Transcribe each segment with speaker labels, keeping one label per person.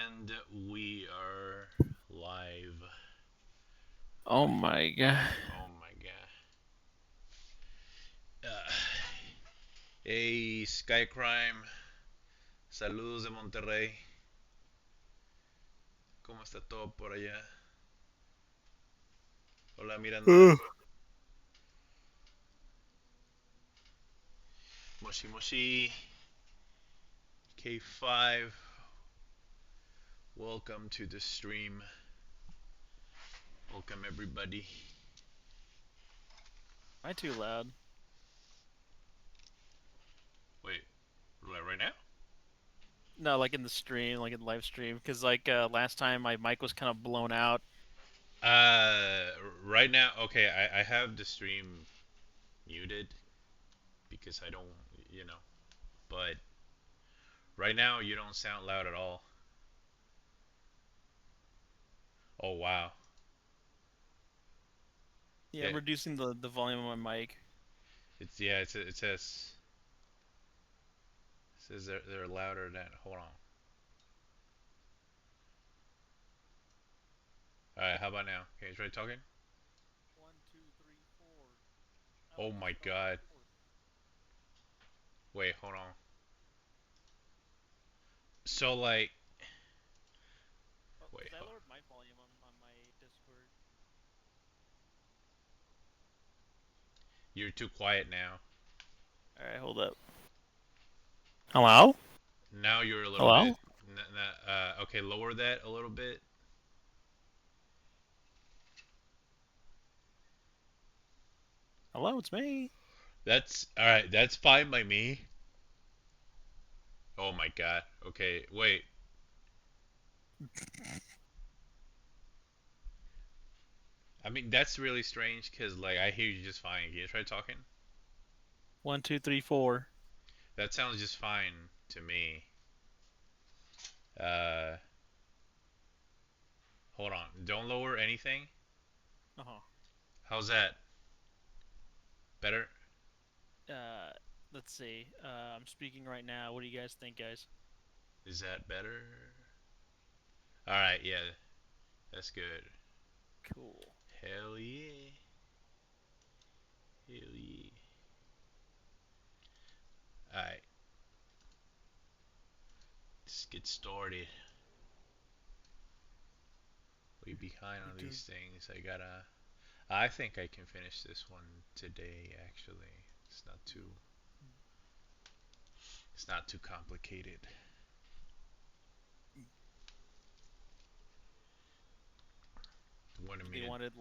Speaker 1: And we are live.
Speaker 2: Oh my god.
Speaker 1: Oh my god. Uh, hey, Skycrime. Saludos de Monterrey. ¿Cómo está todo por allá? Hola, Miranda.
Speaker 2: Ugh.
Speaker 1: Moshi Moshi. K5. Welcome to the stream. Welcome, everybody.
Speaker 2: Am I too loud?
Speaker 1: Wait, right now?
Speaker 2: No, like in the stream, like in the live stream, because last time my mic was kind of blown out.
Speaker 1: Uh, right now, okay, I have the stream muted because I don't, you know, but right now you don't sound loud at all. Oh wow.
Speaker 2: Yeah,
Speaker 1: Yeah,
Speaker 2: I'm reducing the volume of my mic.
Speaker 1: it says they're louder than. Hold on. All right, how about now? Can you try talking?
Speaker 2: 1, 2, 3, 4.
Speaker 1: Oh
Speaker 2: Alex,
Speaker 1: my
Speaker 2: Alex,
Speaker 1: god.
Speaker 2: 4.
Speaker 1: Wait, hold on. So like,
Speaker 2: Oh,
Speaker 1: wait,
Speaker 2: because I
Speaker 1: hold
Speaker 2: lowered my volume on my Discord.
Speaker 1: you're too quiet now.
Speaker 2: All right, hold up. Hello?
Speaker 1: Now you're a little bit.
Speaker 2: Hello?
Speaker 1: Okay, lower that a little bit.
Speaker 2: Hello, it's me.
Speaker 1: That's all right. That's fine by me. Oh my god. Okay, wait. I mean, that's really strange because like I hear you just fine. Can you try talking?
Speaker 2: 1, 2, 3, 4.
Speaker 1: That sounds just fine to me. Uh, hold on. Don't lower anything.
Speaker 2: Uh-huh.
Speaker 1: How's that? Better?
Speaker 2: Uh, let's see. I'm speaking right now. What do you guys think, guys?
Speaker 1: Is that better? All right, yeah, that's good.
Speaker 2: Cool.
Speaker 1: Hell yeah. Hell yeah. All right, let's get started. Way behind
Speaker 2: We
Speaker 1: on
Speaker 2: do.
Speaker 1: these things. I think I can finish this one today. Actually, it's not too. It's not too complicated. One
Speaker 2: They
Speaker 1: minute.
Speaker 2: wanted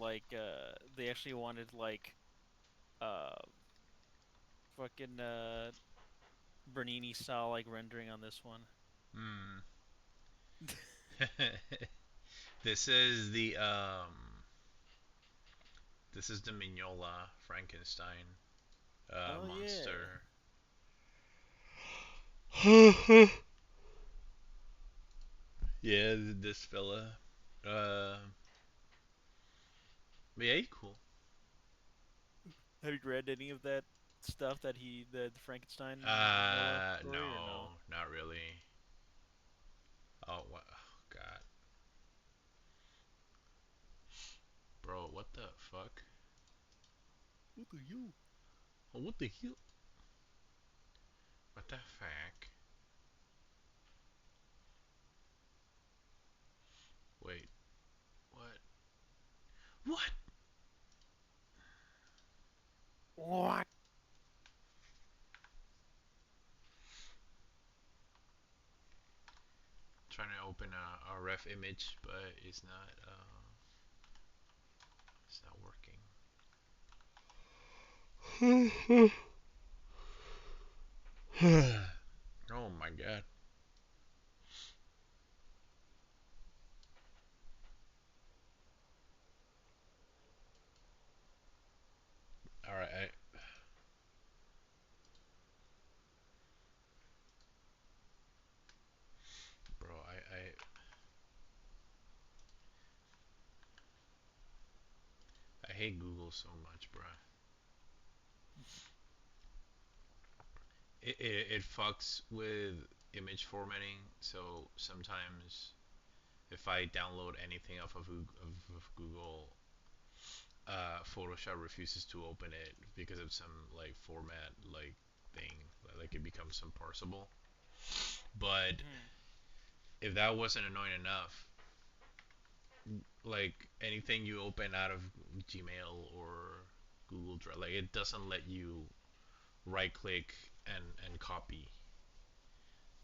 Speaker 2: they actually wanted uh fucking Bernini style like rendering on this one.
Speaker 1: Hmm. this is the um. This is the Mignola Frankenstein
Speaker 2: Oh yeah.
Speaker 1: monster. Yeah, this fella. Uh, but yeah, he cool.
Speaker 2: Have you read any of that stuff that the Frankenstein Mignola story or no?
Speaker 1: No, not really. Oh, what? Oh, God, bro, what the fuck?
Speaker 2: What the you?
Speaker 1: Oh, what the hell? What the fuck? Wait, what? What?
Speaker 2: What?
Speaker 1: Trying to open a ref image, but it's not working. Oh my god. All right, bro, I hate Google so much, bro. It fucks with image formatting, so sometimes if I download anything off of Google, Photoshop refuses to open it because of some like format like thing, like it becomes unparsable. But
Speaker 2: Hmm.
Speaker 1: if that wasn't annoying enough, like anything you open out of Gmail or Google Drive, like it doesn't let you right click and copy,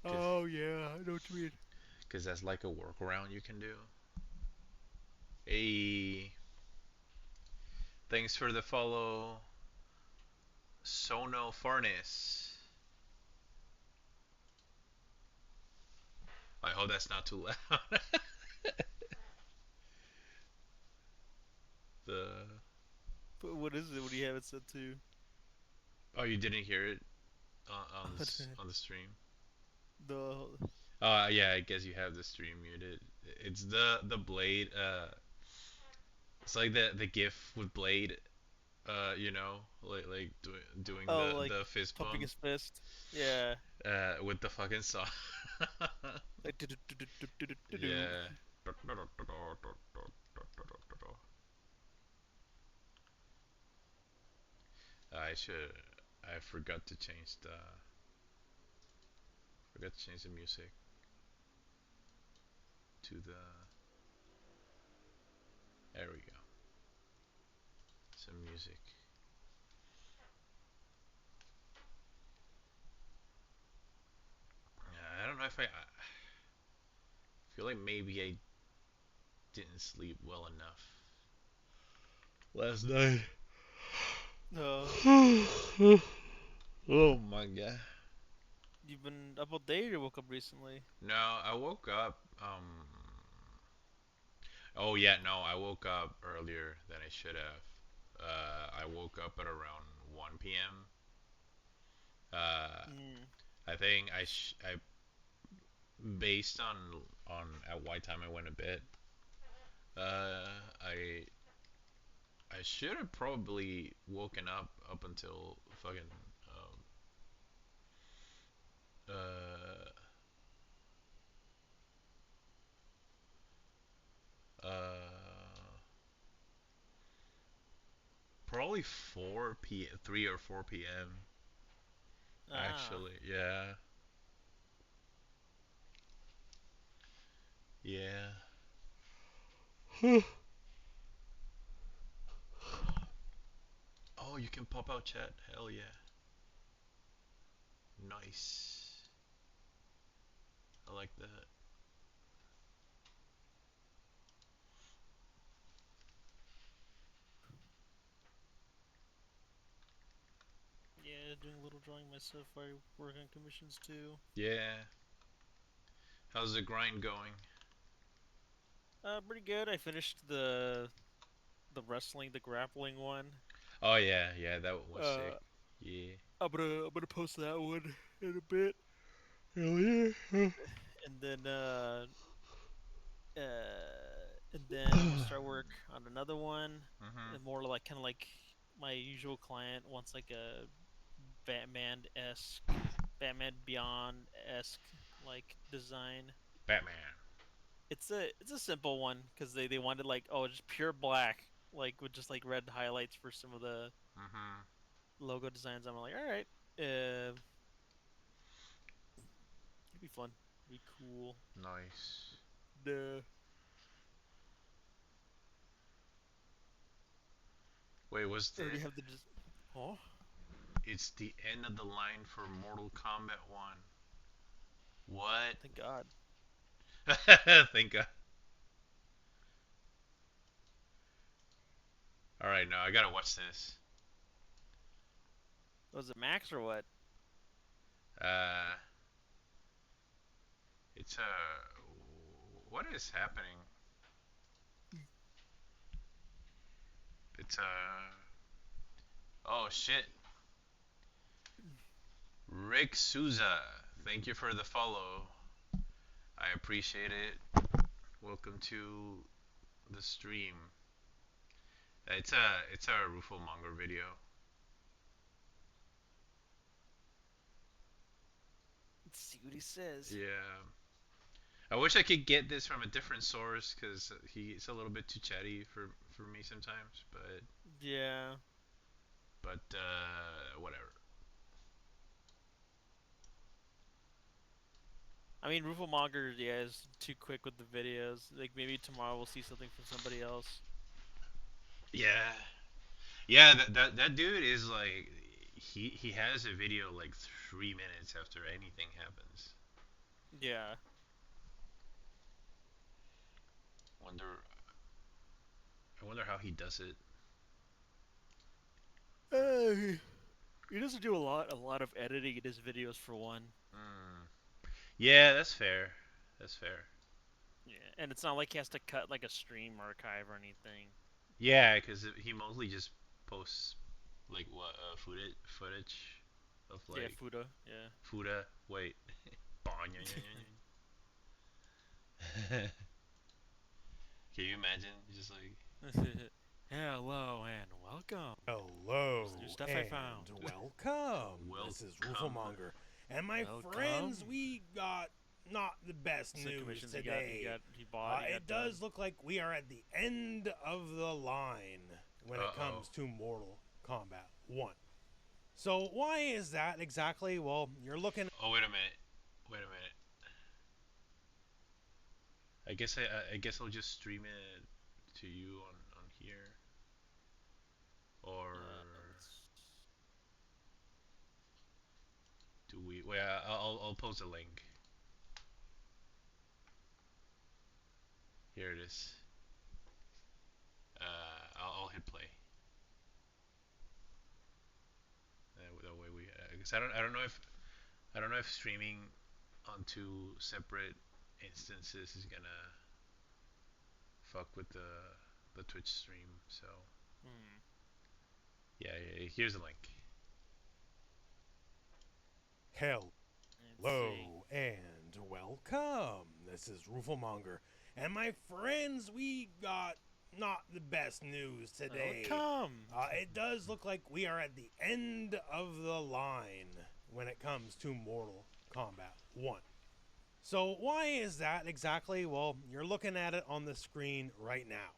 Speaker 1: because
Speaker 2: Oh yeah, I know what you mean.
Speaker 1: that's like a workaround you can do. Hey, thanks for the follow, Sono Farnes. I hope that's not too loud. the
Speaker 2: But what is it? What do you have it set to?
Speaker 1: Oh, you didn't hear it on the stream?
Speaker 2: the
Speaker 1: Yeah, I guess you have the stream muted. It's the blade. It's like the GIF with Blade. Doing
Speaker 2: oh, like
Speaker 1: the fist
Speaker 2: pumping
Speaker 1: bump.
Speaker 2: his fist. Yeah.
Speaker 1: With the fucking saw.
Speaker 2: Like do.
Speaker 1: Yeah. I should. I forgot to change the music to the. There we go. Some music. I don't know if I feel like maybe I didn't sleep well enough last night.
Speaker 2: No.
Speaker 1: Oh my god.
Speaker 2: You've been up all day or woke up recently?
Speaker 1: No, I woke up. Oh yeah, no, I woke up earlier than I should have. I woke up at around 1 p.m. Uh,
Speaker 2: Mm.
Speaker 1: I think I based on at what time I went to bed. Uh, I I should have probably woken up until fucking uh uh probably 3 or 4 p.m.
Speaker 2: Ah.
Speaker 1: Actually, yeah, yeah. Oh, you can pop out chat. Hell yeah, nice. I like that.
Speaker 2: Yeah, doing a little drawing myself. I work on commissions too.
Speaker 1: Yeah. How's the grind going?
Speaker 2: Pretty good. I finished the wrestling, the grappling one.
Speaker 1: Oh yeah, yeah, that was sick.
Speaker 2: Uh,
Speaker 1: Yeah.
Speaker 2: I'm gonna post that one in a bit,
Speaker 1: Hell yeah.
Speaker 2: and then I'm gonna start work on another one,
Speaker 1: Mhm.
Speaker 2: and more like kind of like my usual client wants like a Batman esque, Batman Beyond esque like design.
Speaker 1: Batman.
Speaker 2: It's a simple one because they wanted like oh just pure black like with just like red highlights for some of the
Speaker 1: Mhm.
Speaker 2: logo designs. I'm like all right, it'd be fun, it'd be cool.
Speaker 1: Nice.
Speaker 2: Duh.
Speaker 1: Wait, was
Speaker 2: I
Speaker 1: the
Speaker 2: already have the oh
Speaker 1: it's the end of the line for Mortal Kombat 1. What?
Speaker 2: thank God.
Speaker 1: Thank God. All right, no, I gotta watch this.
Speaker 2: Was it Max or what?
Speaker 1: Uh, it's what is happening? It's oh shit. Rick Souza, thank you for the follow. I appreciate it. Welcome to the stream. It's a Rufo Monger video.
Speaker 2: Let's see what he says.
Speaker 1: Yeah. I wish I could get this from a different source because he's a little bit too chatty for me sometimes.
Speaker 2: Yeah.
Speaker 1: But whatever.
Speaker 2: I mean, Monger, yeah, is too quick with the videos. Like maybe tomorrow we'll see something from somebody else.
Speaker 1: Yeah, yeah. That dude is like he has a video like 3 minutes after anything happens.
Speaker 2: Yeah.
Speaker 1: Wonder I wonder how he does it.
Speaker 2: Uh, he doesn't do a lot of editing in his videos for one.
Speaker 1: Mm. Yeah, that's fair. That's fair.
Speaker 2: Yeah, and it's not like he has to cut like a stream archive or anything.
Speaker 1: Yeah, because he mostly just posts like what footage of
Speaker 2: Yeah,
Speaker 1: like
Speaker 2: Fuda. Yeah.
Speaker 1: Fuda. Wait, can you imagine? Just like
Speaker 2: Hello and welcome.
Speaker 3: Hello
Speaker 2: This new stuff I
Speaker 3: and
Speaker 2: found.
Speaker 3: welcome. This is
Speaker 1: welcome.
Speaker 3: Rufelmonger. And my
Speaker 2: Welcome.
Speaker 3: friends, we got not the best
Speaker 2: Some
Speaker 3: news
Speaker 2: commissions
Speaker 3: today.
Speaker 2: he bought. He
Speaker 3: It
Speaker 2: got
Speaker 3: does
Speaker 2: done.
Speaker 3: look like we are at the end of the line when it comes to Mortal Kombat 1. So why is that exactly? Well, you're looking.
Speaker 1: Oh wait a minute. Wait a minute. I guess I'll just stream it to you on here. Or
Speaker 2: Let's-
Speaker 1: do we? Wait, I'll post a link. Here it is. I'll hit play. That way we. Cause I don't know if streaming on two separate instances is gonna fuck with the Twitch stream. So
Speaker 2: hmm.
Speaker 1: yeah, here's the link.
Speaker 2: Let's see.
Speaker 3: Hello and welcome. This is Rufelmonger. And my friends, we got not the best news today.
Speaker 2: Welcome.
Speaker 3: It does look like we are at the end of the line when it comes to Mortal Kombat 1. So why is that exactly? Well, you're looking at it on the screen right now.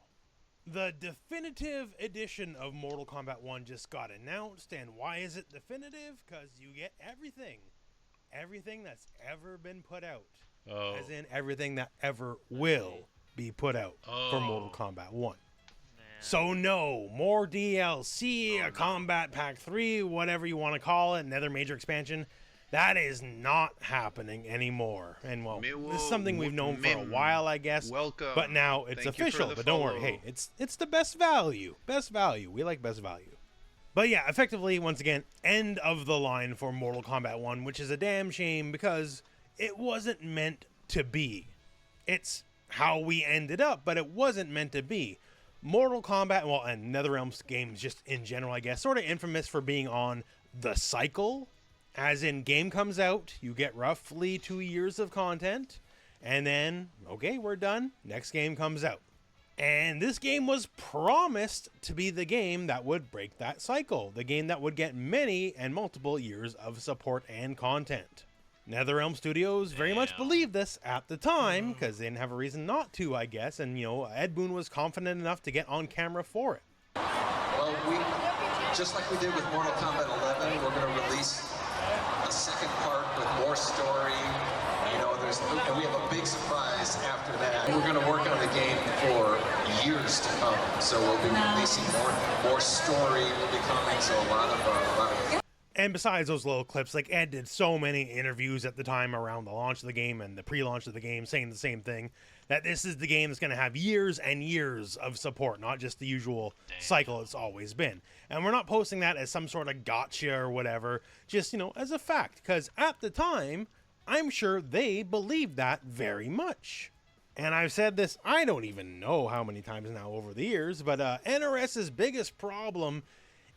Speaker 3: The definitive edition of Mortal Kombat 1 just got announced, and why is it definitive? Because you get everything. Everything that's ever been put out.
Speaker 1: Oh.
Speaker 3: As in everything that ever will be put out for Mortal Kombat 1.
Speaker 2: Man.
Speaker 3: So no, more DLC,
Speaker 1: Oh,
Speaker 3: a Combat Pack 3, whatever you want to call it, another major expansion. That is not happening anymore. And well, this is something we've known for a while, I guess.
Speaker 1: Welcome.
Speaker 3: But now it's
Speaker 1: Thank you for
Speaker 3: official.
Speaker 1: the
Speaker 3: But don't worry,
Speaker 1: follow.
Speaker 3: hey, it's the best value. Best value. We like best value. But yeah, effectively, once again, end of the line for Mortal Kombat 1, which is a damn shame because it wasn't meant to be. It's how we ended up, but it wasn't meant to be. Mortal Kombat, well, and NetherRealm's games just in general, I guess, sort of infamous for being on the cycle. As in, game comes out, you get roughly 2 years of content, and then, okay, we're done. Next game comes out. And this game was promised to be the game that would break that cycle, the game that would get many and multiple years of support and content. NetherRealm Studios very much
Speaker 1: Damn.
Speaker 3: believed this at the time, because they didn't have a reason not to, I guess, and, Ed Boon was confident enough to get on camera for it.
Speaker 4: Well, just like we did with Mortal Kombat 11, we're going to release a second part with more story. And we have a big surprise after that. We're going to work on the game for years to come. So we'll be releasing more story will be coming. So a lot of.
Speaker 3: And besides those little clips, like Ed did so many interviews at the time around the launch of the game and the pre-launch of the game saying the same thing, that this is the game that's going to have years and years of support, not just the usual cycle it's always been. And we're not posting that as some sort of gotcha or whatever, just, as a fact, because at the time, I'm sure they believed that very much. And I've said this, I don't even know how many times now over the years, but NRS's biggest problem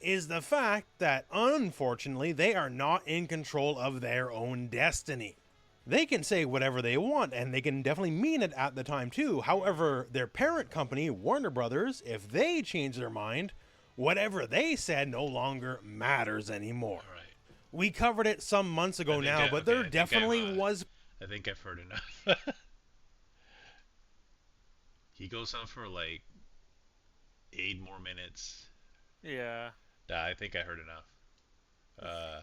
Speaker 3: is the fact that, unfortunately, they are not in control of their own destiny. They can say whatever they want, and they can definitely mean it at the time, too. However, their parent company, Warner Brothers, if they change their mind, whatever they said no longer matters anymore.
Speaker 1: All right.
Speaker 3: We covered it some months ago now, but there definitely was...
Speaker 1: I think I've heard enough. he goes on for like 8 more minutes.
Speaker 2: Yeah.
Speaker 1: I think I heard enough. Uh,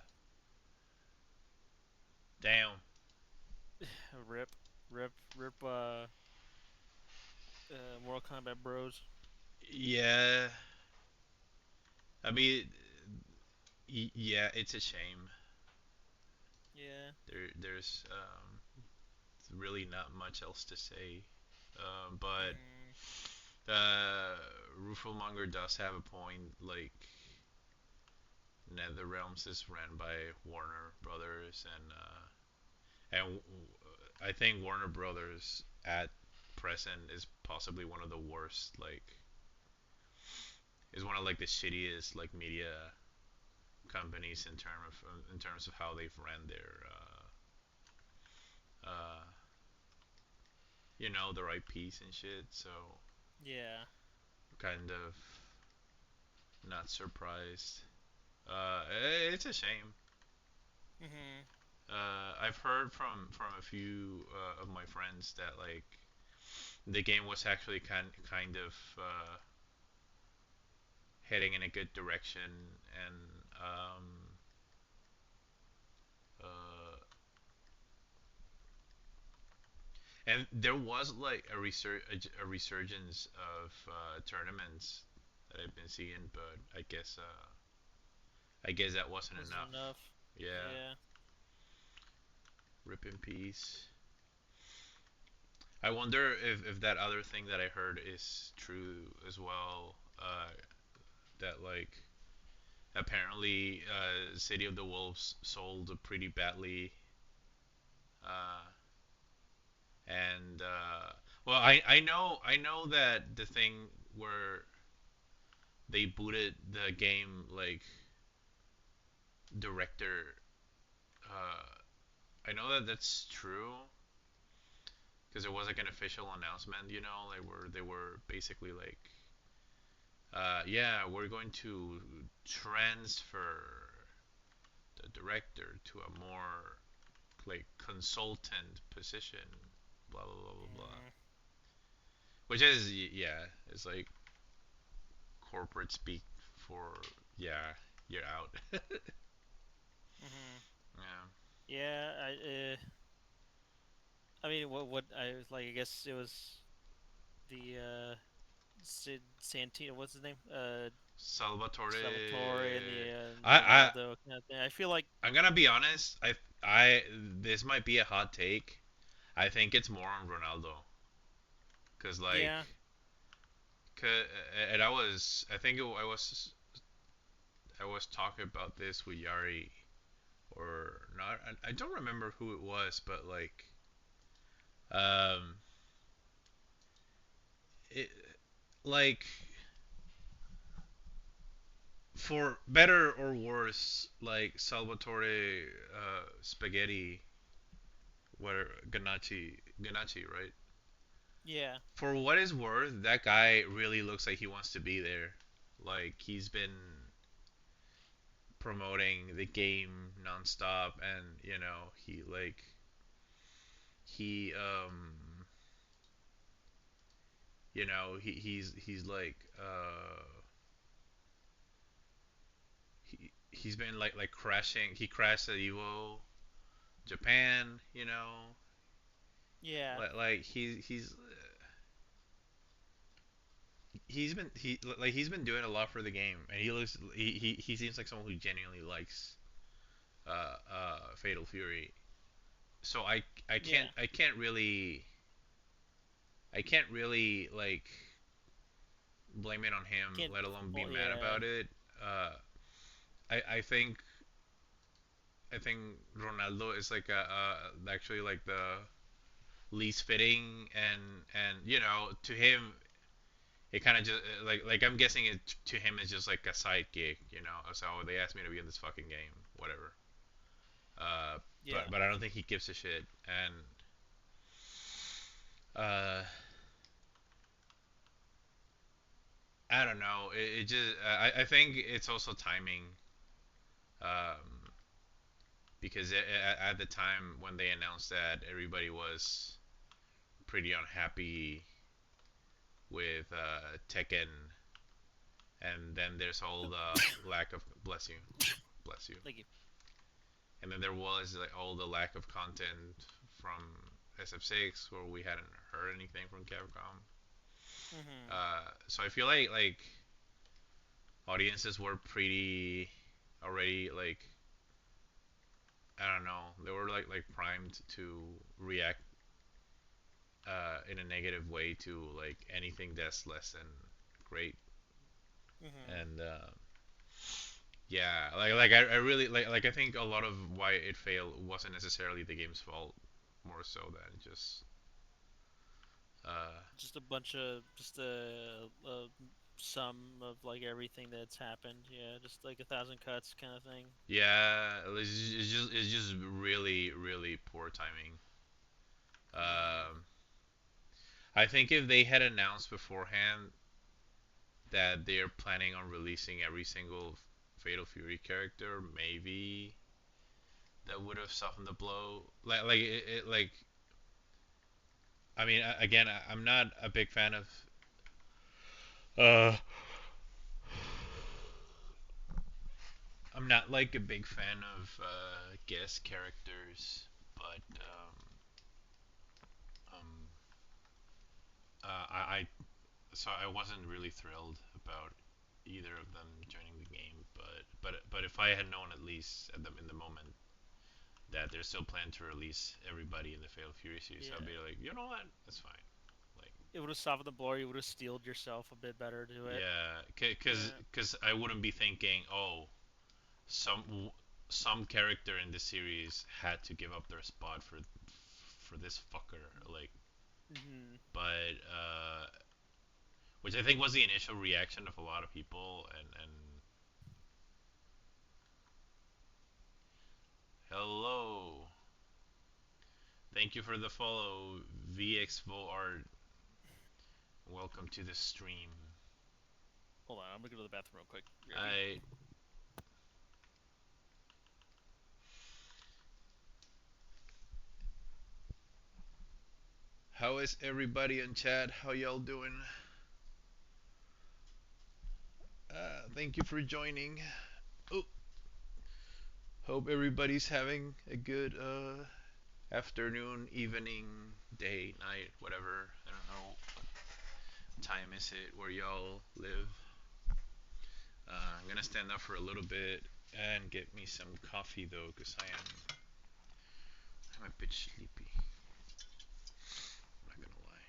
Speaker 1: damn.
Speaker 2: Rip, rip. Mortal Kombat Bros.
Speaker 1: Yeah. I mean, yeah, it's a shame.
Speaker 2: Yeah.
Speaker 1: There's really not much else to say. But
Speaker 2: Mm,
Speaker 1: Rufelmonger does have a point. Like, NetherRealms is ran by Warner Brothers, and I think Warner Brothers at present is possibly one of the worst. Like, is one of like the shittiest like media companies in terms of how they've ran their uh, their IPs and shit. So
Speaker 2: yeah.
Speaker 1: kind of not surprised. It's a shame.
Speaker 2: Mhm.
Speaker 1: I've heard from a few of my friends that like the game was actually kind of heading in a good direction, and uh, there was like a resurgence of tournaments that I've been seeing, but I guess that wasn't
Speaker 2: Wasn't
Speaker 1: enough.
Speaker 2: enough.
Speaker 1: Yeah,
Speaker 2: Yeah.
Speaker 1: rip in peace. I wonder if that other thing that I heard is true as well. That like apparently City of the Wolves sold pretty badly, uh, and well, I know that the thing where they booted the game like director. I know that that's true because there was like an official announcement, like where they were basically like, yeah, we're going to transfer the director to a more like consultant position, blah blah blah blah blah.
Speaker 2: Mm,
Speaker 1: Which is yeah, it's like corporate speak for yeah, you're out.
Speaker 2: mhm.
Speaker 1: Yeah.
Speaker 2: Yeah. I mean, what I was like. I guess it was the Sid Santino. What's his name?
Speaker 1: Salvatore.
Speaker 2: Salvatore and the
Speaker 1: I I
Speaker 2: Ronaldo kind of thing. I feel like.
Speaker 1: I'm gonna be honest. I this might be a hot take. I think it's more on Ronaldo, cause like,
Speaker 2: Yeah.
Speaker 1: and I think I was talking about this with Yari or not. I don't remember who it was, but like, um, it like for better or worse, like Salvatore Spaghetti, where Ganachi, right?
Speaker 2: Yeah.
Speaker 1: For what is worth, that guy really looks like he wants to be there. Like he's been promoting the game nonstop, and he he's like he's been like crashing. He crashed at EVO Japan,
Speaker 2: Yeah.
Speaker 1: like he's been doing a lot for the game, and he seems like someone who genuinely likes Fatal Fury. So I
Speaker 2: Yeah.
Speaker 1: can't really like blame it on him,
Speaker 2: Can't.
Speaker 1: let alone be
Speaker 2: Well,
Speaker 1: mad
Speaker 2: yeah.
Speaker 1: about it. Uh, I think Ronaldo is like actually like the least fitting, and to him it kind of just like I'm guessing it to him is just like a side gig, so they asked me to be in this fucking game, whatever.
Speaker 2: Yeah.
Speaker 1: But I don't think he gives a shit, and uh I don't know. It just I think it's also timing, um because at the time when they announced that, everybody was pretty unhappy with Tekken, and then there's all the lack of bless you,
Speaker 2: Thank you.
Speaker 1: and then there was like all the lack of content from SF6 where we hadn't heard anything from Capcom.
Speaker 2: Hmm.
Speaker 1: So I feel like audiences were pretty already like I don't know they were like primed to react in a negative way to like anything that's less than great
Speaker 2: Hmm.
Speaker 1: and yeah like I really like I think a lot of why it failed wasn't necessarily the game's fault more so than just uh
Speaker 2: Just a bunch of just a sum of like everything that's happened. Yeah, just like 1,000 cuts kind of thing.
Speaker 1: yeah it's just really poor timing.
Speaker 2: Hmm.
Speaker 1: um I think if they had announced beforehand that they're planning on releasing every single Fatal Fury character, maybe that would have softened the blow. Like I mean, again, I'm not a big fan of. Uh, I'm not like a big fan of guest characters, but um, I so I wasn't really thrilled about either of them joining the game. But if I had known at least at them in the moment that they're still planning to release everybody in the Fatal Fury series, I'll
Speaker 2: Yeah,
Speaker 1: be like, you know what, that's fine. Like,
Speaker 2: it would have softened the blow. You would have steeled yourself a bit better to it.
Speaker 1: yeah,
Speaker 2: Yeah.
Speaker 1: cause I wouldn't be thinking, oh, some some character in the series had to give up their spot for this fucker, like,
Speaker 2: Hmm.
Speaker 1: but which I think was the initial reaction of a lot of people, and hello, thank you for the follow, VXVO Art, welcome to the stream.
Speaker 2: Hold on, I'm gonna go to the bathroom real quick. Be right back.
Speaker 1: I How is everybody in chat? How y'all doing? Thank you for joining. Oh, hope everybody's having a good afternoon, evening, day, night, whatever. I don't know what time is it where y'all live. I'm gonna stand up for a little bit and get me some coffee though, cause I'm a bit sleepy. I'm not gonna lie.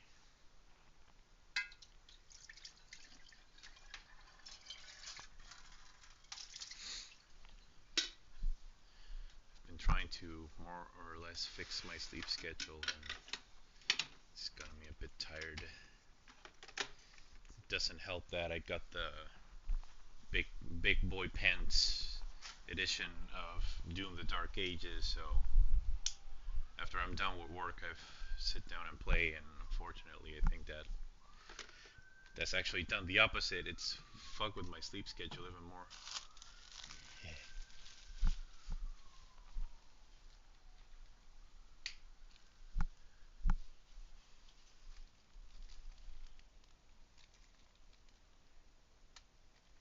Speaker 1: I've been trying to more or less fix my sleep schedule, and it's gotten me a bit tired. It doesn't help that I got the big big boy pants edition of Doom: The Dark Ages. So after I'm done with work, I sit down and play. And unfortunately, I think that's actually done the opposite. It's fucked with my sleep schedule even more.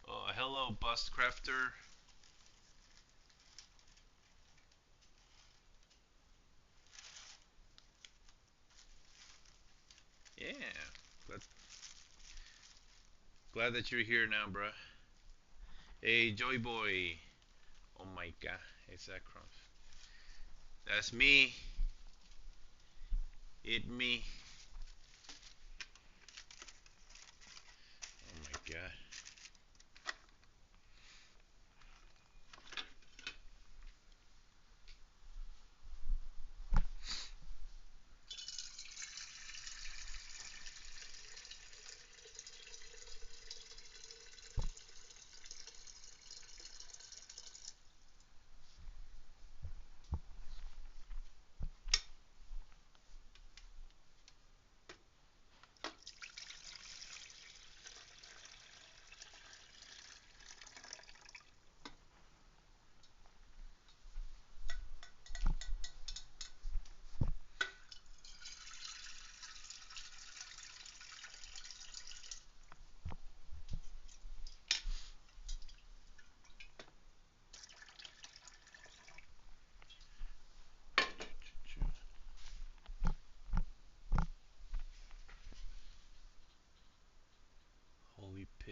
Speaker 1: Oh, hello, Bust Crafter. Yeah, glad, glad that you're here now, bruh. Hey, Joy Boy. Oh my god, it's that Crumbs. That's me. It me. Oh my god.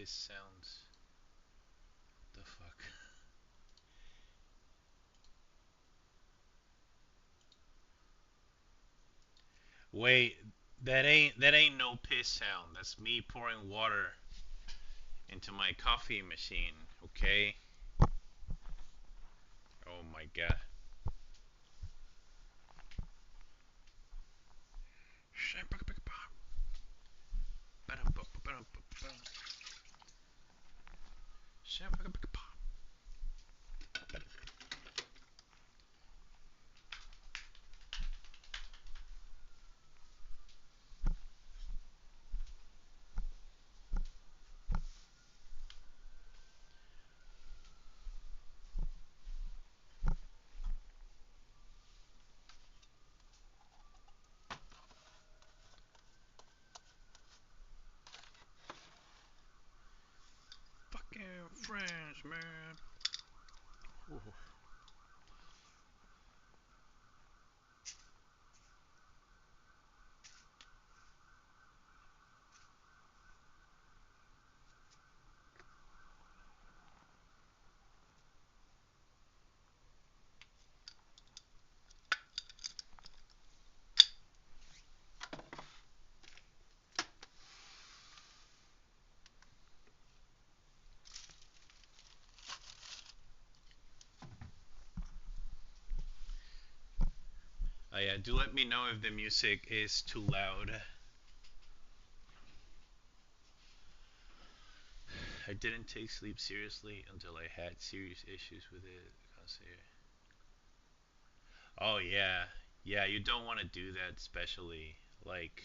Speaker 1: piss sounds. The fuck? Wait, that ain't no piss sound. That's me pouring water into my coffee machine. Okay. Oh my god. Fucking French, man. Ooh. Oh yeah, do let me know if the music is too loud. I didn't take sleep seriously until I had serious issues with it. Oh yeah, yeah. You don't want to do that, especially like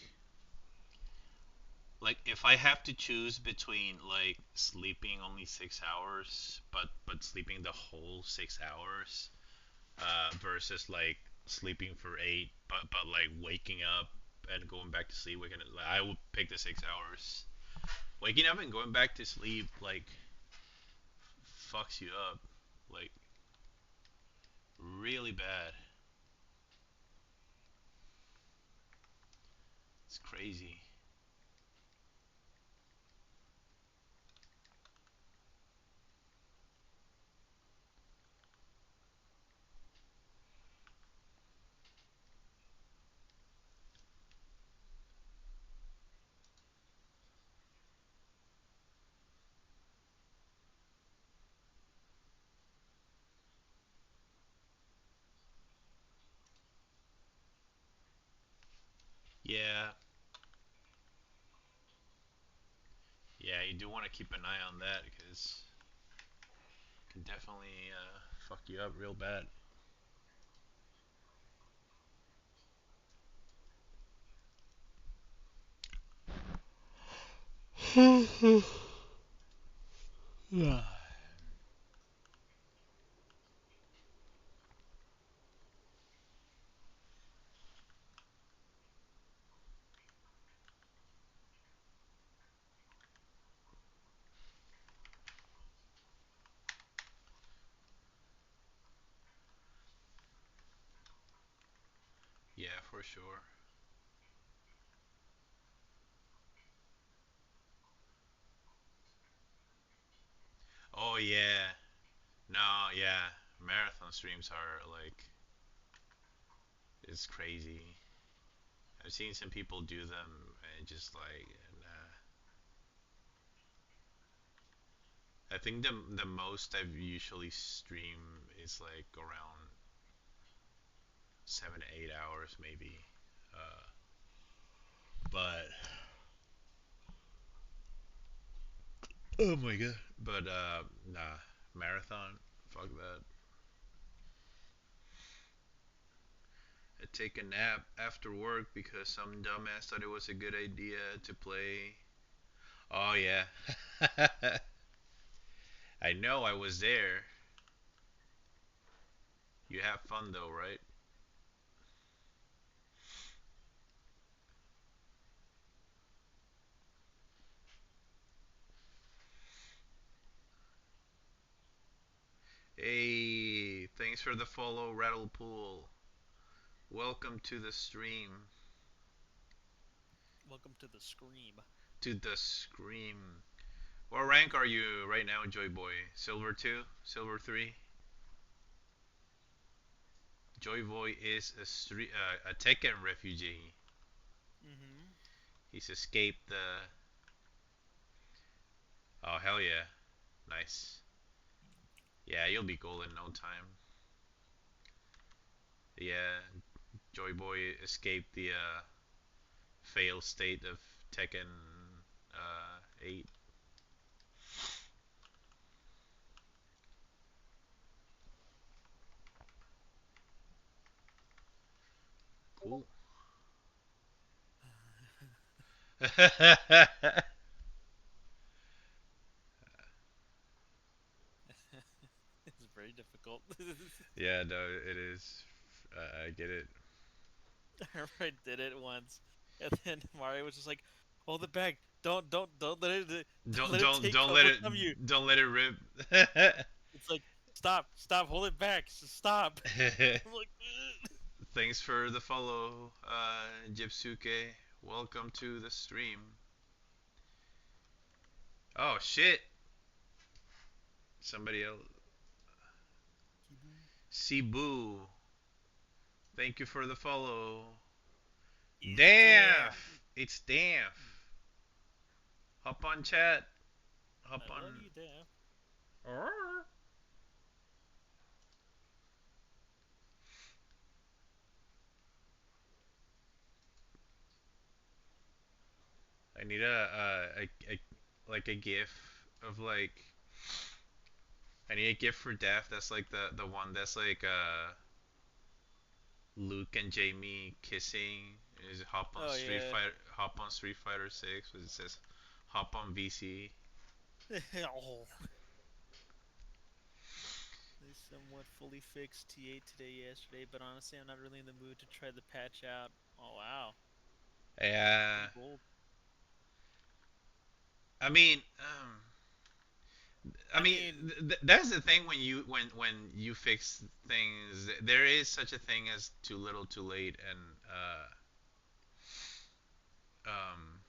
Speaker 1: if I have to choose between like sleeping only 6 hours, but sleeping the whole 6 hours, versus like sleeping for eight, but like waking up and going back to sleep. I would pick the 6 hours. Waking up and going back to sleep like fucks you up, like really bad. It's crazy. Yeah, yeah. You do want to keep an eye on that because it can definitely fuck you up real bad. Yeah. Yeah, for sure. Oh yeah. No, yeah. Marathon streams are like it's crazy. I've seen some people do them and just like nah. I think the most I've usually stream is like around 7 to 8 hours maybe. Uh, but oh my god. But nah, marathon. Fuck that. I take a nap after work because some dumbass thought it was a good idea to play. Oh yeah. I know I was there. You have fun though, right? Hey, thanks for the follow, Rattlepool. Welcome to the stream.
Speaker 2: Welcome to the Scream.
Speaker 1: To the scream. What rank are you right now, Joy Boy? Silver 2? Silver 3? Joy Boy is a Tekken refugee.
Speaker 2: Mm-hmm.
Speaker 1: He's escaped the. Oh, hell yeah. Nice. Yeah, you'll be gold in no time. Yeah, Joy Boy escaped the failed state of Tekken 8. Cool.
Speaker 2: It's very difficult.
Speaker 1: Yeah, no, it is. I get it.
Speaker 2: I remember I did it once, and then Mario was just like, "Hold it back! Don't let it don't
Speaker 1: Don't
Speaker 2: let it
Speaker 1: don't
Speaker 2: take
Speaker 1: don't let
Speaker 2: trouble
Speaker 1: it
Speaker 2: from you."
Speaker 1: don't let it rip.
Speaker 2: It's like, stop, hold it back, stop. I'm like, "Ugh."
Speaker 1: Thanks for the follow, Jipsuke. Welcome to the stream. Oh shit! Somebody else. Cebu. Thank you for the follow.
Speaker 2: Is there?
Speaker 1: Daff. It's Daff. Hop on chat. Hop
Speaker 2: I
Speaker 1: on.
Speaker 2: love you, Daph.
Speaker 1: I need a like a gif of like I need a gif for Daff that's like the one that's like Luke and Jamie kissing is
Speaker 2: Oh yeah.
Speaker 1: Hop on Street Fighter 6 it says hop on VC.
Speaker 2: Oh. They somewhat fully fixed T8 today yesterday, but honestly, I'm not really in the mood to try the patch out. Oh wow,
Speaker 1: Yeah.
Speaker 2: pretty bold.
Speaker 1: I mean, I
Speaker 2: I
Speaker 1: mean,
Speaker 2: mean,
Speaker 1: that's the thing when you fix things, there is such a thing as too little, too late, and um,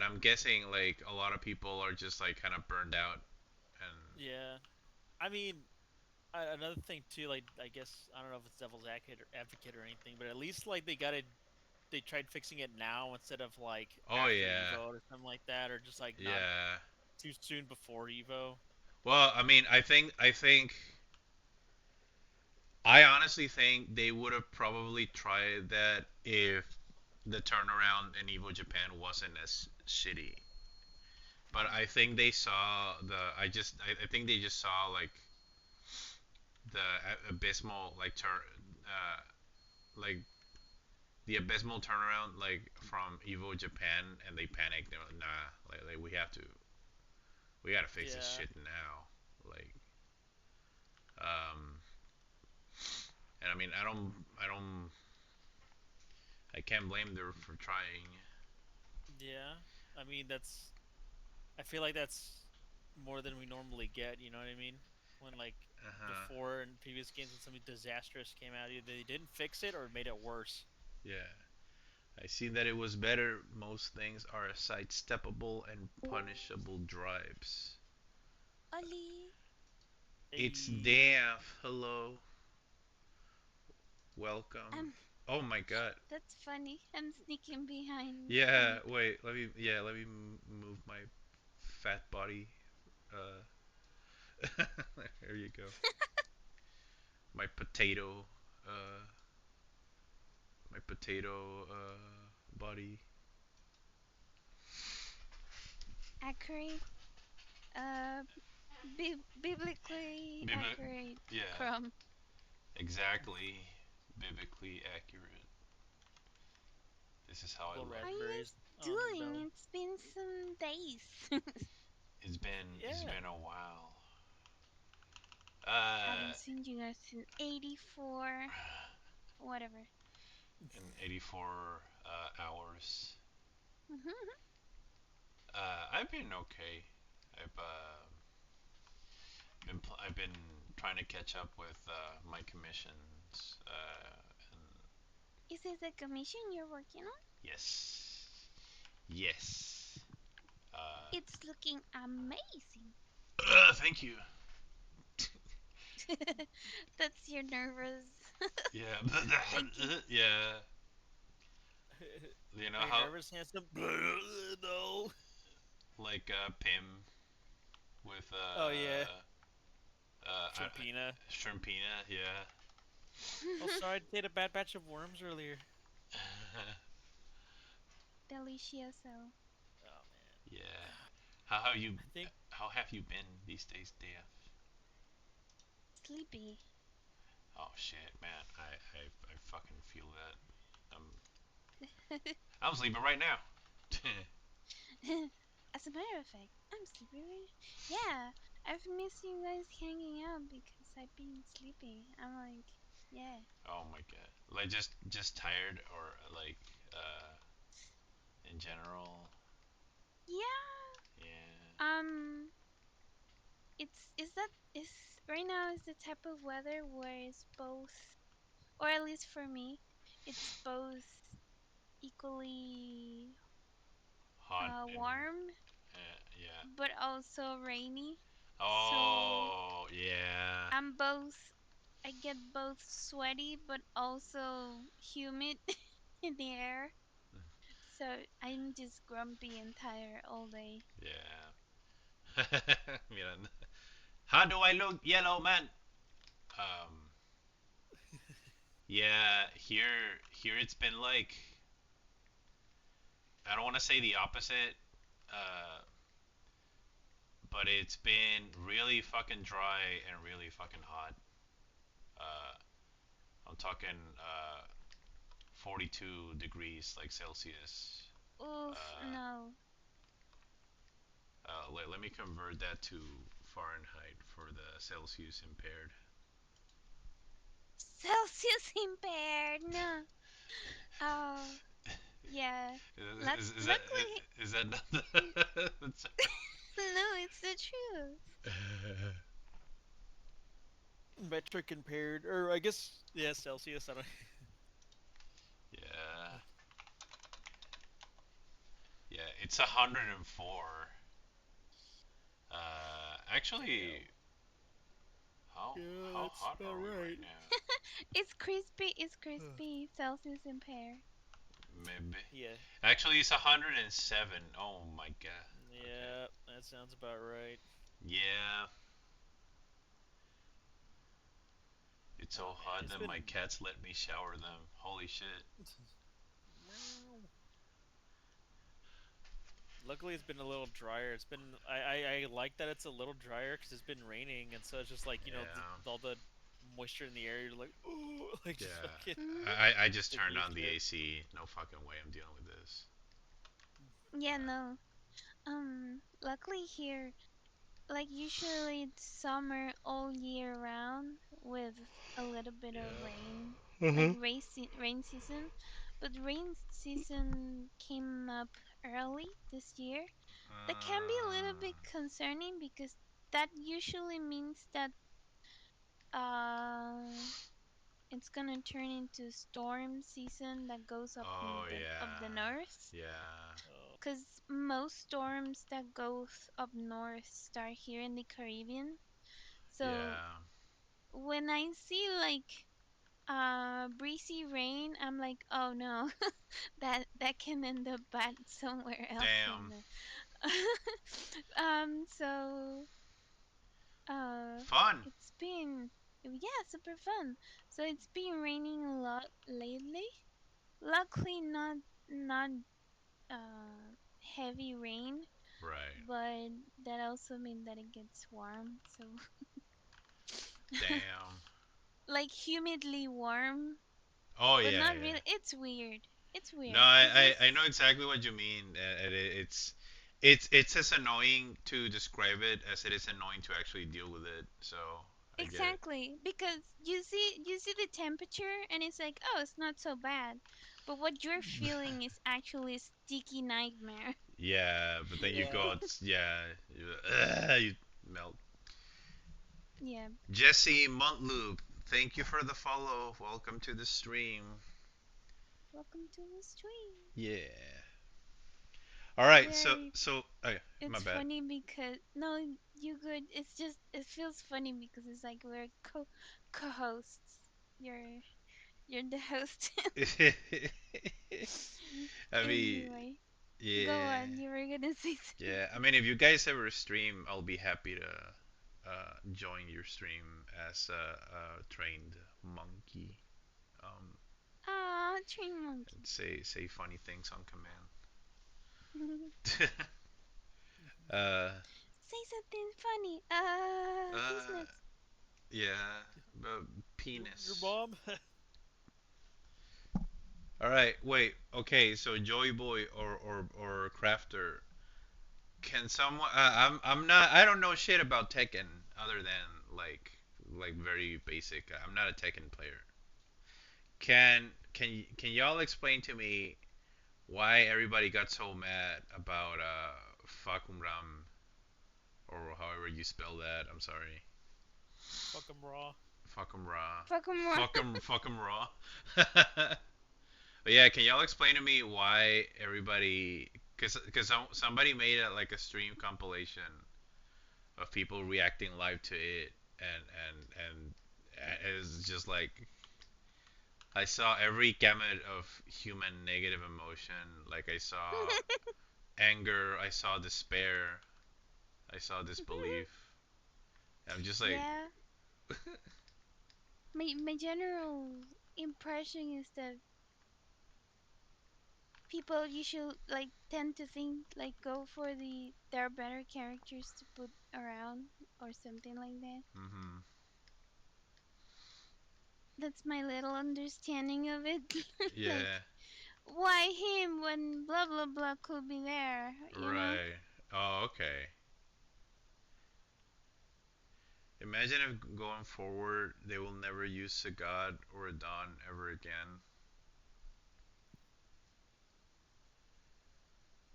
Speaker 1: I'm guessing like a lot of people are just like kind of burned out, and
Speaker 2: yeah. I mean, another thing too, like I guess I don't know if it's devil's advocate or anything, but at least like they got it. They tried fixing it now instead of like
Speaker 1: oh
Speaker 2: after
Speaker 1: yeah,
Speaker 2: Evo or something like that, or just like not
Speaker 1: yeah.
Speaker 2: too soon before Evo.
Speaker 1: Well, I mean, I honestly think they would have probably tried that if the turnaround in EVO Japan wasn't as shitty. But
Speaker 2: Hmm.
Speaker 1: I think they saw I think they just saw like the abysmal like the abysmal turnaround like from Evo Japan, and they panicked. They were like, nah, like we gotta fix this
Speaker 2: Yeah,
Speaker 1: shit now. Like, um, and I mean, I can't blame them for trying.
Speaker 2: yeah. I mean, that's. I feel like that's more than we normally get. You know what I mean? When like
Speaker 1: Uh huh.
Speaker 2: before in previous games when something disastrous came out, either they didn't fix it or made it worse.
Speaker 1: Yeah. I see that it was better. Most things are sidesteppable and punishable drives.
Speaker 5: Oli,
Speaker 1: It's
Speaker 2: Hey,
Speaker 1: Dave. Hello. Welcome.
Speaker 5: um,
Speaker 1: Oh my god.
Speaker 5: that's funny. I'm sneaking behind.
Speaker 1: Yeah, wait. Let me move my fat body. There you go. My potato uh my potato body.
Speaker 5: Accurate, uh, biblically
Speaker 1: Bibi-
Speaker 5: accurate.
Speaker 1: yeah,
Speaker 5: Chrome.
Speaker 1: exactly. Biblically accurate. This is how I
Speaker 2: little
Speaker 5: How
Speaker 1: love
Speaker 5: you
Speaker 1: it.
Speaker 2: raspberries
Speaker 5: guys
Speaker 2: on the
Speaker 5: doing?
Speaker 2: belly.
Speaker 5: It's been some days.
Speaker 1: It's
Speaker 2: Yeah.
Speaker 1: been a while.
Speaker 5: Haven't seen you guys in 84, whatever.
Speaker 1: In 84 hours.
Speaker 5: Mhm.
Speaker 1: I've been okay. I've been trying to catch up with my commissions. And
Speaker 5: Is this the commission you're working on?
Speaker 1: yes, yes.
Speaker 5: It's looking amazing.
Speaker 1: Thank you.
Speaker 5: That's your nervous.
Speaker 1: Yeah.
Speaker 5: Thank you.
Speaker 1: Yeah. You know
Speaker 2: Are you
Speaker 1: how
Speaker 2: nervous, handsome? No.
Speaker 1: like Pim with
Speaker 2: Oh yeah,
Speaker 1: uh,
Speaker 2: Shrimpina.
Speaker 1: Shrimpina, yeah.
Speaker 2: Oh, sorry, I ate a bad batch of worms earlier.
Speaker 5: Delicioso.
Speaker 2: Oh man.
Speaker 1: Yeah. How have you
Speaker 2: I think
Speaker 1: how have you been these days, Dave?
Speaker 5: Sleepy.
Speaker 1: Oh shit, man. I fucking feel that. Um I'm sleeping right now.
Speaker 5: As a matter of fact, I'm sleepy right. Yeah, I've missed you guys hanging out because I've been sleeping. I'm like, yeah.
Speaker 1: Oh my god. Like just tired or like in general.
Speaker 5: Yeah.
Speaker 1: Yeah.
Speaker 5: It's is that is right now is the type of weather where it's both, or at least for me, it's both equally
Speaker 1: Hot and
Speaker 5: warm
Speaker 1: yeah.
Speaker 5: but also rainy. So
Speaker 1: Oh, yeah.
Speaker 5: I'm both. I get both sweaty but also humid in the air. So I'm just grumpy and tired all day.
Speaker 1: Yeah. Mira, how do I look, yellow man? Um, yeah, here it's been like I don't want to say the opposite, uh, but it's been really fucking dry and really fucking hot. Uh, I'm talking 42 degrees like Celsius.
Speaker 5: Oof,
Speaker 1: Uh,
Speaker 5: no.
Speaker 1: let me convert that to Fahrenheit for the Celsius impaired.
Speaker 5: Celsius impaired. No. Oh, yeah.
Speaker 1: Is that
Speaker 5: Luckily,
Speaker 1: is that not that's-
Speaker 5: no, it's the truth.
Speaker 2: metric impaired, or I guess yeah, Celsius. I don't.
Speaker 1: yeah, yeah, it's 104.
Speaker 2: Damn.
Speaker 1: Actually, how
Speaker 2: Yeah,
Speaker 1: how
Speaker 2: that's
Speaker 1: hot
Speaker 2: about
Speaker 1: are we right
Speaker 2: right.
Speaker 1: now?
Speaker 5: It's crispy. It's crispy. Celsius impaired.
Speaker 1: Maybe.
Speaker 2: Yeah,
Speaker 1: Actually, it's 107. Oh my god. Okay.
Speaker 2: yeah, that sounds about right.
Speaker 1: Yeah, it's
Speaker 2: Oh
Speaker 1: so
Speaker 2: man,
Speaker 1: hot
Speaker 2: it's
Speaker 1: that my
Speaker 2: been.
Speaker 1: cats let me shower them. Holy shit.
Speaker 2: Meow. Luckily, it's been a little drier. It's been I like that it's a little drier because it's been raining, and so it's just like
Speaker 1: Yeah.
Speaker 2: all the moisture in the air. You're like, oh, like just fucking
Speaker 1: Yeah.
Speaker 5: Hmm.
Speaker 1: I just
Speaker 2: get
Speaker 1: turned
Speaker 2: used
Speaker 1: on
Speaker 2: to
Speaker 1: the
Speaker 2: it.
Speaker 1: AC. No fucking way I'm dealing with this.
Speaker 5: Yeah, no. Luckily here, like usually it's summer all year round with a little bit of
Speaker 2: Yeah.
Speaker 5: rain, like
Speaker 1: Mhm.
Speaker 5: rain season. But rain season came up early this year. That can be a little bit concerning because that usually means that uh it's gonna turn into storm season that goes up
Speaker 1: Oh
Speaker 5: in the
Speaker 1: yeah.
Speaker 5: north.
Speaker 1: Yeah.
Speaker 2: Oh,
Speaker 5: Cause most storms that go up north start here in the Caribbean. So
Speaker 1: Yeah.
Speaker 5: when I see like breezy rain, I'm like, oh no, that can end up bad somewhere else
Speaker 1: Damn.
Speaker 5: in the so uh
Speaker 1: Fun.
Speaker 5: it's been, yeah, super fun. So it's been raining a lot lately. Luckily not heavy rain,
Speaker 1: Right.
Speaker 5: but that also means that it gets warm. So
Speaker 1: Damn.
Speaker 5: like humidly warm,
Speaker 1: Oh
Speaker 5: but
Speaker 1: yeah,
Speaker 5: not
Speaker 1: yeah.
Speaker 5: really. It's weird. It's
Speaker 1: No,
Speaker 5: weird because
Speaker 1: I
Speaker 5: it's
Speaker 1: know exactly what you mean. It's as annoying to describe it as it is annoying to actually deal with it. So I get it.
Speaker 5: exactly because you see the temperature and it's like, oh, it's not so bad, but what you're feeling is actually a sticky nightmare.
Speaker 1: Yeah, but then you
Speaker 2: yeah.
Speaker 1: go, yeah, you melt.
Speaker 5: Yeah.
Speaker 1: Jesse Montluke, thank you for the follow. Welcome to the stream.
Speaker 5: Welcome to the stream.
Speaker 1: Yeah. All right,
Speaker 5: Where
Speaker 1: okay, my
Speaker 5: it's
Speaker 1: bad.
Speaker 5: funny because no, you good. It's just it feels funny because it's like we're co-hosts. You're the host.
Speaker 1: I mean,
Speaker 5: Anyway, go
Speaker 1: yeah,
Speaker 5: on. You were gonna say
Speaker 1: yeah. I mean, if you guys ever stream, I'll be happy to join your stream as a trained monkey. Um,
Speaker 5: ah, train monkey.
Speaker 1: say funny things on command. uh,
Speaker 5: Say something funny. These
Speaker 1: uh,
Speaker 5: nuts.
Speaker 1: yeah,
Speaker 2: Your
Speaker 1: penis.
Speaker 2: mom?
Speaker 1: All right, wait. Okay, so Joy Boy or Crafter, can someone? I'm not. I don't know shit about Tekken other than like very basic. I'm not a Tekken player. Can y'all explain to me why everybody got so mad about Fakumram or however you spell that? I'm sorry.
Speaker 2: Fuck 'em raw.
Speaker 1: Fakumra.
Speaker 5: Fuck 'em raw.
Speaker 1: Fuckum raw. But yeah, can y'all explain to me why everybody? Cause somebody made like a stream compilation of people reacting live to it, and it's just like I saw every gamut of human negative emotion. Like I saw anger, I saw despair, I saw disbelief. I'm just like,
Speaker 5: Yeah. My general impression is that people usually like tend to think like go for there are better characters to put around or something like that.
Speaker 1: hmm
Speaker 5: That's my little understanding of it. Like
Speaker 1: yeah,
Speaker 5: why him when blah blah blah could be there, you know?
Speaker 1: right. Oh, okay. Imagine if going forward they will never use a god or a don ever again.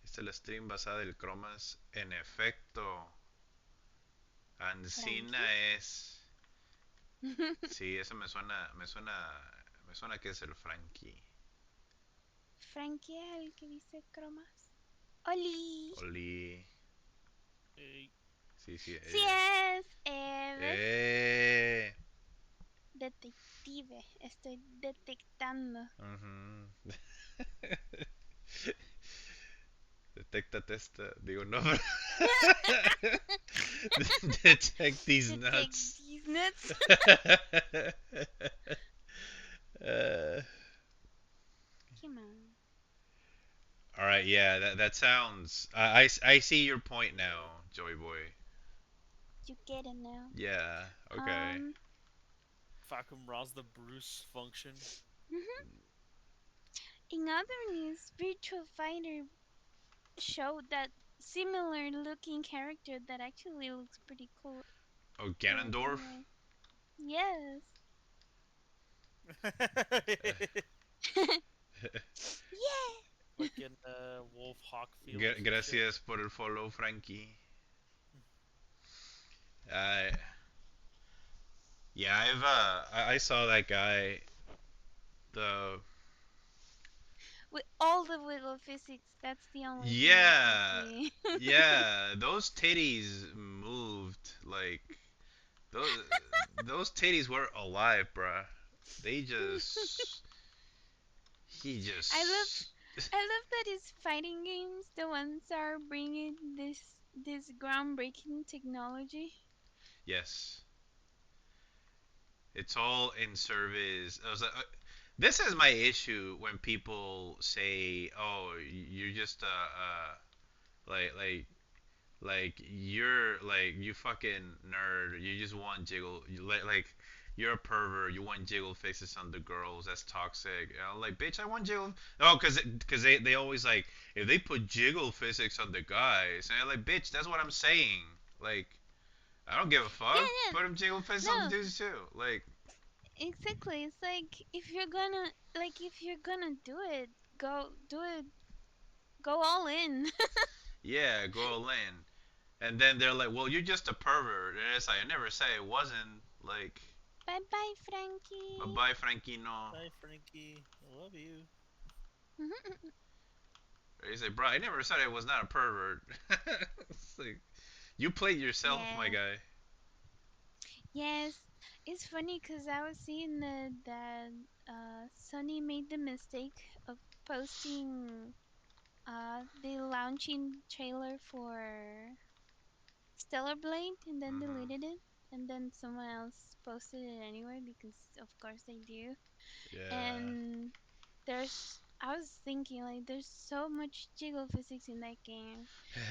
Speaker 1: Esta es la stream basada del cromas. En efecto, Ancina
Speaker 5: Frankie.
Speaker 1: es. Sí, eso me suena que es el Frankie.
Speaker 5: Frankie es el que dice cromas. Oli.
Speaker 1: Oli.
Speaker 2: Hey,
Speaker 1: Sí, sí.
Speaker 5: Sí es. ¿Ves?
Speaker 1: Eh.
Speaker 5: Detective. Estoy detectando.
Speaker 1: Ujú. Detecta testa. Digo, no. Detect these
Speaker 5: Detect
Speaker 1: nuts.
Speaker 5: these nuts.
Speaker 1: uh,
Speaker 5: Come on.
Speaker 1: all right, yeah, that sounds. I see your point now, Joey Boy.
Speaker 5: You get it now.
Speaker 1: Yeah. Okay.
Speaker 5: Um.
Speaker 2: fuck 'em raw's the Bruce function.
Speaker 5: Mhm. In other news, Virtual Fighter showed that similar looking character that actually looks pretty cool
Speaker 1: Oh,
Speaker 5: for
Speaker 1: Ganondorf.
Speaker 5: anime. Yes. Yeah.
Speaker 2: Fucking Wolf Hawkfield or some shit.
Speaker 1: Gracias por el follow, Frankie. Uh, yeah, I saw that guy. The
Speaker 5: With all the wiggle physics, that's the only thing I can
Speaker 1: yeah,
Speaker 5: see.
Speaker 1: yeah, those titties moved like those those titties were alive, bruh. They just he
Speaker 5: I love
Speaker 1: just
Speaker 5: I love that his fighting games, the ones are bringing this groundbreaking technology.
Speaker 1: yes, it's all in service. I was like, this is my issue when people say, "Oh, you're just like you're like you fucking nerd. You just want jiggle like you're a pervert. You want jiggle faces on the girls. That's toxic." And I'm like, bitch, I want jiggle. Oh, cause they always like if they put jiggle physics on the guys, and I'm like, bitch, that's what I'm saying. Like, I don't give a
Speaker 5: Yeah,
Speaker 1: fuck.
Speaker 5: yeah.
Speaker 1: Put them jiggle faces on the
Speaker 5: No,
Speaker 1: dudes too. Like,
Speaker 5: exactly. It's like if you're gonna do it, do it, go all in.
Speaker 1: yeah, go all in. And then they're like, well, you're just a pervert. And it's like, I never say it wasn't. Like,
Speaker 5: Bye bye,
Speaker 1: bye
Speaker 5: Frankie.
Speaker 1: bye, Frankie. No.
Speaker 2: Bye, Frankie. I love you.
Speaker 1: He's like, bro, I never said I was not a pervert. It's like, you played yourself, my
Speaker 5: Yeah.
Speaker 1: guy.
Speaker 5: Yes. It's funny because I was seeing that Sony made the mistake of posting the launching trailer for Stellar Blade and then
Speaker 1: Hmm.
Speaker 5: deleted it. And then someone else posted it anyway because, of course, they do.
Speaker 1: Yeah.
Speaker 5: And I was thinking, like, there's so much jiggle physics in that game.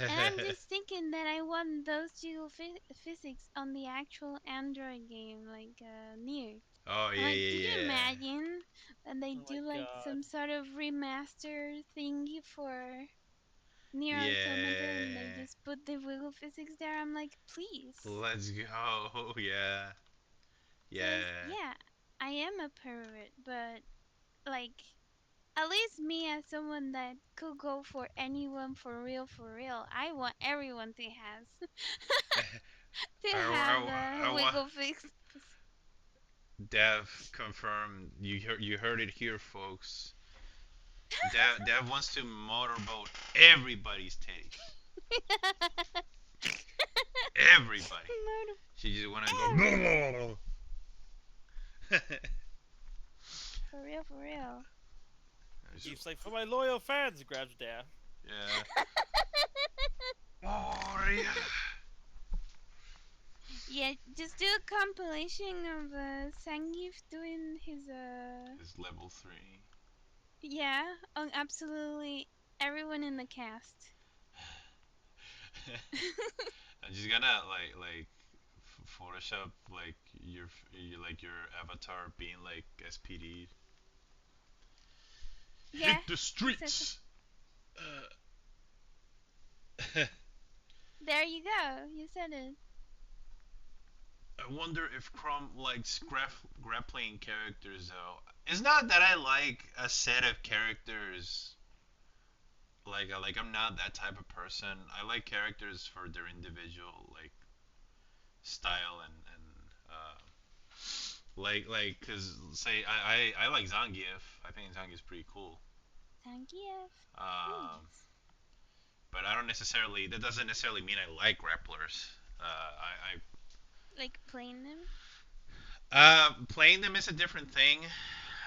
Speaker 5: And I'm just thinking that I want those jiggle physics on the actual Android game, like Nier.
Speaker 1: Oh
Speaker 5: I'm
Speaker 1: yeah,
Speaker 5: like, could you
Speaker 1: yeah, yeah,
Speaker 5: imagine when they
Speaker 2: Oh my
Speaker 5: do like
Speaker 2: god.
Speaker 5: some sort of remaster thingy for Nier Automata and they
Speaker 1: yeah.
Speaker 5: just put the wiggle physics there? I'm like, please.
Speaker 1: Let's go. Yeah,
Speaker 5: Because,
Speaker 1: yeah.
Speaker 5: yeah, I am a pervert, but like, at least me as someone that could go for anyone for real, I want everyone to has to have a
Speaker 1: I want
Speaker 5: wiggle fix.
Speaker 1: Dev confirmed. You heard it here, folks. Dev wants to motorboat everybody's titties. Everybody.
Speaker 5: Murder
Speaker 1: She just wanna
Speaker 5: everyone.
Speaker 1: go.
Speaker 5: For real, for real.
Speaker 2: Keeps like for my loyal fans, grabs dad.
Speaker 1: Yeah. Moria.
Speaker 5: Yeah, just do a compilation of Sangif doing his
Speaker 1: Is level 3.
Speaker 5: yeah, on absolutely everyone in the cast.
Speaker 1: I'm just gonna Photoshop like your avatar being like SPD.
Speaker 5: Yeah,
Speaker 1: Hit the
Speaker 5: exactly.
Speaker 1: streets.
Speaker 5: There you go. You said it.
Speaker 1: I wonder if Chrome likes grappling characters though. It's not that I like a set of characters. Like I'm not that type of person. I like characters for their individual like style and cause say I like Zangief. I think Zangief's pretty cool.
Speaker 5: Zangief.
Speaker 1: Um,
Speaker 5: Please.
Speaker 1: but I don't necessarily. That doesn't necessarily mean I like grapplers.
Speaker 5: Like playing them.
Speaker 1: Playing them is a different thing.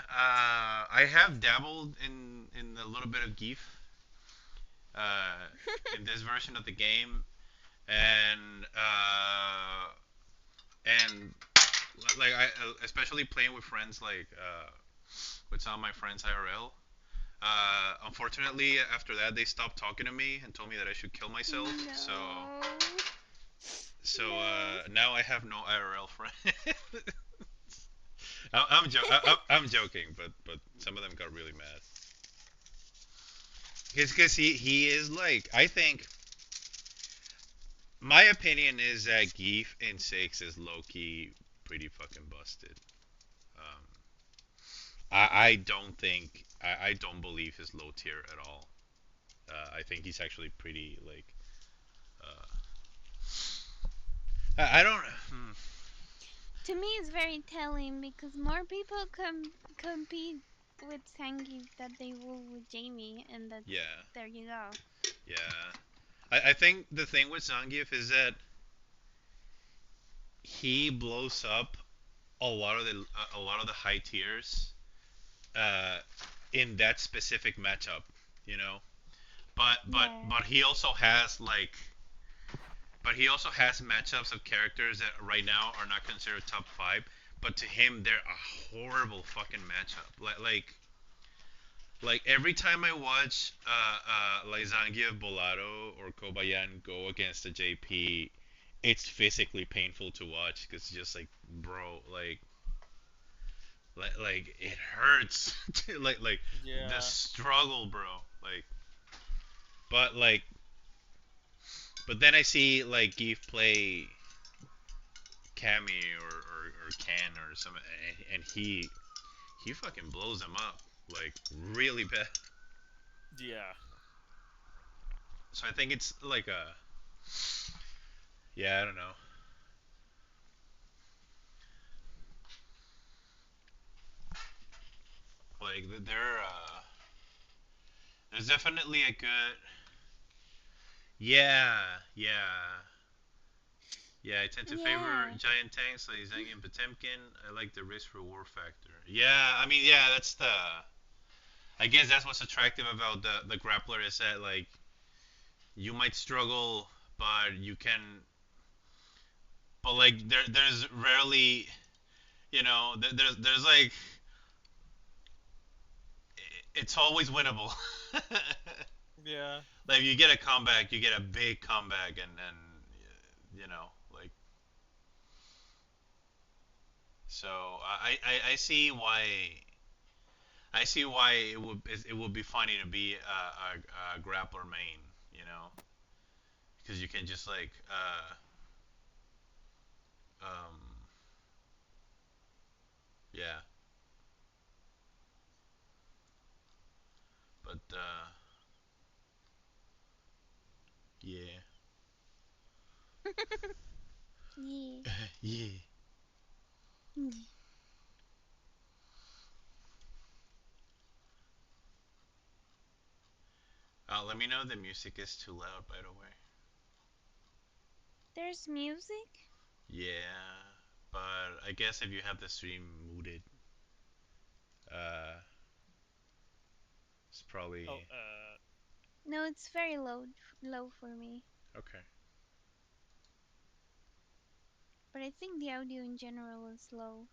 Speaker 1: I have dabbled in a little bit of Geef uh, in this version of the game, and and like I especially playing with friends with some of my friends IRL. Unfortunately, after that, they stopped talking to me and told me that I should kill myself. So
Speaker 5: No.
Speaker 1: so
Speaker 5: No.
Speaker 1: now I have no IRL friends. I'm joking, but some of them got really mad. Because he is like I think my opinion is that Geef in 6 is low key pretty fucking busted. Um, I don't think I don't believe he's low tier at all. I think he's actually pretty like uh, I don't.
Speaker 5: To me, it's very telling because more people compete with Zangief than they will with Jamie, and that's
Speaker 1: Yeah,
Speaker 5: there you go.
Speaker 1: yeah. I think the thing with Zangief is that he blows up a lot of the high tiers uh, in that specific matchup, you know.
Speaker 5: Yeah.
Speaker 1: But he also has he also has matchups of characters that right now are not considered top 5, but to him they're a horrible fucking matchup. Like every time I watch like Zangief Bolado or Kobayan go against a JP, it's physically painful to watch because it's just like, bro, like it hurts. Like the
Speaker 2: Yeah.
Speaker 1: struggle, bro. But like, but then I see like Geef play Cammy or Ken or some, and he fucking blows them up like really bad.
Speaker 2: Yeah.
Speaker 1: So I think it's like a yeah, I don't know. Like they're There's definitely a good. Yeah, yeah, yeah. I tend to favor
Speaker 5: Yeah.
Speaker 1: giant tanks like Zhang and Potemkin. I like the risk reward factor. Yeah, I mean, yeah, that's the. I guess that's what's attractive about the grappler is that like you might struggle, but you can. But like there's rarely, there's like it's always winnable.
Speaker 2: Yeah.
Speaker 1: Like you get a comeback, you get a big comeback, and like so I see why it would be funny to be a grappler main, because you can just like um yeah, but yeah.
Speaker 5: Yeah.
Speaker 1: Yeah.
Speaker 5: Yeah.
Speaker 1: Let me know the music is too loud, by the way.
Speaker 5: There's music?
Speaker 1: Yeah, but I guess if you have the stream muted, uh, it's
Speaker 2: Oh,
Speaker 1: probably
Speaker 5: No, it's very low for me.
Speaker 1: okay.
Speaker 5: But I think the audio in general is low.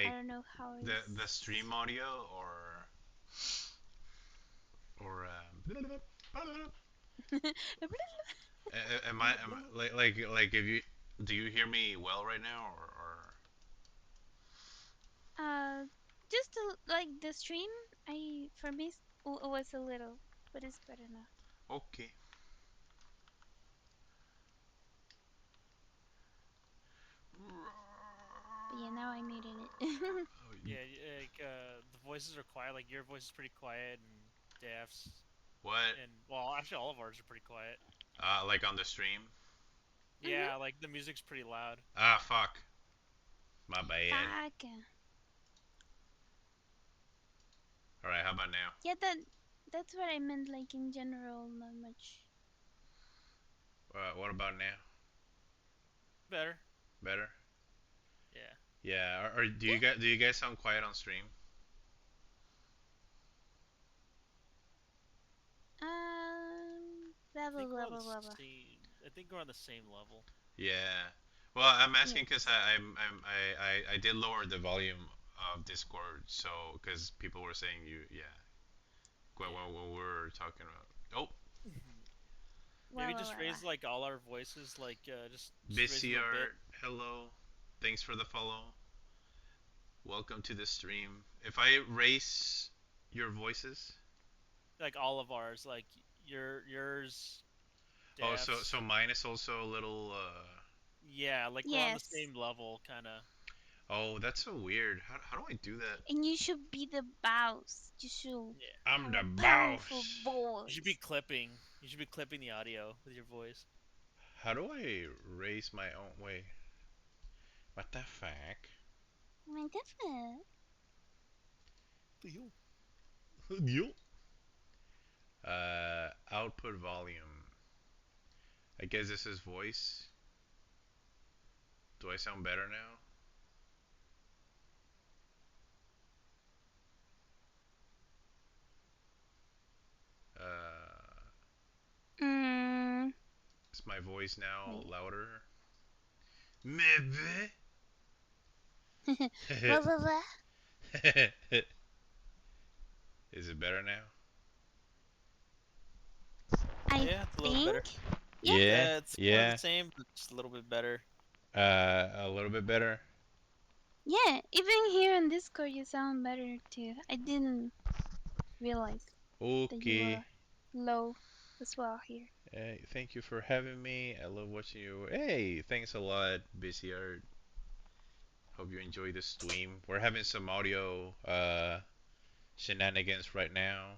Speaker 5: I
Speaker 1: Like
Speaker 5: don't know how
Speaker 1: the
Speaker 5: it's.
Speaker 1: stream audio or am I if you do you hear me well right now
Speaker 5: uh, just like the stream, for me was a little, but it's better now.
Speaker 1: okay?
Speaker 5: But yeah, now I muted it.
Speaker 2: yeah. Like the voices are quiet. Like your voice is pretty quiet, and Daph's,
Speaker 1: What?
Speaker 2: and well, actually all of ours are pretty quiet.
Speaker 1: Like on the stream?
Speaker 5: Mhm.
Speaker 2: Yeah, like the music's pretty loud.
Speaker 1: Ah, fuck. My bad.
Speaker 5: Fuck.
Speaker 1: All right, how about now?
Speaker 5: Yeah, that's what I meant. Like in general, not much.
Speaker 1: What about now?
Speaker 2: Better.
Speaker 1: Better?
Speaker 2: Yeah.
Speaker 1: Yeah. Or
Speaker 5: Yeah.
Speaker 1: do you guys sound quiet on stream?
Speaker 5: Blah
Speaker 2: I
Speaker 5: blah
Speaker 2: think we're
Speaker 5: blah
Speaker 2: on the
Speaker 5: blah blah blah.
Speaker 2: same. I think we're on the same level.
Speaker 1: Yeah. Well, I'm asking because
Speaker 5: Yes.
Speaker 1: I did lower the volume of Discord, so because people were saying yeah,
Speaker 2: Yeah.
Speaker 1: when we were talking about. Oh,
Speaker 5: Wah
Speaker 2: Maybe
Speaker 5: wah
Speaker 2: just
Speaker 5: wah wah.
Speaker 2: raise like all our voices, like just raise them
Speaker 1: Busy
Speaker 2: a bit.
Speaker 1: Art, hello, thanks for the follow. Welcome to the stream. If I raise your voices,
Speaker 2: Like all of ours, like yours,
Speaker 1: oh, so
Speaker 2: Daph's.
Speaker 1: mine is also a little.
Speaker 2: Yeah, like we're on the
Speaker 5: Yes.
Speaker 2: same level, kind of.
Speaker 1: Oh, that's so weird. How do I do that?
Speaker 5: And you should be the boss. You should
Speaker 2: Yeah.
Speaker 1: I'm
Speaker 5: have
Speaker 1: the
Speaker 5: a powerful
Speaker 1: boss.
Speaker 2: You should be
Speaker 5: voice.
Speaker 2: clipping. You should be clipping the audio with your voice.
Speaker 1: How do I raise my own? Wait, what the fuck?
Speaker 5: My God.
Speaker 2: You.
Speaker 1: You. Output volume. I guess this is voice. Do I sound better now? Uh,
Speaker 5: Mm,
Speaker 1: is my voice now
Speaker 5: wait.
Speaker 1: louder? Maybe.
Speaker 5: Blah blah blah.
Speaker 1: Is it better now?
Speaker 5: I
Speaker 2: Yeah, it's a little better.
Speaker 5: think. Yeah.
Speaker 1: Yeah,
Speaker 2: It's kind of the
Speaker 1: yeah.
Speaker 2: same, but just a little bit better.
Speaker 1: A little bit better.
Speaker 5: Yeah. Even here in Discord, you sound better too. I didn't realize that you
Speaker 1: Okay.
Speaker 5: were low as well here.
Speaker 1: Hey, thank you for having me. I love watching you. Hey, thanks a lot, Busy Art. Hope you enjoy the stream. We're having some audio shenanigans right now.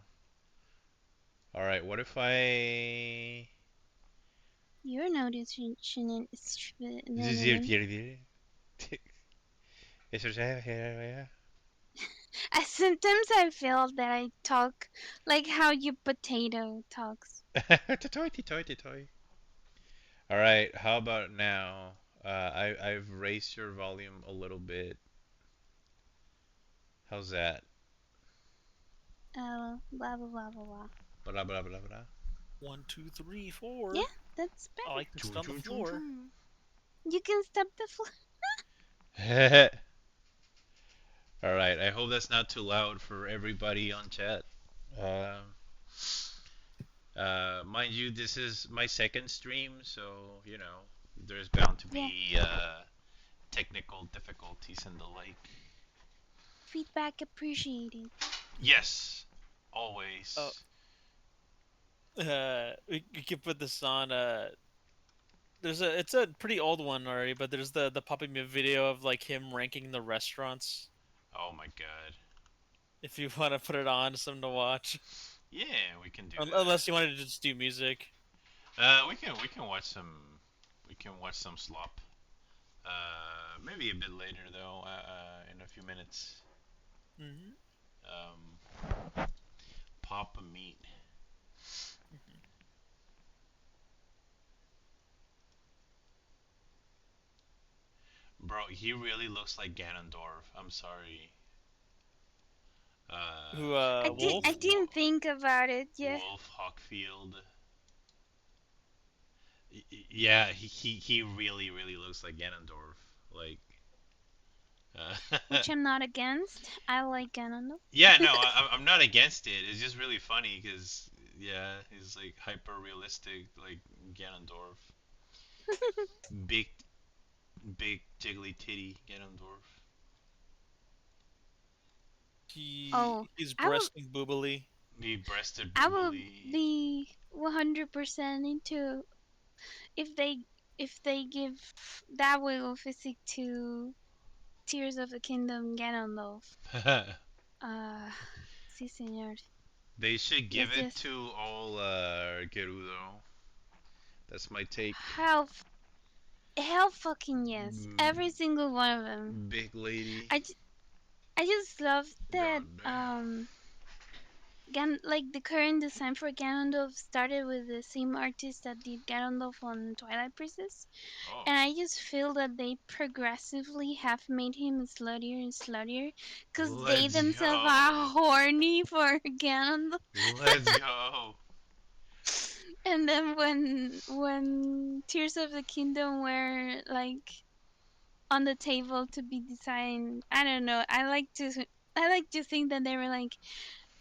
Speaker 1: All right, what if I
Speaker 5: Your notification is
Speaker 1: Eso
Speaker 5: Sometimes I feel that I talk like how your potato talks.
Speaker 1: Toy, toy, toy. All right, how about now? I've raised your volume a little bit. How's that?
Speaker 5: Blah blah blah blah blah.
Speaker 1: Blah blah blah blah.
Speaker 2: One, two, three,
Speaker 5: Yeah,
Speaker 2: four.
Speaker 5: that's
Speaker 2: I
Speaker 5: better.
Speaker 2: like to sit
Speaker 1: Choo
Speaker 2: on the
Speaker 1: choo choo
Speaker 2: floor.
Speaker 1: choo.
Speaker 5: You can stop the flow.
Speaker 1: All right, I hope that's not too loud for everybody on chat. Uh, mind you, this is my second stream, so there's bound to
Speaker 5: Yeah,
Speaker 1: be technical difficulties and the like.
Speaker 5: feedback appreciated.
Speaker 1: Yes,
Speaker 2: Oh,
Speaker 1: always.
Speaker 2: we can put this on. It's a pretty old one already, but there's the popping me video of like him ranking the restaurants.
Speaker 1: Oh my god.
Speaker 2: If you want to put it on, something to watch.
Speaker 1: Yeah, we can do
Speaker 2: Unless you
Speaker 1: that.
Speaker 2: wanted to just do music.
Speaker 1: We can watch some slop. Maybe a bit later though. In a few minutes.
Speaker 2: Hmm.
Speaker 1: Um, Papa Meat. Bro, he really looks like Ganondorf. I'm sorry.
Speaker 2: Who?
Speaker 5: I
Speaker 2: Wolf.
Speaker 5: didn't think about it. Yeah.
Speaker 1: Wolf Hockfield. Yeah, he really really looks like Ganondorf. Like,
Speaker 5: Which I'm not against. I like Ganondorf.
Speaker 1: yeah, no, I'm not against it. It's just really funny because yeah, he's like hyper realistic, like Ganondorf. Big big jiggly titty Ganondorf.
Speaker 2: He
Speaker 5: Oh,
Speaker 2: he's
Speaker 5: I will
Speaker 2: breasting boobily.
Speaker 1: Big breasted
Speaker 5: I will
Speaker 1: boobily.
Speaker 5: be 100% into if they give that wiggle physique to Tears of the Kingdom Ganondorf. Uh, sí, señor.
Speaker 1: They should give
Speaker 5: Yes,
Speaker 1: it
Speaker 5: yes.
Speaker 1: to all Gerudo. That's my take.
Speaker 5: Hell, hell fucking yes.
Speaker 1: Mm,
Speaker 5: Every single one of them.
Speaker 1: big lady.
Speaker 5: I, I just love that
Speaker 1: God damn.
Speaker 5: Like the current design for Ganondorf started with the same artist that did Ganondorf on Twilight Princess,
Speaker 1: Oh.
Speaker 5: and I just feel that they progressively have made him sluttier and sluttier, cause they
Speaker 1: Let's
Speaker 5: themselves are
Speaker 1: go.
Speaker 5: horny for Ganondorf.
Speaker 1: Let's go.
Speaker 5: And then when Tears of the Kingdom were like on the table to be designed, I don't know. I like to think that they were like,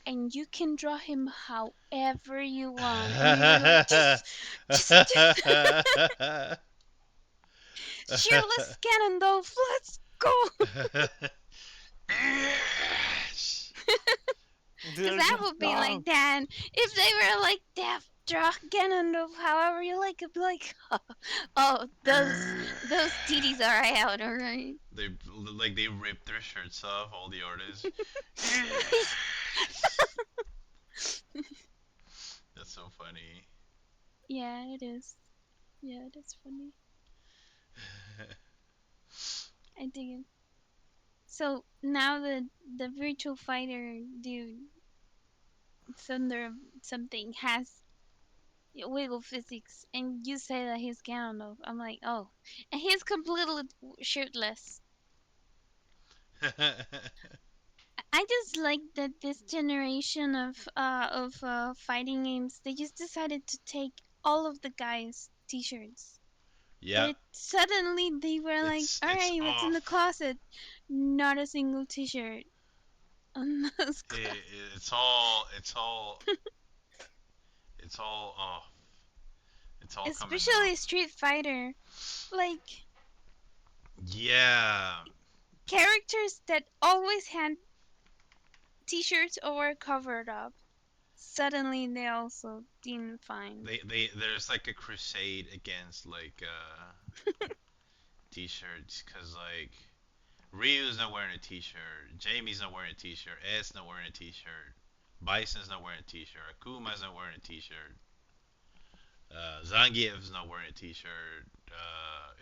Speaker 5: and you can draw him however you want, and they were like, just shirtless Ganondorf, let's go.
Speaker 1: Yes.
Speaker 5: Because that would be like that. If they were like, Death, draw Ganondorf however you like, it'd be like, oh, those titties are out, alright.
Speaker 1: They they ripped their shirts off, all the artists. Yes. That's so funny.
Speaker 5: Yeah, it is. Yeah, it is funny. I dig it. So now the virtual fighter dude, Thunder something, has wiggle physics, and you say that he's Ganondorf. I'm like, oh, and he's completely shirtless. I just like that this generation of fighting games, they just decided to take all of the guys' t-shirts.
Speaker 1: Yep.
Speaker 5: Suddenly they were like, all
Speaker 1: It's
Speaker 5: right, what's in the
Speaker 1: off.
Speaker 5: closet? Not a single t-shirt on those
Speaker 1: It,
Speaker 5: closets.
Speaker 1: it's all off. It's all coming
Speaker 5: Especially
Speaker 1: off.
Speaker 5: Street Fighter, like
Speaker 1: Yeah.
Speaker 5: characters that always had t-shirts or were covered up. Suddenly they also didn't find.
Speaker 1: There's like a crusade against like t-shirts cuz like Ryu's not wearing a t-shirt, Jamie's not wearing a t-shirt, Ed's not wearing a t-shirt, Bison's not wearing a t-shirt, Akuma's not wearing a t-shirt. Zangief's not wearing a t-shirt.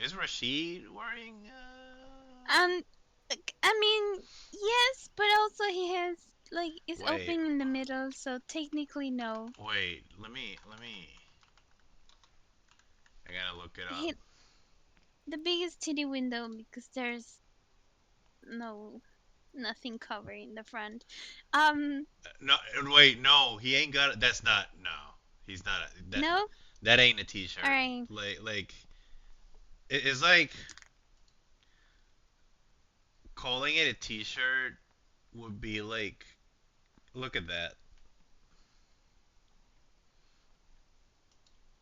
Speaker 1: Is Rashid wearing
Speaker 5: And I mean, yes, but also he has like it's
Speaker 1: Wait,
Speaker 5: open in the middle, so technically no.
Speaker 1: wait. Let me. I gotta look it up.
Speaker 5: He the biggest titty window because there's no nothing covering the front. Um,
Speaker 1: No, wait, no, he ain't got. That's not. No, he's not. That
Speaker 5: no.
Speaker 1: that ain't a
Speaker 5: All
Speaker 1: T-shirt.
Speaker 5: right.
Speaker 1: Like it's like calling it a T-shirt would be like, look at that,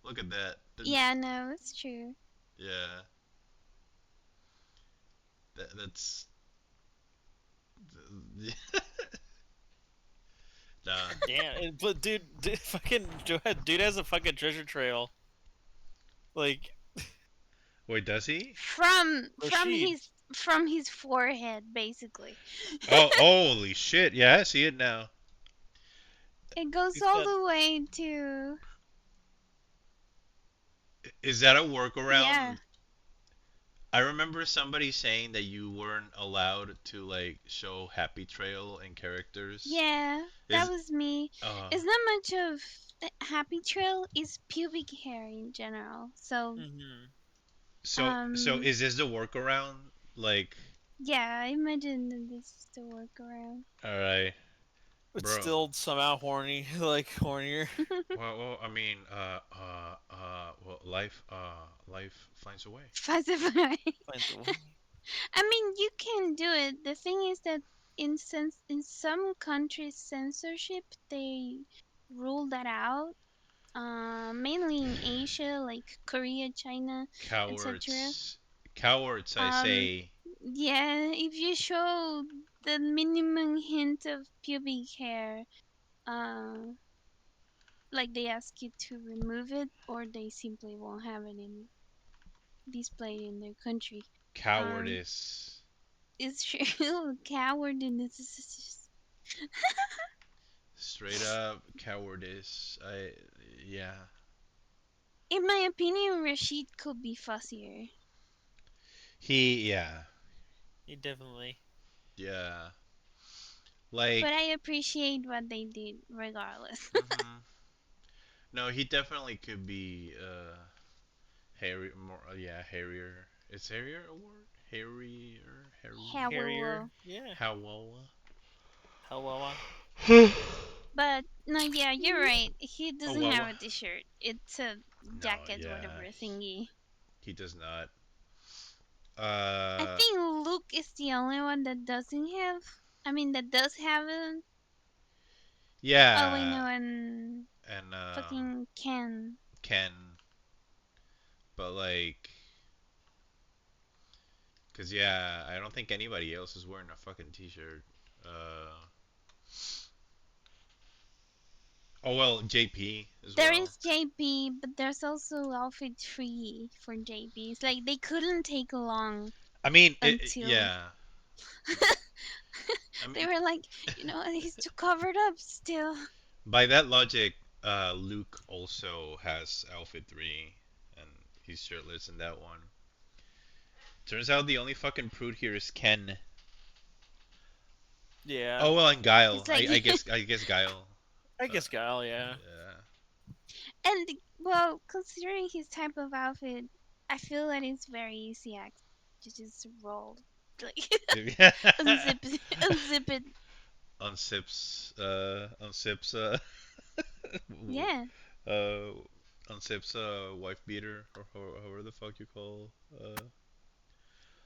Speaker 1: look at that.
Speaker 5: Yeah, no, it's true.
Speaker 1: Yeah, that's nah.
Speaker 2: Damn, but dude, fucking dude has a fucking treasure trail. Like
Speaker 1: Wait, does he?
Speaker 5: From
Speaker 2: Rashid.
Speaker 5: from his forehead, basically.
Speaker 1: Oh, holy shit! Yeah, I see it now.
Speaker 5: It goes
Speaker 2: He's
Speaker 5: all
Speaker 2: got
Speaker 5: the way to
Speaker 1: Is that a
Speaker 5: yeah,
Speaker 1: workaround? I remember somebody saying that you weren't allowed to like show Happy Trail in characters.
Speaker 5: yeah. That
Speaker 1: Is
Speaker 5: was me.
Speaker 1: uh
Speaker 5: It's not much of a happy trail. It's pubic hair in general. So
Speaker 2: hmm
Speaker 1: so is this the workaround? Like,
Speaker 5: yeah, I imagine that this is the workaround.
Speaker 1: all right,
Speaker 2: it's
Speaker 1: bro.
Speaker 2: still somehow horny, like hornier.
Speaker 1: Well, I mean, well, life finds a way.
Speaker 5: Specify.
Speaker 2: Finds a way.
Speaker 5: I mean, you can do it. The thing is that in some countries censorship they rule that out. Mainly in Asia, like Korea, China, etc.
Speaker 1: Cowards, cowards, I
Speaker 5: Um,
Speaker 1: say.
Speaker 5: yeah, if you show the minimum hint of pubic hair, uh, like they ask you to remove it, or they simply won't have it in displayed in their country. Um,
Speaker 1: Cowardice.
Speaker 5: it's true. Cowardness is
Speaker 1: Straight up cowardice. Yeah.
Speaker 5: in my opinion, Rashid could be fussier.
Speaker 1: Yeah,
Speaker 2: He definitely.
Speaker 1: yeah.
Speaker 5: But
Speaker 1: Like,
Speaker 5: I appreciate what they did regardless.
Speaker 1: hmm no, he definitely could be, hairy, more, yeah, hairier. Is hairier a word? Hairier, hairy,
Speaker 2: Harrier.
Speaker 5: However,
Speaker 2: Yeah.
Speaker 1: how,
Speaker 2: Hello.
Speaker 5: but no, yeah, you're right. He
Speaker 1: oh,
Speaker 5: doesn't have
Speaker 1: well,
Speaker 5: a t-shirt. It's a
Speaker 1: no,
Speaker 5: jacket,
Speaker 1: yeah,
Speaker 5: whatever thingy.
Speaker 1: he does not.
Speaker 5: I
Speaker 1: Uh,
Speaker 5: think Luke is the only one that doesn't have. I mean, that does have a. Oh wait,
Speaker 1: yeah,
Speaker 5: no, and
Speaker 1: and
Speaker 5: fucking Ken.
Speaker 1: Ken, but like, cause yeah, I don't think anybody else is wearing a fucking t-shirt. Uh, oh well, JP as
Speaker 5: There
Speaker 1: well.
Speaker 5: is JP, but there's also outfit free for JP. It's like they couldn't take long
Speaker 1: I mean,
Speaker 5: until
Speaker 1: yeah. I
Speaker 5: they
Speaker 1: mean,
Speaker 5: were like, he's too covered up still.
Speaker 1: by that logic, Luke also has outfit 3, and he's shirtless in that one. Turns out the only fucking prude here is Ken.
Speaker 2: Yeah.
Speaker 1: Oh well, and Guile.
Speaker 5: It's like,
Speaker 1: I guess Guile.
Speaker 2: I
Speaker 1: Uh,
Speaker 2: guess Gal. Yeah.
Speaker 5: and well, considering his type of outfit, I feel that it's very easy access to just roll, like
Speaker 1: yeah.
Speaker 5: unzip it, unzip it.
Speaker 1: Unsips, w-
Speaker 5: Yeah,
Speaker 1: uh, unsips, wife beater, or however the fuck you call,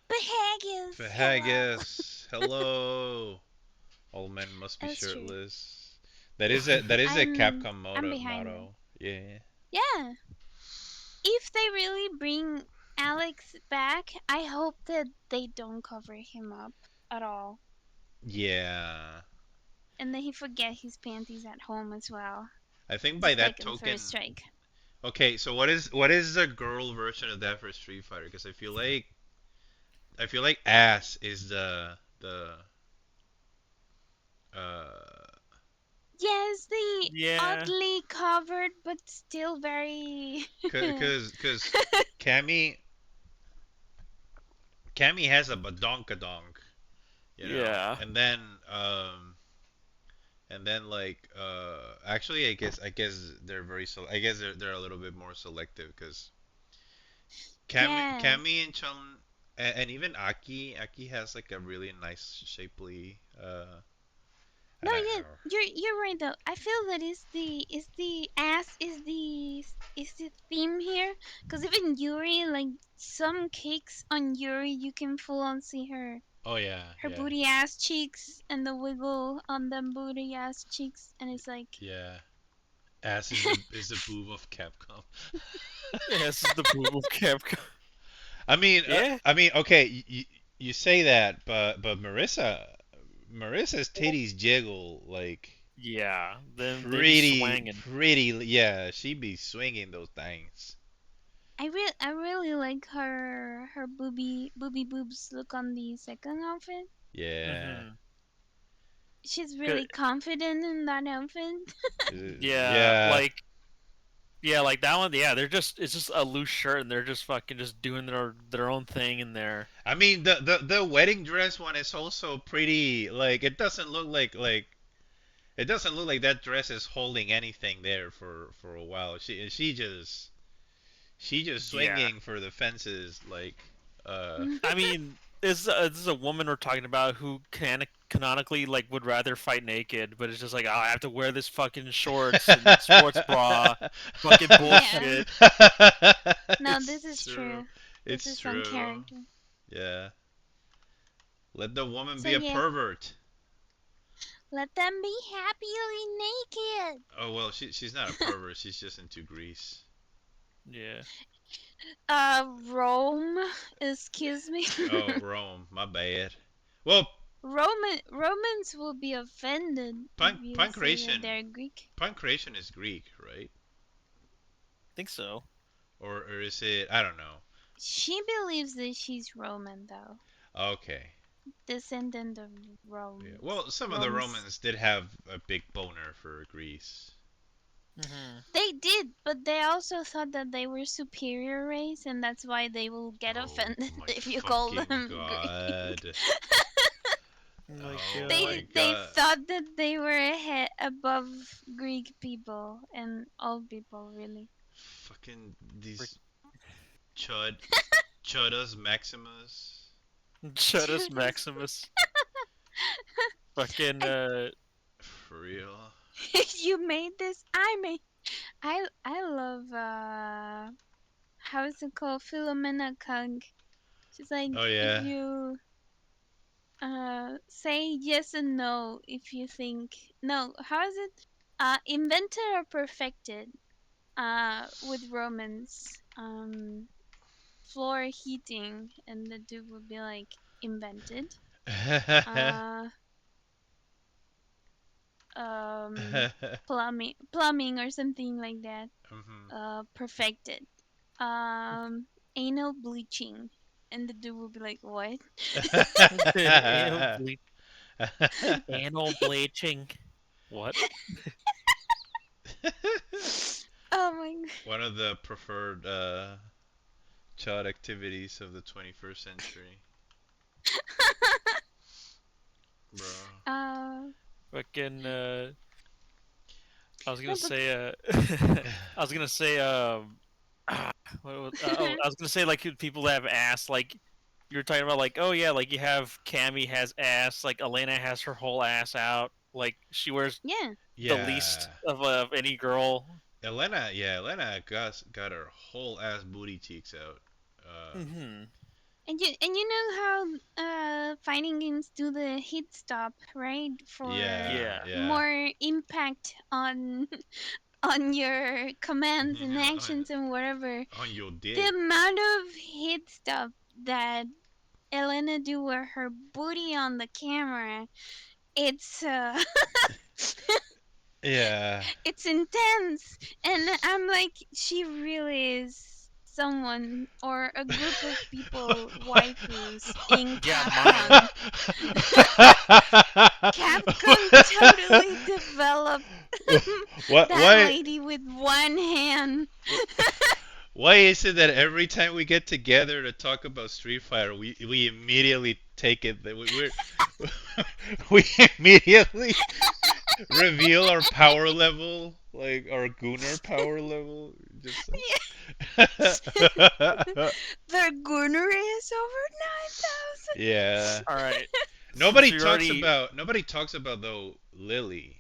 Speaker 5: but haggis, hello.
Speaker 1: haggis. Hello. All men must be
Speaker 5: That's true.
Speaker 1: shirtless. That is a
Speaker 5: I'm
Speaker 1: Capcom
Speaker 5: I'm behind that.
Speaker 1: motto. Yeah.
Speaker 5: Yeah, if they really bring Alex back, I hope that they don't cover him up at all,
Speaker 1: Yeah.
Speaker 5: and that he forget his panties at home as well,
Speaker 1: I think by
Speaker 5: just
Speaker 1: that
Speaker 5: like in First
Speaker 1: token.
Speaker 5: Strike.
Speaker 1: Okay, so what is the girl version of that for Street Fighter? Because I feel like ass is the uh
Speaker 5: Yes, the
Speaker 2: Yeah.
Speaker 5: oddly covered but still very.
Speaker 1: cause Cammy has a badonkadonk. you know.
Speaker 2: Yeah.
Speaker 1: And then like actually I guess they're I guess they're a little bit more selective because
Speaker 5: Yes.
Speaker 1: Cami and Chun and even Aki has like a really nice shapely
Speaker 5: No,
Speaker 1: and I
Speaker 5: yeah, you're right though. I feel that is the ass is the theme here. Cause even Yuri, like some cakes on Yuri, you can full on see
Speaker 1: oh yeah,
Speaker 5: her
Speaker 1: yeah,
Speaker 5: booty ass cheeks and the wiggle on them booty ass cheeks, and it's like,
Speaker 1: yeah. Ass is the boob of Capcom.
Speaker 2: Yeah, this is the boob of Capcom. Yeah.
Speaker 1: I mean, okay, you say that, but Marissa's titties jiggle like
Speaker 2: Yeah. Then they be swanging.
Speaker 1: yeah. She be swinging those things.
Speaker 5: I really like her booby boobs look on the second outfit.
Speaker 1: Yeah,
Speaker 2: Mm-hmm.
Speaker 5: She's really confident in that outfit.
Speaker 2: Yeah,
Speaker 1: yeah.
Speaker 2: like that one. Yeah, they're just it's just a loose shirt, and they're just fucking just doing their own thing in there.
Speaker 1: I mean, the wedding dress one is also pretty. Like, it doesn't look it doesn't look like that dress is holding anything there for a while. She just
Speaker 2: Yeah.
Speaker 1: swinging for the fences like
Speaker 2: I mean, this is a woman we're talking about who canonically like would rather fight naked, but it's just like, oh, I have to wear this fucking shorts and sports bra, fucking
Speaker 5: Yeah.
Speaker 2: bullshit.
Speaker 5: No, this
Speaker 1: It's
Speaker 5: is
Speaker 1: true.
Speaker 5: true. This
Speaker 1: It's
Speaker 5: is on
Speaker 1: true.
Speaker 5: character.
Speaker 1: Yeah. Let the woman
Speaker 5: So
Speaker 1: be a
Speaker 5: yeah,
Speaker 1: pervert.
Speaker 5: let them be happily naked.
Speaker 1: Oh well, she's not a pervert. She's just into Greece.
Speaker 2: Yeah.
Speaker 5: Rome, excuse me.
Speaker 1: Oh, Rome. My bad. Well,
Speaker 5: Romans will be offended if you say that
Speaker 1: Pancration.
Speaker 5: they're Greek.
Speaker 1: Pancration is Greek, right?
Speaker 2: Think so.
Speaker 1: Or is it? I don't know.
Speaker 5: She believes that she's Roman though,
Speaker 1: Okay.
Speaker 5: descendant of
Speaker 1: Yeah.
Speaker 5: Rome.
Speaker 1: Well, some of the
Speaker 5: Romans.
Speaker 1: Romans did have a big boner for Greece.
Speaker 2: Mm-hmm.
Speaker 5: They did, but they also thought that they were superior race, and that's why they will get
Speaker 1: Oh
Speaker 5: offended
Speaker 1: my
Speaker 5: if you call
Speaker 1: fucking
Speaker 5: them Greek.
Speaker 1: god.
Speaker 2: Oh my
Speaker 1: Oh my
Speaker 2: god.
Speaker 5: They
Speaker 1: god.
Speaker 5: thought that they were ahead above Greek people and all people really.
Speaker 1: Fucking
Speaker 2: Frick.
Speaker 1: these chud chuddas Maximus.
Speaker 2: Shuttus Maximus. Fucking
Speaker 1: For real.
Speaker 5: You made this. I made. I love how is it called, Philomena Kang. She's like,
Speaker 1: Oh
Speaker 5: if
Speaker 1: yeah.
Speaker 5: you say yes and no if you think no, how is it, invented or perfected, with Romans, floor heating, and the dude would be like, invented, uh plumbing or something like that,
Speaker 1: Mhm.
Speaker 5: perfected, anal bleaching, and the dude would be like, what?
Speaker 2: anal anal bleaching. What?
Speaker 5: Oh my god.
Speaker 1: One of the preferred child activities of the 21st century, bro.
Speaker 5: uh
Speaker 2: Fucking I was gonna
Speaker 5: no, but
Speaker 2: say I was gonna say I was gonna say like people that have ass like you were talking about like oh yeah like you have Cammy has ass like Elena has her whole ass out like she wears
Speaker 5: yeah.
Speaker 2: the least
Speaker 1: Yeah.
Speaker 2: of any girl.
Speaker 1: Elena got her whole ass booty cheeks out.
Speaker 2: Mm-hmm.
Speaker 5: And you know how fighting games do the hit stop, right? For
Speaker 1: Yeah,
Speaker 2: Yeah.
Speaker 1: yeah.
Speaker 5: more impact on on your commands and actions and whatever.
Speaker 1: On your
Speaker 5: The
Speaker 1: dick.
Speaker 5: amount of hit stop that Elena do with her booty on the camera, it's
Speaker 1: Yeah.
Speaker 5: it's intense, and I'm like, she really is someone or a group of people waifus in
Speaker 2: Yeah, mine.
Speaker 5: Capcom. Capcom totally developed
Speaker 1: what?
Speaker 5: that lady with one hand.
Speaker 1: Why is it that every time we get together to talk about Street Fighter, we immediately take it that we're we immediately reveal our power level, like our Gunnar power level, just
Speaker 5: The Gunner is over 9,000.
Speaker 1: yeah.
Speaker 2: All right. Since
Speaker 1: Nobody
Speaker 2: we
Speaker 1: talks
Speaker 2: already,
Speaker 1: about though Lily.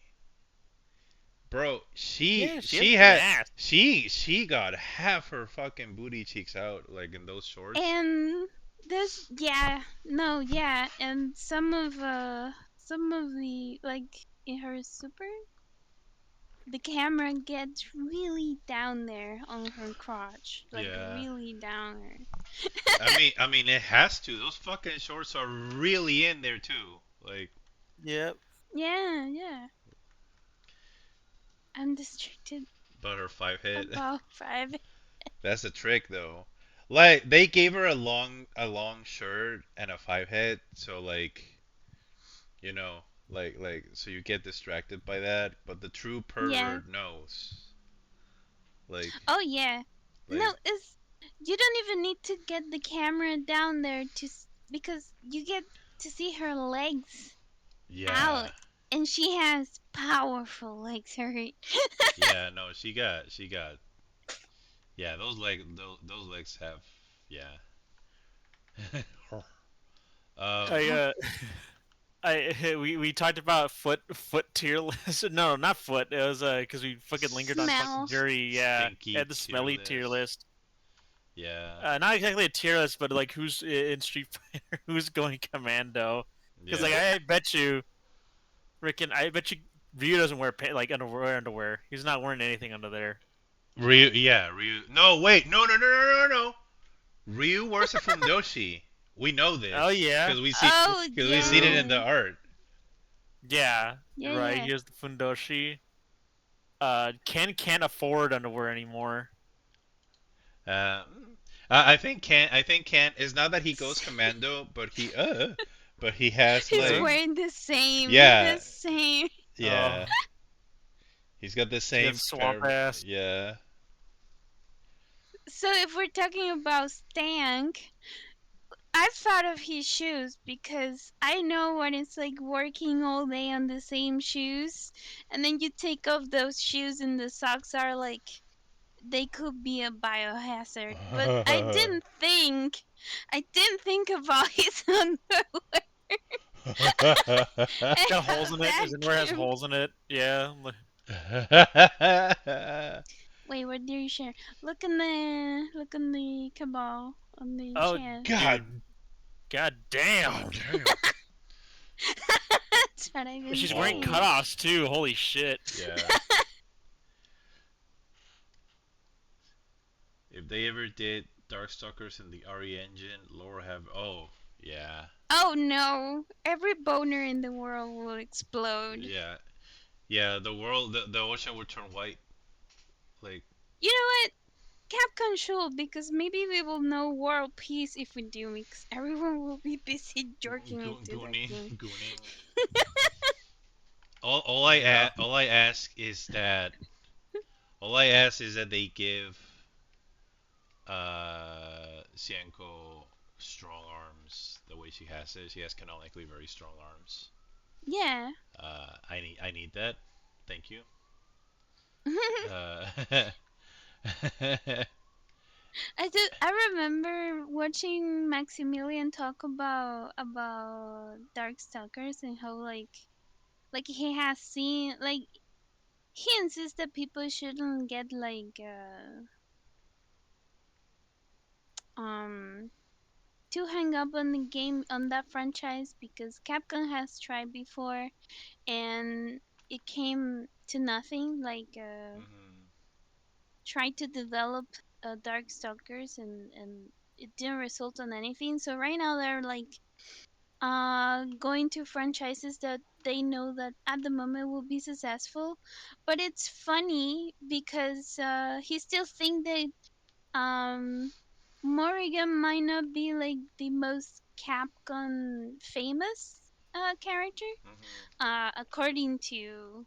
Speaker 1: Bro,
Speaker 2: yeah, she has
Speaker 1: she
Speaker 2: good
Speaker 1: had
Speaker 2: ass.
Speaker 1: she got half her fucking booty cheeks out like in those shorts.
Speaker 5: And this, yeah, no, yeah, and some of the like in her super, the camera gets really down there on her crotch, like
Speaker 1: Yeah.
Speaker 5: really down there.
Speaker 1: I mean it has to. Those fucking shorts are really in there too. Like
Speaker 2: Yep.
Speaker 5: Yeah, yeah. I'm distracted
Speaker 1: but her five hit.
Speaker 5: about five.
Speaker 1: That's a trick though. Like they gave her a long shirt and a five head, so like you know, so you get distracted by that, but the true
Speaker 5: Yeah.
Speaker 1: pervert knows. Like
Speaker 5: Oh yeah.
Speaker 1: like
Speaker 5: No, it's you don't even need to get the camera down there because you get to see her legs
Speaker 1: yeah.
Speaker 5: out, and she has powerful legs. Right?
Speaker 1: Yeah, no, she got yeah, those legs have yeah.
Speaker 2: I
Speaker 1: um
Speaker 5: Oh,
Speaker 2: we talked about foot tier list. No, not foot. It was because we fucking lingered on fucking
Speaker 5: smell.
Speaker 2: jury. Yeah,
Speaker 1: stinky
Speaker 2: and the
Speaker 1: tier
Speaker 2: smelly tier
Speaker 1: list.
Speaker 2: list.
Speaker 1: Yeah.
Speaker 2: Not exactly a tier list, but like who's in Street Fighter, who's going commando? Because like
Speaker 1: Yeah.
Speaker 2: I bet you, Ricken, I bet you Ryu doesn't wear like underwear. Underwear. He's not wearing anything under there.
Speaker 1: Ryu, yeah, Ryu. No, wait, no. Ryu wears a fundoshi. We know
Speaker 2: Oh
Speaker 1: this
Speaker 2: yeah,
Speaker 5: Oh
Speaker 1: because we seen it in
Speaker 5: yeah.
Speaker 1: the art.
Speaker 2: yeah,
Speaker 5: Yeah,
Speaker 2: right.
Speaker 5: yeah.
Speaker 2: Here's the fundoshi. Ken can't afford underwear anymore.
Speaker 1: Uh, I think Ken is not that he goes commando, but he has
Speaker 5: He's
Speaker 1: like
Speaker 2: Uh,
Speaker 5: wearing the
Speaker 1: yeah,
Speaker 5: same.
Speaker 2: oh,
Speaker 1: yeah. He's got the
Speaker 2: he's got
Speaker 1: same
Speaker 2: swamp
Speaker 1: pair.
Speaker 2: ass.
Speaker 1: Yeah.
Speaker 5: So if we're talking about Stank, I've thought of his shoes because I know what it's like working all day on the same shoes, and then you take off those shoes and the socks are like they could be a biohazard. But I didn't think about his underwear and
Speaker 2: Got
Speaker 5: how
Speaker 2: holes in it.
Speaker 5: that
Speaker 2: His underwear has
Speaker 5: can.
Speaker 2: holes in it. Yeah.
Speaker 5: Wait, what do you share? Look in the cabal on the
Speaker 2: Oh,
Speaker 5: chat.
Speaker 1: God,
Speaker 2: dude. God
Speaker 1: God
Speaker 2: damn.
Speaker 1: damn.
Speaker 5: That's what I've been
Speaker 2: She's wearing
Speaker 1: Whoa.
Speaker 5: saying.
Speaker 2: cutoffs too. Holy shit.
Speaker 1: Yeah. If they ever did Darkstalkers in the RE engine, Laura have. Oh, yeah,
Speaker 5: Oh no! Every boner in the world will explode.
Speaker 1: yeah, yeah. The ocean would turn white. Like
Speaker 5: You know what? Capcom should, because maybe we will know world peace if we do, because everyone will be busy jerking into that
Speaker 1: gooning,
Speaker 5: game.
Speaker 1: gooning.
Speaker 2: Yeah.
Speaker 1: All I ask is that they give Cienko strong arms the way she has it. She has canonically very strong arms.
Speaker 5: Yeah.
Speaker 1: I need that. Thank you. Uh,
Speaker 5: I remember watching Maximilian talk about Darkstalkers and how like he has seen like he insists that people shouldn't get like um too hung up on the game on that franchise because Capcom has tried before and it came to nothing. Like
Speaker 1: mhm,
Speaker 5: tried to develop Darkstalkers and it didn't result on anything. So right now they're like going to franchises that they know that at the moment will be successful. But it's funny because he still think that um Morrigan might not be like the most Capcom famous character
Speaker 1: mhm.
Speaker 5: according to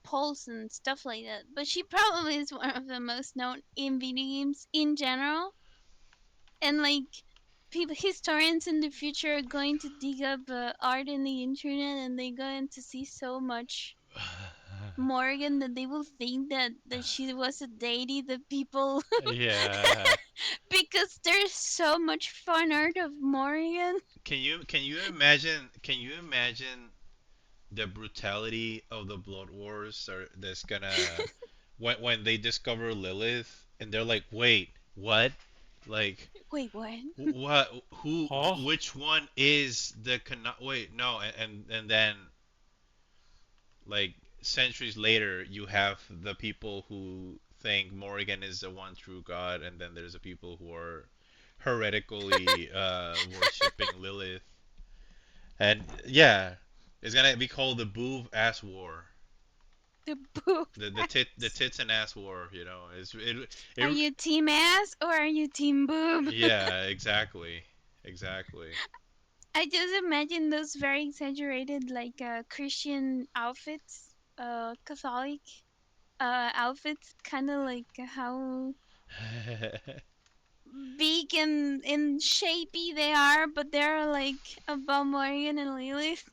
Speaker 5: polls and stuff like that. But she probably is one of the most known in video games in general. And like people, historians in the future are going to dig up art in the internet, and they're going to see so much Morgan that they will think that she was a deity. The people
Speaker 1: Yeah.
Speaker 5: because there's so much fun art of Morgan.
Speaker 1: Can you imagine the brutality of the Blood Wars that's gonna when they discover Lilith and they're like, wait, what? Like,
Speaker 5: Wait, what?
Speaker 1: what? Who?
Speaker 2: Oh,
Speaker 1: Which one is the wait? No, and then like centuries later, you have the people who think Morrigan is the one true god, and then there's the people who are heretically worshipping Lilith. And yeah, it's gonna be called the Boov Ass War.
Speaker 5: The boob.
Speaker 1: The tits and ass war.
Speaker 5: Are
Speaker 1: It
Speaker 5: you team ass or are you team boob?
Speaker 1: yeah, exactly.
Speaker 5: I just imagine those very exaggerated, like Christian outfits, Catholic outfits, kind of like how big and shapy they are, but they're like above Morgan and Lilith,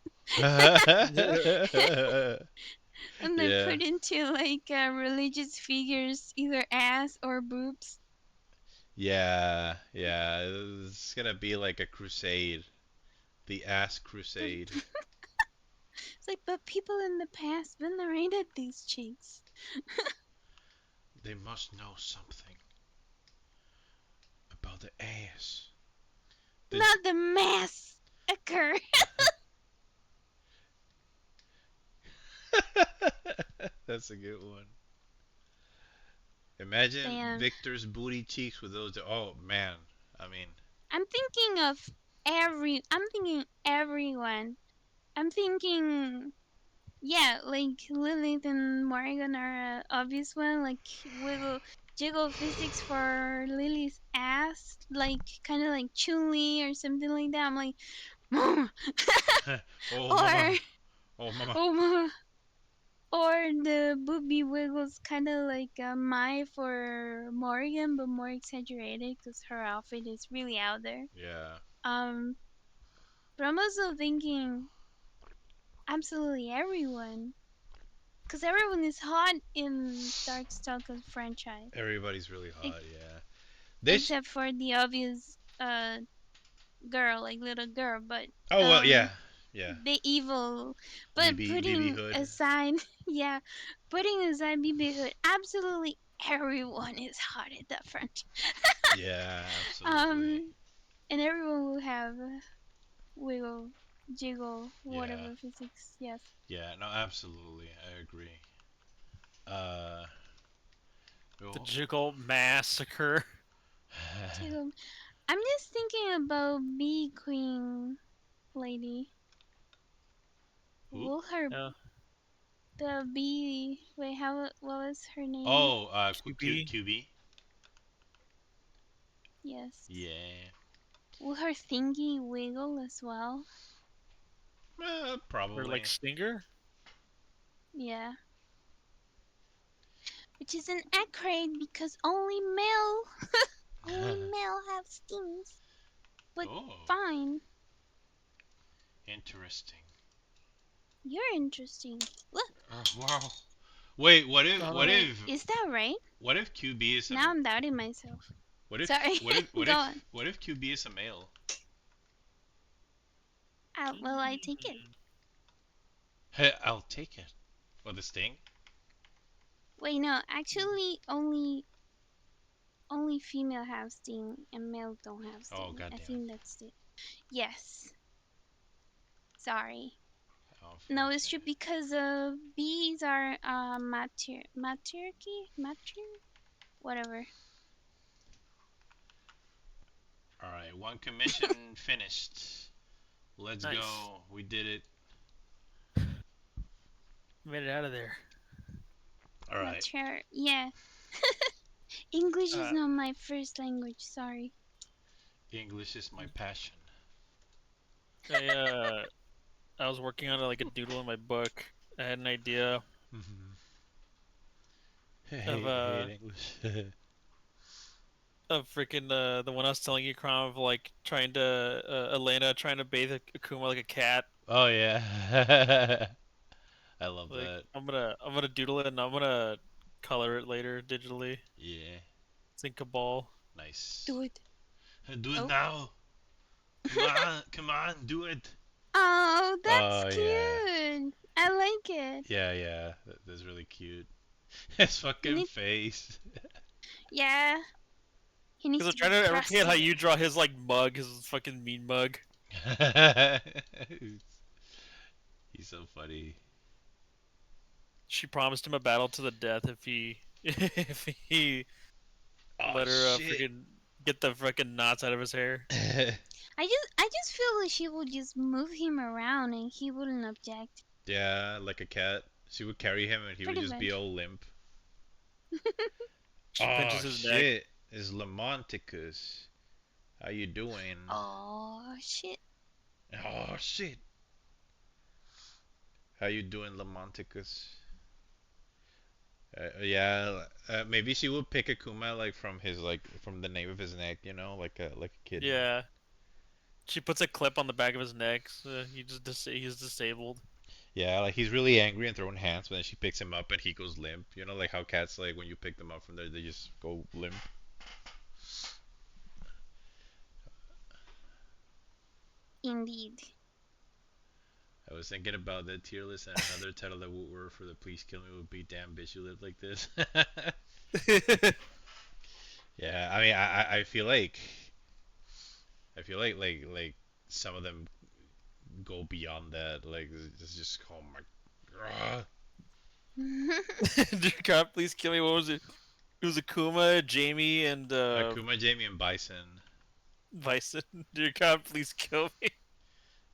Speaker 5: and they're
Speaker 1: Yeah,
Speaker 5: put into like religious figures, either ass or boobs.
Speaker 1: yeah. It's gonna be like a crusade, the ass
Speaker 5: But
Speaker 1: crusade.
Speaker 5: it's like, but people in the past venerated these cheeks.
Speaker 1: They must know something about the ass. The
Speaker 5: Not the massacre.
Speaker 1: That's a good one. Imagine
Speaker 5: Damn.
Speaker 1: Victor's booty cheeks with those. Oh man, I mean,
Speaker 5: I'm thinking of I'm thinking everyone. I'm thinking, yeah, like Lilith and Morgan are obvious one. Like wiggle, jiggle physics for Lily's ass, like kind of like Chun-Li or something like that. I'm like,
Speaker 1: oh
Speaker 5: or
Speaker 1: mama, oh mama.
Speaker 5: oh, or the booby wiggles kind of like Mai for Morgan, but more exaggerated because her outfit is really out there.
Speaker 1: Yeah.
Speaker 5: Um, but I'm also thinking absolutely everyone, because everyone is hot in Darkstalkers franchise,
Speaker 1: Everybody's really
Speaker 5: ex-
Speaker 1: hot, yeah. This.
Speaker 5: except for the obvious girl, like little girl. But
Speaker 1: Oh well, yeah, yeah.
Speaker 5: the evil, but
Speaker 1: BB
Speaker 5: putting
Speaker 1: Hood.
Speaker 5: aside, yeah, putting aside BB Hood, absolutely everyone is hot at that front.
Speaker 1: Yeah, absolutely.
Speaker 5: Um, and everyone will have wiggle, jiggle,
Speaker 1: Yeah,
Speaker 5: whatever physics. Yes,
Speaker 1: yeah. No, absolutely. I agree. Uh,
Speaker 2: the
Speaker 1: oh.
Speaker 2: Jiggle Massacre.
Speaker 5: jiggle. I'm just thinking about Bee Queen lady.
Speaker 1: Who?
Speaker 5: Will her
Speaker 2: Yeah,
Speaker 5: the bee? Wait, how? What was her name?
Speaker 1: Oh,
Speaker 2: QB.
Speaker 1: QB.
Speaker 5: Yes.
Speaker 1: Yeah.
Speaker 5: Will her thingy wiggle as well?
Speaker 2: Or like
Speaker 1: Probably.
Speaker 2: Stinger.
Speaker 5: Yeah. Which is an accurate because only male have stings. But
Speaker 1: Oh,
Speaker 5: fine,
Speaker 1: interesting.
Speaker 5: you're interesting. Look,
Speaker 1: Wow. Wait, what if
Speaker 2: Oh
Speaker 1: what
Speaker 2: no.
Speaker 5: wait,
Speaker 1: if
Speaker 5: is that right?
Speaker 1: what if QB is a
Speaker 5: Now I'm doubting myself.
Speaker 1: what if
Speaker 5: Sorry,
Speaker 1: what if what
Speaker 5: go
Speaker 1: if
Speaker 5: on.
Speaker 1: what if QB is a male?
Speaker 5: Well, I take it.
Speaker 1: Hey, I'll take it. For the sting?
Speaker 5: Wait, no, actually, only female have sting and male don't have
Speaker 1: Oh
Speaker 5: sting. I
Speaker 1: goddamn.
Speaker 5: think that's it. Yes. Sorry.
Speaker 1: Oh,
Speaker 5: No, it's true
Speaker 1: okay.
Speaker 5: because bees are matriarchy, whatever.
Speaker 1: All right, one commission finished. Let's
Speaker 2: Nice.
Speaker 1: go. We did it.
Speaker 2: Made it out of there.
Speaker 1: All right.
Speaker 5: Matriarch. Yeah. English is
Speaker 2: Uh,
Speaker 5: not my first language. Sorry.
Speaker 1: English is my passion.
Speaker 2: I I was working on like a doodle in my book. I had an idea.
Speaker 1: Mhm.
Speaker 2: of
Speaker 1: Hate English.
Speaker 2: freaking the one I was telling you, Crom, of like trying to Elena trying to bathe Akuma like a cat.
Speaker 1: Oh yeah. I love
Speaker 2: Like
Speaker 1: that.
Speaker 2: I'm gonna doodle it and I'm gonna color it later digitally.
Speaker 1: Yeah.
Speaker 2: Think a ball.
Speaker 1: Nice.
Speaker 5: Do it.
Speaker 1: Do it
Speaker 5: Oh.
Speaker 1: now. Come on. Come on. Do it.
Speaker 5: Oh, that's
Speaker 1: Oh yeah.
Speaker 5: cute. I like it.
Speaker 1: Yeah, yeah. That's really cute. His
Speaker 5: He
Speaker 1: fucking
Speaker 5: need,
Speaker 1: face.
Speaker 5: yeah, he needs
Speaker 2: Because I'm
Speaker 5: to be
Speaker 2: trying to replicate how
Speaker 5: crusted.
Speaker 2: you draw his like mug, his fucking mean mug.
Speaker 1: He's so funny.
Speaker 2: She promised him a battle to the death if he if he
Speaker 1: Oh
Speaker 2: let her
Speaker 1: shit.
Speaker 2: freaking get the freaking knots out of his hair.
Speaker 5: I just feel like she would just move him around and he wouldn't object.
Speaker 1: Yeah, like a cat. She would carry him and he would
Speaker 5: Pretty
Speaker 1: just be
Speaker 5: much.
Speaker 1: all limp.
Speaker 2: She
Speaker 1: Oh
Speaker 2: pinches his neck.
Speaker 1: shit. It's Lamonticus. How you doing?
Speaker 5: Oh shit.
Speaker 1: Oh shit. How you doing, Lamonticus? Yeah, maybe she would pick Akuma like from his like from the nape of his neck, like a kitten.
Speaker 2: Yeah. She puts a clip on the back of his neck. So he's disabled.
Speaker 1: Yeah, like he's really angry and throwing hands, but then she picks him up and he goes limp. You know, like how cats like when you pick them up from there, they just go limp.
Speaker 5: Indeed.
Speaker 1: I was thinking about that tier list and another title that would work for the Please Kill Me would be Damn Bitch You Live Like This. Yeah, I mean, I feel like some of them go beyond that. Like it's just oh my, ah.
Speaker 2: Dear God, please kill me. What was it? It was Akuma, Jamie, and
Speaker 1: Akuma, Jamie, and Bison.
Speaker 2: Bison. Dear God, please kill me.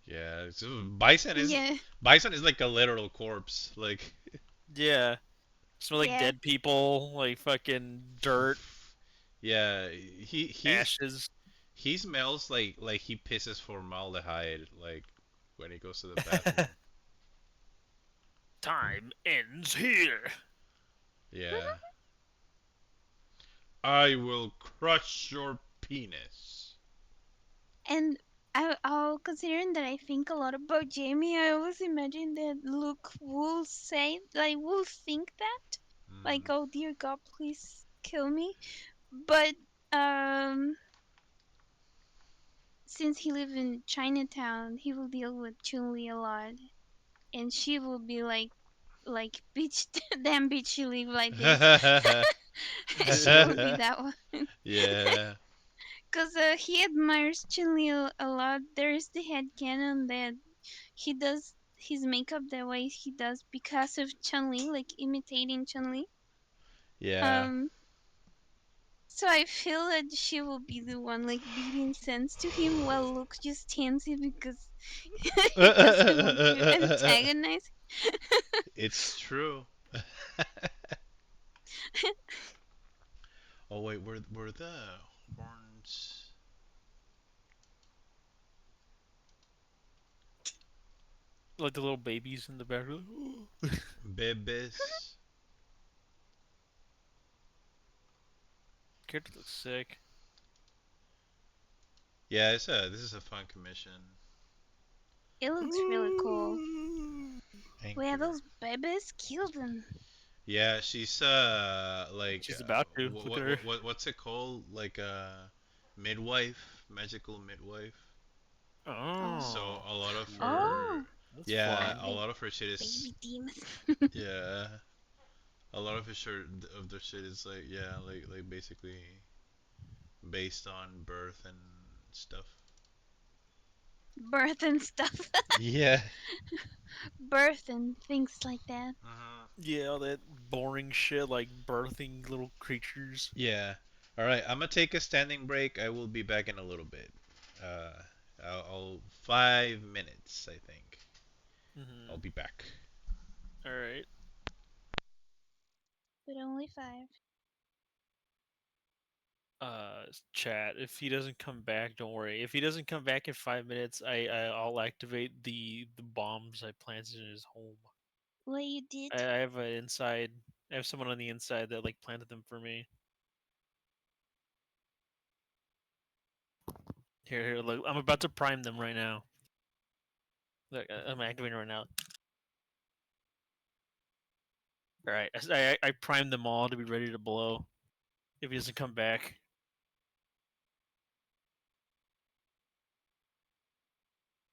Speaker 1: Yeah, so
Speaker 5: Yeah,
Speaker 1: Bison is like a literal corpse. Like
Speaker 2: Yeah. Smell like
Speaker 5: yeah.
Speaker 2: dead people, like fucking dirt,
Speaker 1: yeah, he's
Speaker 2: ashes.
Speaker 1: he smells like he pisses formaldehyde like when he goes to the bathroom.
Speaker 2: Time ends here.
Speaker 1: Yeah. I will crush your penis.
Speaker 5: And I'll considering that I think a lot about Jamie, I always imagine that Luke will say, like, will think that, like,
Speaker 1: Mm.
Speaker 5: oh dear God, please kill me. But um, since he lives in Chinatown, he will deal with Chun-Li a lot, and she will be like, bitch, damn bitch, you live like this. She will be that one.
Speaker 1: Yeah.
Speaker 5: Because he admires Chun-Li a lot. There's the headcanon that he does his makeup the way he does because of Chun-Li, like imitating Chun-Li.
Speaker 1: Yeah.
Speaker 5: Um, so I feel that she will be the one like beating sense to him while Luke just stands it because he doesn't want to antagonize.
Speaker 1: It's true. Oh wait, were the horns
Speaker 2: Like the little babies in the background.
Speaker 1: bebes?
Speaker 2: Character looks sick.
Speaker 1: Yeah, this is a fun commission.
Speaker 5: It looks really cool. Where
Speaker 1: Anchor.
Speaker 5: those babies killed them.
Speaker 1: Yeah, she's like
Speaker 2: She's about to. Look at her.
Speaker 1: what's it called? Like midwife, magical midwife. So
Speaker 2: Oh,
Speaker 1: a lot of
Speaker 2: cool.
Speaker 1: her
Speaker 5: Oh,
Speaker 2: That's
Speaker 1: yeah,
Speaker 2: fun.
Speaker 1: a
Speaker 5: the
Speaker 1: lot of her shit is
Speaker 5: baby demons.
Speaker 1: yeah, a lot of his shirt of their shit is like yeah, like basically based on birth and stuff.
Speaker 5: Birth and stuff.
Speaker 1: Yeah.
Speaker 5: Birth and things like that.
Speaker 1: Uh-huh.
Speaker 2: Yeah, all that boring shit like birthing little creatures.
Speaker 1: Yeah. All right, I'm gonna take a standing break. I will be back in a little bit. Uh, I'll 5 minutes, I think. I'll
Speaker 2: Hmm.
Speaker 1: be back.
Speaker 2: All right.
Speaker 5: But only five.
Speaker 2: Chat. If he doesn't come back, don't worry. If he doesn't come back in 5 minutes, I'll activate the bombs I planted in his home.
Speaker 5: What you did?
Speaker 2: I have an inside. I have someone on the inside that like planted them for me. Here, look. I'm about to prime them right now. Look, I'm activating right now. All right, I primed them all to be ready to blow if he doesn't come back.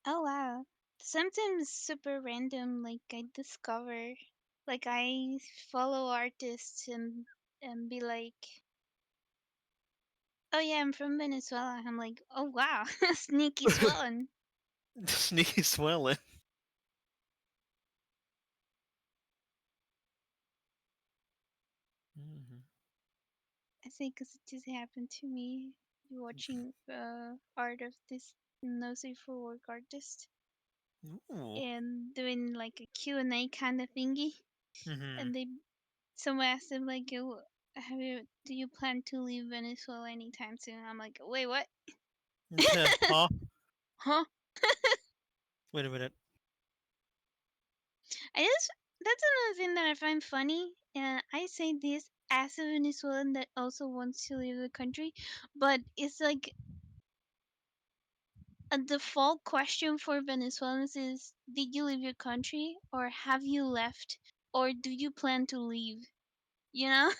Speaker 5: Oh wow. Sometimes super random, like I discover, like I follow artists and be like, oh yeah, I'm from Venezuela. I'm like, oh wow, sneaky swelling.
Speaker 2: Sneaky swelling. Mm-hmm.
Speaker 5: I think 'cause it just happened to me watching art of this no safe for work artist
Speaker 2: Ooh.
Speaker 5: and doing like a Q&A kind of thingy,
Speaker 2: Mm-hmm.
Speaker 5: and someone asked him like, do you plan to leave Venezuela anytime soon? I'm like, wait, what?
Speaker 2: Huh?
Speaker 5: Huh?
Speaker 2: Wait a minute.
Speaker 5: I just That's another thing that I find funny, and I say this as a Venezuelan that also wants to leave the country, but it's like a default question for Venezuelans is, did you leave your country, or have you left, or do you plan to leave? You know?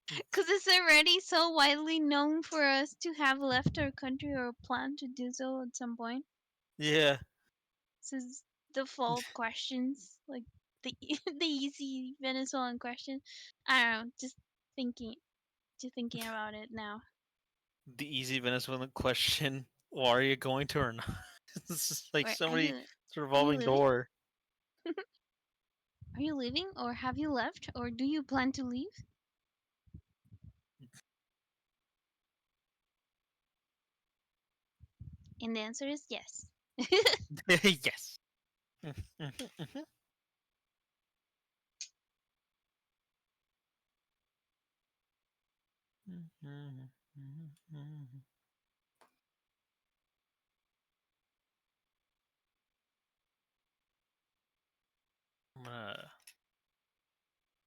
Speaker 5: Because it's already so widely known for us to have left our country or plan to do so at some point.
Speaker 2: Yeah.
Speaker 5: So it's default questions, like the the easy Venezuelan question. I don't know, thinking, just thinking about it now.
Speaker 2: The easy Venezuelan question: well, are you going to or not? This is like
Speaker 5: Or
Speaker 2: so many. It's a
Speaker 5: are you
Speaker 2: revolving
Speaker 5: living?
Speaker 2: door.
Speaker 5: Are you leaving, or have you left, or do you plan to leave? And the answer is yes.
Speaker 2: Yes. I'm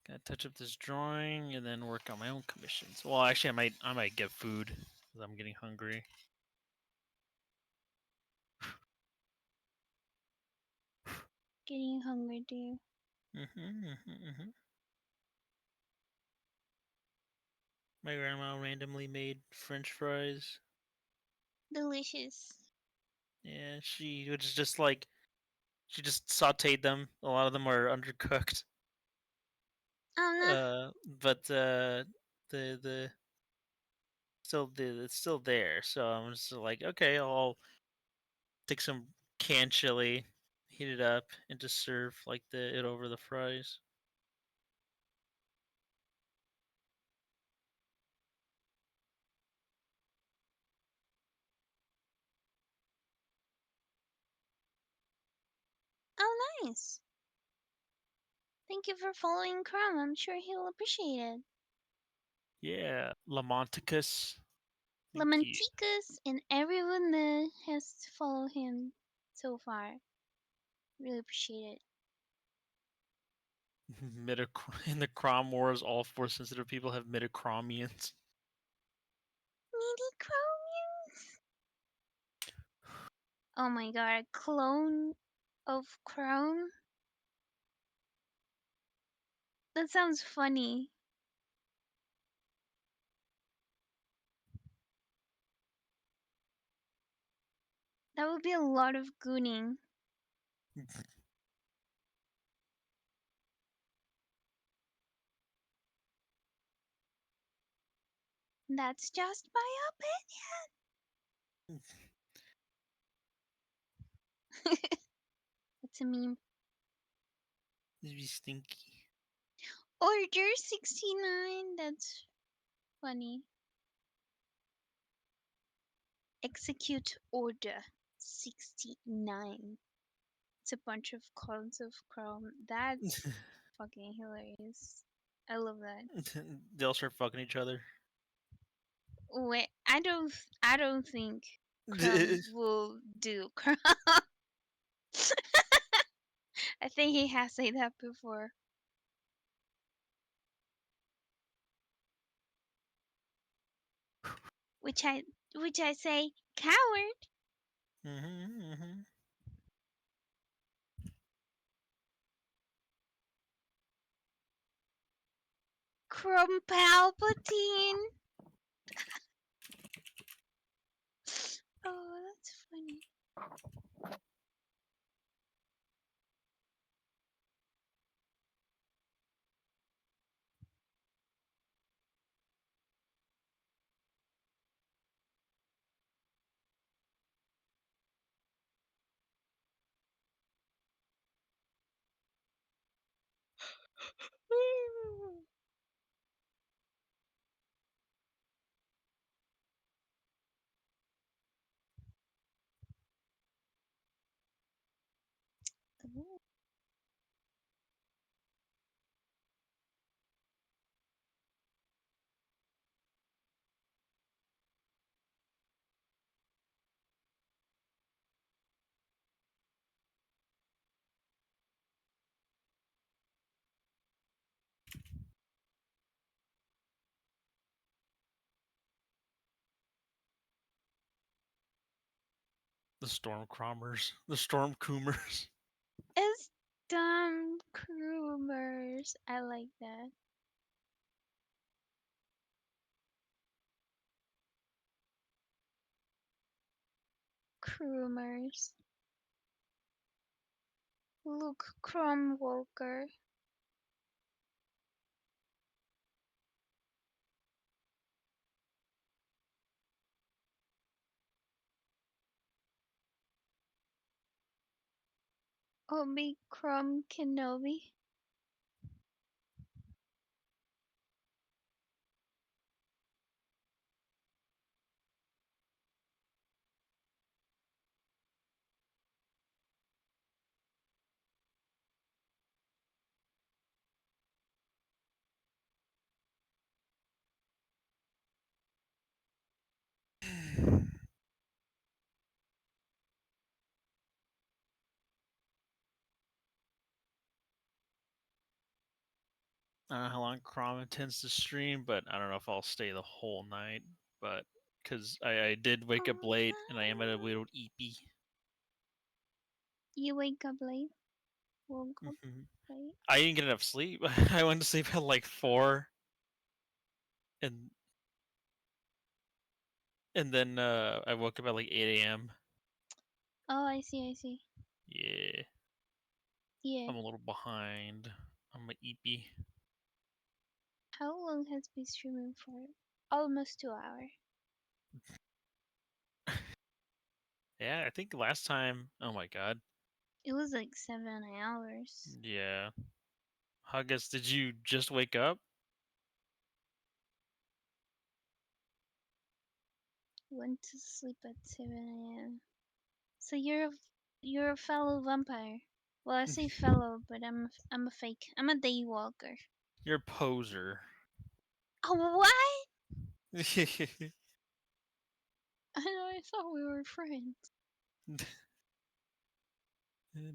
Speaker 2: gonna touch up this drawing and then work on my own commissions. Well, actually, I might get food because I'm getting hungry.
Speaker 5: Getting hungry, too.
Speaker 2: My grandma randomly made French fries.
Speaker 5: Delicious.
Speaker 2: Yeah, she was just like she just sautéed them. A lot of them are undercooked.
Speaker 5: Oh no.
Speaker 2: But the it's still there. So I'm just like, okay, I'll take some canned chili, heat it up, and just serve like it over the fries.
Speaker 5: Oh nice. Thank you for following Chrome. I'm sure he'll appreciate it.
Speaker 2: Yeah, Lamonticus. Thank you.
Speaker 5: Lamanticus and everyone that has followed him so far. Really appreciate it.
Speaker 2: In the Crom Wars, all Force sensitive people have midicromians.
Speaker 5: Midi-chromiums? Oh my god, a clone of Chrome? That sounds funny. That would be a lot of gooning. That's just my opinion. It's a meme.
Speaker 2: It'd be stinky.
Speaker 5: Order 69. That's funny. Execute order 69. It's a bunch of clones of Chrome. That's fucking hilarious. I love that.
Speaker 2: They'll start fucking each other.
Speaker 5: Wait, I don't think Chrome will do Chrome. I think he has said that before. Which I say, coward.
Speaker 2: Mm-hmm.
Speaker 5: Chrome Palpatine. Oh, that's funny. Ooh.
Speaker 2: The Stormcrommers. The Stormcoomers.
Speaker 5: It's dumb groomers. I like that. Groomers. Luke Cromwalker. Obi Crom Kenobi.
Speaker 2: I don't know how long Crom intends to stream, but I don't know if I'll stay the whole night. But because I did wake up late and I am at a little eepy.
Speaker 5: You wake up late. Woke up
Speaker 2: Mm-hmm.
Speaker 5: late.
Speaker 2: I didn't get enough sleep. I went to sleep at like 4, and then I woke up at like 8 a.m.
Speaker 5: Oh, I see. I see.
Speaker 2: Yeah,
Speaker 5: Yeah.
Speaker 2: I'm a little behind. I'm a eepy.
Speaker 5: How long has been streaming for? Almost 2 hours.
Speaker 2: Yeah, I think last time. Oh my god.
Speaker 5: It was like 7 hours.
Speaker 2: Yeah. Huggus, did you just wake up?
Speaker 5: Went to sleep at 7 a.m. So you're a fellow vampire. Well, I say fellow, but I'm a fake. I'm a daywalker.
Speaker 2: You're a poser.
Speaker 5: Oh, what? I thought we were friends.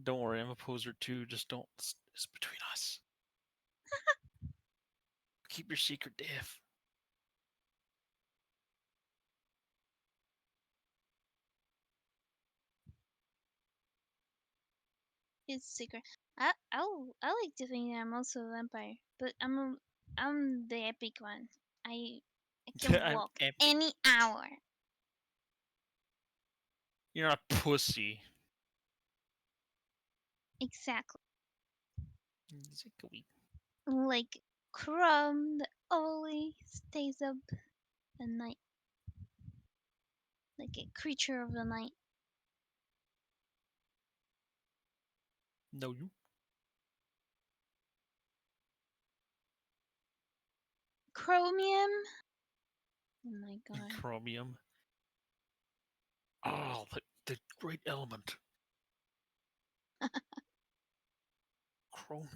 Speaker 2: Don't worry, I'm a poser too. Just don't. It's between us. Keep your secret, Dave.
Speaker 5: It's secret. I like to think that I'm also a vampire, but I'm the epic one. I can
Speaker 2: I'm
Speaker 5: walk
Speaker 2: epic.
Speaker 5: any hour.
Speaker 2: You're not a pussy.
Speaker 5: Exactly.
Speaker 2: Exactly.
Speaker 5: Like Crumb that only stays up at night. Like a creature of the night.
Speaker 2: No, you.
Speaker 5: Chromium. Oh my god.
Speaker 2: Chromium. Oh, the great element. Chromium.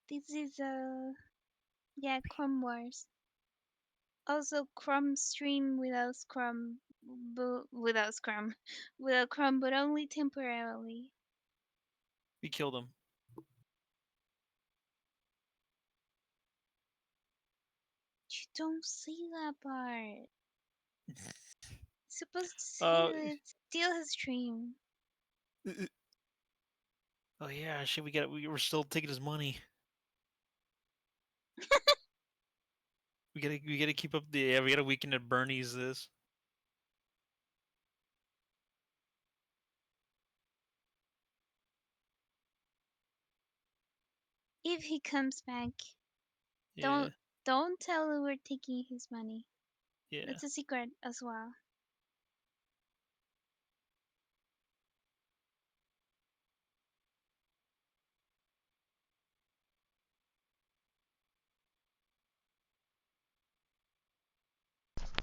Speaker 5: This is yeah, Chrome Wars. Also, Crumb stream without Scrum, without Scrum, without Crumb, but only temporarily.
Speaker 2: We killed him.
Speaker 5: You don't see that part. Supposed to see
Speaker 2: Uh,
Speaker 5: it. Steal his stream.
Speaker 2: oh yeah, shit. We were still taking his money. We gotta keep up the. Yeah, we gotta weekend at Bernie's this.
Speaker 5: If he comes back,
Speaker 2: Yeah,
Speaker 5: don't tell him we're taking his money.
Speaker 2: yeah.
Speaker 5: That's a secret as well.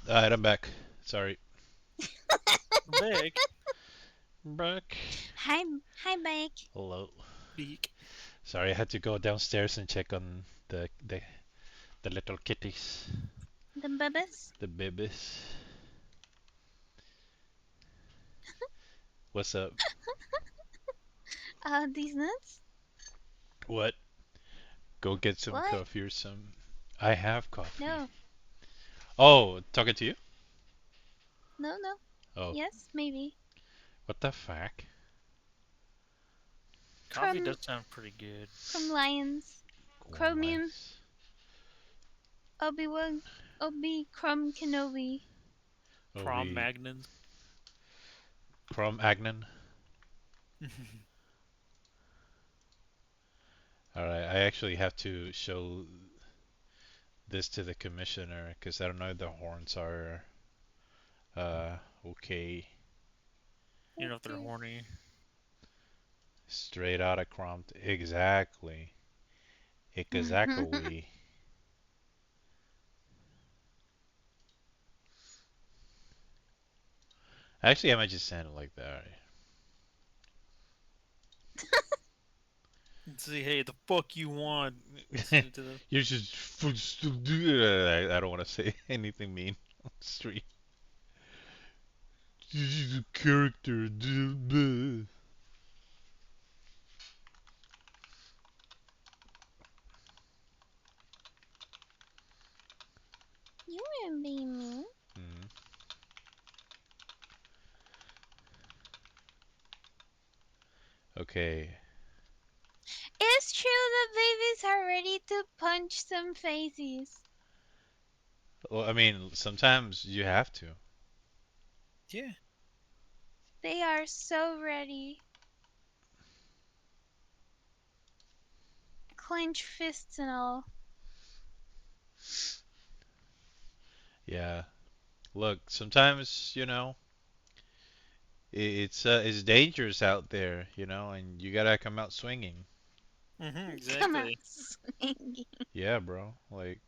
Speaker 1: Alright, I'm back. Sorry.
Speaker 2: Big
Speaker 1: Back.
Speaker 5: Hi, hi, Mike.
Speaker 1: Hello.
Speaker 2: beak.
Speaker 1: Sorry, I had to go downstairs and check on the little kitties,
Speaker 5: The bubbles.
Speaker 1: the babies. What's up?
Speaker 5: These nuts.
Speaker 1: What? Go get some
Speaker 5: What?
Speaker 1: coffee or some. I have coffee.
Speaker 5: No,
Speaker 1: Oh, talking to you?
Speaker 5: no, no.
Speaker 1: Oh,
Speaker 5: Yes, maybe.
Speaker 1: what the fuck?
Speaker 2: Coffee
Speaker 5: From
Speaker 2: does sound pretty good.
Speaker 5: Lions. Chromium.
Speaker 1: Lies.
Speaker 5: Obi-Wan. Crum Kenobi.
Speaker 1: Oh,
Speaker 2: Crom
Speaker 1: we
Speaker 2: Magnons.
Speaker 1: Crom Agnon. All right, I actually have to show this to the commissioner because I don't know if the horns are okay.
Speaker 2: You know if they're
Speaker 5: Okay.
Speaker 2: horny.
Speaker 1: Straight out of Crom. Exactly. Exactly. Actually, I might just send it like that. Right?
Speaker 2: See, hey, the fuck you want? Send it to them.
Speaker 1: You're just. I don't want to say anything mean on the street. This is a character.
Speaker 5: You weren't being mean.
Speaker 1: Hmm. Okay.
Speaker 5: It's true the babies are ready to punch some faces.
Speaker 1: Well, I mean, sometimes you have to.
Speaker 2: Yeah.
Speaker 5: They are so ready. Clench fists and all.
Speaker 1: Yeah. Look, sometimes it's dangerous out there, and you gotta come out swinging.
Speaker 5: Come out
Speaker 2: Exactly.
Speaker 5: swinging.
Speaker 1: Yeah, bro. Like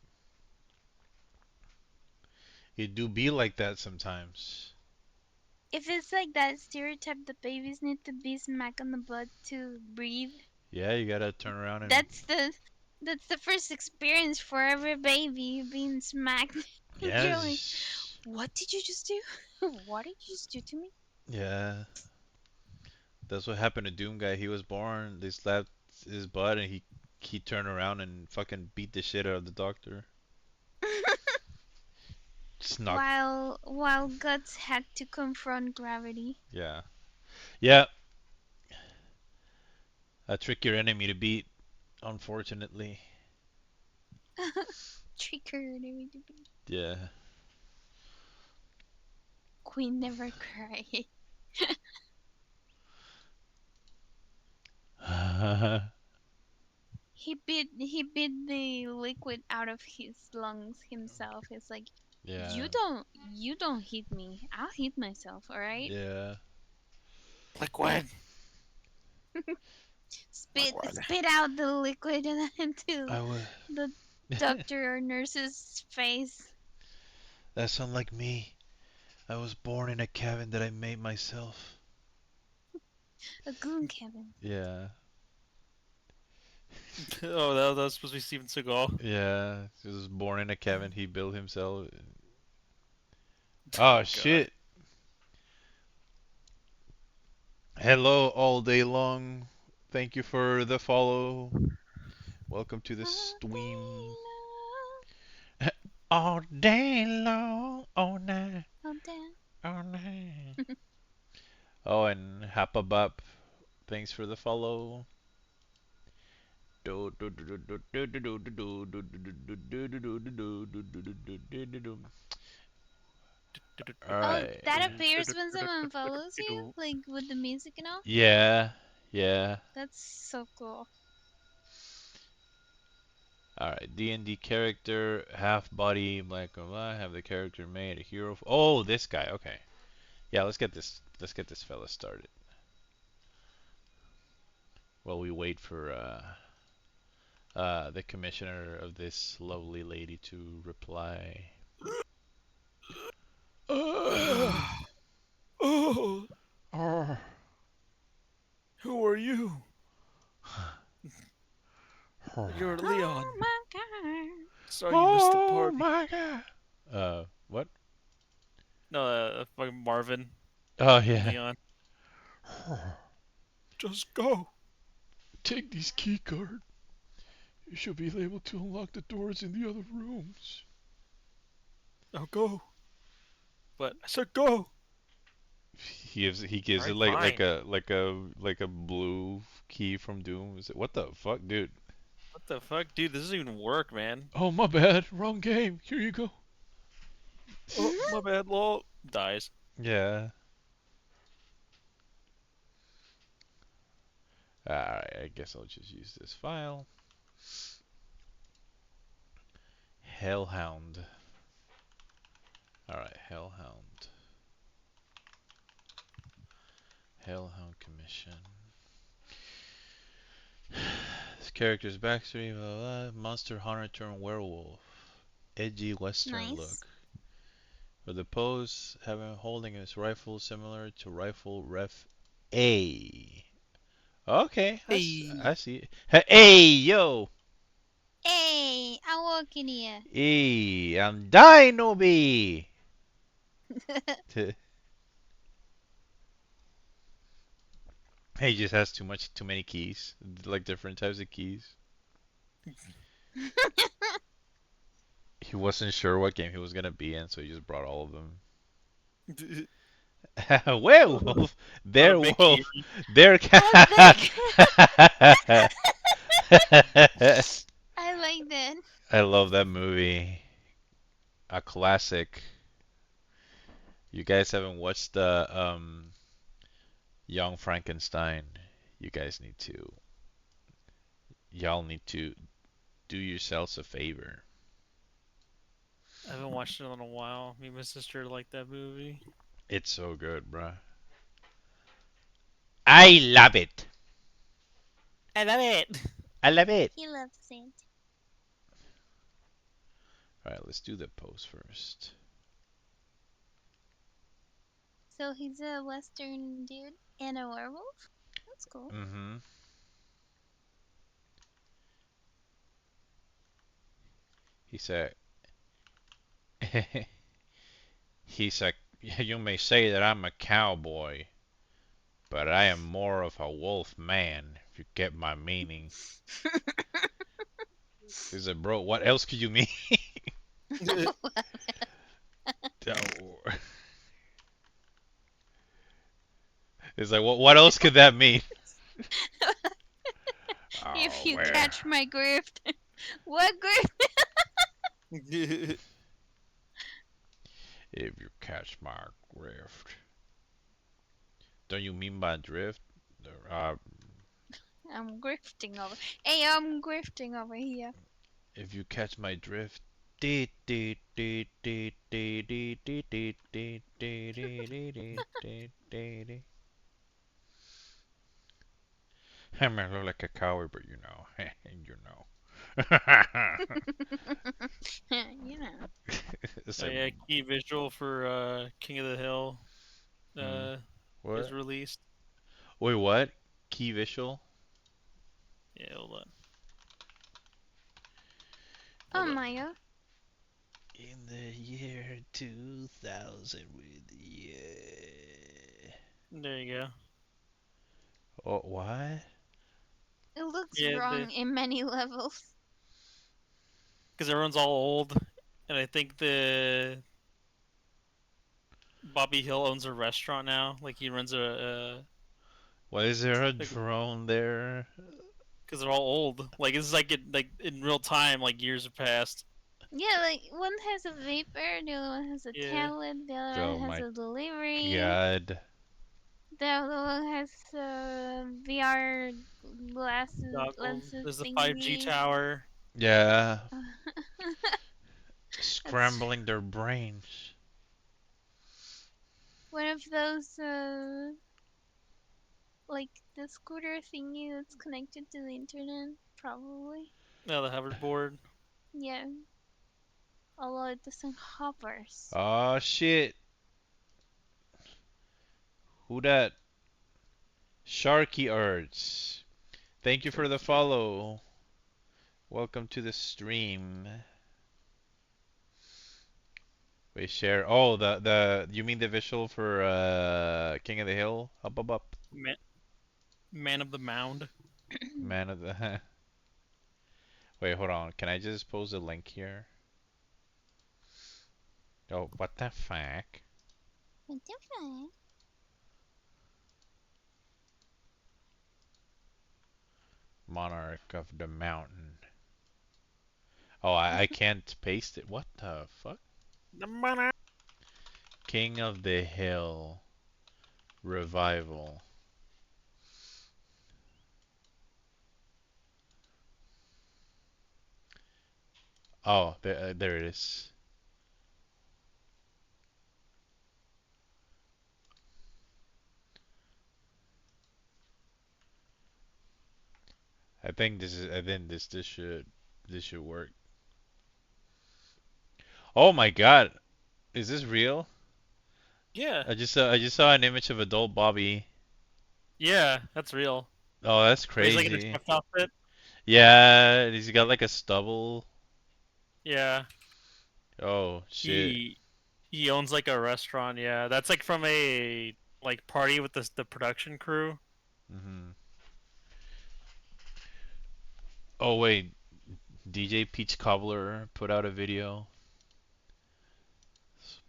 Speaker 1: it do be like that sometimes.
Speaker 5: If it's like that stereotype that babies need to be smacked on the butt to breathe,
Speaker 1: Yeah, you gotta turn around and
Speaker 5: that's the that's the first experience for every baby being smacked. You're like,
Speaker 1: yes,
Speaker 5: what did you just do? What did you just do to me?
Speaker 1: yeah. That's what happened to Doom Guy. He was born. They slapped his butt, and he turned around and fucking beat the shit out of the doctor. Just knocked.
Speaker 5: While Guts had to confront gravity.
Speaker 1: Yeah, yeah. Trick your enemy to beat. Unfortunately.
Speaker 5: Triggered.
Speaker 1: Yeah.
Speaker 5: Queen never cried. He bit the liquid out of his lungs himself. It's like
Speaker 1: Yeah.
Speaker 5: you don't hit me. I'll hit myself, alright?
Speaker 1: Yeah.
Speaker 2: Liquid. Liquid.
Speaker 5: Spit out the liquid into
Speaker 1: I would.
Speaker 5: the doctor or nurse's face.
Speaker 1: That's unlike me. I was born in a cabin that I made myself.
Speaker 5: A goon cabin.
Speaker 1: Yeah.
Speaker 2: Oh, that was supposed to be Steven Seagal.
Speaker 1: Yeah, he was born in a cabin he built himself.
Speaker 2: Oh
Speaker 1: Oh
Speaker 2: God.
Speaker 1: shit! Hello, all day long. Thank you for the follow. Welcome to the
Speaker 5: All day
Speaker 1: stream.
Speaker 5: long,
Speaker 1: All day long, all night,
Speaker 5: all day.
Speaker 1: all night. Oh, and Hapabap, thanks for the follow.
Speaker 5: Oh,
Speaker 1: Alright.
Speaker 5: that appears when someone follows you, like with the music and all.
Speaker 1: Yeah, yeah.
Speaker 5: That's so cool.
Speaker 1: Alright, D&D character, half body, black and white, have the character made a hero. Oh, this guy. Okay. Yeah, let's get this fella started. While we wait for the commissioner of this lovely lady to reply.
Speaker 2: Oh,
Speaker 1: Oh,
Speaker 2: who are you? You're Leon.
Speaker 5: Oh my god.
Speaker 2: Sorry you missed the
Speaker 1: oh
Speaker 2: party.
Speaker 1: my god. What?
Speaker 2: No, fucking Marvin.
Speaker 1: Oh yeah.
Speaker 2: Leon. Just go.
Speaker 1: Take this key card. You should be able to unlock the doors in the other rooms.
Speaker 2: Now go. But I said go.
Speaker 1: He gives it
Speaker 2: Alright,
Speaker 1: like
Speaker 2: fine.
Speaker 1: a blue key from Doom. Is it, what the fuck, dude?
Speaker 2: What the fuck, dude? This doesn't even work, man.
Speaker 1: Oh my bad, wrong game. Here you go.
Speaker 2: Oh, my bad, lol. Dies.
Speaker 1: Yeah. Alright, I guess I'll just use this file. Hellhound. Alright, Hellhound. Hellhound Commission. This character's backstory, blah, blah, monster hunter turned werewolf. Edgy western
Speaker 5: Nice.
Speaker 1: look. For the pose, having holding his rifle similar to rifle ref A. Okay, I
Speaker 2: Hey.
Speaker 1: see it. Hey, yo!
Speaker 5: Hey, I'm walking here.
Speaker 1: Hey, I'm Dinoby! He just has too many keys, like different types of keys. He wasn't sure what game he was gonna be in, so he just brought all of them. Werewolf,
Speaker 2: Not a
Speaker 1: their
Speaker 2: big key.
Speaker 1: wolf, their
Speaker 5: A
Speaker 1: cat.
Speaker 5: big. I like that.
Speaker 1: I love that movie. A classic. You guys haven't watched the Young Frankenstein. You guys need to. Y'all need to do yourselves a favor.
Speaker 2: I haven't watched it in a while. Me and my sister like that movie.
Speaker 1: It's so good, bruh. I love it.
Speaker 2: I love it.
Speaker 1: I love it.
Speaker 5: He loves it.
Speaker 1: Alright, let's do the pose first.
Speaker 5: So he's a Western dude and a werewolf? That's cool.
Speaker 1: Mm-hmm. He said, he's like, you may say that I'm a cowboy, but I am more of a wolf man, if you get my meaning. He said, bro, what else could you mean? It's like, what else could that mean?
Speaker 5: If
Speaker 1: Oh,
Speaker 5: you
Speaker 1: where?
Speaker 5: catch my grift. What grift?
Speaker 1: If you catch my drift. Don't you mean by drift? Uh,
Speaker 5: I'm grifting over. Hey, I'm grifting over here.
Speaker 1: if you catch my drift. I might look like a coward, but you know, you know.
Speaker 5: You know.
Speaker 1: It's
Speaker 2: Oh
Speaker 1: like,
Speaker 2: yeah, key visual for King of the Hill
Speaker 1: mm,
Speaker 2: uh is
Speaker 1: what?
Speaker 2: released.
Speaker 1: Wait, what? Key visual?
Speaker 2: Yeah, hold on.
Speaker 5: Oh,
Speaker 2: Hold up.
Speaker 5: Maya.
Speaker 1: In the year 2000 with yeah.
Speaker 2: There you go.
Speaker 1: Oh, what?
Speaker 5: It looks
Speaker 2: Yeah,
Speaker 5: wrong in many levels.
Speaker 2: because everyone's all old, and I think the Bobby Hill owns a restaurant now. Like he runs
Speaker 1: Why is there a
Speaker 2: like
Speaker 1: drone there?
Speaker 2: because they're all old. Like it's like in real time. Like years have passed.
Speaker 5: Yeah, like one has a vapor, the other one has a
Speaker 2: Yeah.
Speaker 5: tablet, the other
Speaker 1: Oh
Speaker 5: one has
Speaker 1: my
Speaker 5: a delivery,
Speaker 1: god.
Speaker 5: the other one has a VR glasses
Speaker 2: Goggles.
Speaker 5: lenses
Speaker 2: There's the 5G
Speaker 5: thingy.
Speaker 2: tower.
Speaker 1: Yeah,
Speaker 5: That's
Speaker 1: scrambling their brains.
Speaker 5: one of those like the scooter thingy that's connected to the internet, probably.
Speaker 2: Yeah, the hoverboard.
Speaker 5: Yeah, although it doesn't hovers.
Speaker 1: Oh shit. Who that? Sharky Arts. Thank you for the
Speaker 2: Turkey.
Speaker 1: follow. Welcome to the stream. We share. Oh, the you mean the visual for King of the Hill? Up up up.
Speaker 2: Man, man of the mound.
Speaker 1: Man of the Wait, hold on. Can I just post a link here? Oh, what the fuck?
Speaker 5: What the fuck?
Speaker 1: Monarch of the Mountain. Oh, I can't paste it. What the fuck?
Speaker 2: The monarch.
Speaker 1: King of the Hill revival. Oh, there it is. I think this should work. Oh my God, is this real?
Speaker 2: Yeah.
Speaker 1: I just saw an image of adult Bobby.
Speaker 2: Yeah, that's real.
Speaker 1: Oh, that's
Speaker 2: But he's like in a
Speaker 1: crazy.
Speaker 2: chef outfit.
Speaker 1: Yeah, he's got like a stubble.
Speaker 2: Yeah.
Speaker 1: Oh shit.
Speaker 2: He owns like a restaurant. Yeah, that's like from a like party with the production crew.
Speaker 1: hmm Oh wait, DJ Peach Cobbler put out a video.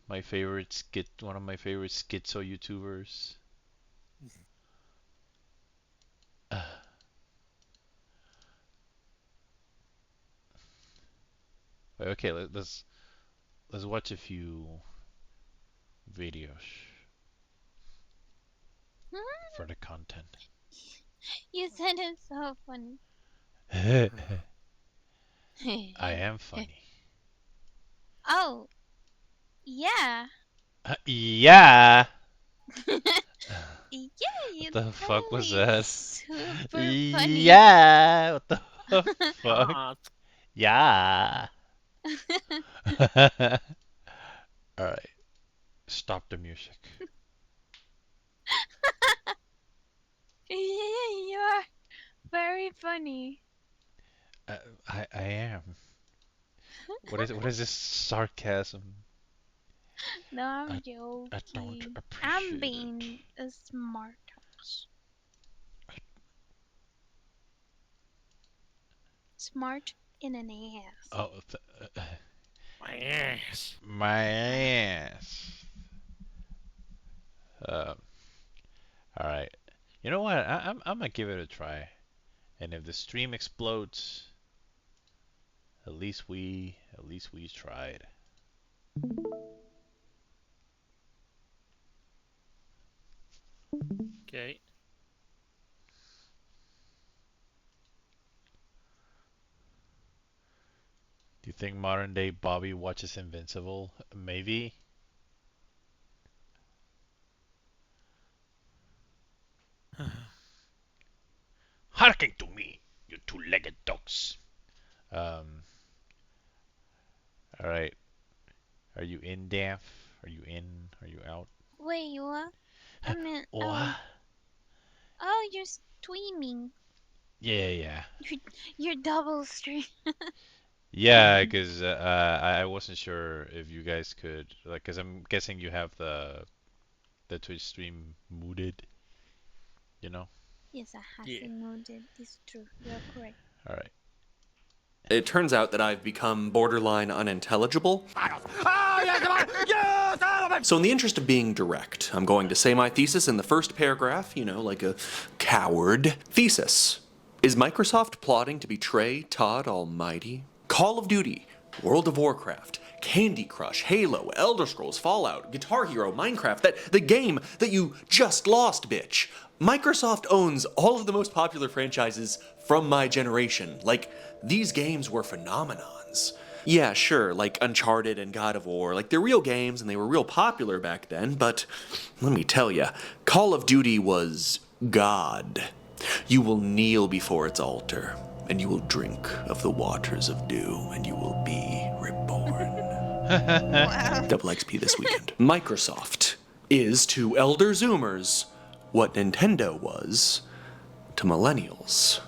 Speaker 1: My favorite skit, one of my favorite schizo YouTubers. Okay, let's watch a few videos for the content.
Speaker 5: You said it so funny.
Speaker 1: I am funny.
Speaker 5: Oh, yeah.
Speaker 1: Yeah.
Speaker 5: Yeah,
Speaker 1: What
Speaker 5: you
Speaker 1: the fuck was
Speaker 5: totally
Speaker 1: that?
Speaker 5: super funny.
Speaker 1: Yeah. What the fuck?
Speaker 2: Ah,
Speaker 1: Yeah. All right. Stop the music.
Speaker 5: Yeah, you're very funny.
Speaker 1: Uh, I am. What is this sarcasm?
Speaker 5: No, I'm
Speaker 1: I don't
Speaker 5: joking. I'm
Speaker 1: appreciate it.
Speaker 5: being a smart ass. Smart in an ass.
Speaker 1: Oh,
Speaker 2: my ass.
Speaker 1: my ass. Um, all right. You know what? I'm gonna give it a try. And if the stream explodes, at least we tried.
Speaker 2: Okay.
Speaker 1: Do you think modern day Bobby watches Invincible? Maybe. Hearken to me, you two-legged dogs. Um. All right. Are you in, Daff? Are you in? Are you out?
Speaker 5: Wait, you what? I mean,
Speaker 1: What?
Speaker 5: you're streaming.
Speaker 1: Yeah, yeah.
Speaker 5: You're double stream.
Speaker 1: Yeah, because I wasn't sure if you guys could, like, because I'm guessing you have the Twitch stream muted, you know?
Speaker 5: Yes, I have
Speaker 2: Yeah.
Speaker 5: it noted. It's true. You're correct.
Speaker 1: All right.
Speaker 6: It turns out that I've become borderline unintelligible. So in the interest of being direct, I'm going to say my thesis in the first paragraph, like a coward. Thesis. Is Microsoft plotting to betray Todd Almighty? Call of Duty, World of Warcraft, Candy Crush, Halo, Elder Scrolls, Fallout, Guitar Hero, Minecraft, the game that you just lost, bitch. Microsoft owns all of the most popular franchises from my generation. Like, these games were phenomenons. Yeah, sure, like Uncharted and God of War, like they're real games and they were real popular back then, but let me tell ya, Call of Duty was God. You will kneel before its altar, and you will drink of the waters of dew, and you will be reborn. Double XP this weekend. Microsoft is to elder Zoomers what Nintendo was to millennials.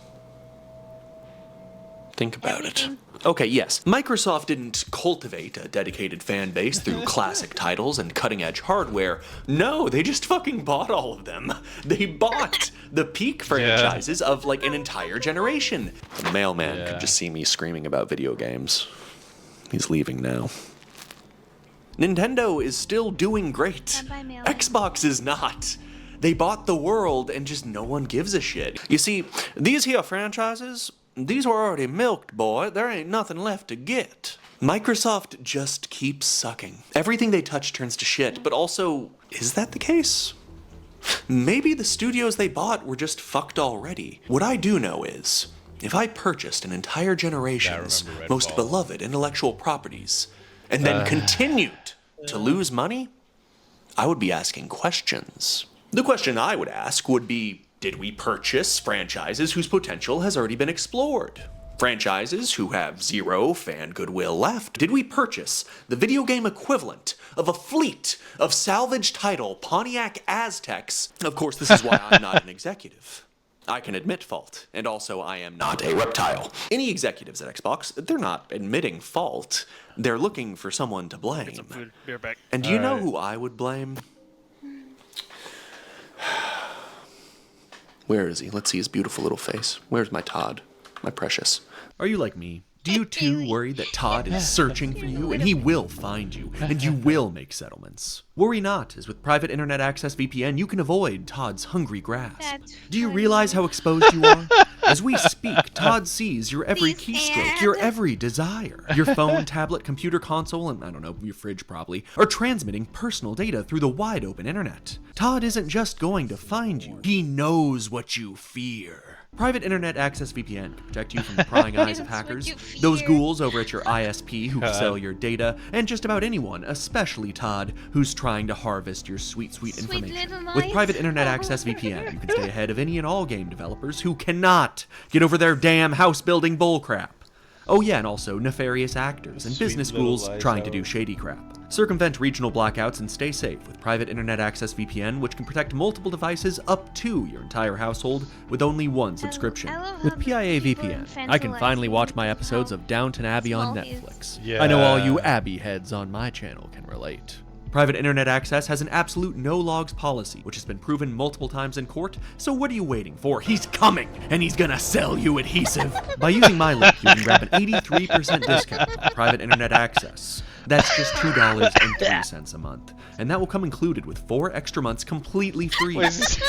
Speaker 6: Think about it. Okay, yes, Microsoft didn't cultivate a dedicated fan base through classic titles and cutting-edge hardware. No, they just fucking bought all of them. They bought the peak franchises of, like, an entire generation. The mailman could just see me screaming about video games. He's leaving now. Nintendo is still doing great.
Speaker 5: Bye-bye, mailman.
Speaker 6: Xbox is not. They bought the world and just no one gives a shit. You see, these here franchises, these were already milked, boy. There ain't nothing left to get. Microsoft just keeps sucking. Everything they touch turns to shit, but also, is that the case? Maybe the studios they bought were just fucked already. What I do know is, if I purchased an entire generation's most beloved intellectual properties, and then continued to lose money, I would be asking questions. The question I would ask would be, did we purchase franchises whose potential has already been explored? Franchises who have zero fan goodwill left? Did we purchase the video game equivalent of a fleet of salvage title Pontiac Aztecs? Of course, this is why I'm not an executive. I can admit fault, and also I am not a reptile. Any executives at Xbox, they're not admitting fault. They're looking for someone to blame.
Speaker 2: Get some food. Be right back.
Speaker 6: And do you know who I would blame? Where is he? Let's see his beautiful little face. Where's my Todd? My precious. Are you like me? Do you too worry that Todd is searching for you, and he will find you, and you will make settlements? Worry not, as with private internet access VPN, you can avoid Todd's hungry grasp. Do you realize how exposed you are? As we speak, Todd sees your every keystroke, your every desire. Your phone, tablet, computer console, and I don't know, your fridge probably, are transmitting personal data through the wide open internet. Todd isn't just going to find you, he knows what you fear. Private Internet Access VPN can protect you from the prying eyes of hackers, those ghouls over at your ISP who sell your data, and just about anyone, especially Todd, who's trying to harvest your sweet information. With Private Internet Access VPN, you can stay ahead of any and all game developers who cannot get over their damn house-building bullcrap. Oh yeah, and also nefarious actors and business ghouls trying to do shady crap. Circumvent regional blackouts and stay safe with Private Internet Access VPN, which can protect multiple devices up to your entire household with only one subscription. With PIA VPN, I can finally watch my episodes of Downton Abbey on Netflix. I know all you Abbey heads on my channel can relate. Private Internet Access has an absolute no-logs policy, which has been proven multiple times in court, so what are you waiting for? He's coming, and he's gonna sell you adhesive. By using my link, you can grab an 83% discount on Private Internet Access. That's just $2.03 a month, and that will come included with 4 extra months completely free.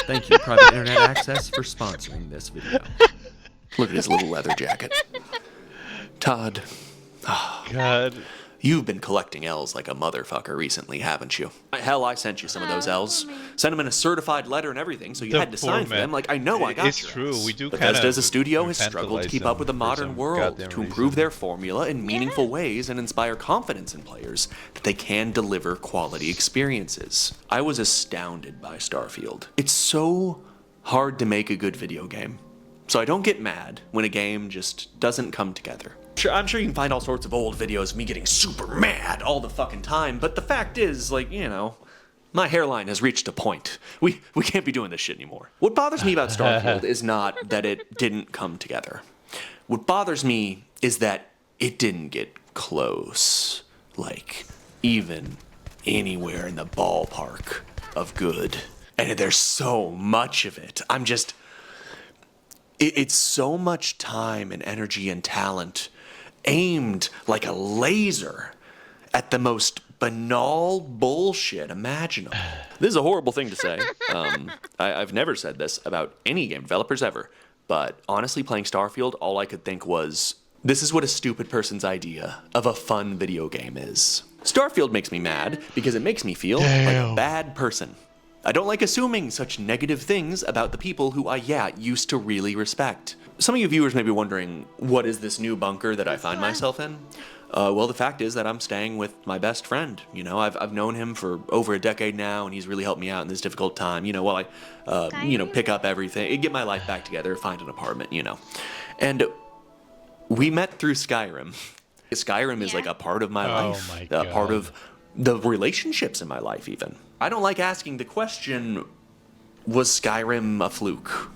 Speaker 6: Thank you, Private Internet Access, for sponsoring this video. Look at his little leather jacket. Todd. Oh,
Speaker 1: God.
Speaker 6: You've been collecting L's like a motherfucker recently, haven't you? Hell, I sent you some of those L's. Sent them in a certified letter and everything, so you had to sign for them. Like, I know I got
Speaker 1: It's
Speaker 6: your
Speaker 1: true,
Speaker 6: ass.
Speaker 1: we do
Speaker 6: Bethesda
Speaker 1: kind
Speaker 6: as a studio has struggled to keep up with the modern world, to improve their formula in meaningful ways and inspire confidence in players that they can deliver quality experiences. I was astounded by Starfield. It's so hard to make a good video game. So I don't get mad when a game just doesn't come together. Sure, I'm sure you can find all sorts of old videos of me getting super mad all the fucking time, but the fact is, like, you know, my hairline has reached a point. We can't be doing this shit anymore. What bothers me about Starfield is not that it didn't come together. What bothers me is that it didn't get close, like, even anywhere in the ballpark of good. And there's so much of it. It's so much time and energy and talent aimed like a laser at the most banal bullshit imaginable. This is a horrible thing to say. I've never said this about any game developers ever, but honestly, playing Starfield, all I could think was, this is what a stupid person's idea of a fun video game is. Starfield makes me mad because it makes me feel like a bad person. I don't like assuming such negative things about the people who I, used to really respect. Some of you viewers may be wondering, what is this new bunker that I find myself in? Well, the fact is that I'm staying with my best friend. You know, I've known him for over a decade now, and he's really helped me out in this difficult time, you know, while I, pick up everything, get my life back together, find an apartment, you know. And we met through Skyrim. Skyrim is like a part of my life, a part of the relationships in my life even. I don't like asking the question, was Skyrim a fluke?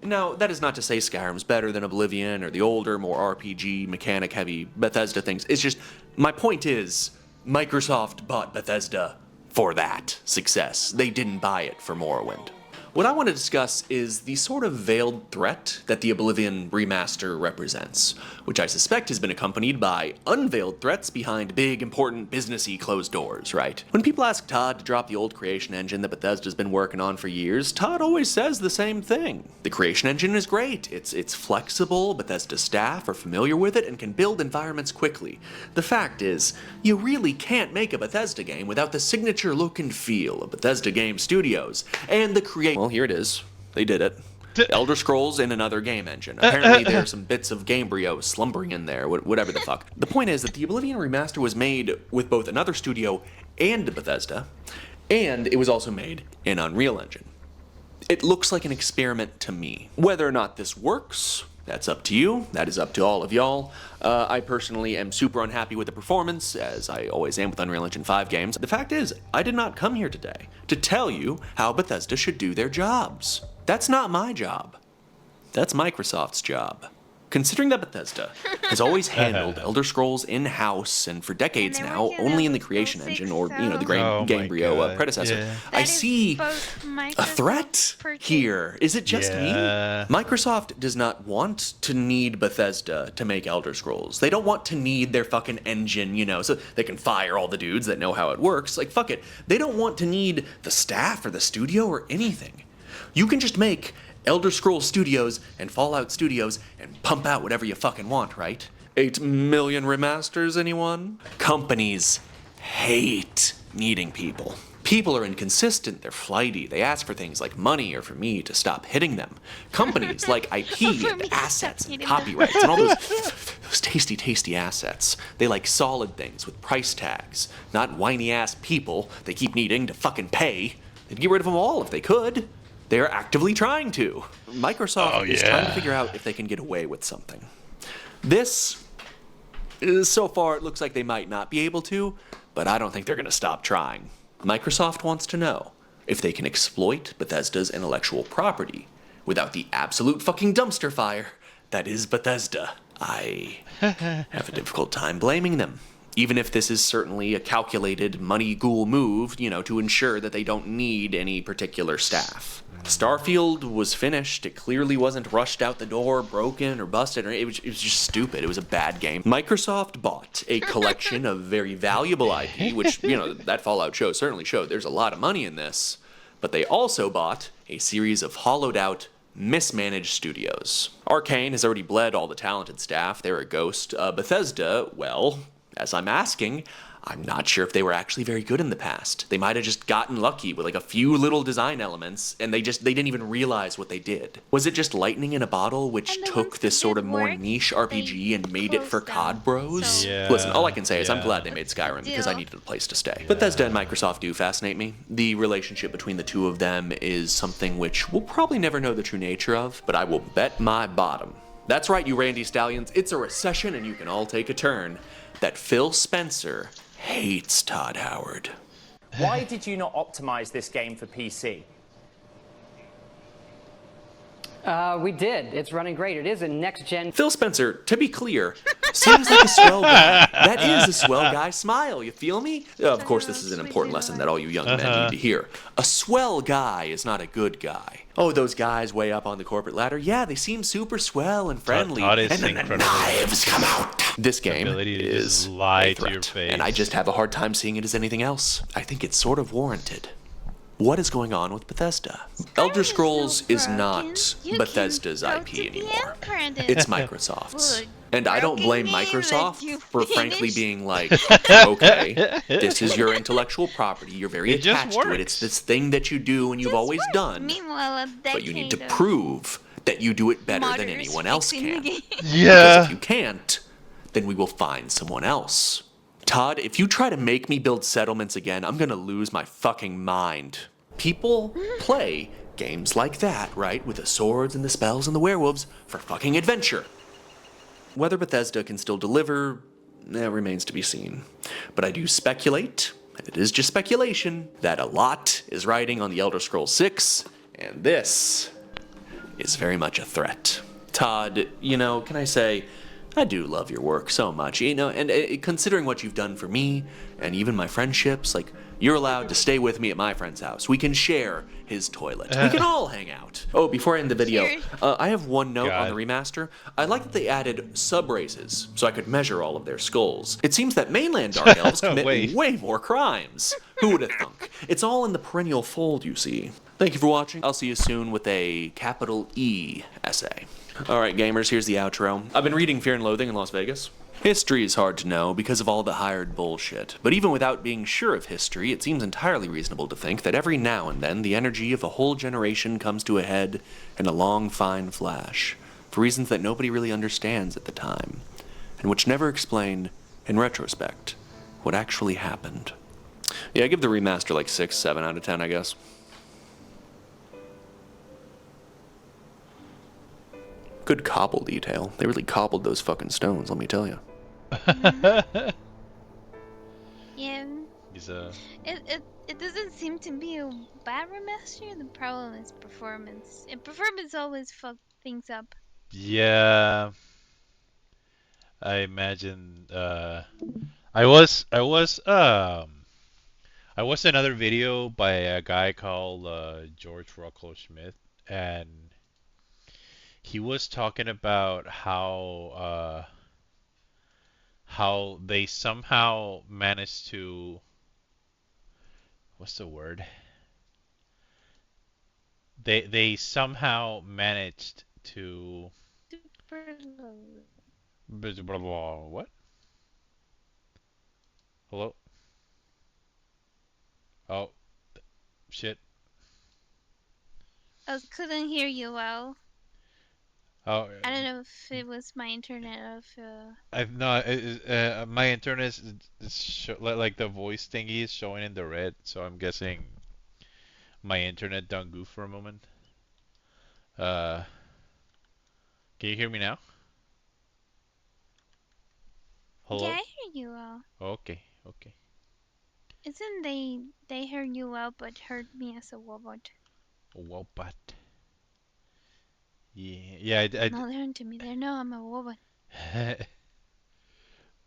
Speaker 6: Now, that is not to say Skyrim's better than Oblivion or the older, more RPG, mechanic-heavy Bethesda things. It's just, my point is, Microsoft bought Bethesda for that success. They didn't buy it for Morrowind. What I want to discuss is the sort of veiled threat that the Oblivion remaster represents, which I suspect has been accompanied by unveiled threats behind big, important, businessy closed doors, right? When people ask Todd to drop the old creation engine that Bethesda's been working on for years, Todd always says the same thing. The creation engine is great, it's flexible, Bethesda staff are familiar with it and can build environments quickly. The fact is, you really can't make a Bethesda game without the signature look and feel of Bethesda Game Studios, and the well, here it is. They did it. Elder Scrolls in another game engine. Apparently there are some bits of Gamebryo slumbering in there, whatever the fuck. The point is that the Oblivion remaster was made with both another studio and Bethesda, and it was also made in Unreal Engine. It looks like an experiment to me. Whether or not this works, that's up to you. That is up to all of y'all. I personally am super unhappy with the performance, as I always am with Unreal Engine 5 games. The fact is, I did not come here today to tell you how Bethesda should do their jobs. That's not my job. That's Microsoft's job. Considering that Bethesda has always handled Elder Scrolls in-house and for decades now, only in the creation engine or, the Gamebryo predecessor, I see a threat here. Is it just me? Microsoft does not want to need Bethesda to make Elder Scrolls. They don't want to need their fucking engine, so they can fire all the dudes that know how it works. Like, fuck it. They don't want to need the staff or the studio or anything. You can just make Elder Scrolls Studios and Fallout Studios and pump out whatever you fucking want, right? 8 million remasters, anyone? Companies hate needing people. People are inconsistent, they're flighty, they ask for things like money or for me to stop hitting them. Companies like IP and assets and copyrights and all those tasty, tasty assets. They like solid things with price tags, not whiny-ass people they keep needing to fucking pay. They'd get rid of them all if they could. They are actively trying to. Microsoft is trying to figure out if they can get away with something. This, so far, it looks like they might not be able to, but I don't think they're going to stop trying. Microsoft wants to know if they can exploit Bethesda's intellectual property without the absolute fucking dumpster fire that is Bethesda. I have a difficult time blaming them. Even if this is certainly a calculated money ghoul move, to ensure that they don't need any particular staff. Starfield was finished. It clearly wasn't rushed out the door, broken, or busted. It was just stupid. It was a bad game. Microsoft bought a collection of very valuable IP, which, that Fallout show certainly showed there's a lot of money in this. But they also bought a series of hollowed out, mismanaged studios. Arcane has already bled all the talented staff. They're a ghost. Bethesda, well, as I'm asking, I'm not sure if they were actually very good in the past. They might have just gotten lucky with like a few little design elements and they didn't even realize what they did. Was it just lightning in a bottle which took this sort of more niche RPG and made it for COD bros? So. Listen, all I can say is I'm glad they made Skyrim because I needed a place to stay. Bethesda and Microsoft do fascinate me. The relationship between the two of them is something which we'll probably never know the true nature of, but I will bet my bottom. That's right, you Randy Stallions, it's a recession and you can all take a turn. That Phil Spencer hates Todd Howard.
Speaker 7: Why did you not optimize this game for PC? We did. It's running great. It is a next-gen...
Speaker 6: Phil Spencer, to be clear, seems like a swell guy. That is a swell guy smile, you feel me? Of course, this is an important lesson that all you young men need to hear. A swell guy is not a good guy. Oh, those guys way up on the corporate ladder, yeah, they seem super swell and friendly.
Speaker 1: Todd is
Speaker 6: and then the
Speaker 1: incredible.
Speaker 6: knives come out. This game
Speaker 1: Ability to
Speaker 6: is
Speaker 1: just lie
Speaker 6: a
Speaker 1: to your
Speaker 6: threat,
Speaker 1: face.
Speaker 6: and I just have a hard time seeing it as anything else. I think it's sort of warranted. What is going on with Bethesda? Elder Scrolls is not Bethesda's IP anymore. It's Microsoft's. And I don't blame Microsoft for frankly being like, okay, this is your intellectual property. You're very
Speaker 1: It just
Speaker 6: attached to it. It's this thing that you do and you've always done.
Speaker 5: Meanwhile,
Speaker 6: But you need to prove that you do it better than anyone else can. Because
Speaker 1: Yeah.
Speaker 6: if you can't, then we will find someone else. Todd, if you try to make me build settlements again, I'm gonna lose my fucking mind. People play games like that, right? With the swords and the spells and the werewolves for fucking adventure. Whether Bethesda can still deliver, remains to be seen. But I do speculate, and it is just speculation, that a lot is riding on the Elder Scrolls 6, and this is very much a threat. Todd, can I say, I do love your work so much, and considering what you've done for me, and even my friendships, like, you're allowed to stay with me at my friend's house. We can share his toilet. We can all hang out. Oh, before I end the video, I have one note on the remaster. I like that they added sub-races, so I could measure all of their skulls. It seems that mainland Dark Elves commit way more crimes. Who would have thunk? It's all in the perennial fold, you see. Thank you for watching. I'll see you soon with a capital E essay. Alright gamers, here's the outro. I've been reading Fear and Loathing in Las Vegas. History is hard to know because of all the hired bullshit. But even without being sure of history, it seems entirely reasonable to think that every now and then the energy of a whole generation comes to a head in a long, fine flash, for reasons that nobody really understands at the time, and which never explain, in retrospect, what actually happened. Yeah, I give the remaster like 6, 7 out of 10, I guess. Good cobble detail. They really cobbled those fucking stones, let me tell you.
Speaker 5: Yeah.
Speaker 1: He's a...
Speaker 5: It doesn't seem to be a bad remaster. The problem is performance. And performance always fuck things up.
Speaker 1: Yeah. I imagine I was another video by a guy called George Rocco Smith, and he was talking about how they somehow managed to, what's the word? They somehow managed to
Speaker 5: Super low.
Speaker 1: blah, blah, what? Hello? Oh, shit.
Speaker 5: I couldn't hear you well.
Speaker 1: Oh,
Speaker 5: I don't know if it was my internet or if
Speaker 1: I've not. My internet is like the voice thingy is showing in the red, so I'm guessing my internet done goof for a moment. Uh, can you hear me now?
Speaker 5: yeah,
Speaker 1: Hello?
Speaker 5: I hear you well.
Speaker 1: Okay, okay.
Speaker 5: Isn't they heard you well but heard me as a robot?
Speaker 1: Well, but yeah,
Speaker 5: No, they're into me. They know I'm a robot.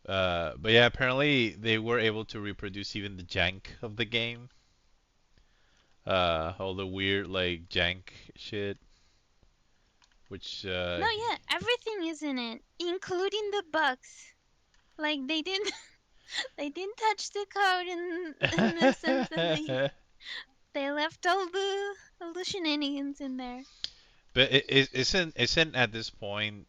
Speaker 1: but yeah, apparently they were able to reproduce even the jank of the game. All the weird like jank shit, which
Speaker 5: No, yeah, everything is in it, including the bugs. Like they didn't they didn't touch the code in the sense that they left all the shenanigans in there.
Speaker 1: But isn't at this point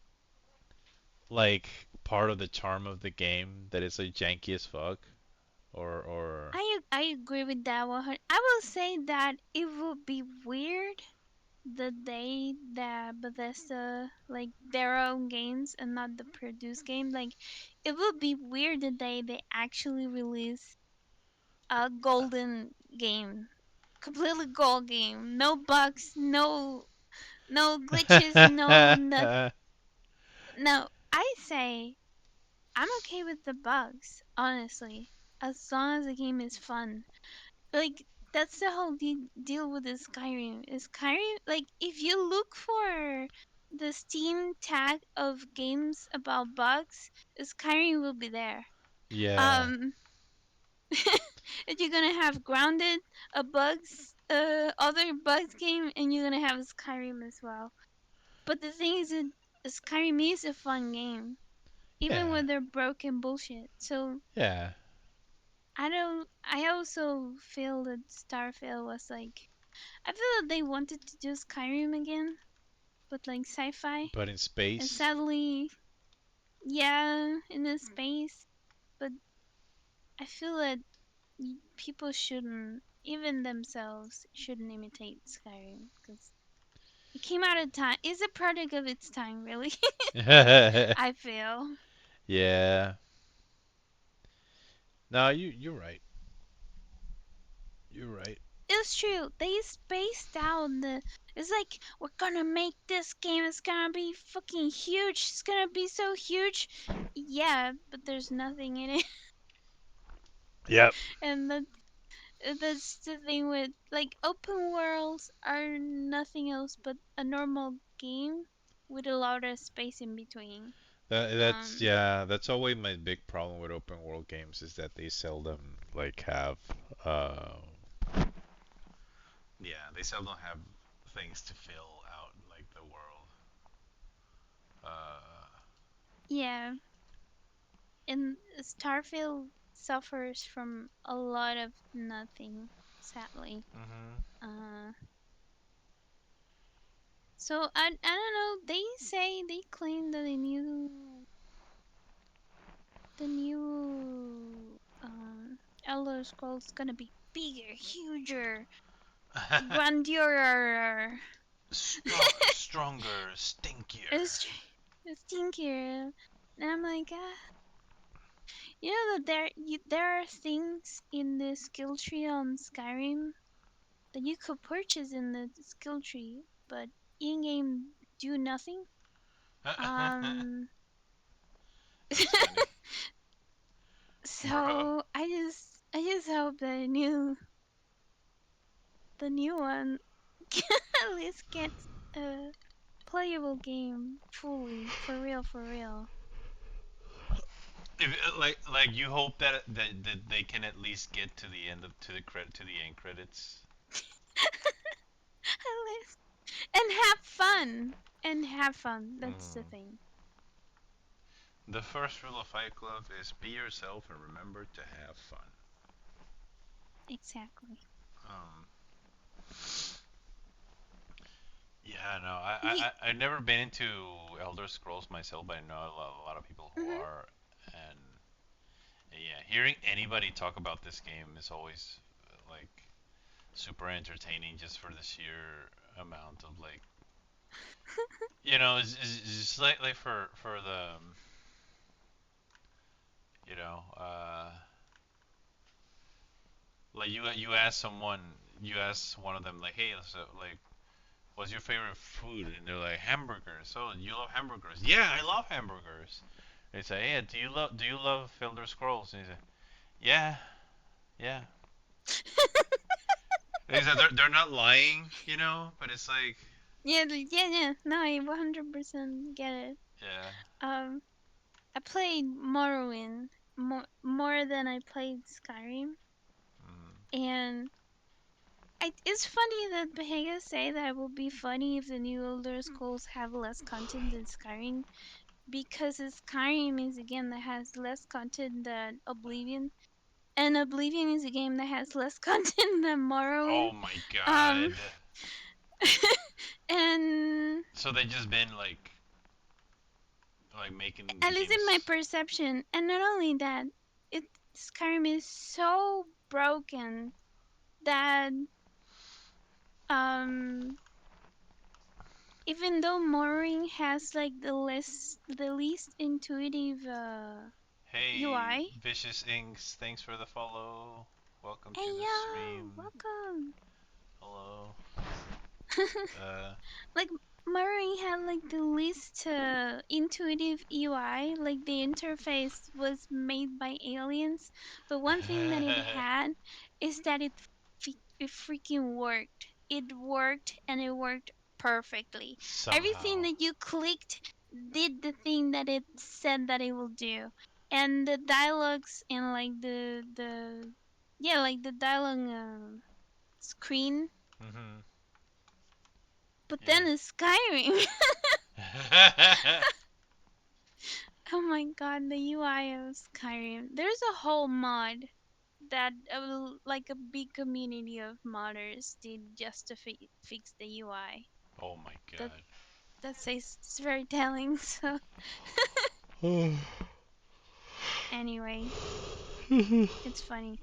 Speaker 1: like part of the charm of the game that it's like janky as fuck, or
Speaker 5: I agree with that one. I will say that it would be weird the day that Bethesda like their own games and not the produced game. Like it would be weird the day they actually release a golden game, completely gold game, no bugs, no glitches, no nothing. No, I say I'm okay with the bugs, honestly, as long as the game is fun. Like That's the whole deal with the Skyrim. Is Skyrim like if you look for the Steam tag of games about bugs, Skyrim will be there.
Speaker 1: Yeah,
Speaker 5: Um, and you're gonna have Grounded, a bugs, other bugs game, and you're gonna have Skyrim as well. But the thing is, that Skyrim is a fun game, even
Speaker 1: yeah,
Speaker 5: with their broken bullshit. So
Speaker 1: yeah.
Speaker 5: I don't. I also feel that Starfield was like. I feel that they wanted to do Skyrim again, but like sci-fi,
Speaker 1: But in
Speaker 5: and
Speaker 1: space,
Speaker 5: sadly, yeah, in the space. But I feel that people shouldn't, even themselves, shouldn't imitate Skyrim because it came out of time. It's a product of its time, really. I feel
Speaker 1: yeah. No, you're right. You're right.
Speaker 5: it's true. They spaced out the. It's like we're gonna make this game. It's gonna be fucking huge. It's gonna be so huge. Yeah, but there's nothing in it,
Speaker 1: Yep.
Speaker 5: and that's the thing with like open worlds are nothing else but a normal game with a lot of space in between.
Speaker 1: That's
Speaker 5: Um,
Speaker 1: yeah. That's always my big problem with open world games is that they seldom like have uh yeah, they seldom have things to fill out like the world. Uh,
Speaker 5: yeah, and Starfield suffers from a lot of nothing, sadly.
Speaker 1: mhm.
Speaker 5: Uh, so I don't know. They say they claim that the new Elder Scrolls is gonna be bigger, huger, grandeur.
Speaker 1: Stronger, stinkier.
Speaker 5: It's stinkier. And I'm like, you know that there are things in the skill tree on Skyrim that you could purchase in the skill tree, but in game do nothing. Um,
Speaker 1: That's funny, bro.
Speaker 5: so I just hope that the new one at least gets a playable game fully for real for real.
Speaker 1: If, like you hope that they can at least get to the end of to the end credits.
Speaker 5: At least and have fun and have fun. That's the
Speaker 1: Mm.
Speaker 5: thing.
Speaker 1: The first rule of Fight Club is be yourself and remember to have fun.
Speaker 5: Exactly.
Speaker 1: Um, yeah, no, I, I,
Speaker 5: Ye-
Speaker 1: I've never been into Elder Scrolls myself, but I know a lot of people who
Speaker 5: mhm.
Speaker 1: are, and yeah, hearing anybody talk about this game is always like super entertaining just for the sheer amount of like, it's just like for the, you know, like you ask one of them like, hey, so like, what's your favorite food? And they're like, hamburgers. So you love hamburgers? Yeah, I love hamburgers. They say, yeah, do you love Elder Scrolls? And he said, yeah, yeah. And he said they're not lying, but it's like,
Speaker 5: Yeah, yeah. No, I 100% get it.
Speaker 1: yeah.
Speaker 5: Um, I played Morrowind more than I played Skyrim,
Speaker 1: Mm.
Speaker 5: and it's funny that Behega say that it will be funny if the new Elder Scrolls have less content than Skyrim, because Skyrim is a game that has less content than Oblivion, and Oblivion is a game that has less content than Morrowind.
Speaker 1: Oh my
Speaker 5: Um,
Speaker 1: god.
Speaker 5: and
Speaker 1: So they just been like making
Speaker 5: at
Speaker 1: the
Speaker 5: least in my
Speaker 1: games.
Speaker 5: perception, and not only that, it Skyrim is so broken that um even though Morrowind has like the least intuitive
Speaker 1: Hey,
Speaker 5: UI.
Speaker 1: Vicious Inks, thanks for the follow. Welcome
Speaker 5: Hey
Speaker 1: to the
Speaker 5: yo,
Speaker 1: stream.
Speaker 5: welcome.
Speaker 1: Hello. Uh,
Speaker 5: Like Morrowind had like the least intuitive UI. Like the interface was made by aliens, but one thing that it had is that it freaking worked. It worked and it worked perfectly. Everything
Speaker 1: Somehow.
Speaker 5: that you clicked did the thing that it said that it will do. And the dialogues and like the yeah, like the dialogue screen.
Speaker 1: Mhm.
Speaker 5: But
Speaker 1: Yeah.
Speaker 5: then it's Skyrim. Oh my god, the UI of Skyrim. There's a whole mod that like a big community of modders did just to fix the UI.
Speaker 1: Oh my
Speaker 5: That
Speaker 1: god.
Speaker 5: that says it's very telling. So anyway, it's funny.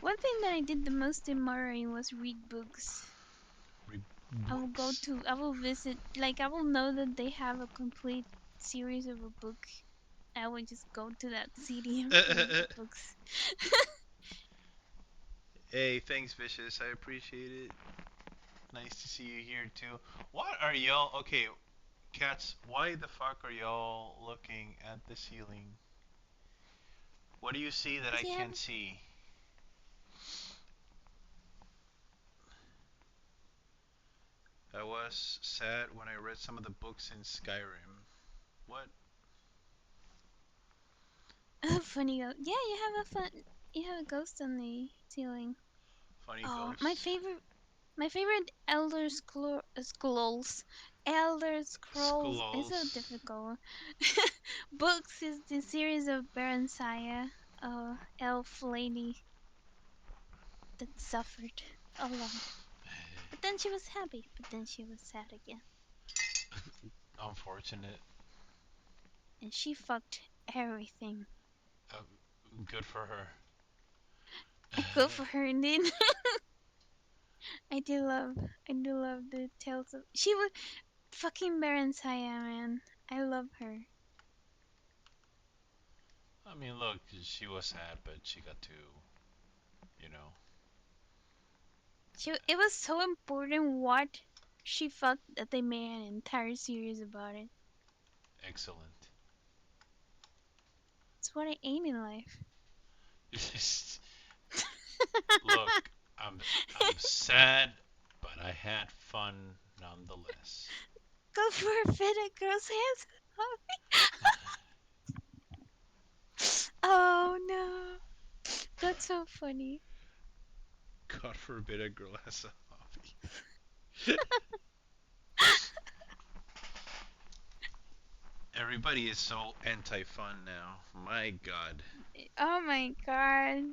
Speaker 5: One thing that I did the most in Moraine was read books.
Speaker 1: Re-
Speaker 5: I will go
Speaker 1: Books.
Speaker 5: to, I will visit, like I will know that they have a complete series of a book. I would just go to that city and read the books.
Speaker 1: Hey, thanks, Vicious. I appreciate it. Nice to see you here too. What are y'all? Okay, cats. Why the fuck are y'all looking at the ceiling? What do you see that I
Speaker 5: Yeah,
Speaker 1: can't see? I was sad when I read some of the books in Skyrim. What?
Speaker 5: funny. Yeah, you have a fun. You have a ghost on the ceiling.
Speaker 1: Funny
Speaker 5: Oh,
Speaker 1: ghosts.
Speaker 5: my favorite Scrolls. Elder Scrolls is so
Speaker 1: Skulls.
Speaker 5: difficult. Books is the series of Baron Saya, elf lady that suffered a lot. But then she was happy, but then she was sad again.
Speaker 1: Unfortunate.
Speaker 5: And she fucked everything.
Speaker 1: Uh, Good for her.
Speaker 5: Good for her indeed. I do love the tales of. She was fucking Baron Saya, man. I love her.
Speaker 1: I mean, look, she was sad, but she got to, you know,
Speaker 5: It was so important what she fucked that they made an entire series about it.
Speaker 1: excellent.
Speaker 5: It's what I aim in life.
Speaker 1: Look, I'm sad, but I had fun nonetheless.
Speaker 5: Go for a fit at girls' hands. Oh no, that's so funny.
Speaker 1: God forbid a girl has a hobby. Everybody is so anti-fun now. My God.
Speaker 5: Oh my god.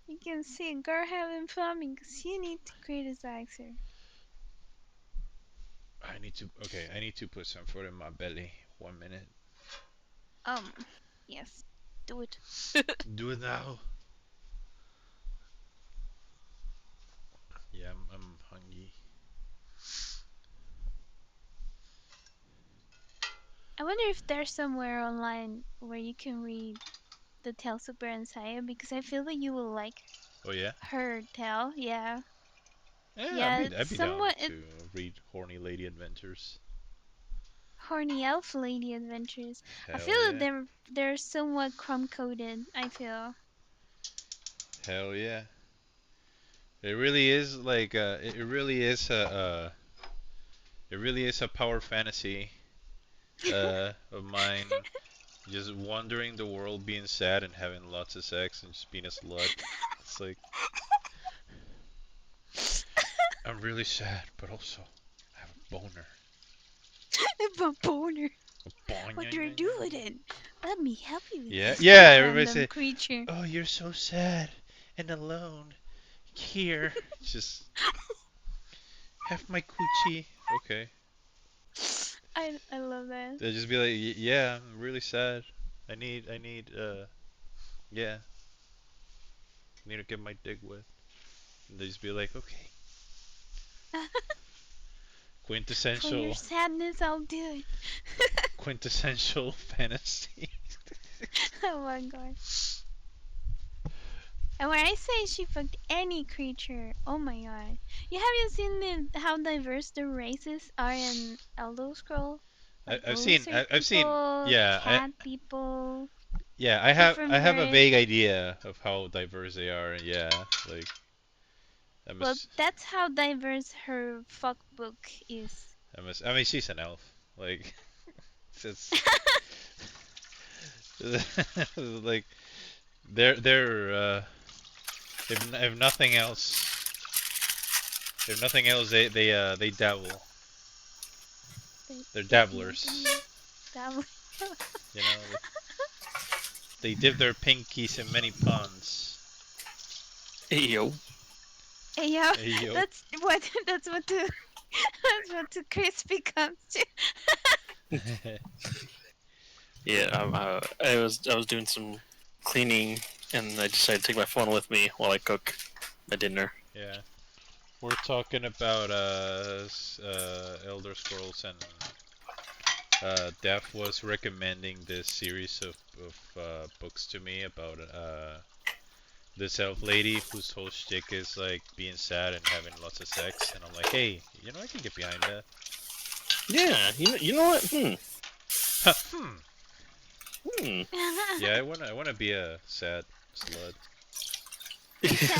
Speaker 5: You can see a girl having fun because you need to criticize her.
Speaker 1: I need to. Okay, I need to put some food in my belly. 1 minute.
Speaker 5: Um, yes, do it.
Speaker 1: Do it now. Yeah, I'm hungry.
Speaker 5: I wonder if there's somewhere online where you can read the tales of Baron Saya because I feel that you will like
Speaker 1: Oh yeah.
Speaker 5: her tale. Yeah,
Speaker 1: Yeah,
Speaker 5: yeah,
Speaker 1: I'd
Speaker 5: it's
Speaker 1: be down
Speaker 5: somewhat
Speaker 1: to read Horny Lady Adventures.
Speaker 5: horny elf lady adventures. I feel
Speaker 1: Hell
Speaker 5: that
Speaker 1: yeah.
Speaker 5: they're somewhat crumb coded. I feel.
Speaker 1: Hell yeah. It really is like it really is a power fantasy of mine. Just wandering the world, being sad and having lots of sex and just being a slut. It's like I'm really sad, but also I have a boner.
Speaker 5: A boner.
Speaker 1: A
Speaker 5: What do I
Speaker 1: boner.
Speaker 5: do with it? Let me help you with
Speaker 1: Yeah,
Speaker 5: this
Speaker 1: yeah. Everybody
Speaker 5: random
Speaker 1: say,
Speaker 5: creature.
Speaker 1: "Oh, you're so sad and alone. Here, just have my coochie." Okay.
Speaker 5: I love that.
Speaker 1: They just be like, "Yeah, I'm really sad. Yeah, I need to get my dick wet." And they just be like, "Okay."
Speaker 5: For your
Speaker 1: Quintessential,
Speaker 5: sadness, I'll do it.
Speaker 1: quintessential fantasy.
Speaker 5: Oh my god. And when I say she fucked any creature, oh my god. You seen how diverse the races are in Elder Scroll? Like lizard
Speaker 1: I've seen,
Speaker 5: people,
Speaker 1: yeah,
Speaker 5: cat people,
Speaker 1: yeah,
Speaker 5: different
Speaker 1: I have a
Speaker 5: bird.
Speaker 1: vague idea of how diverse they are. Yeah, like I
Speaker 5: Well,
Speaker 1: miss.
Speaker 5: that's how diverse her fuck book is.
Speaker 1: I mean, she's an elf. Like, it's like they're if nothing else, they dabble.
Speaker 5: They,
Speaker 1: They're
Speaker 5: if
Speaker 1: dabblers.
Speaker 5: nothing, that
Speaker 1: You know, they dip their pinkies in many ponds.
Speaker 2: Hey, yo.
Speaker 5: yeah,
Speaker 1: Hey, yo.
Speaker 5: that's what the crispy comes to.
Speaker 2: Yeah, I was doing some cleaning, and I decided to take my phone with me while I cook my dinner.
Speaker 1: Yeah, we're talking about Elder Scrolls, and Def was recommending this series of books to me about this elf lady whose whole shtick is like being sad and having lots of sex, and I'm like, hey, I can get behind that.
Speaker 2: Yeah, you know what?
Speaker 1: Hmm.
Speaker 2: Hmm.
Speaker 1: Yeah, I wanna be a sad slut.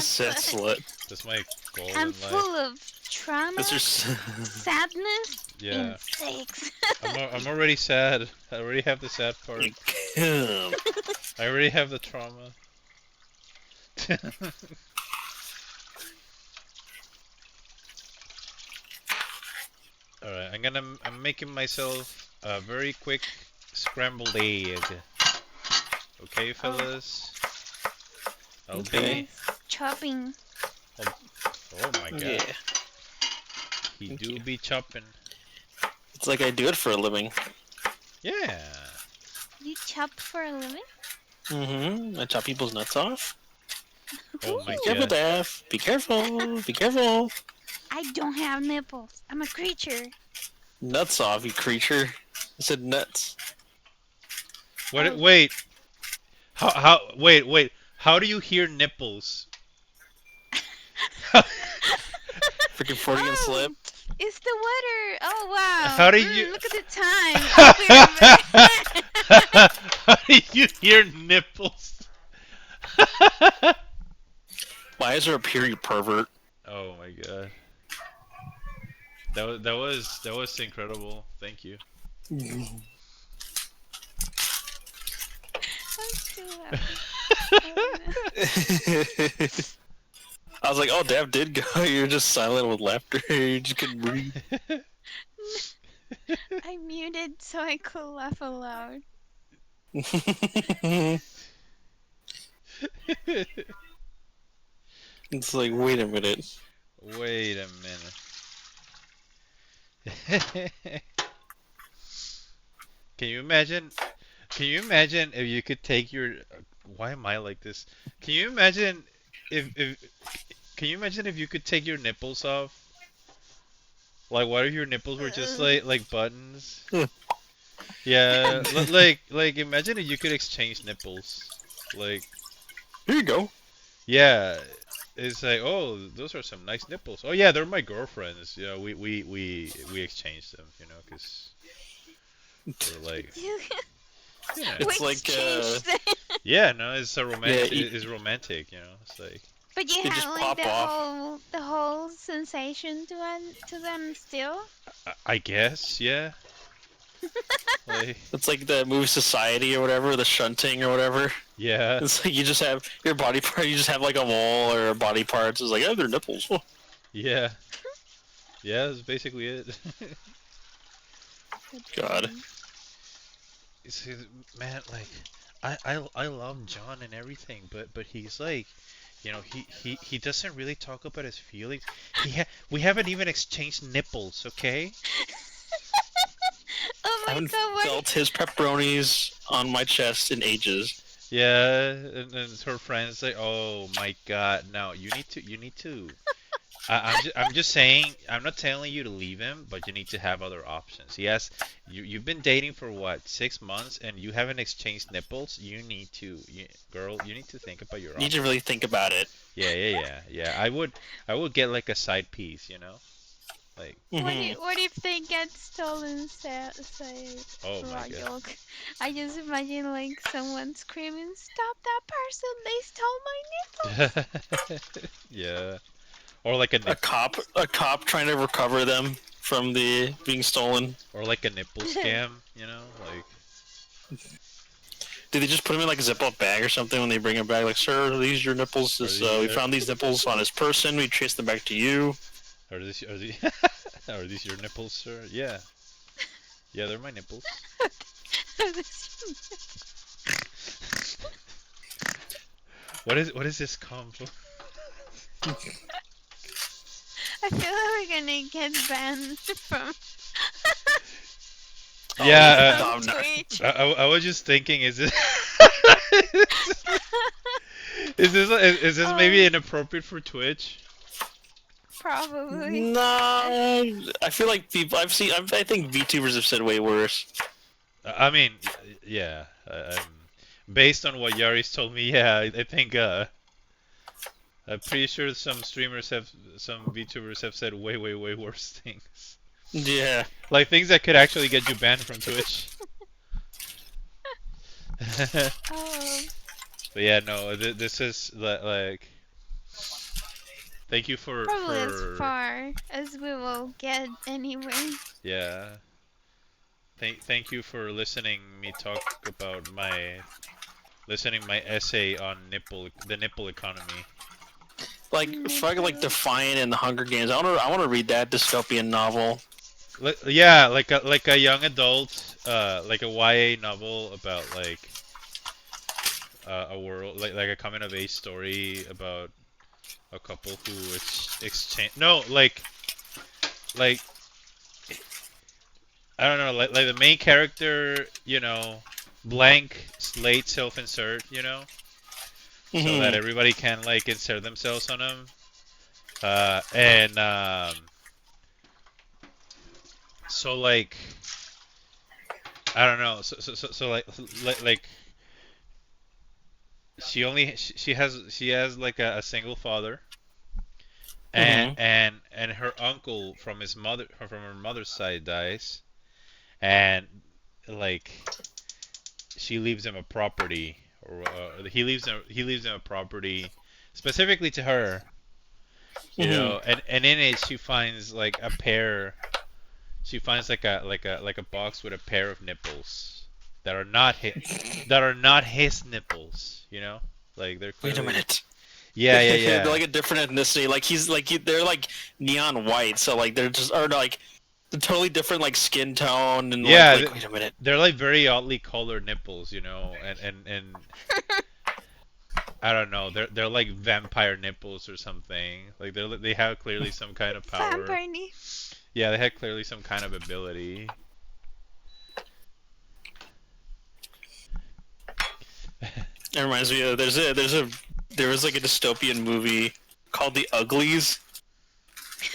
Speaker 2: Sad slut.
Speaker 1: That's my goal
Speaker 5: I'm
Speaker 1: in life.
Speaker 5: full of trauma,
Speaker 2: That's your
Speaker 5: sadness,
Speaker 1: Yeah.
Speaker 5: and sex.
Speaker 1: I'm already sad. I already have the sad part. I already have the trauma. Alright, I'm making myself a very quick scrambled egg. Okay, fellas? I'll
Speaker 2: Okay.
Speaker 1: be.
Speaker 5: Chopping.
Speaker 1: Oh my god.
Speaker 2: Yeah.
Speaker 1: He
Speaker 2: Thank
Speaker 1: do
Speaker 2: you.
Speaker 1: be chopping.
Speaker 2: It's like I do it for a living.
Speaker 1: Yeah.
Speaker 5: You chop for a living?
Speaker 2: Mm-hmm. I chop people's nuts off.
Speaker 1: Oh my
Speaker 2: Be careful,
Speaker 1: god.
Speaker 2: Daph. Be careful. Be careful.
Speaker 5: I don't have nipples. I'm a creature.
Speaker 2: Nuts off, you creature. I said nuts.
Speaker 1: What?
Speaker 5: Oh.
Speaker 1: Wait. Wait. How do you hear nipples?
Speaker 2: Freaking Freudian slip.
Speaker 5: It's the weather. Oh wow.
Speaker 1: How do you-
Speaker 5: Look at the time. I'll be right back.
Speaker 1: How do you hear nipples?
Speaker 2: Why is there a period, pervert?
Speaker 1: Oh my god. That was incredible. Thank you.
Speaker 5: I'm still laughing.
Speaker 2: I was like, oh, Daph did go. You're just silent with laughter. You just couldn't breathe.
Speaker 5: I muted so I could laugh aloud.
Speaker 2: It's like, wait a minute.
Speaker 1: Wait a minute. Can you imagine? Can you imagine if you could take your? Why am I like this? Can you imagine if Can you imagine if you could take your nipples off? Like, what if your nipples were just like buttons? Yeah, like imagine if you could exchange nipples. Like,
Speaker 2: Here you go.
Speaker 1: yeah, it's like, oh, those are some nice nipples. Oh yeah, they're my girlfriends. Yeah, we exchanged them, because we're like, yeah,
Speaker 2: It's like,
Speaker 1: yeah, no, it's a romantic.
Speaker 2: Yeah,
Speaker 1: It's romantic, It's like,
Speaker 5: But you
Speaker 2: They
Speaker 5: have
Speaker 2: just
Speaker 5: like
Speaker 2: pop
Speaker 5: the
Speaker 2: off.
Speaker 5: whole sensation to them still.
Speaker 1: I guess, yeah. Like,
Speaker 2: It's like the movie Society or whatever, the shunting or whatever.
Speaker 1: yeah,
Speaker 2: It's like you just have your body part, you just have like a mole or body parts. It's like, oh, they're nipples. Oh.
Speaker 1: yeah, yeah. That's basically it.
Speaker 2: God.
Speaker 1: It's, man, like, I love John and everything, but he's like, he doesn't really talk about his feelings. We haven't even exchanged nipples, okay?
Speaker 5: Oh
Speaker 2: I
Speaker 5: my
Speaker 2: haven't
Speaker 5: god! What?
Speaker 2: felt his pepperonis on my chest in ages.
Speaker 1: Yeah, and her friends like, oh my God, no, you need to. I'm just saying, I'm not telling you to leave him, but you need to have other options. Yes, you've been dating for what, 6 months, and you haven't exchanged nipples. You need to, girl, you need to think about your
Speaker 2: You need
Speaker 1: options.
Speaker 2: to really think about it.
Speaker 1: Yeah. I would get like a side piece, like.
Speaker 2: Mhm.
Speaker 5: What if they get stolen? Say
Speaker 1: Oh my
Speaker 5: raw
Speaker 1: God.
Speaker 5: yolk. I just imagine like someone screaming, "Stop that person! They stole my nipple!"
Speaker 1: Yeah. Or like
Speaker 2: a cop trying to recover them from the being stolen.
Speaker 1: or like a nipple scam, you know, like.
Speaker 2: Did they just put him in like a Ziploc bag or something when they bring him back? Like, sir, these are your nipples. We found these nipples on his person. We traced them back to you.
Speaker 1: Are these are these your nipples, sir? Yeah. Yeah, they're my nipples. What is this combo?
Speaker 5: I feel like we're gonna get banned from.
Speaker 1: Yeah,
Speaker 5: from Twitch.
Speaker 1: I was just thinking, is this is this maybe inappropriate for Twitch?
Speaker 5: Probably.
Speaker 2: No, I feel like people I think VTubers have said way worse.
Speaker 1: I mean, yeah. Based on what Yari's told me, yeah, I think I'm pretty sure some VTubers have said way worse things.
Speaker 2: Yeah.
Speaker 1: Like things that could actually get you banned from Twitch.
Speaker 5: Oh.
Speaker 1: But yeah, no, this is like. Thank you for.
Speaker 5: Probably as far as we will get anyway.
Speaker 1: Yeah. Thank you for listening me talk about my essay on the nipple economy.
Speaker 2: Like fucking like Defiant and the Hunger Games. I wanna read that dystopian novel.
Speaker 1: Yeah, like a young adult, like a YA novel about like a world, like a coming of age story about a couple who exchange. No, like I don't know, like the main character, you know, blank slate self-insert, you know, so that everybody can like insert themselves on them, and so like I don't know, so like she has like a single father, and her uncle from her mother's side dies, and like she leaves him a property, or he leaves him a property specifically to her, you know, and in it she finds like a pair. She finds like a box with a pair of nipples that are not his nipples, you know, like they're clearly...
Speaker 2: Wait a minute.
Speaker 1: Yeah.
Speaker 2: They're like a different ethnicity. Like they're like neon white, so like they're just like the totally different like skin tone and
Speaker 1: yeah.
Speaker 2: Like, wait a minute.
Speaker 1: They're like very oddly colored nipples, you know, and I don't know. They're like vampire nipples or something. Like they have clearly some kind of power.
Speaker 5: Vampire.
Speaker 1: Yeah, they had clearly some kind of ability.
Speaker 2: It reminds me of there was like a dystopian movie called The Uglies.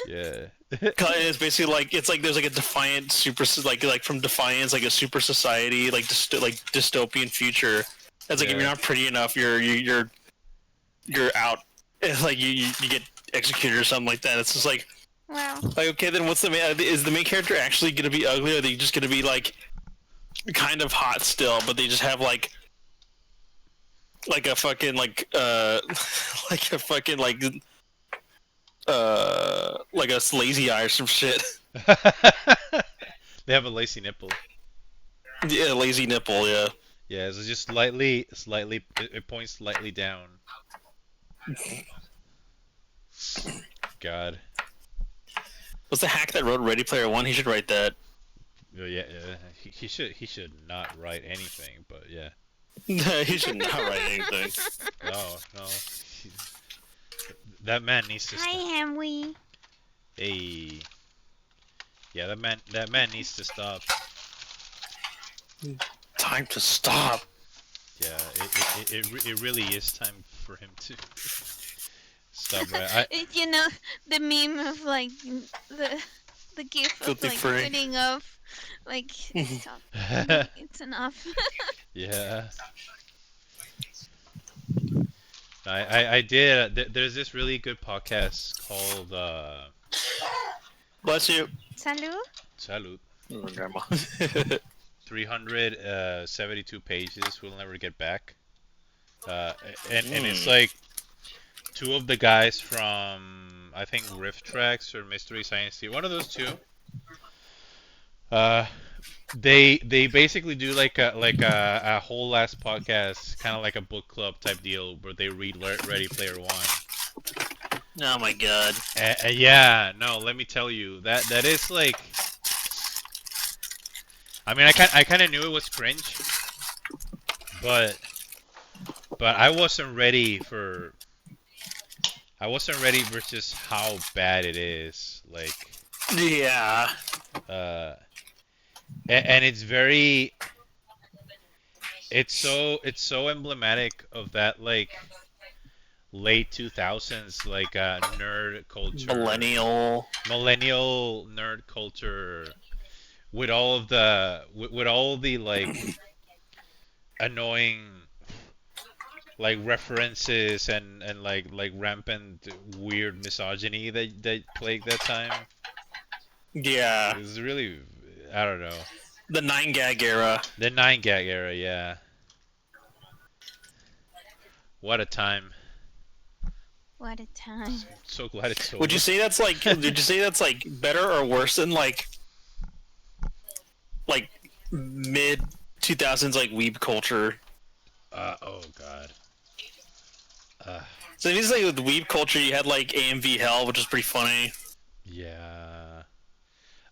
Speaker 1: Yeah.
Speaker 2: It's basically like there's like a Defiant super like from Defiance, like a super society like dystopian future. It's like if you're not pretty enough, you're out. It's like you get executed or something like that. It's just like,
Speaker 5: wow.
Speaker 2: Like, okay, then what's is the main character actually gonna be ugly, or are they just gonna be like kind of hot still, but they just have like a fucking like like a fucking like a lazy eye or some shit.
Speaker 1: They have a lazy nipple.
Speaker 2: Yeah, lazy nipple. Yeah.
Speaker 1: Yeah, so just slightly, it points slightly down. God.
Speaker 2: What's the hack that wrote Ready Player One? He should write that.
Speaker 1: Yeah, he should not write anything, but yeah.
Speaker 2: He should not write anything.
Speaker 1: No. That man needs to stop.
Speaker 5: Hi, Hamwe.
Speaker 1: Hey. Yeah, that man needs to stop.
Speaker 2: Time to stop.
Speaker 1: Yeah, it really is time for him to stop. Right?
Speaker 5: You know the meme of like the gif of like putting off, like stop. It's enough.
Speaker 1: Yeah. I did. There's this really good podcast called.
Speaker 2: Bless you.
Speaker 5: Salud.
Speaker 1: Salud.
Speaker 2: Grandma. 372
Speaker 1: pages. We'll never get back. And it's like two of the guys from I think Rift Tracks or Mystery Science Theater, one of those two. Uh, they basically do like a whole last podcast, kind of like a book club type deal where they read Ready Player One.
Speaker 2: Oh my god.
Speaker 1: Yeah, no, let me tell you that is like. I mean, I kind of knew it was cringe, but I wasn't ready for. I wasn't ready for just how bad it is. Like,
Speaker 2: Yeah.
Speaker 1: uh, and it's very. It's so emblematic of that like late 2000s like nerd culture, millennial nerd culture with all of the with all the like annoying like references and like rampant weird misogyny that plagued that time.
Speaker 2: Yeah.
Speaker 1: It was really, I don't know.
Speaker 2: The 9-gag era.
Speaker 1: The 9-gag era, yeah. What a time.
Speaker 5: What a time.
Speaker 1: So glad it's over.
Speaker 2: Would you say that's like? Did you say that's like better or worse than like mid 2000s like weeb culture?
Speaker 1: Oh god.
Speaker 2: So if you say with weeb culture, you had like AMV Hell, which is pretty funny.
Speaker 1: Yeah.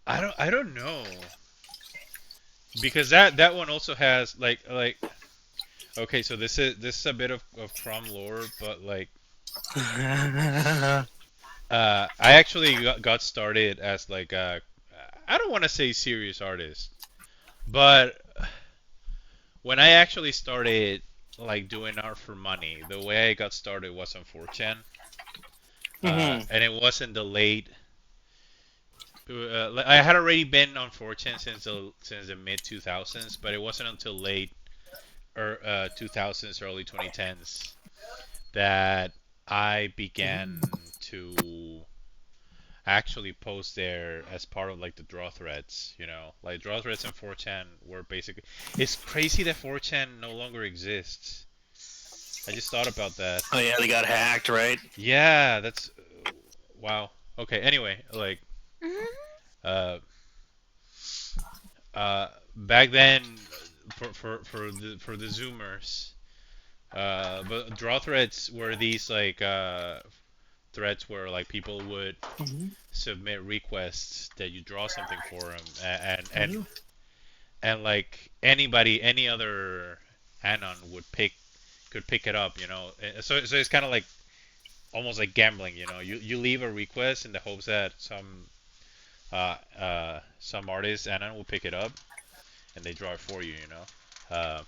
Speaker 1: I don't know. Because that one also has like okay, so this is a bit of Crom lore, but like I actually got started as like a I don't want to say serious artist, but when I actually started like doing art for money, the way I got started was on 4chan, and it wasn't the late. I had already been on 4chan since the mid 2000s, but it wasn't until late 2000s, early 2010s that I began to actually post there as part of like the draw threads, you know, like draw threads and 4chan were basically. It's crazy that 4chan no longer exists. I just thought about that.
Speaker 2: Oh yeah, they got hacked, right?
Speaker 1: Yeah, that's wow. Okay, anyway, like uh back then for the Zoomers, but draw threads were these like threads where like people would submit requests that you draw something for them, and like anybody, any other anon could pick it up, you know. So it's kind of like almost like gambling, you know. You leave a request in the hopes that some artist anon will pick it up and they draw it for you, you know.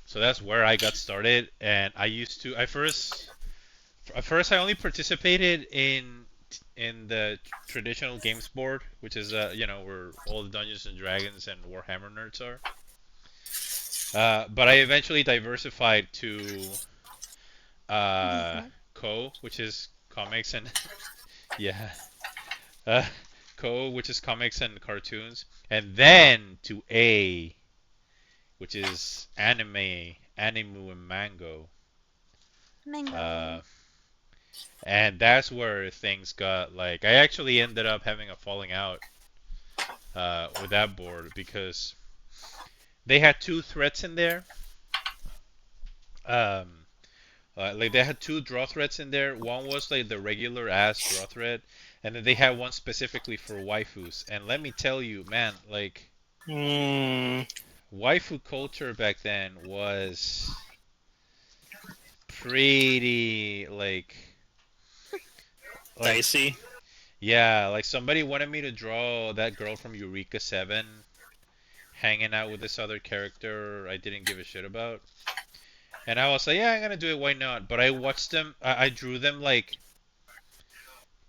Speaker 1: So that's where I got started, and I used to. At first, I only participated in the traditional games board, which is you know, where all the Dungeons and Dragons and Warhammer nerds are. But I eventually diversified to which is comics and yeah, which is comics and cartoons, and then to which is anime and mango.
Speaker 5: Mango.
Speaker 1: And that's where things got like. I actually ended up having a falling out with that board because they had two threats in there. Like they had two draw threads in there. One was like the regular ass draw thread, and then they had one specifically for waifus. And let me tell you, man, like waifu culture back then was pretty like
Speaker 2: dicey.
Speaker 1: Yeah, like somebody wanted me to draw that girl from Eureka 7 hanging out with this other character I didn't give a shit about. And I was like, yeah, I'm gonna do it, why not? But I watched them, I drew them like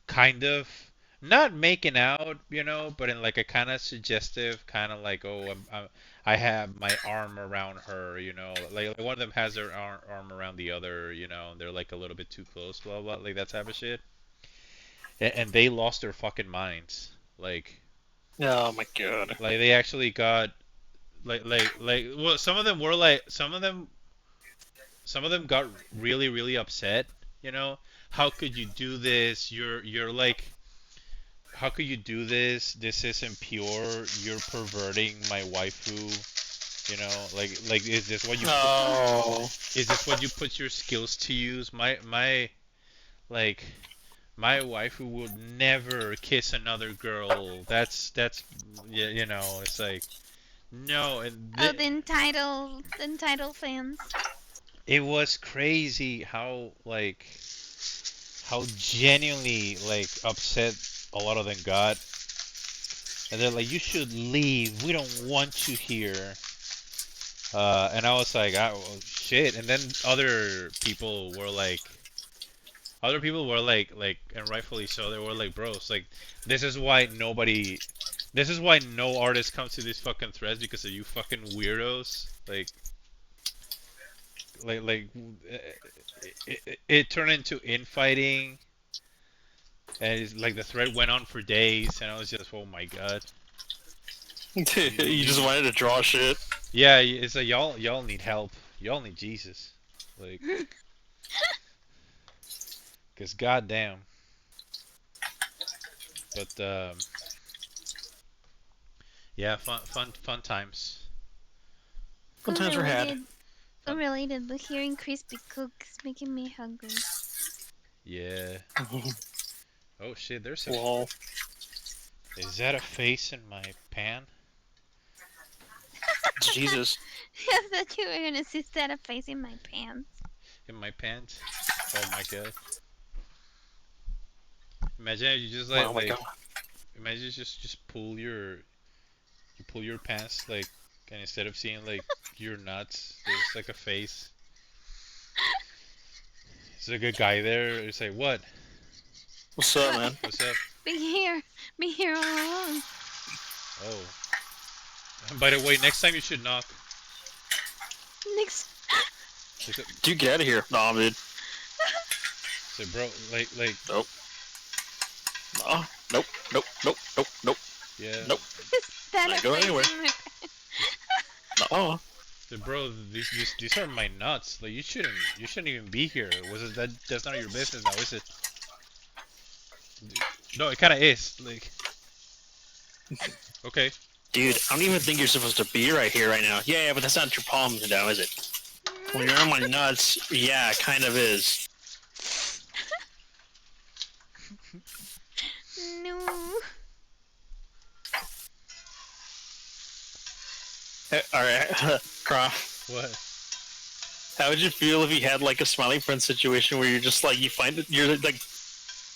Speaker 1: kind of not making out, you know, but in like a kind of suggestive, kind of like, oh, I have my arm around her, you know, like one of them has their arm around the other, you know, and they're like a little bit too close, blah blah, like that type of shit. And they lost their fucking minds, like.
Speaker 2: Oh my god.
Speaker 1: Like they actually got, like well, some of them got really really upset You know, how could you do this? You're like, how could you do this? This isn't pure. You're perverting my waifu. You know, like is this what you
Speaker 2: Oh.
Speaker 1: is this what you put your skills to use? Like my waifu would never kiss another girl. That's you know, it's like no, and
Speaker 5: Oh, the entitled fans.
Speaker 1: it was crazy how genuinely like upset a lot of them got, and they're like, "You should leave. We don't want you here." And I was like, "Ah, well, shit." And then other people were like, and rightfully so, they were like, "Bros, like, this is why nobody, this is why no artist comes to these fucking threads because of you fucking weirdos." Like, it turned into infighting, and it's, like the thread went on for days, and I was just, oh my god.
Speaker 2: You just wanted to draw shit.
Speaker 1: Yeah, it's like y'all need help. Y'all need Jesus. Like, cause goddamn. But yeah, fun times.
Speaker 2: Fun times were had.
Speaker 5: Unrelated, but hearing crispy cook is making me hungry.
Speaker 1: Yeah. Oh shit, there's a.
Speaker 2: Lol.
Speaker 1: Is that a face in my pan?
Speaker 2: Jesus.
Speaker 5: I thought you were gonna see that face in my pants.
Speaker 1: In my pants? Oh my god. Imagine you just
Speaker 2: Oh my god.
Speaker 1: imagine you just pull your pants like, and instead of seeing like your nuts, there's like a face. There's like a guy there. It's like, what?
Speaker 2: What's up, man?
Speaker 1: What's up?
Speaker 5: Be here all along.
Speaker 1: Oh. And by the way, next time you should knock.
Speaker 5: Next.
Speaker 2: Dude, get out of here. Nah, dude.
Speaker 1: Say, bro, like.
Speaker 2: Nope. Nope. Nope. Nope. Nope. Nope.
Speaker 1: Yeah.
Speaker 2: Nope.
Speaker 5: Is that
Speaker 2: Not
Speaker 5: a
Speaker 2: going
Speaker 5: face
Speaker 2: anywhere.
Speaker 5: in my pants?
Speaker 2: No.
Speaker 1: Say, bro, these are my nuts. Like, you shouldn't even be here. Was it that? That's not your business now, is it? No, it kind of is. Like. Okay.
Speaker 2: Dude, I don't even think you're supposed to be right here right now. Yeah, but that's not your palm now, is it? When you're on my nuts, yeah, it kind of is.
Speaker 5: No.
Speaker 2: Alright, Crom.
Speaker 1: What?
Speaker 2: How would you feel if you had like a smiley friend situation where you're just like, you're like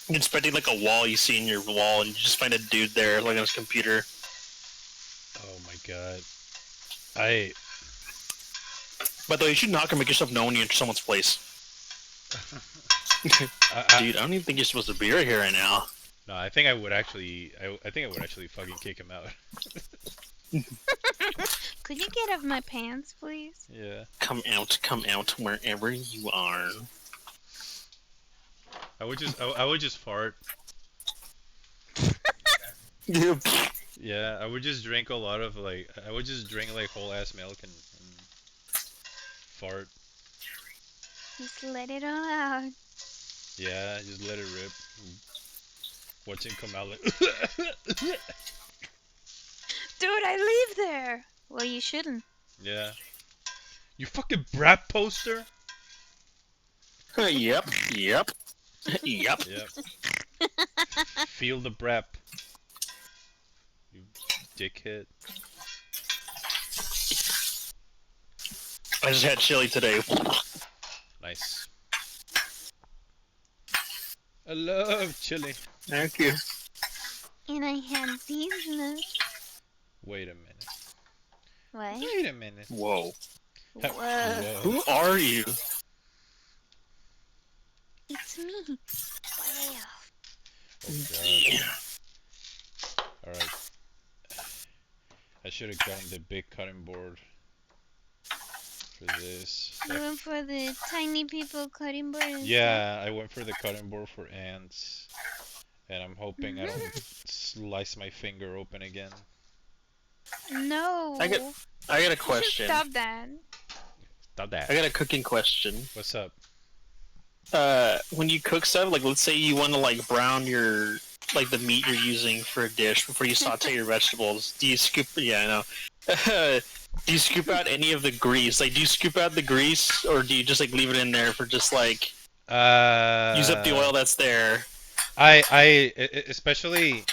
Speaker 2: inspecting like a wall you see in your wall and you just find a dude there like on his computer?
Speaker 1: Oh my god.
Speaker 2: By the way, you should knock and make yourself known when you enter someone's place. Dude, I don't even think you're supposed to be right here right now.
Speaker 1: No, I think I would actually. I think I would actually fucking kick him out.
Speaker 5: Could you get off my pants, please?
Speaker 1: Yeah.
Speaker 2: Come out, wherever you are.
Speaker 1: I would just fart.
Speaker 2: Yep.
Speaker 1: Yeah, I would just drink a lot of like. I would just drink like whole ass milk and fart.
Speaker 5: Just let it all out.
Speaker 1: Yeah, just let it rip. Watch him come out like.
Speaker 5: Dude, I live there. Well, you shouldn't.
Speaker 1: Yeah. You fucking brat poster.
Speaker 2: Yep. Yep.
Speaker 1: Yep. Feel the brep. You dickhead.
Speaker 2: I just had chili today.
Speaker 1: Nice. I love chili.
Speaker 2: Thank you.
Speaker 5: And I had these nuts.
Speaker 1: Wait a minute.
Speaker 5: What?
Speaker 1: Wait a minute.
Speaker 2: Whoa.
Speaker 5: Whoa.
Speaker 2: Who are you?
Speaker 5: It's me. Wow.
Speaker 1: Oh god. Alright. I should have gotten the big cutting board for this.
Speaker 5: You went for the tiny people cutting board instead?
Speaker 1: Yeah, I went for the cutting board for ants. And I'm hoping I don't slice my finger open again.
Speaker 5: No.
Speaker 2: I got a
Speaker 5: You should
Speaker 2: question.
Speaker 5: stop that.
Speaker 1: Stop that.
Speaker 2: I got a cooking question.
Speaker 1: What's up?
Speaker 2: when you cook stuff, like let's say you want to like brown your like the meat you're using for a dish before you saute your vegetables. Do you scoop? Yeah, I know. Do you scoop out any of the grease? Like, do you scoop out the grease, or do you just like leave it in there for just like use up the oil that's there?
Speaker 1: Especially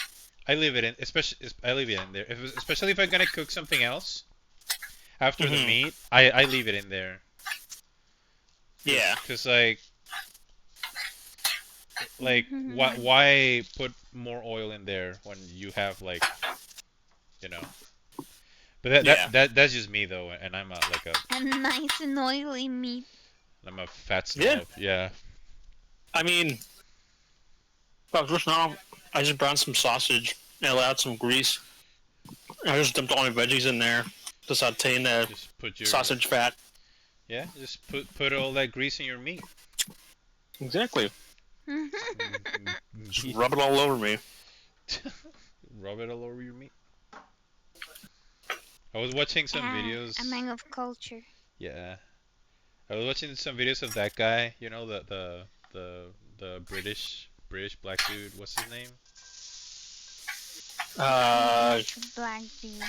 Speaker 1: I leave it in. Especially I leave it in there. Especially if I'm gonna cook something else after the meat, I leave it in there.
Speaker 2: Yeah.
Speaker 1: Cause why put more oil in there when you have like, you know. But that's just me though, and I'm
Speaker 5: a nice and oily meat.
Speaker 1: I'm a fat snob. Yeah.
Speaker 2: I mean, just now I just browned some sausage and allowed some grease. I just dumped all my veggies in there to saute in the sausage fat.
Speaker 1: Yeah, just put all that grease in your meat.
Speaker 2: Exactly. Just rub it all over me.
Speaker 1: Rub it all over your meat. I was watching some videos.
Speaker 5: A man of culture.
Speaker 1: Yeah, I was watching some videos of that guy. You know the British black dude. What's his name?
Speaker 5: Black dude.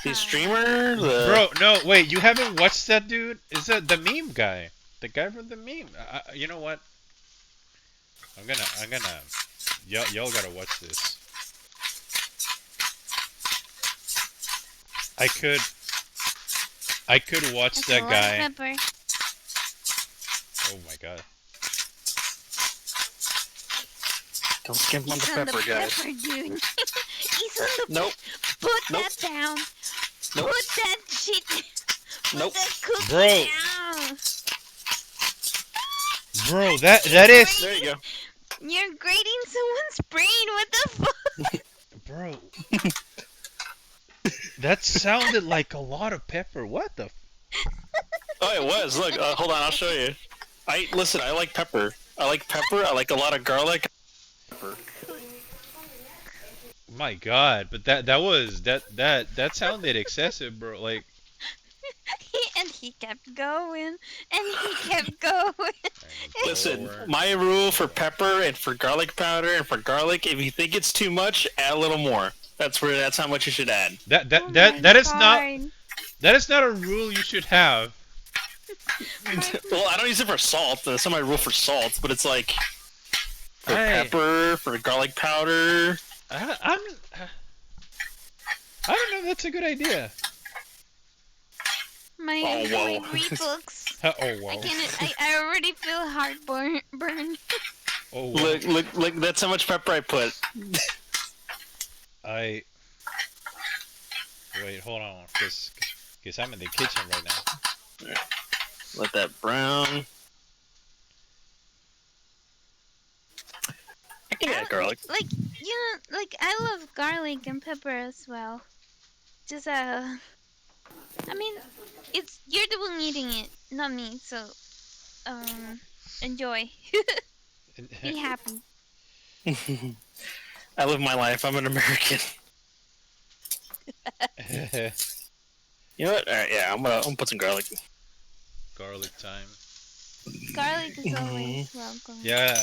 Speaker 2: The streamer.
Speaker 1: Bro, no, wait. You haven't watched that dude? Is that the meme guy? The guy from the meme. You know what? I'm gonna. Y'all gotta watch this. I could watch that guy.
Speaker 5: Pepper.
Speaker 1: Oh my god.
Speaker 2: Don't skimp on the pepper, guys.
Speaker 5: Pepper, dude. He's on the
Speaker 2: Nope.
Speaker 5: Put that down.
Speaker 2: Nope.
Speaker 5: Put that shit.
Speaker 2: Nope.
Speaker 5: Put that cookie
Speaker 1: Bro.
Speaker 5: down.
Speaker 1: Bro, that is.
Speaker 2: There you go.
Speaker 5: You're grating someone's brain. What the fuck?
Speaker 1: Bro. That sounded like a lot of pepper. What the?
Speaker 2: Oh, it was. Look, hold on. I'll show you. Listen. I like pepper. I like pepper. I like a lot of garlic. Pepper.
Speaker 1: My God, but that sounded excessive, bro. Like.
Speaker 5: And he kept going, and he kept going.
Speaker 2: Listen, my rule for pepper and for garlic powder and for garlic, if you think it's too much, add a little more. That's how much you should add.
Speaker 1: That is not a rule you should have.
Speaker 2: Well, I don't use it for salt. That's not my rule for salt, but it's like for pepper, for garlic powder.
Speaker 1: I don't know if that's a good idea.
Speaker 5: My reflux.
Speaker 1: Oh wow.
Speaker 5: I already feel heartburn.
Speaker 1: Oh wow.
Speaker 2: Look! That's how much pepper I put.
Speaker 1: Wait, hold on, cause I'm in the kitchen right now.
Speaker 2: Let that brown. I can add garlic.
Speaker 5: I love garlic and pepper as well. Just I mean, you're the one eating it, not me. So, enjoy. Be happy.
Speaker 2: I live my life. I'm an American. You know what? All right, yeah, I'm gonna put some garlic.
Speaker 1: Garlic time.
Speaker 5: Garlic is always welcome.
Speaker 1: Yeah,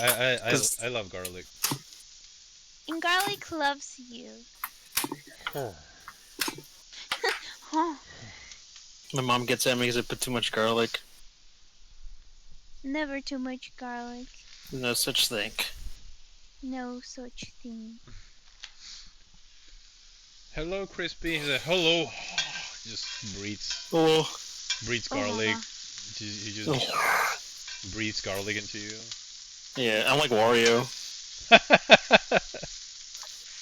Speaker 1: I love garlic.
Speaker 5: And garlic loves you.
Speaker 2: Oh. My mom gets at me because I put too much garlic.
Speaker 5: Never too much garlic.
Speaker 2: No such thing.
Speaker 5: No such thing.
Speaker 1: Hello, Crispy. He's like, hello. Just breathes.
Speaker 2: Hello.
Speaker 1: Breathes garlic. He just breathes garlic into you.
Speaker 2: Yeah, I'm like Wario.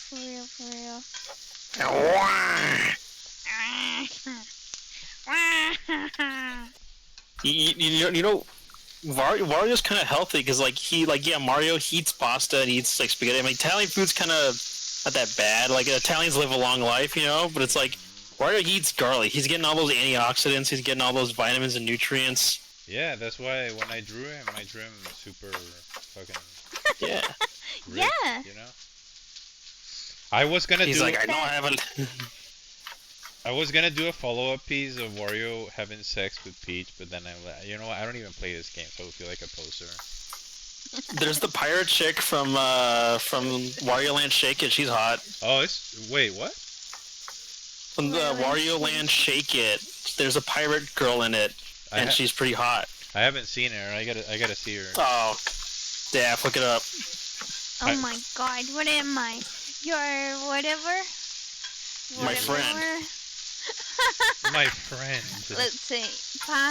Speaker 5: For real.
Speaker 2: You know, Wario's kind of healthy because Mario eats pasta and eats like spaghetti. I mean, Italian food's kind of not that bad. Like Italians live a long life, you know, but it's like Wario eats garlic. He's getting all those antioxidants. He's getting all those vitamins and nutrients.
Speaker 1: Yeah, that's why when I drew him super fucking.
Speaker 2: Yeah.
Speaker 5: Yeah.
Speaker 1: You know. I was gonna
Speaker 2: He's
Speaker 1: do.
Speaker 2: Like, I know I haven't.
Speaker 1: I was gonna do a follow-up piece of Wario having sex with Peach, but then you know what? I don't even play this game, so I feel like a poser.
Speaker 2: There's the pirate chick from Wario Land Shake It. She's hot.
Speaker 1: Oh, wait, what?
Speaker 2: From the Wario Land Shake It, there's a pirate girl in it, and she's pretty hot.
Speaker 1: I haven't seen her. I gotta see her.
Speaker 2: Oh, yeah, look it up.
Speaker 5: Oh my god, what am I? Your whatever?
Speaker 2: My friend.
Speaker 1: My friend.
Speaker 5: Let's see. Pirate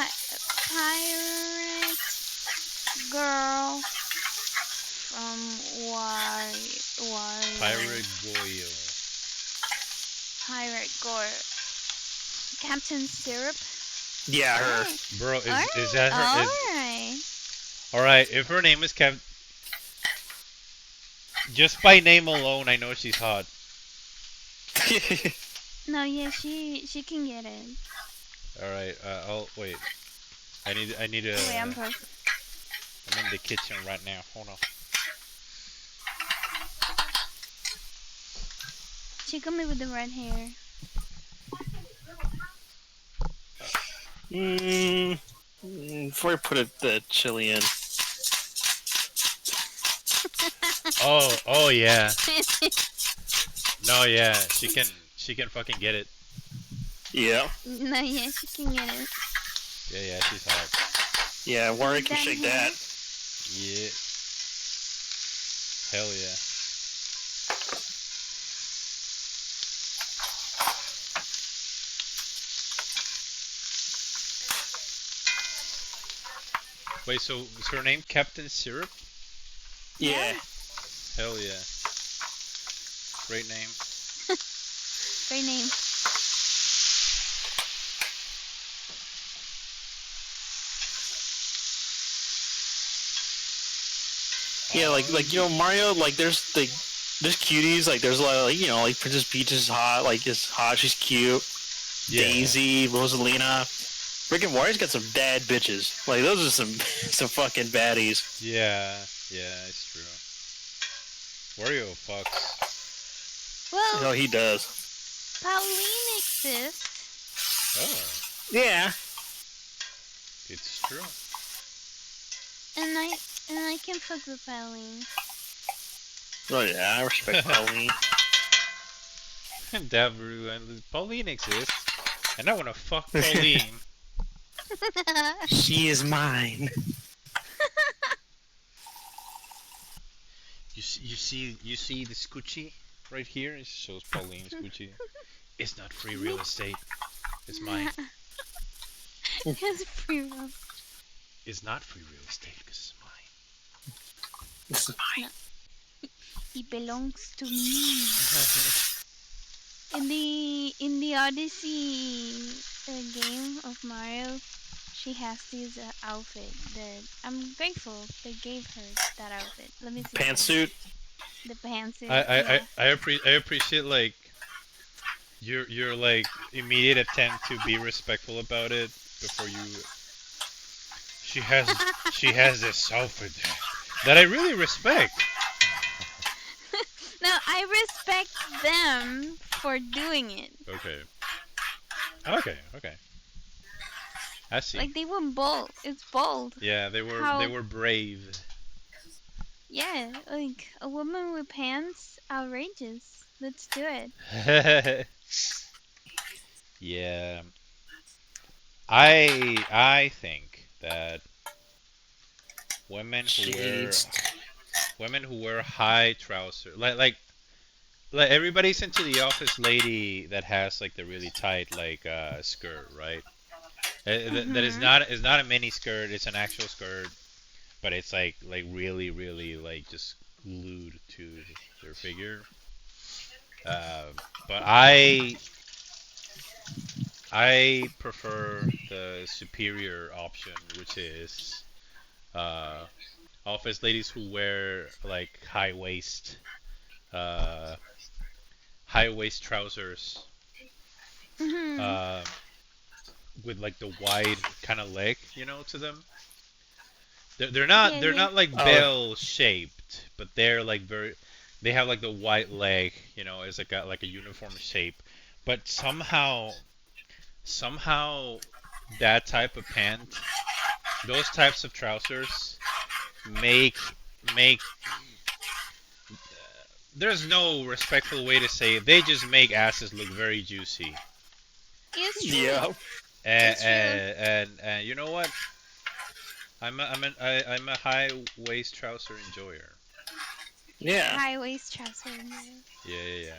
Speaker 5: girl from Wario.
Speaker 1: Pirate Goyle.
Speaker 5: Pirate girl. Captain Syrup?
Speaker 2: Yeah, her.
Speaker 1: Bro, is that her?
Speaker 5: Alright.
Speaker 1: Alright, if her name is Kev... Just by name alone, I know she's hot.
Speaker 5: No, yeah, she can get it.
Speaker 1: Alright, I'll... Wait. I need to...
Speaker 5: Wait, I'm
Speaker 1: in the kitchen right now. Hold on.
Speaker 5: She got me with the red hair.
Speaker 2: Before I put the chili in.
Speaker 1: Oh yeah. No, yeah, she can fucking get it.
Speaker 2: Yeah.
Speaker 5: No, yeah, she can get it.
Speaker 1: Yeah, she's hot.
Speaker 2: Yeah, Wario can shake that.
Speaker 1: Yeah. Hell yeah. Wait, so is her name Captain Syrup?
Speaker 2: Yeah.
Speaker 1: Hell yeah. Great name.
Speaker 5: Great name.
Speaker 2: Yeah, like Mario, like there's cuties, like there's a lot of, like Princess Peach is hot, like is hot, she's cute.
Speaker 1: Yeah.
Speaker 2: Daisy, Rosalina. Freaking Wario's got some bad bitches. Like those are some fucking baddies.
Speaker 1: Yeah, it's true. Wario fucks.
Speaker 5: Well,
Speaker 2: No, he does.
Speaker 5: Pauline exists.
Speaker 1: Oh,
Speaker 2: Yeah.
Speaker 1: it's true.
Speaker 5: And I can fuck with Pauline.
Speaker 2: Oh yeah, I respect Pauline.
Speaker 1: Davru and Pauline exists, and I wanna fuck Pauline.
Speaker 2: She is mine.
Speaker 1: You see the scoochie right here? It shows Pauline's scoochie. It's not free real estate. It's mine.
Speaker 5: It's free will.
Speaker 1: It's not free real estate because it's mine.
Speaker 2: This is mine.
Speaker 5: It belongs to me. In the Odyssey game of Mario, she has this outfit that I'm grateful they gave her that outfit. Let me see.
Speaker 2: Pantsuit.
Speaker 5: The pantsuit.
Speaker 1: I appreciate like your like immediate attempt to be respectful about it before you. She has this outfit that I really respect.
Speaker 5: No, I respect them for doing it.
Speaker 1: Okay. I see.
Speaker 5: Like they were bold. It's bold.
Speaker 1: Yeah, they were brave.
Speaker 5: Yeah, like a woman with pants, outrageous. Let's do it.
Speaker 1: Yeah. I think that women who wear high trousers like everybody's into the office lady that has like the really tight like skirt, right? That is not a mini skirt, it's an actual skirt, but it's like really like just glued to their figure. But I prefer the superior option, which is office ladies who wear like high waist trousers with like the wide kind of leg, to them. They're not like bell shaped, but they're like they have like the wide leg, as like a uniform shape. But somehow that type of pant, those types of trousers make make. There's no respectful way to say it. They just make asses look very juicy.
Speaker 5: It's true.
Speaker 2: Yeah.
Speaker 1: And
Speaker 5: It's true.
Speaker 1: and you know what? I'm a high waist trouser enjoyer.
Speaker 2: Yeah.
Speaker 5: High waist trouser.
Speaker 1: Yeah, yeah, yeah.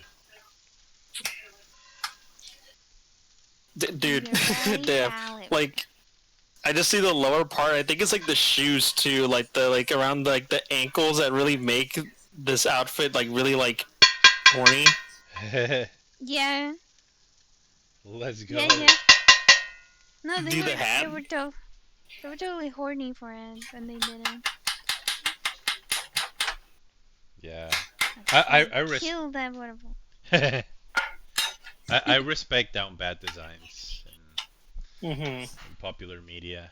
Speaker 2: Dude,
Speaker 5: You're very
Speaker 2: damn.
Speaker 5: valid.
Speaker 2: Like, I just see the lower part. I think it's like the shoes too, like the around like the ankles that really make this outfit like really like horny.
Speaker 5: Yeah.
Speaker 1: Let's go.
Speaker 5: Yeah, yeah. No, they
Speaker 2: Do
Speaker 5: were
Speaker 2: the hat?
Speaker 5: they were totally horny for it when they did it.
Speaker 1: Yeah.
Speaker 5: Like,
Speaker 1: I
Speaker 5: kill that whatever.
Speaker 1: I respect down bad designs
Speaker 2: Mm-hmm.
Speaker 1: in popular media.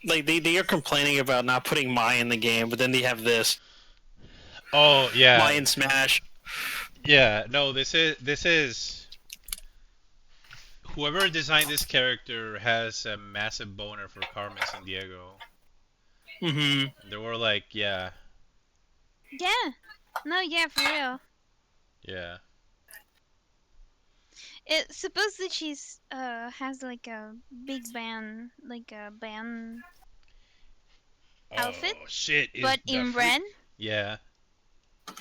Speaker 2: Like they are complaining about not putting Mai in the game, but then they have this
Speaker 1: Oh yeah.
Speaker 2: Mai in Smash.
Speaker 1: Yeah. No, this is whoever designed this character has a massive boner for Carmen Sandiego.
Speaker 2: Mm-hmm.
Speaker 1: They were like, yeah,
Speaker 5: Yeah. No, yeah, for real.
Speaker 1: yeah.
Speaker 5: It's supposed that she's has like a big band, like a band outfit,
Speaker 1: Oh shit! Is
Speaker 5: but
Speaker 1: the
Speaker 5: in
Speaker 1: freak-
Speaker 5: red.
Speaker 1: Yeah.
Speaker 5: But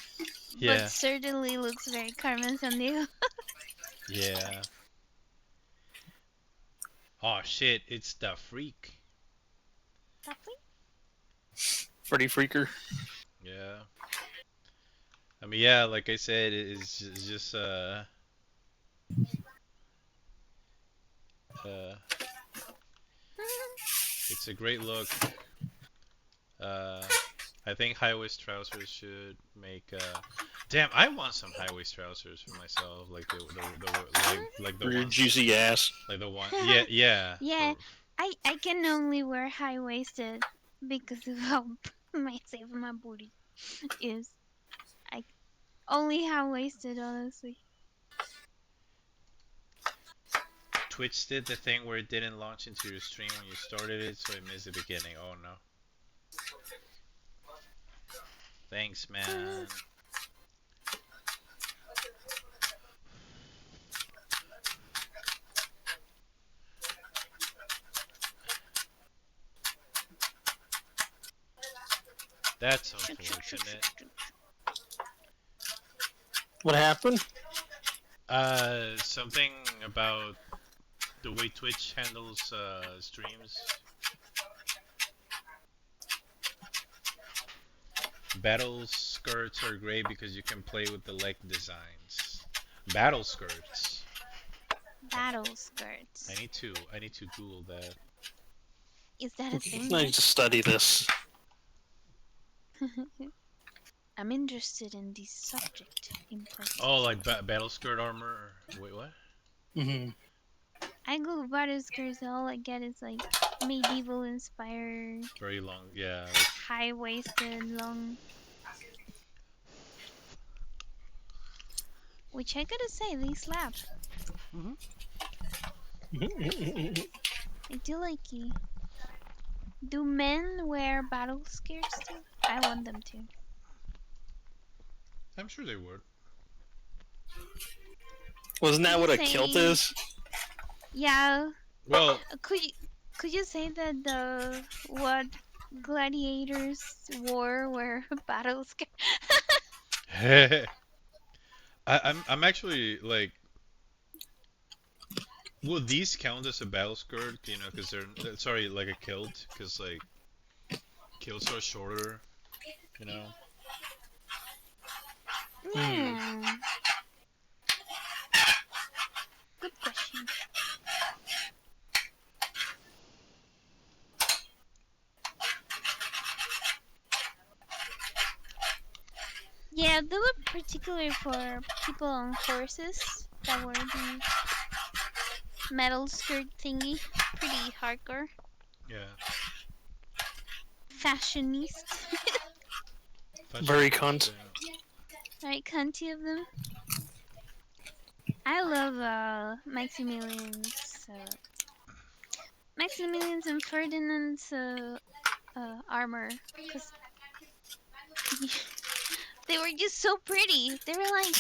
Speaker 1: Yeah.
Speaker 5: certainly looks very Carmen Sandiego.
Speaker 1: Yeah. Oh shit! It's the freak.
Speaker 2: Freddy Freaker.
Speaker 1: Yeah. I mean, yeah, like I said, it's just uh, it's a great look. Uh, I think high waist trousers should make. Damn, I want some high waist trousers for myself, like like the
Speaker 2: For your
Speaker 1: ones,
Speaker 2: juicy ass.
Speaker 1: like the one. Yeah, yeah.
Speaker 5: Yeah,
Speaker 1: for-
Speaker 5: I can only wear high waisted because of how massive my booty is. I only high waisted, honestly.
Speaker 1: Twitch did the thing where it didn't launch into your stream when you started it, so I missed the beginning. Oh no. Thanks, man. That's unfortunate.
Speaker 2: What happened?
Speaker 1: Something about the way Twitch handles streams. Battle skirts are great because you can play with the leg designs. Battle skirts.
Speaker 5: Battle skirts.
Speaker 1: I need to Google that.
Speaker 5: Is that a thing?
Speaker 2: I need to study this.
Speaker 5: I'm interested in this subject in particular.
Speaker 1: Oh, like battle skirt armor. Wait, what?
Speaker 2: Mm-hmm.
Speaker 5: I Google battle skirts, all I get is like medieval inspired,
Speaker 1: Very long. Yeah.
Speaker 5: high waisted, long. Which I gotta say, they slap. I do like you. Do men wear battle skirts too? I want them to.
Speaker 1: I'm sure they would.
Speaker 2: Wasn't that what a
Speaker 5: Say-
Speaker 2: kilt is?
Speaker 5: Yeah.
Speaker 1: Well,
Speaker 5: Could you say that the what gladiators wore were battle skirts?
Speaker 1: I'm actually like. Would these count as a battle skirt? You know, because they're sorry, like a kilt, because like kilts are shorter. You know.
Speaker 5: Yeah. Good question. Yeah, they were particularly for people on horses that were the metal skirt thingy. Pretty hardcore.
Speaker 1: Yeah.
Speaker 5: Fashionista.
Speaker 2: Very cunt.
Speaker 5: Right, cunty of them. I love Maximilian's and Ferdinand's armor, cause they were just so pretty. They were like,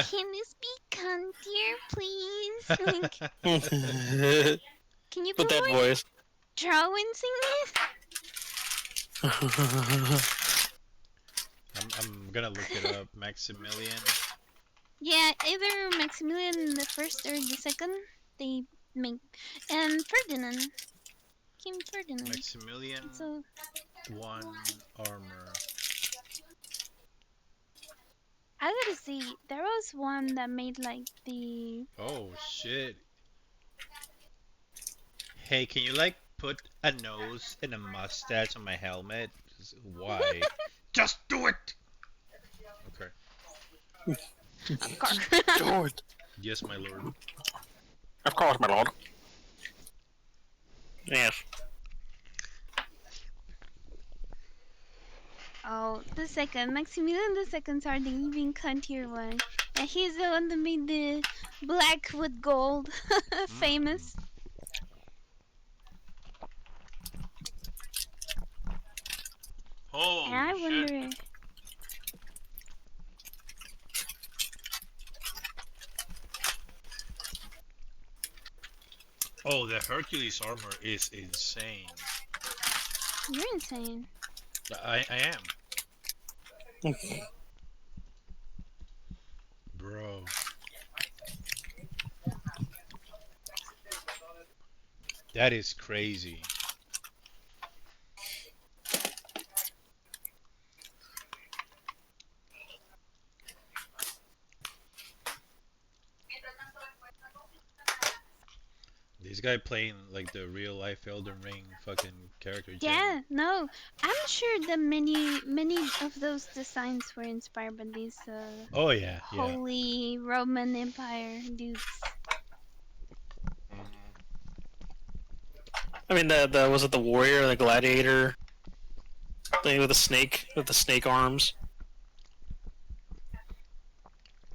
Speaker 5: "Can this be cuntier, please? Like, can you put
Speaker 2: With that
Speaker 5: more
Speaker 2: voice.
Speaker 5: drawings in it?"
Speaker 1: I'm gonna look it up. Maximilian.
Speaker 5: Yeah, either Maximilian the first or the second. They make and Ferdinand, King Ferdinand.
Speaker 1: Maximilian
Speaker 5: So
Speaker 1: 1 armor.
Speaker 5: I gotta see. There was one that made like the.
Speaker 1: Oh shit. Hey, can you like put a nose and a mustache on my helmet? Why? Just do it. Okay.
Speaker 5: Of course.
Speaker 2: George.
Speaker 1: Yes, my lord.
Speaker 2: Of course, my lord. Yes.
Speaker 5: Oh, the second. Maximilian the second's are the even cuntier one. And he's the one that made the black with gold famous. And
Speaker 1: Holy
Speaker 5: I
Speaker 1: shit.
Speaker 5: wonder.
Speaker 1: Oh, the Hercules armor is insane.
Speaker 5: You're insane.
Speaker 1: I am. Bro. That is crazy. This guy playing like the real life Elden Ring fucking character.
Speaker 5: Yeah, no. I'm sure that many of those designs were inspired by these
Speaker 1: Oh yeah, yeah.
Speaker 5: Holy Roman Empire dudes.
Speaker 2: I mean, the was it the warrior, the gladiator thing with the snake arms?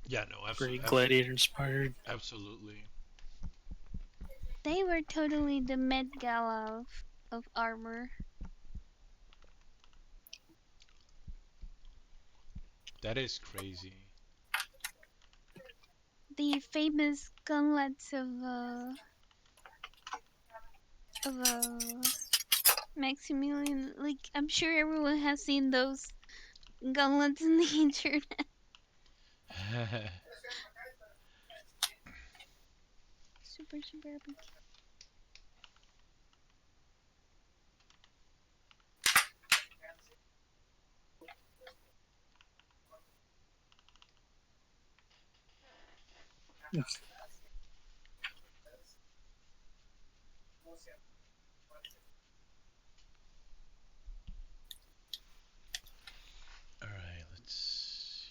Speaker 1: Yeah, no,
Speaker 2: Very gladiator inspired.
Speaker 1: absolutely.
Speaker 5: They were totally the Met Gala of armor.
Speaker 1: That is crazy.
Speaker 5: The famous gauntlets of Maximilian. Like I'm sure everyone has seen those gauntlets in the internet. Super super epic.
Speaker 1: All right, let's.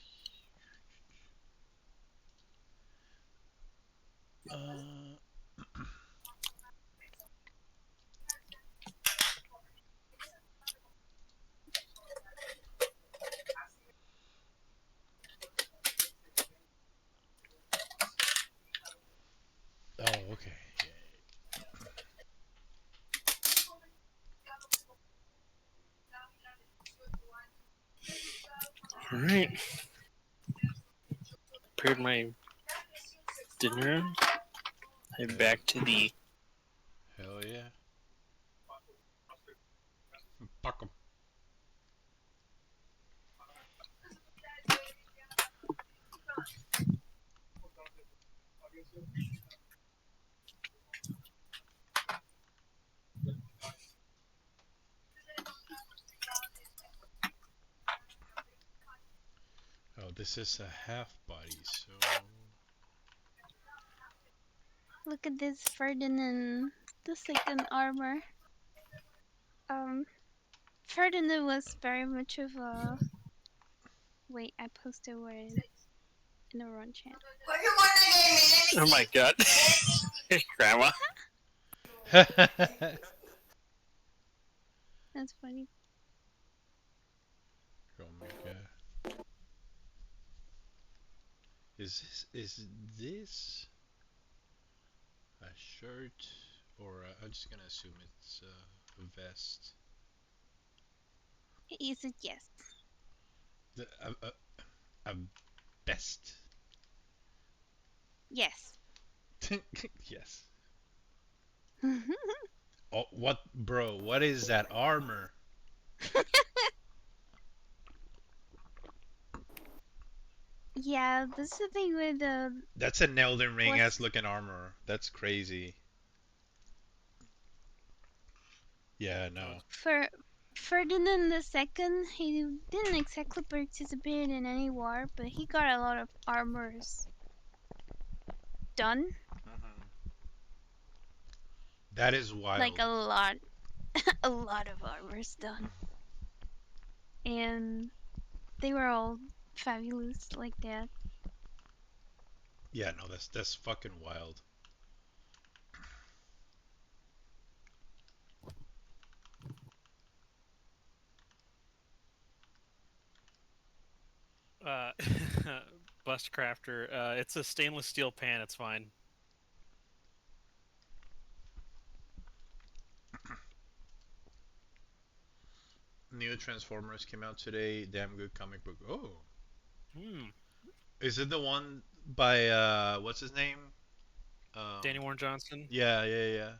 Speaker 1: Oh, okay.
Speaker 2: All right. Prepared my dinner. Head back to the.
Speaker 1: Hell yeah. Fuck 'em. Oh, this is a half body, so.
Speaker 5: Look at this Ferdinand the second armor. Ferdinand was very much of a. Wait, I posted word in the wrong chat.
Speaker 2: Oh my god. Grandma.
Speaker 5: That's funny.
Speaker 1: Oh my god. Is this a shirt or I'm just gonna assume it's a vest.
Speaker 5: He said yes.
Speaker 1: The, a best.
Speaker 5: Yes.
Speaker 1: Yes. Oh, what, bro? What is that armor?
Speaker 5: Yeah, this is the thing with the
Speaker 1: That's an Elden Ring ass
Speaker 5: what's
Speaker 1: looking armor. That's crazy. Yeah, no.
Speaker 5: for Ferdinand the Second. He didn't exactly participate in any war, but he got a lot of armors done.
Speaker 1: Mhm. That is
Speaker 5: Like
Speaker 1: wild.
Speaker 5: a lot, a lot of armors done, and they were all fabulous like that.
Speaker 1: Yeah, no, that's fucking wild.
Speaker 2: Uh, Bust crafter. It's a stainless steel pan. It's fine.
Speaker 1: New Transformers came out today. Damn good comic book. Oh,
Speaker 2: Hmm.
Speaker 1: is it the one by what's his name?
Speaker 2: Danny Warren Johnson.
Speaker 1: Yeah, yeah, yeah.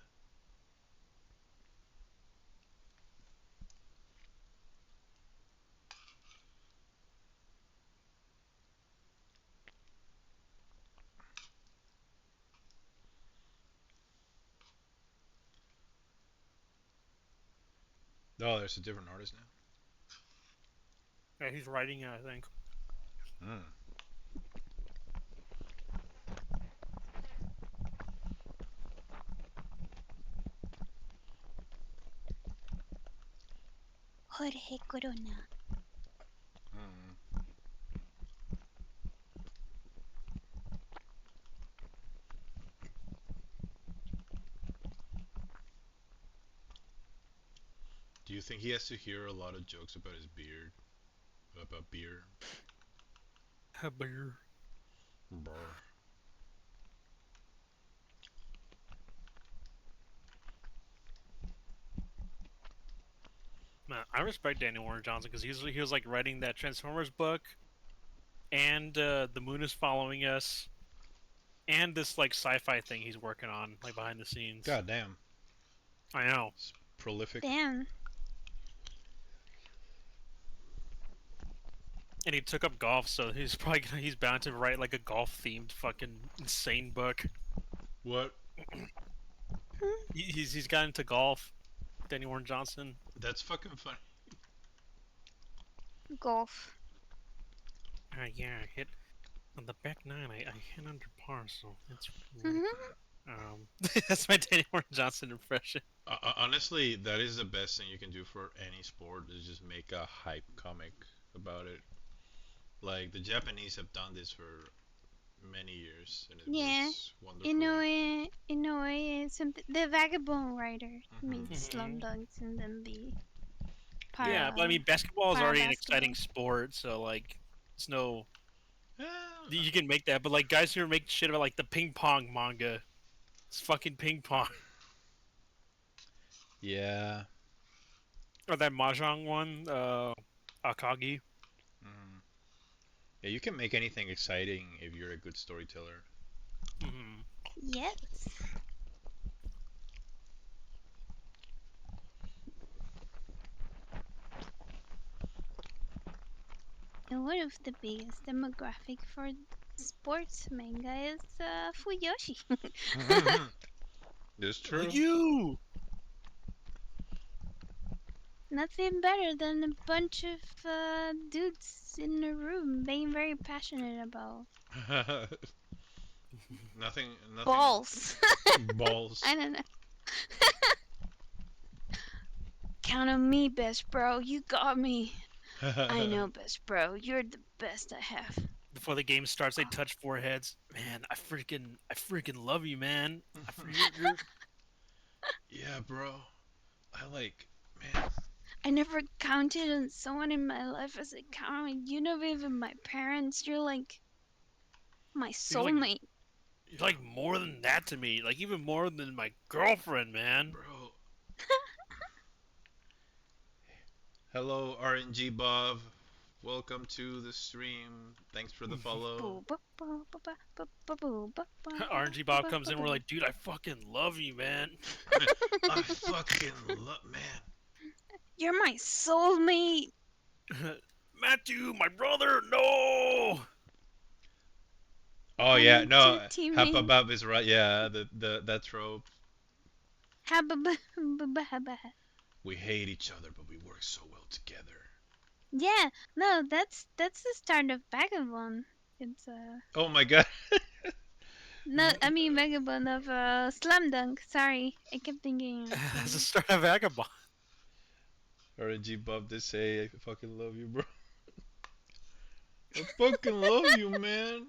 Speaker 1: Oh, there's a different artist
Speaker 2: Yeah, he's writing it, I think.
Speaker 1: now. Hmm.
Speaker 5: Jorge Corona.
Speaker 1: Hmm. Do you think he has to hear a lot of jokes about his beard, about beer?
Speaker 2: Beer.
Speaker 1: Brr.
Speaker 2: Man, I respect Danny Warren Johnson because he was like writing that Transformers book, and the Moon is following us, and this like sci-fi thing he's working on like behind the scenes.
Speaker 1: God damn,
Speaker 2: I know.
Speaker 1: it's prolific.
Speaker 5: Damn.
Speaker 2: And he took up golf, so he's bound to write like a golf themed fucking insane book.
Speaker 1: What?
Speaker 2: He's got into golf. Danny Warren Johnson.
Speaker 1: That's fucking funny.
Speaker 5: Golf.
Speaker 2: Yeah, I hit on the back nine. I hit under par, so that's really
Speaker 5: Mhm.
Speaker 2: that's my Danny Warren Johnson impression.
Speaker 1: Honestly, that is the best thing you can do for any sport is just make a hype comic about it. Like the Japanese have done this for many years, and it
Speaker 5: Yeah.
Speaker 1: works wonderfully.
Speaker 5: Inoue, something. The Vagabond Writer
Speaker 1: Hmm.
Speaker 5: made
Speaker 2: Hmm.
Speaker 5: Slum Dunks, and then the
Speaker 2: Yeah, but I
Speaker 5: para
Speaker 2: mean, basketball is
Speaker 5: para
Speaker 2: already an exciting
Speaker 5: basketball.
Speaker 2: sport, so like, it's no
Speaker 1: Yeah,
Speaker 2: you can make that. But like, guys who are making shit about like the ping pong manga, it's fucking ping pong,
Speaker 1: yeah.
Speaker 2: or that mahjong one, Akagi.
Speaker 1: Mhm. Yeah, you can make anything exciting if you're a good storyteller.
Speaker 2: Hmm.
Speaker 5: Yes. And one of the biggest demographic for sports manga is Fuyoshi.
Speaker 1: This
Speaker 2: Oh,
Speaker 1: true.
Speaker 2: you.
Speaker 5: Nothing better than a bunch of dudes in a room being very passionate about
Speaker 1: Nothing.
Speaker 5: balls.
Speaker 1: Balls.
Speaker 5: I don't know. Count on me, best bro. You got me. I know, best bro. You're the best I have.
Speaker 2: Before the game starts, they touch foreheads. Man, I freaking love you, man. You're
Speaker 1: Yeah, bro. I like, man.
Speaker 5: I never counted on someone in my life as a count. You know, even my parents. You're like my
Speaker 2: you're like
Speaker 5: soulmate.
Speaker 2: you're like more than that to me. Like even more than my girlfriend, man.
Speaker 1: Bro, Hello, RNG Bob. Welcome to the stream. Thanks for the follow.
Speaker 2: RNG Bob comes in, we're like, dude, I fucking love you, man.
Speaker 1: I fucking love, man.
Speaker 5: You're my soulmate.
Speaker 2: Matthew, my brother, no.
Speaker 1: Oh
Speaker 5: I
Speaker 1: yeah,
Speaker 5: need
Speaker 1: no,
Speaker 5: to teammate.
Speaker 1: Hapabab is right. Yeah, the that trope. We hate each other, but we work so well together.
Speaker 5: Yeah, no, that's the start of Vagabond. It's
Speaker 1: Oh my god.
Speaker 5: not. I mean Vagabond of Slam Dunk. Sorry, I kept thinking of Slam
Speaker 2: That's the
Speaker 5: Dunk.
Speaker 2: start of Vagabond.
Speaker 1: RNG Bob did say, I fucking love you, bro. I fucking love you, man.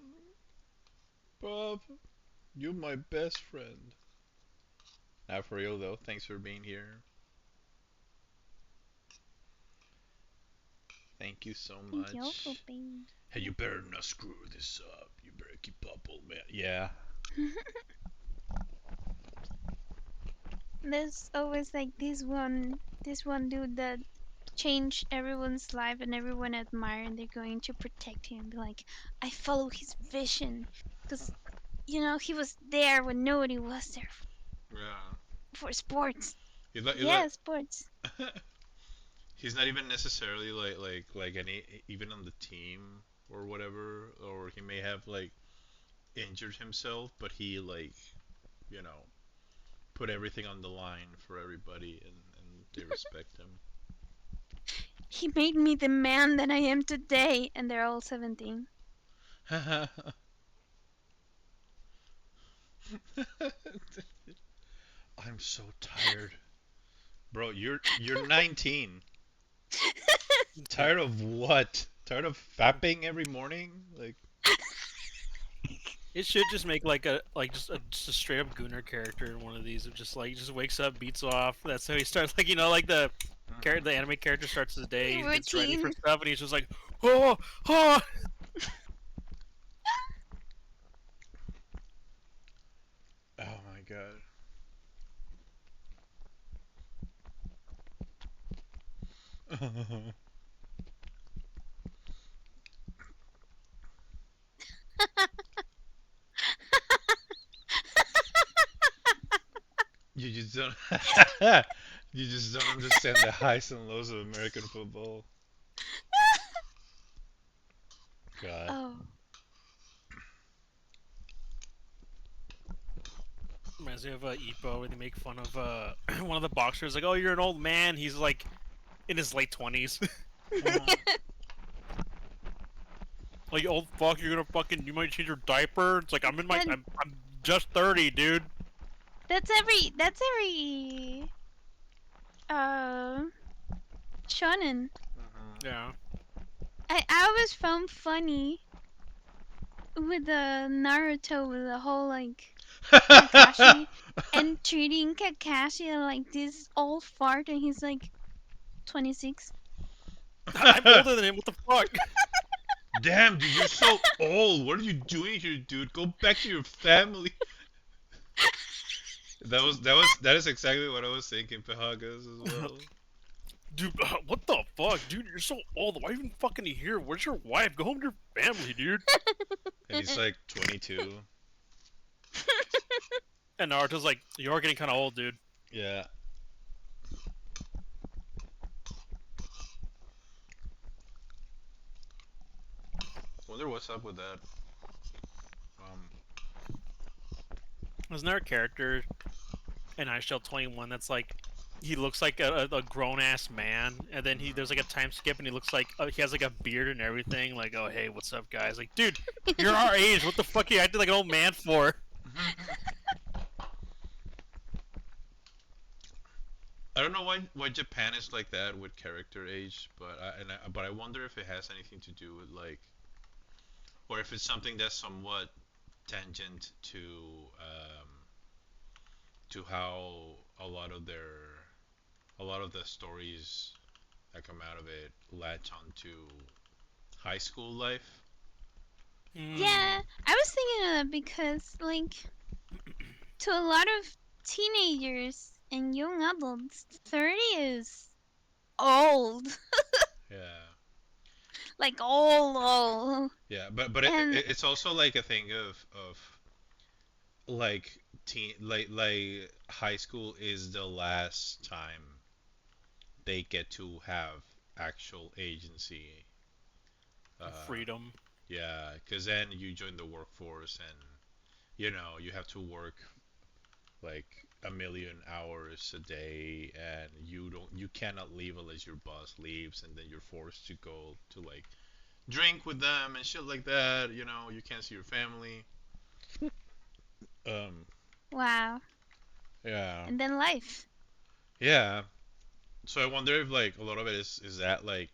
Speaker 1: Bob, you're my best friend. Not for real though. Thanks for being here. Thank you so
Speaker 5: Thank you for
Speaker 1: much.
Speaker 5: being.
Speaker 1: Hey, you better not screw this up. You better keep up, old man. Yeah.
Speaker 5: There's always like this one dude that changed everyone's life and everyone admire and they're going to protect him. Be like, I follow his vision, because he was there when nobody was there
Speaker 1: Yeah.
Speaker 5: for sports.
Speaker 1: He's like
Speaker 5: Yeah, sports.
Speaker 1: he's not even necessarily like any even on the team or whatever, or he may have like injured himself, but he like you know put everything on the line for everybody, and they respect him.
Speaker 5: He made me the man that I am today, and they're all 17.
Speaker 1: I'm so tired, bro. You're 19. Tired of what? Tired of fapping every morning? Like,
Speaker 2: It should just make like just a straight up Gooner character in one of these. Of just like just wakes up, beats off. That's how he starts. Like like the anime character starts his day, he gets ready for
Speaker 5: Routine.
Speaker 2: stuff, and he's just like, oh, oh.
Speaker 1: oh my god. You just don't. You just don't understand the highs and lows of American football. God.
Speaker 5: Oh,
Speaker 2: Reminds me of EPO, where they make fun of one of the boxers. Like, oh, you're an old man. He's like in his late 20s. Like, you old fuck, you're gonna fucking, you might change your diaper. It's like
Speaker 5: that
Speaker 2: I'm just 30, dude.
Speaker 5: that's every uh shonen.
Speaker 2: Yeah.
Speaker 5: I always found funny with the Naruto with the whole like Kakashi and treating Kakashi like this old fart, and he's like 26.
Speaker 2: I'm older than him. What the fuck?
Speaker 1: Damn, dude, you're so old. What are you doing here, dude? Go back to your family. That is exactly what I was thinking, Pahagas as well.
Speaker 2: Dude, what the fuck, dude? You're so old. Why even fucking here? Where's your wife? Go home to your family, dude.
Speaker 1: And he's like 22.
Speaker 2: And Naruto's like, you're getting kind of old, dude.
Speaker 1: Yeah. Wonder what's up with that. Um,
Speaker 2: Wasn't there a character in I Shell 21 that's like, he looks like a grown ass man, and then there's like a time skip, and he looks like he has like a beard and everything. Like, oh hey, what's up, guys? Like, dude, you're our age. What the fuck are you acting like an old man for?
Speaker 1: I don't know why Japan is like that with character age, but I wonder if it has anything to do with like, or if it's something that's somewhat tangent um, to how a lot of the stories that come out of it latch onto high school life.
Speaker 5: Yeah, I was thinking of that because like to a lot of teenagers and young adults, 30 is old,
Speaker 1: Yeah.
Speaker 5: like old.
Speaker 1: Yeah, but
Speaker 5: And
Speaker 1: it's also like a thing of like like high school is the last time they get to have actual agency. Uh,
Speaker 2: Freedom.
Speaker 1: yeah, because then you join the workforce and you have to work like a million hours a day, and you cannot leave unless your boss leaves, and then you're forced to go to like drink with them and shit like that. You can't see your family. Um,
Speaker 5: wow,
Speaker 1: yeah,
Speaker 5: and then life.
Speaker 1: yeah. So I wonder if like a lot of it is that like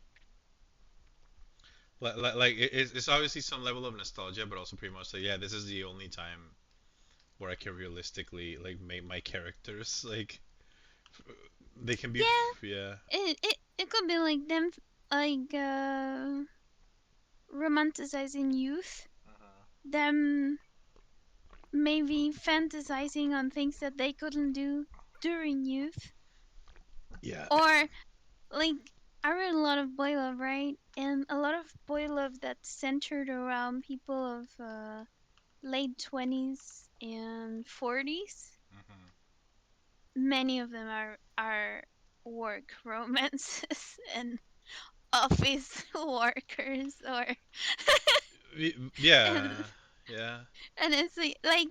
Speaker 1: it's obviously some level of nostalgia, but also pretty much like, yeah, this is the only time where I can realistically like make my characters like they can be
Speaker 5: Yeah,
Speaker 1: yeah.
Speaker 5: it could be like them, like romanticizing youth, them maybe fantasizing on things that they couldn't do during youth,
Speaker 1: Yeah.
Speaker 5: or like I read a lot of boy love, right? And a lot of boy love that's centered around people of late 20s and 40s.
Speaker 1: Hmm.
Speaker 5: Many of them are work romances and office workers, or and
Speaker 1: Yeah. Yeah.
Speaker 5: and it's like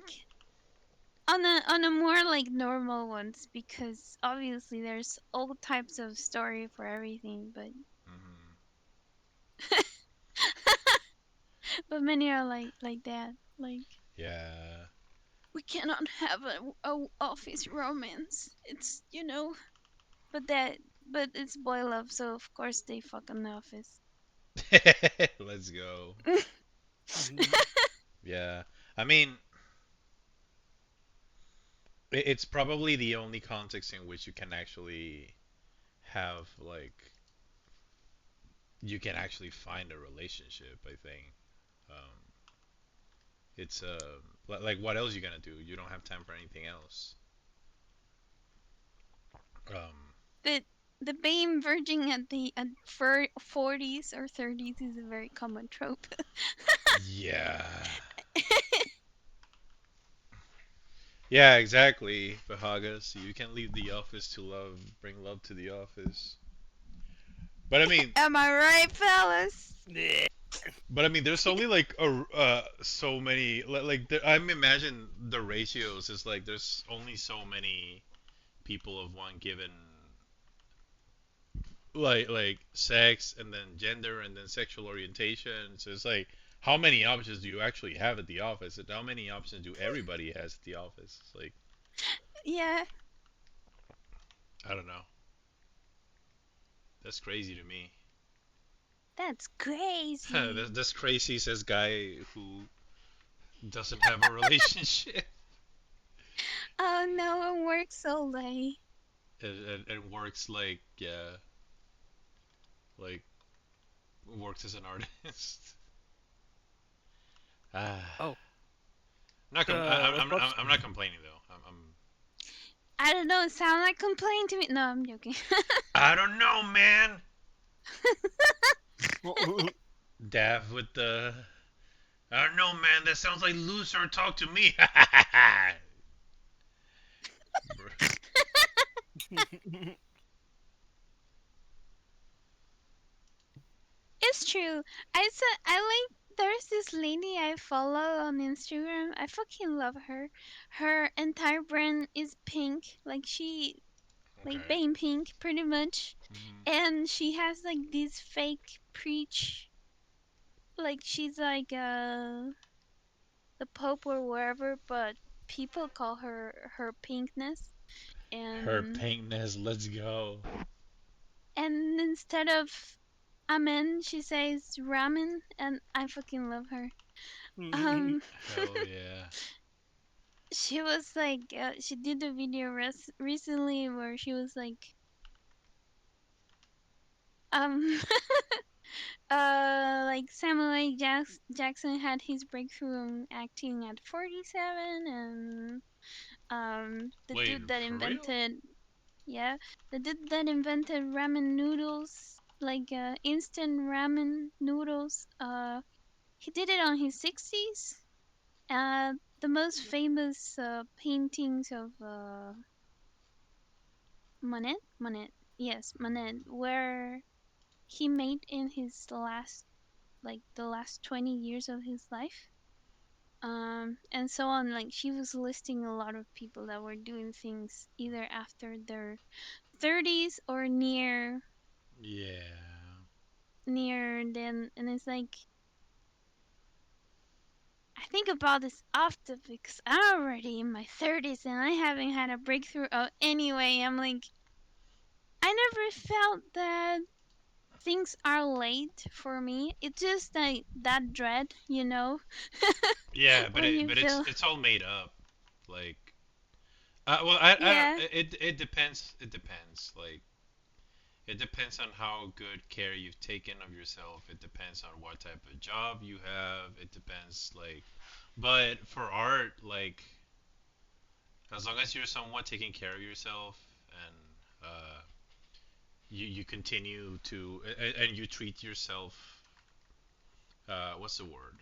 Speaker 5: on a more like normal ones, because obviously there's all types of story for everything, but
Speaker 1: Hmm.
Speaker 5: but many are like that, like
Speaker 1: Yeah.
Speaker 5: we cannot have a office romance, it's but that but it's boy love, so of course they fuck in the office.
Speaker 1: Let's go. Yeah. I mean, it's probably the only context in which you can actually have like you can actually find a relationship, I think. Um, it's like what else you gonna do? You don't have time for anything else. Um,
Speaker 5: the the being virgin at the 40s or 30s is a very common trope.
Speaker 1: yeah. Yeah, exactly, Bahagas. You can leave the office to love, bring love to the office. But I mean,
Speaker 5: Am I right, fellas?
Speaker 1: there's only like so many like I'm imagine the ratios is like there's only so many people of one given like sex and then gender and then sexual orientation. So it's like how many options do you actually have at the office? And how many options do everybody has at the office? It's like
Speaker 5: Yeah,
Speaker 1: I don't know. That's crazy to me.
Speaker 5: that's crazy.
Speaker 1: That's crazy, says guy who doesn't have a relationship
Speaker 5: Oh no, it works all day.
Speaker 1: and works like yeah, like works as an artist. Ah,
Speaker 2: Oh,
Speaker 1: I'm,
Speaker 2: let's
Speaker 1: I'm,
Speaker 2: watch.
Speaker 1: I'm I'm not complaining though.
Speaker 5: I don't know, it sound like complain to me. No, I'm joking.
Speaker 1: I don't know, man. Dav with the I don't know, man. That sounds like loser. Talk to me.
Speaker 5: It's true. I like there's this lady I follow on Instagram. I fucking love her. Her entire brand is pink. Like like
Speaker 1: Okay.
Speaker 5: Bane pink pretty much.
Speaker 1: Hmm.
Speaker 5: And she has like this fake preach, like she's like the Pope or wherever, but people call her pinkness.
Speaker 1: Her
Speaker 5: And
Speaker 1: pinkness. Let's go.
Speaker 5: instead of amen, she says ramen, and I fucking love her. Um,
Speaker 1: Hell yeah.
Speaker 5: she was like, she did a video recently where she was like, um, like Samuel L. Jackson had his breakthrough in acting at 47, and the
Speaker 1: Wait,
Speaker 5: dude that
Speaker 1: for real?
Speaker 5: invented, Yeah, the dude that invented ramen noodles, like instant ramen noodles. He did it on his 60s. The most famous paintings of Monet, yes, Monet, where he made in his last, like the last 20 years of his life. And so on. Like she was listing a lot of people that were doing things either after their 30s or
Speaker 1: Yeah.
Speaker 5: near then, and it's like I think about this often because I'm already in my 30s and I haven't had a breakthrough. Oh, anyway, I'm like, I never felt that things are late for me. It's just like that dread,
Speaker 1: Yeah,
Speaker 5: when you
Speaker 1: but
Speaker 5: feel,
Speaker 1: it's all made up. Like, well, I don't.
Speaker 5: yeah,
Speaker 1: It depends. It depends. Like, it depends on how good care you've taken of yourself. It depends on what type of job you have. It depends, like, but for art, like, as long as you're somewhat taking care of yourself and you continue to and you treat yourself, what's the word?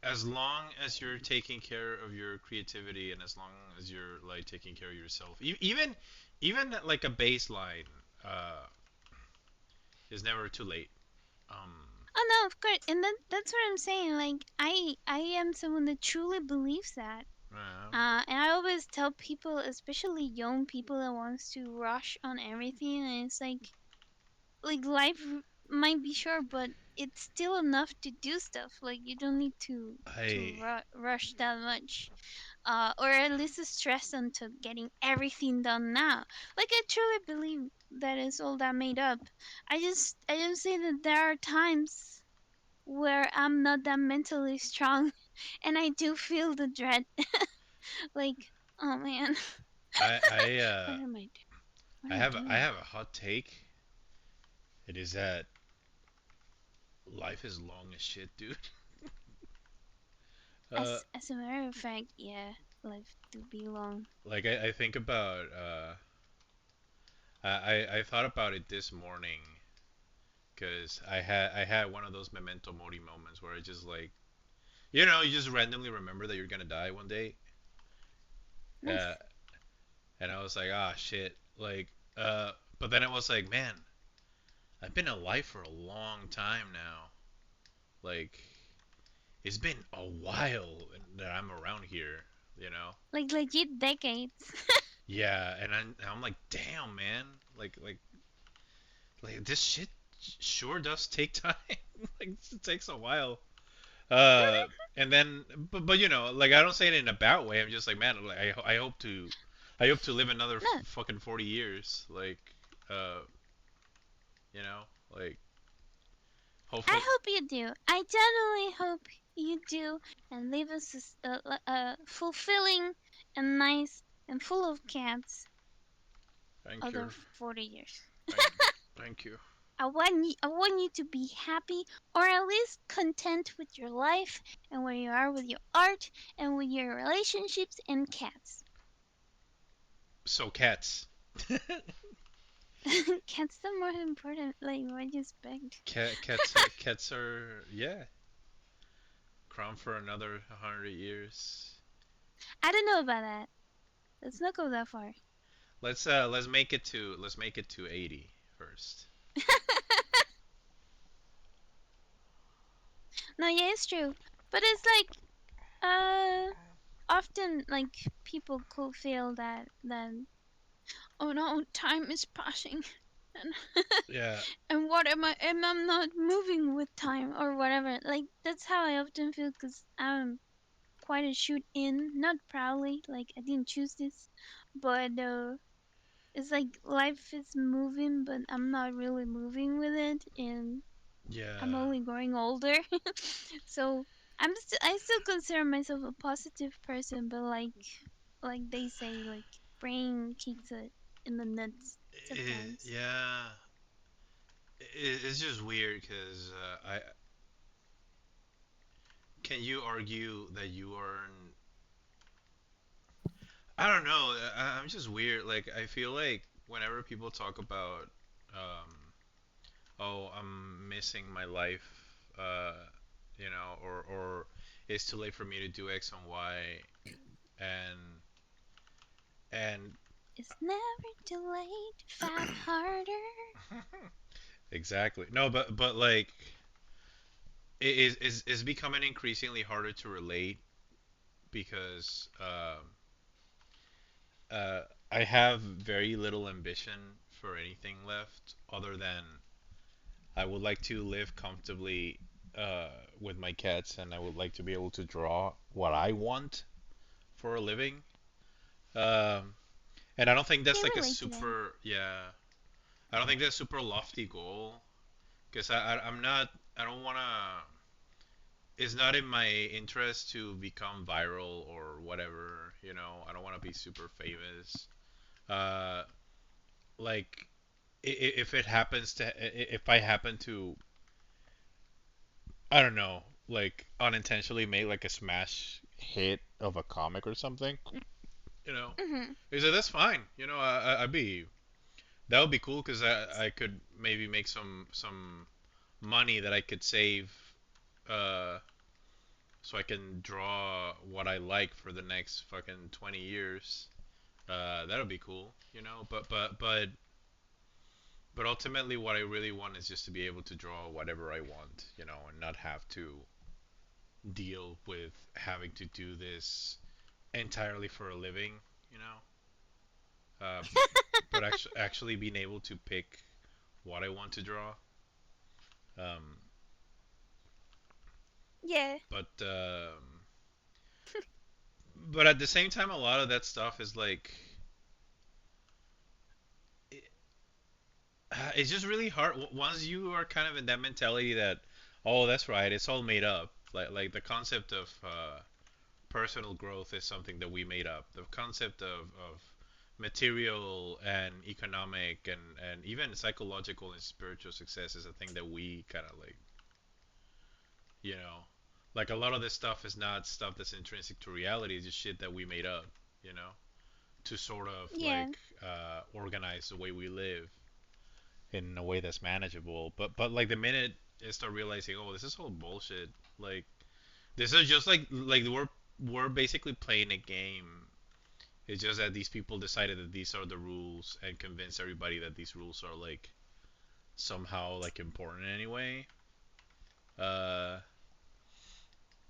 Speaker 1: As long as you're taking care of your creativity and as long as you're like taking care of yourself, even like a baseline, uh, is never too late. Um,
Speaker 5: oh no, of course, and that's what I'm saying. Like I am someone that truly believes that.
Speaker 1: uh,
Speaker 5: And I always tell people, especially young people that wants to rush on everything, and it's like life might be short, but it's still enough to do stuff. Like you don't need to
Speaker 1: I
Speaker 5: rush that much, or at least stress onto getting everything done now. Like I truly believe that is all that made up. I just say that there are times where I'm not that mentally strong, and I do feel the dread. Like, oh man,
Speaker 1: I I
Speaker 5: what
Speaker 1: uh,
Speaker 5: am I? What
Speaker 1: I
Speaker 5: am I
Speaker 1: have I
Speaker 5: doing?
Speaker 1: have a hot take. It is that life is long as shit, dude. Uh,
Speaker 5: As a matter of fact, yeah, life do be long.
Speaker 1: like I think about I thought about it this morning because I had one of those memento mori moments where I just like you just randomly remember that you're gonna die one day. Uh,
Speaker 5: Nice.
Speaker 1: and I was like, ah, shit. Like, but then it was like, man, I've been alive for a long time now. Like, it's been a while that I'm around here, you know?
Speaker 5: Like legit decades.
Speaker 1: Yeah, and I'm like, damn, man. Like this shit sure does take time. Like, it takes a while. Uh, and then, but like I don't say it in a bad way. I'm just like, man, like I hope to live another
Speaker 5: No,
Speaker 1: fucking 40 years. Like, uh, you know, like
Speaker 5: I
Speaker 1: hopefully,
Speaker 5: hope you do. I genuinely hope you do, and live a fulfilling and nice and full of cats
Speaker 1: thank
Speaker 5: other
Speaker 1: you,
Speaker 5: 40 years.
Speaker 1: thank, thank you.
Speaker 5: I want you to be happy, or at least content with your life and where you are with your art and with your relationships and cats.
Speaker 1: So cats,
Speaker 5: Cats the more important. Like what you expect.
Speaker 1: cats are yeah, crowned for another 100 years.
Speaker 5: I don't know about that. Let's not go that far.
Speaker 1: Let's make it to 80 first.
Speaker 5: No, yeah, it's true. But it's like often like people could feel that oh no, time is passing, and
Speaker 1: Yeah,
Speaker 5: and what am I not moving with time or whatever. Like that's how I often feel because I'm quite a shoot in, not proudly, like I didn't choose this, but it's like life is moving, but I'm not really moving with it, and I'm
Speaker 1: yeah,
Speaker 5: only growing older. So I still consider myself a positive person, but like they say, like brain kicks it in the nuts sometimes.
Speaker 1: yeah. It's just weird because I can you argue that you are I don't know. I'm just weird. Like I feel like whenever people talk about, um, oh, I'm missing my life, uh, or it's too late for me to do X and Y, and and
Speaker 5: It's never too late to fight harder.
Speaker 1: exactly. No, but like it is becoming increasingly harder to relate because uh, I have very little ambition for anything left other than I would like to live comfortably with my cats, and I would like to be able to draw what I want for a living. Um, and I don't think that's
Speaker 5: Can
Speaker 1: like a
Speaker 5: relate to that.
Speaker 1: super, yeah, I don't think that's a super lofty goal because I'm not, I don't want to, it's not in my interest to become viral or whatever, I don't want to be super famous. Uh, like, if it happens to, if I happen to, I don't know, like unintentionally make like a smash hit of a comic or something, you know,
Speaker 5: Mhm.
Speaker 1: he said that's fine. I'd be that would be cool because I could maybe make some money that I could save, uh, so I can draw what I like for the next fucking 20 years. That'll be cool, but ultimately, what I really want is just to be able to draw whatever I want, and not have to deal with having to do this entirely for a living, you know. But actually being able to pick what I want to draw. Um,
Speaker 5: Yeah.
Speaker 1: but at the same time, a lot of that stuff is like it's just really hard once you are kind of in that mentality that oh that's right, it's all made up. Like the concept of personal growth is something that we made up. The concept of material and economic and even psychological and spiritual success is a thing that we kind of like, you know, like a lot of this stuff is not stuff that's intrinsic to reality. It's just shit that we made up, you know, to sort of
Speaker 5: Yeah.
Speaker 1: like organize the way we live in a way that's manageable. But like the minute I start realizing, oh, this is all bullshit. Like this is just like we're basically playing a game. It's just that these people decided that these are the rules and convinced everybody that these rules are like somehow like important anyway. Uh,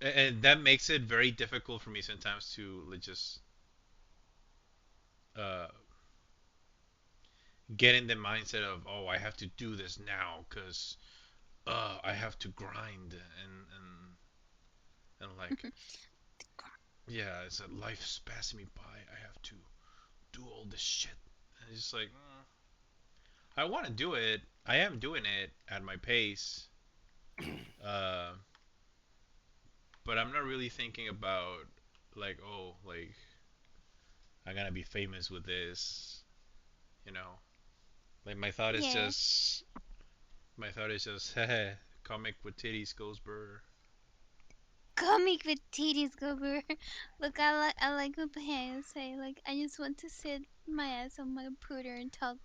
Speaker 1: and that makes it very difficult for me sometimes to like, just uh, get in the mindset of oh I have to do this now because I have to grind and like yeah it's a life's passing me by I have to do all this shit and it's just like I want to do it. I am doing it at my pace, uh, but I'm not really thinking about like, oh, like I'm gonna be famous with this, you know. Like
Speaker 5: Yeah.
Speaker 1: my thought is just, heh, comic with titties goes burr.
Speaker 5: Comic with titties, Gober. Look, I like what Pam say. Like, I just want to sit my ass on my pooter and talk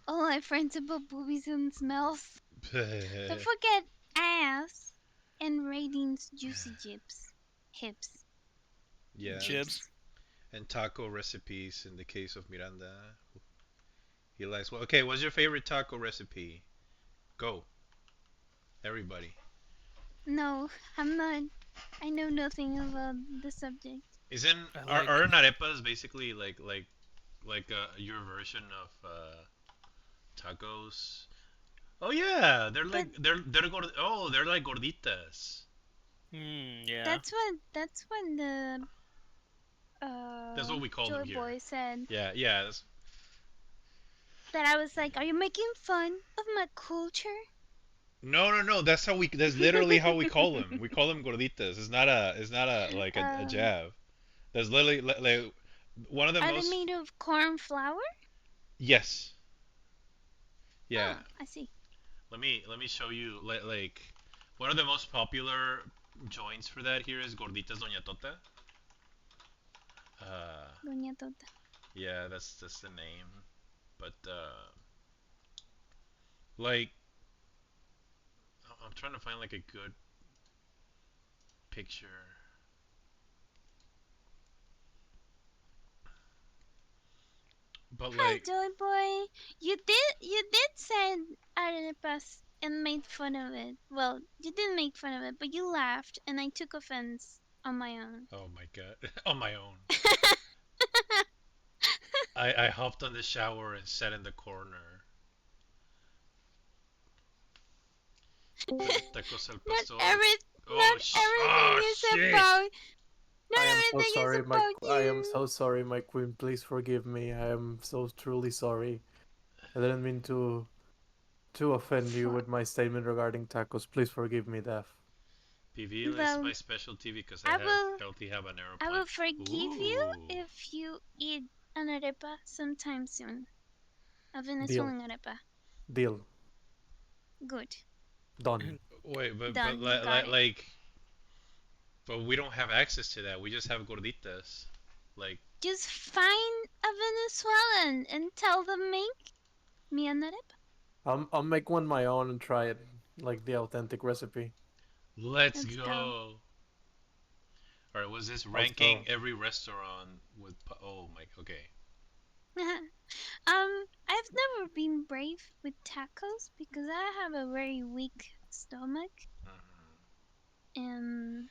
Speaker 5: all my friends about boobies and smells. Don't forget ass and ratings juicy jips. Hips.
Speaker 1: Yeah,
Speaker 2: Jibs.
Speaker 5: Jips.
Speaker 1: and taco recipes in the case of Miranda. He likes. Well, okay, what's your favorite taco recipe? Go, everybody.
Speaker 5: No, I'm not. I know nothing about the subject.
Speaker 1: Isn't
Speaker 2: I
Speaker 1: are
Speaker 2: like
Speaker 1: arepas basically like your version of tacos? Oh yeah, they're
Speaker 5: But
Speaker 1: like they're like gorditas.
Speaker 2: yeah.
Speaker 5: that's when the
Speaker 1: That's what we call them
Speaker 5: Joy
Speaker 1: here.
Speaker 5: Boy said
Speaker 1: Yeah, yeah. That's,
Speaker 5: that. I was like, "Are you making fun of my culture?"
Speaker 1: no, no, no. That's how we. That's literally how we call them. We call them gorditas. It's not a. It's not a like a
Speaker 5: um,
Speaker 1: jab. That's literally like one of the
Speaker 5: are they
Speaker 1: most.
Speaker 5: made of corn flour?
Speaker 1: Yes. Yeah.
Speaker 5: Oh, I see.
Speaker 1: Let me show you like one of the most popular joints for that here is gorditas Doña Tota.
Speaker 5: Doña Tota.
Speaker 1: Yeah, that's the name. But like I'm trying to find like a good picture. But
Speaker 5: Hi,
Speaker 1: like,
Speaker 5: Joy Boy. You did send arepas and made fun of it. Well, you didn't make fun of it, but you laughed, and I took offense on my own.
Speaker 1: oh my god, on my own. I hopped on the shower and sat in the corner. Tacos al
Speaker 5: Not
Speaker 1: pastor.
Speaker 5: every,
Speaker 1: Oh
Speaker 5: not everything is
Speaker 1: shit.
Speaker 5: about. Not
Speaker 8: I am so
Speaker 5: everything is
Speaker 8: sorry,
Speaker 5: about
Speaker 8: I am
Speaker 5: you.
Speaker 8: so sorry, my queen. Please forgive me. I am so truly sorry. I didn't mean to offend you
Speaker 5: For,
Speaker 8: with my statement regarding tacos. Please forgive me, Daph.
Speaker 1: PV is
Speaker 5: well,
Speaker 1: my specialty because I
Speaker 5: I
Speaker 1: have
Speaker 5: will.
Speaker 1: healthy habanero
Speaker 5: I will
Speaker 1: plant.
Speaker 5: forgive you
Speaker 1: Ooh.
Speaker 5: if you eat an arepa sometime soon. A
Speaker 8: Deal.
Speaker 5: Venezuelan arepa.
Speaker 8: Deal.
Speaker 5: Good.
Speaker 8: Done.
Speaker 1: Wait, but
Speaker 5: Done. You got it.
Speaker 1: but we don't have access to that. We just have gorditas. Like,
Speaker 5: Just find a Venezuelan and tell them make me an arepa.
Speaker 8: I'll make one my own and try it, like the authentic recipe.
Speaker 1: let's
Speaker 5: Let's go.
Speaker 1: go. All right, was this
Speaker 8: Let's
Speaker 1: ranking
Speaker 8: go.
Speaker 1: every restaurant with? Oh my. Okay.
Speaker 5: I've never been brave with tacos because I have a very weak stomach
Speaker 1: Mhm.
Speaker 5: and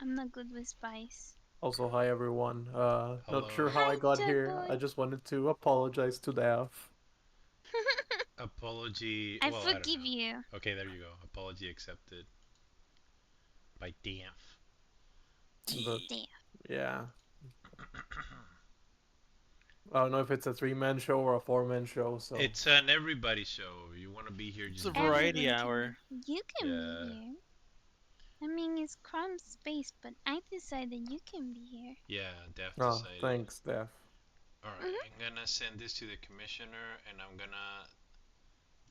Speaker 5: I'm not good with spice.
Speaker 8: Also, hi everyone. Not sure
Speaker 1: Hello.
Speaker 8: how I
Speaker 5: Hi,
Speaker 8: got
Speaker 5: Joy
Speaker 8: here. I
Speaker 5: Boy.
Speaker 8: just wanted to apologize to Daph.
Speaker 1: Apology.
Speaker 5: I
Speaker 1: Well, I don't
Speaker 5: forgive
Speaker 1: know.
Speaker 5: you.
Speaker 1: Okay, there you go. Apology accepted by DF.
Speaker 8: But
Speaker 5: There.
Speaker 8: yeah, I don't know if it's a three-man show or a four-man show. So
Speaker 1: It's an everybody show. You want to be here,
Speaker 2: It's a
Speaker 1: just be here.
Speaker 2: variety
Speaker 5: Everyone can.
Speaker 2: hour.
Speaker 5: You can be
Speaker 1: Yeah.
Speaker 5: here. I mean, it's crumb space, but I decided you can be here.
Speaker 1: Yeah, Def
Speaker 8: oh,
Speaker 1: decided.
Speaker 8: thanks, Daph.
Speaker 1: Alright,
Speaker 5: Hmm.
Speaker 1: I'm gonna send this to the commissioner and I'm gonna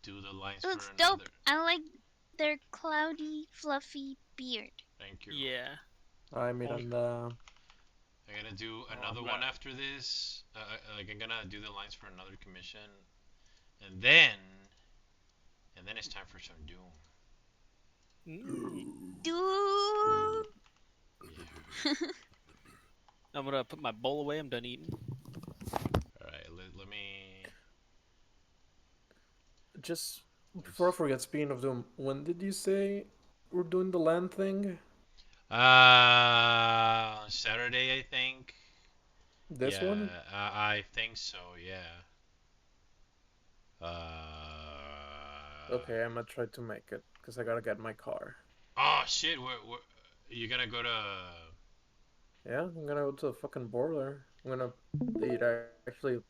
Speaker 1: do the lines
Speaker 5: It
Speaker 1: for
Speaker 5: looks
Speaker 1: another.
Speaker 5: dope. I like their cloudy, fluffy beard.
Speaker 1: Thank you.
Speaker 2: Yeah.
Speaker 8: Hi
Speaker 1: Holy.
Speaker 8: Miranda.
Speaker 1: I'm gonna do
Speaker 2: Oh,
Speaker 1: another
Speaker 2: I'm
Speaker 1: one
Speaker 2: not.
Speaker 1: after this. Like I'm gonna do the lines for another commission, and then it's time for some Doom.
Speaker 5: Dude.
Speaker 1: Yeah.
Speaker 2: I'm gonna put my bowl away. I'm done eating.
Speaker 1: All right. Let me.
Speaker 8: Just before I forget, speaking of Doom, when did you say we're doing the land thing?
Speaker 1: Saturday, I think.
Speaker 8: This
Speaker 1: Yeah,
Speaker 8: one?
Speaker 1: I think so. Yeah. Uh.
Speaker 8: Okay, I'm gonna try to make it because I gotta get my car.
Speaker 1: Oh shit! You gonna go to?
Speaker 8: Yeah, I'm gonna go to the fucking border. I'm gonna eat actually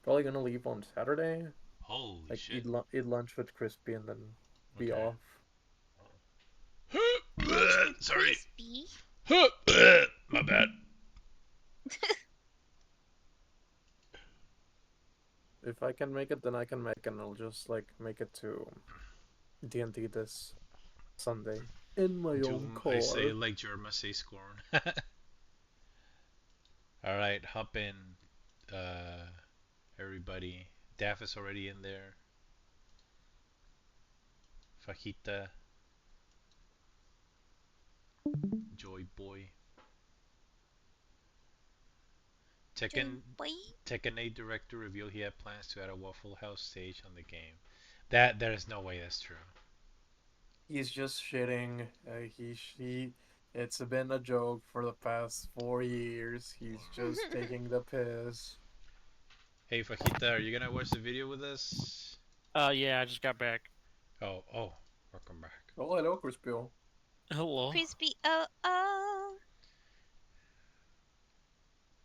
Speaker 8: probably gonna leave on Saturday.
Speaker 1: Holy
Speaker 8: Like
Speaker 1: shit!
Speaker 8: eat lunch with Crispy and then be
Speaker 1: Okay.
Speaker 8: off.
Speaker 5: Lunch with
Speaker 1: Sorry.
Speaker 5: crispy.
Speaker 1: My bad.
Speaker 8: If I can make it, then I can make it. And I'll just like make it to D&D this Sunday in my own
Speaker 1: Doom, I say
Speaker 8: car.
Speaker 1: like Germa say scorn. All right, hop in, uh, everybody. Daff is already in there. Fajita, Joy Boy,
Speaker 5: Joy
Speaker 1: Tekken.
Speaker 5: boy.
Speaker 1: Tekken 8 director revealed he had plans to add a Waffle House stage on the game. That there is no way that's true.
Speaker 8: He's just shitting. He. It's been a joke for the past 4 years. He's just taking the piss.
Speaker 1: Hey Fajita, are you gonna watch the video with us?
Speaker 2: Yeah, I just got back.
Speaker 1: Oh, welcome back.
Speaker 8: Oh, hello, Crispy.
Speaker 2: Hello.
Speaker 5: Crispy. Oh, oh.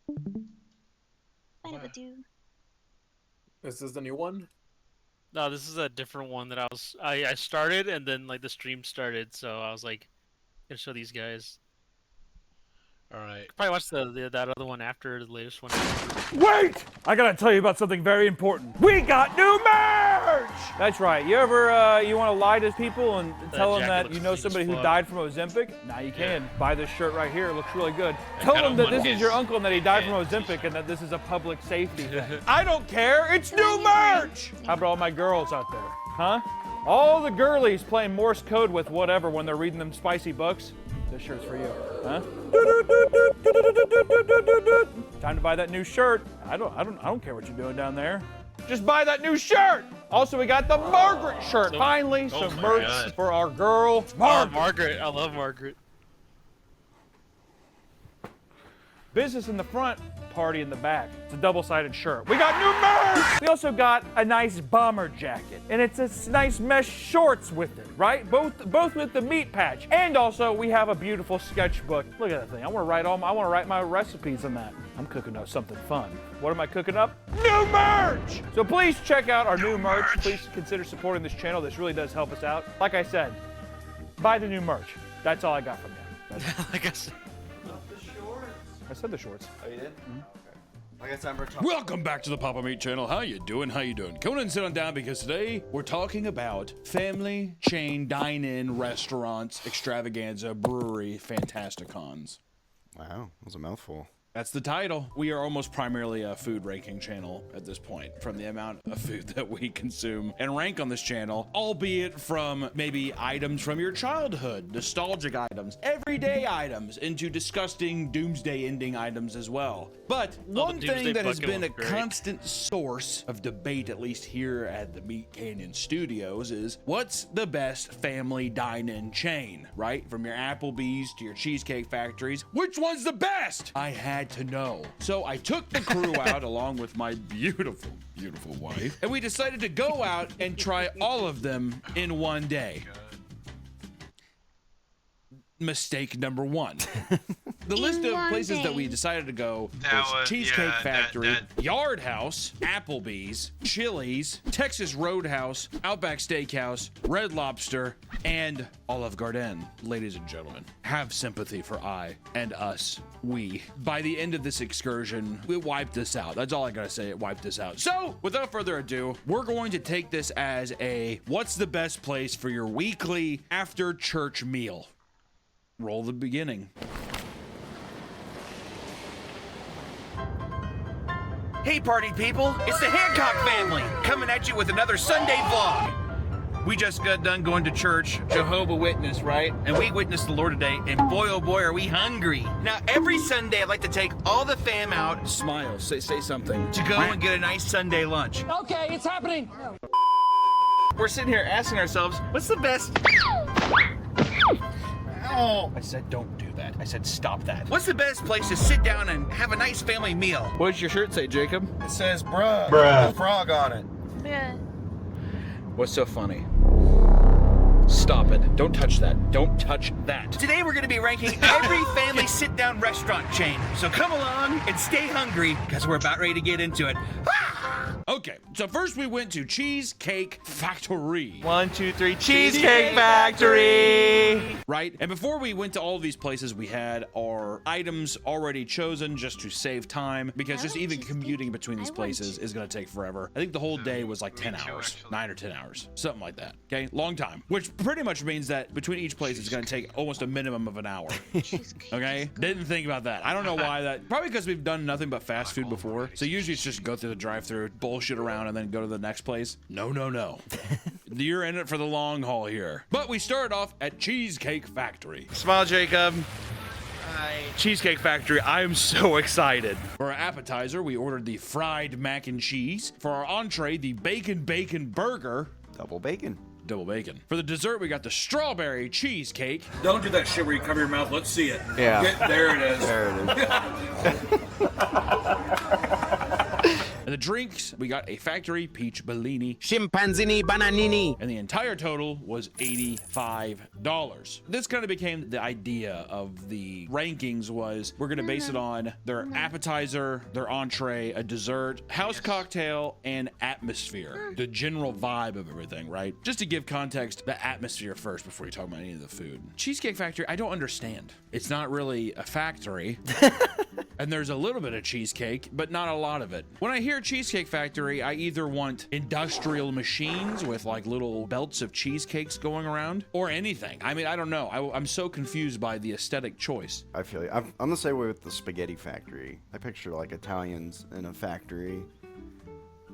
Speaker 1: What?
Speaker 5: Ba-da-ba-doo.
Speaker 8: Is this the new one?
Speaker 2: No, this is a different one that I started and then like the stream started, so I was like, gonna show these guys.
Speaker 1: All right.
Speaker 2: Probably watch that other one after the latest one.
Speaker 9: Wait! I gotta tell you about something very important. We got new merch! That's right. You ever you want to lie to people and tell them
Speaker 2: jacket
Speaker 9: that
Speaker 2: looks
Speaker 9: you know
Speaker 2: clean as
Speaker 9: somebody who
Speaker 2: fuck.
Speaker 9: died from Ozempic? Now you can. Buy this shirt right here. It looks really good.
Speaker 1: I
Speaker 9: Tell
Speaker 1: kinda
Speaker 9: them that
Speaker 1: want
Speaker 9: this is
Speaker 1: his
Speaker 9: your uncle and that he died from
Speaker 1: hand
Speaker 9: Ozempic and that this is a public safety thing. I don't care. It's new merch. How about all my girls out there? Huh? All the girlies playing Morse code with whatever when they're reading them spicy books. This shirt's for you. Huh? Time to buy that new shirt. I don't care what you're doing down there. Just buy that new shirt. Also, we got the Margaret shirt. Finally,
Speaker 1: oh
Speaker 9: some
Speaker 1: my
Speaker 9: merch
Speaker 1: God.
Speaker 9: for our girl,
Speaker 2: Oh,
Speaker 9: Margaret.
Speaker 2: Margaret. I love Margaret.
Speaker 9: Business in the front, party in the back. It's a double-sided shirt. We got new merch! We also got a nice bomber jacket, and it's a nice mesh shorts with it, right? Both with the meat patch. And also, we have a beautiful sketchbook. Look at that thing. I want to write my recipes in that. I'm cooking up something fun. What am I cooking up? New merch! So please check out our new merch. Please consider supporting this channel. This really does help us out. Like I said, buy the new merch. That's all I got from you.
Speaker 2: Like I said.
Speaker 9: I said the shorts.
Speaker 10: Oh, you did? I guess I'm
Speaker 11: Welcome back to the Papa Meat channel. How you doing? How you doing? Come on and sit on down because today we're talking about family chain dine-in restaurants extravaganza brewery fantasticons.
Speaker 10: Wow, that was a mouthful.
Speaker 11: That's the title. We are almost primarily a food ranking channel at this point from the amount of food that we consume and rank on this channel, albeit from maybe items from your childhood, nostalgic items, everyday items, into disgusting doomsday ending items as well. But one
Speaker 2: the
Speaker 11: thing
Speaker 2: Doomsday
Speaker 11: that has
Speaker 2: bucket
Speaker 11: been a
Speaker 2: looked great.
Speaker 11: constant source of debate, at least here at the Meat Canyon Studios, is what's the best family dine-in chain, right? From your Applebee's to your Cheesecake Factories, which one's the best? I had to know. So I took the crew out along with my beautiful, beautiful wife, and we decided to go out and try all of them in one day. Mistake number one. The list of
Speaker 5: one
Speaker 11: places that
Speaker 5: day.
Speaker 11: we decided to go
Speaker 1: That
Speaker 11: was
Speaker 1: was-
Speaker 11: Cheesecake
Speaker 1: yeah,
Speaker 11: Factory,
Speaker 1: that-
Speaker 11: Yard House, Applebee's, Chili's, Texas Roadhouse, Outback Steakhouse, Red Lobster, and Olive Garden. Ladies and gentlemen, have sympathy for I and us. We. By the end of this excursion, we wiped this out. That's all I gotta say. It wiped this out. So, without further ado, we're going to take this as a what's the best place for your weekly after church meal. Roll the beginning.
Speaker 12: Hey party people, it's the Hancock family coming at you with another Sunday vlog. We just got done going to church, Jehovah's Witness, right? And we witnessed the Lord today, and boy oh boy are we hungry. Now every Sunday I like to take all the fam out,
Speaker 11: Smile, say something.
Speaker 12: to go and get a nice Sunday lunch.
Speaker 7: Okay, it's happening.
Speaker 12: We're sitting here asking ourselves, what's the best... Oh, I said don't do that. I said stop that. What's the best place to sit down and have a nice family meal?
Speaker 11: What does your shirt say, Jacob?
Speaker 10: It says bruh. Bruh. With a frog on it.
Speaker 5: Bruh.
Speaker 12: What's so funny? Stop it. Don't touch that. Don't touch that. Today we're going to be ranking every family sit-down restaurant chain. So come along and stay hungry because we're about ready to get into it.
Speaker 11: Okay, so first we went to Cheesecake Factory.
Speaker 2: 1, 2, 3. Cheesecake Factory.
Speaker 11: Right? And before we went to all of these places, we had our items already chosen just to save time because just even commuting between these places is going to take forever. I think the whole day was like 10 hours, 9 or 10 hours, something like that. Okay, long time, which pretty much means that between each place it's going to take almost a minimum of an hour. Okay, didn't think about that. I don't know why that. Probably because we've done nothing but fast food before. So usually it's just go through the drive-through, bullshit around, and then go to the next place. No. You're in it for the long haul here. But we started off at Cheesecake Factory.
Speaker 12: Smile, Jacob. Cheesecake Factory, I am so excited.
Speaker 11: For our appetizer, we ordered the fried mac and cheese. For our entree, the bacon burger.
Speaker 10: Double bacon.
Speaker 11: Double bacon. For the dessert, we got the strawberry cheesecake.
Speaker 12: Don't do that shit where you cover your mouth. Let's see it.
Speaker 10: Yeah.
Speaker 12: There it is.
Speaker 10: There it is.
Speaker 11: And the drinks, we got a factory peach bellini.
Speaker 10: Chimpanzini bananini.
Speaker 11: And the entire total was $85. This kind of became the idea of the rankings was we're going to base it on their appetizer, their entree, a dessert, house cocktail, and atmosphere. The general vibe of everything, right? Just to give context, the atmosphere first before you talk about any of the food. Cheesecake Factory, I don't understand. It's not really a factory. and there's a little bit of cheesecake, but not a lot of it. When I hear Cheesecake Factory, I either want industrial machines with like little belts of cheesecakes going around, or anything. I mean, I don't know. I'm so confused by the aesthetic choice.
Speaker 10: I feel you. I'm the same way with the spaghetti factory. I picture like Italians in a factory.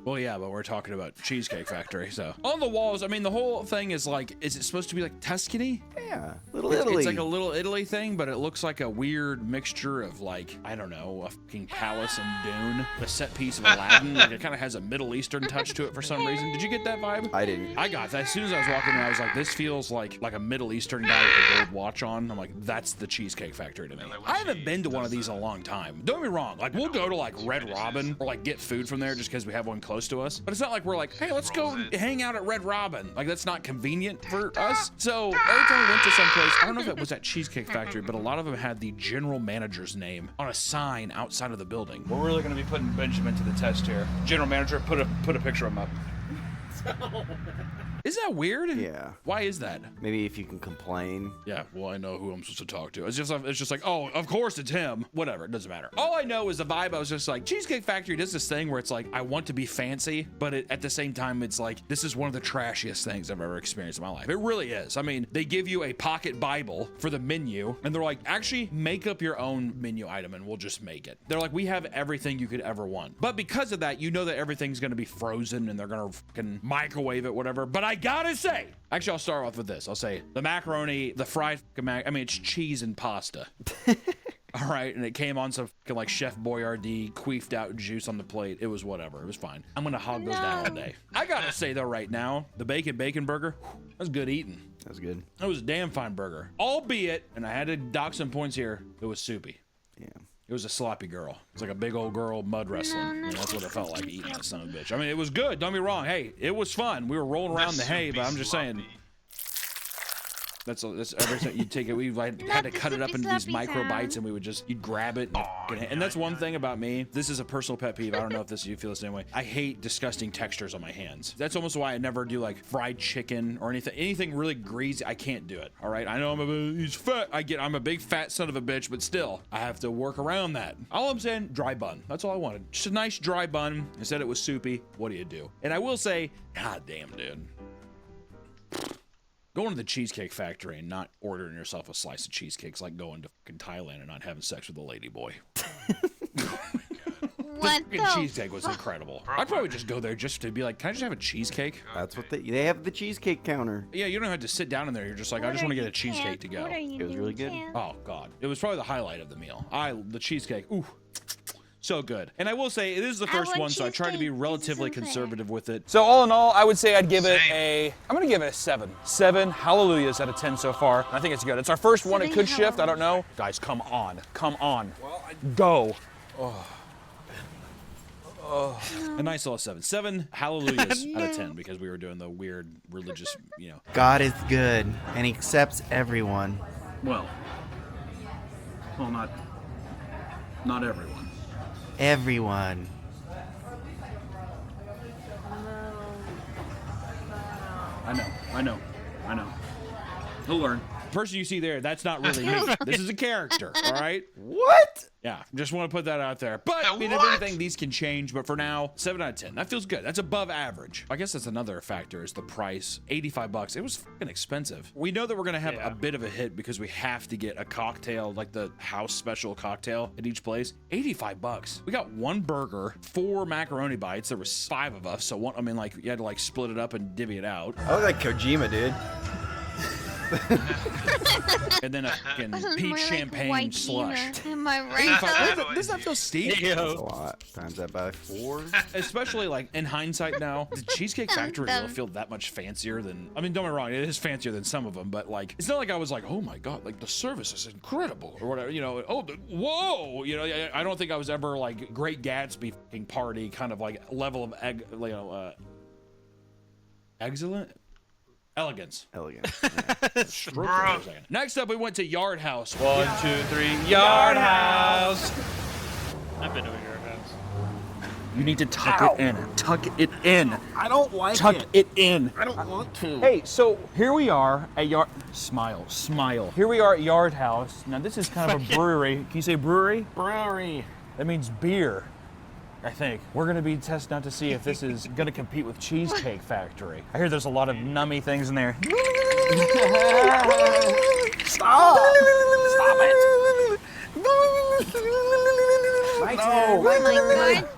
Speaker 11: Well, yeah, but we're talking about Cheesecake Factory, so. On the walls, I mean, the whole thing is like, is it supposed to be like Tuscany?
Speaker 10: Yeah, Little Italy.
Speaker 11: It's like a Little Italy thing, but it looks like a weird mixture of like, I don't know, a fucking palace and Dune, the set piece of Aladdin. Like, it kind of has a Middle Eastern touch to it for some reason. Did you get that vibe?
Speaker 10: I didn't.
Speaker 11: I got that. As soon as I was walking in, I was like, this feels like a Middle Eastern guy with a gold watch on. I'm like, that's the Cheesecake Factory to me. I haven't been to one of these in a long time. Don't get me wrong. Like, we'll go to like Red Robin or like get food from there just because we have one close to us. But it's not like we're like, hey, let's go hang out at Red Robin. Like, that's not convenient for us. So every time we went to some place, I don't know if it was at Cheesecake Factory, but a lot of them had the general manager's name on a sign outside of the building.
Speaker 9: We're really going to be putting Benjamin to the test here. General manager, put a picture of him up.
Speaker 11: Is that weird?
Speaker 10: Yeah.
Speaker 11: Why is that?
Speaker 10: Maybe if you can complain.
Speaker 11: Yeah, well, I know who I'm supposed to talk to. It's just like, oh, of course it's him. Whatever, it doesn't matter. All I know is the vibe. I was just like, Cheesecake Factory does this thing where it's like, I want to be fancy, but at the same time, it's like, this is one of the trashiest things I've ever experienced in my life. It really is. I mean, they give you a pocket Bible for the menu, and they're like, actually, make up your own menu item, and we'll just make it. They're like, we have everything you could ever want. But because of that, you know that everything's going to be frozen, and they're going to fucking microwave it, whatever. But I gotta say, actually, I'll start off with this. I'll say the macaroni, the fried it's cheese and pasta. All right, and it came on some like Chef Boyardee queefed out juice on the plate. It was whatever. It was fine. I'm gonna hog those down all day. I gotta say though, right now, the bacon burger, that's good eating.
Speaker 10: That's good.
Speaker 11: That was a damn fine burger. Albeit, and I had to dock some points here, it was soupy.
Speaker 10: Yeah.
Speaker 11: It was a sloppy girl. It's like a big old girl mud wrestling. And that's what it felt like eating that son of a bitch. I mean, it was good. Don't be wrong. Hey, it was fun. We were rolling around in the hay, but I'm just saying. That's everything. You take it. We had to cut it up into these micro bites, and we would just, you'd grab it. And that's one thing about me. This is a personal pet peeve. I don't know if you feel the same way. I hate disgusting textures on my hands. That's almost why I never do like fried chicken or anything really greasy. I can't do it. All right. I know he's fat. I'm a big fat son of a bitch, but still, I have to work around that. All I'm saying, dry bun. That's all I wanted. Just a nice dry bun. Instead, it was soupy. What do you do? And I will say, god damn, dude. Going to the Cheesecake Factory and not ordering yourself a slice of cheesecake's like going to fucking Thailand and not having sex with a lady boy.
Speaker 5: What
Speaker 11: the cheesecake was incredible. I'd probably just go there just to be like, can I just have a cheesecake?
Speaker 10: That's what they have the cheesecake counter.
Speaker 11: Yeah, you don't have to sit down in there. You're just like, I just want to get a cheesecake to go.
Speaker 10: It was really good.
Speaker 11: Oh god, it was probably the highlight of the meal. The cheesecake. Ooh. So good. And I will say, it is the first one, so I tried to be relatively conservative with it.
Speaker 9: So all in all, I would say I'd give it I'm going to give it a 7. 7 hallelujahs out of 10 so far. I think it's good. It's our first one. It could shift. I don't know. Guys, come on. Come on. Go.
Speaker 11: A nice little 7. 7 hallelujahs out of 10 because we were doing the weird religious,
Speaker 13: God is good and he accepts everyone.
Speaker 11: Well, not everyone.
Speaker 13: Everyone.
Speaker 11: I know. He'll learn. The person you see there, that's not really me. This is a character, all right?
Speaker 10: What?
Speaker 11: Yeah, just want to put that out there. But, I mean, if anything, these can change. But for now, 7 out of 10. That feels good. That's above average. I guess that's another factor is the price. $85. It was fucking expensive. We know that we're going to have a bit of a hit because we have to get a cocktail, like the house special cocktail at each place. $85. We got one burger, 4 macaroni bites. There was 5 of us. So, you had to, split it up and divvy it out.
Speaker 10: I look like Kojima, dude.
Speaker 11: And then a fucking peach champagne slush.
Speaker 5: Am I right?
Speaker 11: Does that feel steep?
Speaker 10: That's a lot. Times that by 4.
Speaker 11: Especially in hindsight now, the Cheesecake Factory really feel that much fancier than. I mean, don't get me wrong, it is fancier than some of them, but it's not like I was like, oh my god, the service is incredible or whatever. Whoa. I don't think I was ever Great Gatsby fucking party kind of level of excellent. Elegance.
Speaker 1: Bro.
Speaker 11: Next up, we went to Yard House.
Speaker 9: 1, 2, 3, Yard House. I've been to a Yard House.
Speaker 11: You need to tuck it in. Tuck it in.
Speaker 12: I don't like
Speaker 11: Tuck it in.
Speaker 12: I don't want to.
Speaker 9: Hey, so here we are at Smile. Here we are at Yard House. Now this is kind of a brewery. Can you say brewery?
Speaker 12: Brewery.
Speaker 9: That means beer, I think. We're gonna be testing out to see if this is gonna compete with Cheesecake Factory. I hear there's a lot of nummy things in there.
Speaker 12: Stop! Stop it!
Speaker 10: My
Speaker 12: No.
Speaker 10: turn.
Speaker 5: Oh my god.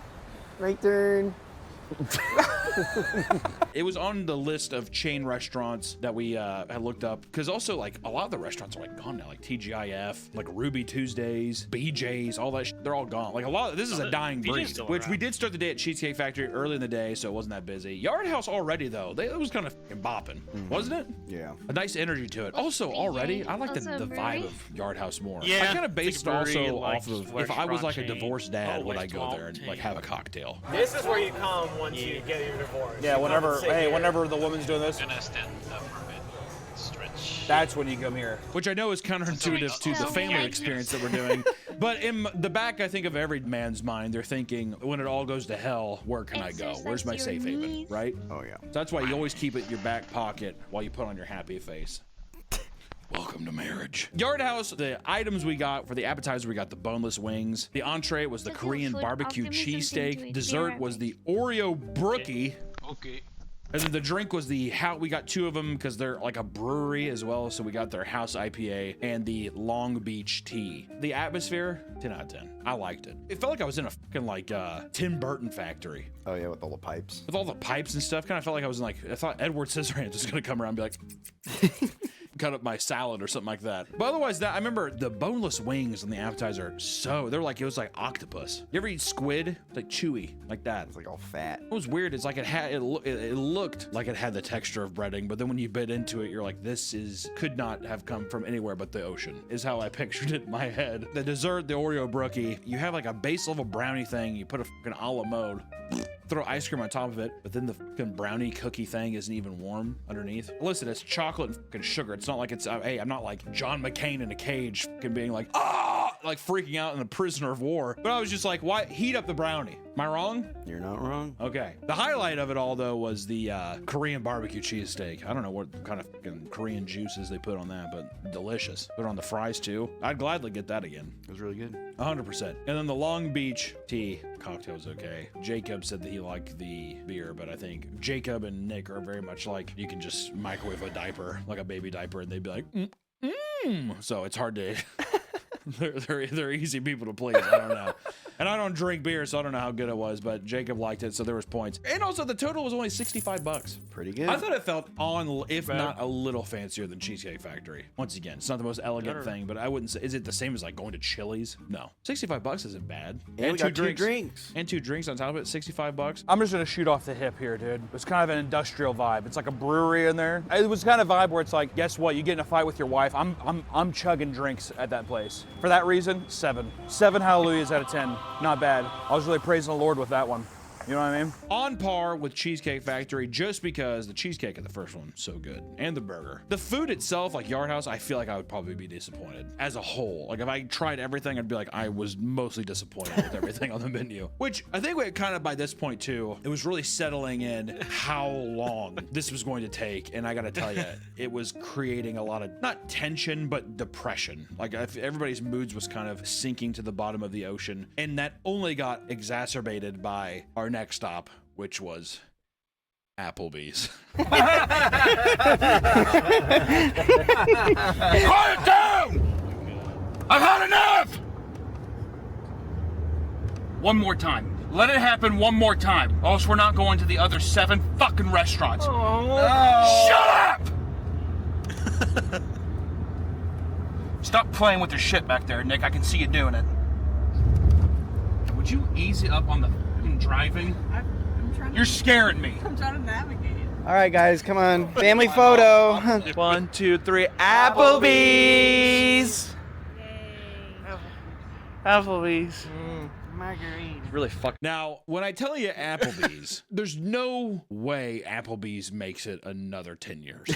Speaker 10: My turn.
Speaker 11: It was on the list of chain restaurants that we had looked up, because also like a lot of the restaurants are like gone now, like TGIF, like Ruby Tuesdays, BJ's, all that they're all gone. Like a lot of this is a dying
Speaker 2: BJ's
Speaker 11: breed,
Speaker 2: still
Speaker 11: which we
Speaker 2: around.
Speaker 11: did start the day at Cheesecake Factory early in the day, so it wasn't that busy. Yard House already though, it was kind of fucking bopping, wasn't it?
Speaker 10: Yeah.
Speaker 11: A nice energy to it. Also already, I like the
Speaker 5: Also a
Speaker 11: vibe
Speaker 5: brewery?
Speaker 11: of Yard House more.
Speaker 2: Yeah,
Speaker 11: I kind of
Speaker 2: it's
Speaker 11: based
Speaker 2: like a brewery,
Speaker 11: also
Speaker 2: like
Speaker 11: off of if I was like a
Speaker 2: restaurant chain.
Speaker 11: divorced dad,
Speaker 2: Oh,
Speaker 11: would I go there and
Speaker 2: restaurant
Speaker 11: like have a cocktail?
Speaker 3: This is where you come once you get your divorce.
Speaker 9: Yeah, whenever the woman's doing this,
Speaker 1: Gonna stand up for a bit. Stretch.
Speaker 9: that's when you come here.
Speaker 11: Which I know is counterintuitive to the family
Speaker 5: Yeah.
Speaker 11: experience that we're doing. But in the back, I think of every man's mind, they're thinking, when it all goes to hell, where can I go?
Speaker 5: Exercise
Speaker 11: Where's my
Speaker 5: your
Speaker 11: safe haven,
Speaker 5: knees.
Speaker 11: right?
Speaker 10: Oh yeah.
Speaker 11: So that's why you always keep it in your back pocket while you put on your happy face. Welcome to marriage. Yard House, the items we got for the appetizer, we got the boneless wings. The entree was the
Speaker 5: Doesn't
Speaker 11: Korean
Speaker 5: food
Speaker 11: barbecue
Speaker 5: optimism seem to
Speaker 11: cheesesteak.
Speaker 5: be
Speaker 11: Dessert
Speaker 5: clear,
Speaker 11: was
Speaker 5: I
Speaker 11: the Oreo brookie.
Speaker 1: Okay.
Speaker 11: And then the drink was the we got two of them because they're like a brewery as well. So we got their house IPA and the Long Beach tea. The atmosphere, 10 out of 10. I liked it. It felt like I was in a fucking like Tim Burton factory
Speaker 10: Oh yeah, with all the pipes.
Speaker 11: with all the pipes and stuff. Kind of felt like I was in like, I thought Edward Scissorhands was gonna come around and be like, cut up my salad or something like that. But otherwise, I remember the boneless wings on the appetizer. It was like octopus. You ever eat squid? It's like chewy, like that.
Speaker 10: It's like all fat.
Speaker 11: What was weird is like it looked like it had the texture of breading, but then when you bit into it, you're like, could not have come from anywhere but the ocean, is how I pictured it in my head. The dessert, the Oreo brookie, you have like a base level brownie thing, you put a fucking a la mode, throw ice cream on top of it, but then the fucking brownie cookie thing isn't even warm underneath. Listen, it's chocolate and fucking sugar. It's not like it's, hey, I'm not like John McCain in a cage fucking being like, like freaking out in a prisoner of war. But I was just like, why heat up the brownie? Am I wrong?
Speaker 10: You're not wrong.
Speaker 11: Okay. The highlight of it all, though, was the Korean barbecue cheesesteak. I don't know what kind of fucking Korean juices they put on that, but delicious. Put it on the fries, too. I'd gladly get that again.
Speaker 10: It was really good.
Speaker 11: 100%. And then the Long Beach tea cocktail was okay. Jacob said that he liked the beer, but I think Jacob and Nick are very much like, you can just microwave a diaper, like a baby diaper, and they'd be like, So it's hard to... they're easy people to please. I don't know. And I don't drink beer, so I don't know how good it was, but Jacob liked it, so there was points. And also the total was only $65.
Speaker 10: Pretty good.
Speaker 11: I thought it felt if not a little fancier than Cheesecake Factory. Once again, it's not the most elegant thing, but I wouldn't say, is it the same as like going to Chili's? No. $65 isn't bad.
Speaker 10: And we got two drinks.
Speaker 11: And 2 drinks on top of it, $65.
Speaker 9: I'm just gonna shoot off the hip here, dude. It's kind of an industrial vibe. It's like a brewery in there. It was kind of vibe where it's like, guess what? You get in a fight with your wife. I'm chugging drinks at that place. For that reason, 7 hallelujahs out of 10. Not bad. I was really praising the Lord with that one. You know what I mean?
Speaker 11: On par with Cheesecake Factory, just because the cheesecake in the first one so good, and the burger. The food itself, like Yard House, I feel like I would probably be disappointed as a whole. Like if I tried everything, I'd be like, I was mostly disappointed with everything on the menu. Which I think kind of by this point too, it was really settling in how long this was going to take, and I gotta tell you, it was creating a lot of not tension but depression. Like everybody's moods was kind of sinking to the bottom of the ocean, and that only got exacerbated by our next stop, which was Applebee's.
Speaker 12: Quiet down! I've had enough! One more time. Let it happen one more time, or else we're not going to the other 7 fucking restaurants. Shut up! Stop playing with your shit back there, Nick. I can see you doing it. Would you easy up on the fucking driving? You're scaring me.
Speaker 14: I'm trying to navigate.
Speaker 13: All right, guys, come on. Family photo.
Speaker 15: 1, 2, 3. Applebee's. Applebee's.
Speaker 14: Margarine.
Speaker 11: Really fuck. Now, when I tell you Applebee's, there's no way Applebee's makes it another 10 years.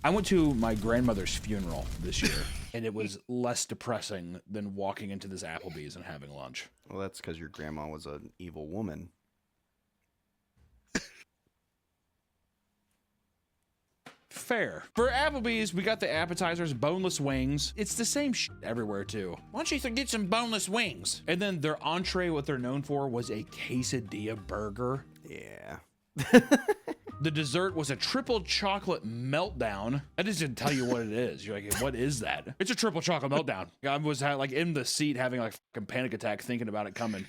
Speaker 11: I went to my grandmother's funeral this year, and it was less depressing than walking into this Applebee's and having lunch.
Speaker 10: Well, that's because your grandma was an evil woman.
Speaker 11: Fair. For Applebee's, we got the appetizers, boneless wings. It's the same shit everywhere, too. Why don't you get some boneless wings? And then their entree, what they're known for, was a quesadilla burger.
Speaker 10: Yeah.
Speaker 11: The dessert was a triple chocolate meltdown. I just didn't tell you what it is. You're like, what is that? It's a triple chocolate meltdown. I was like in the seat having like a fucking panic attack thinking about it coming.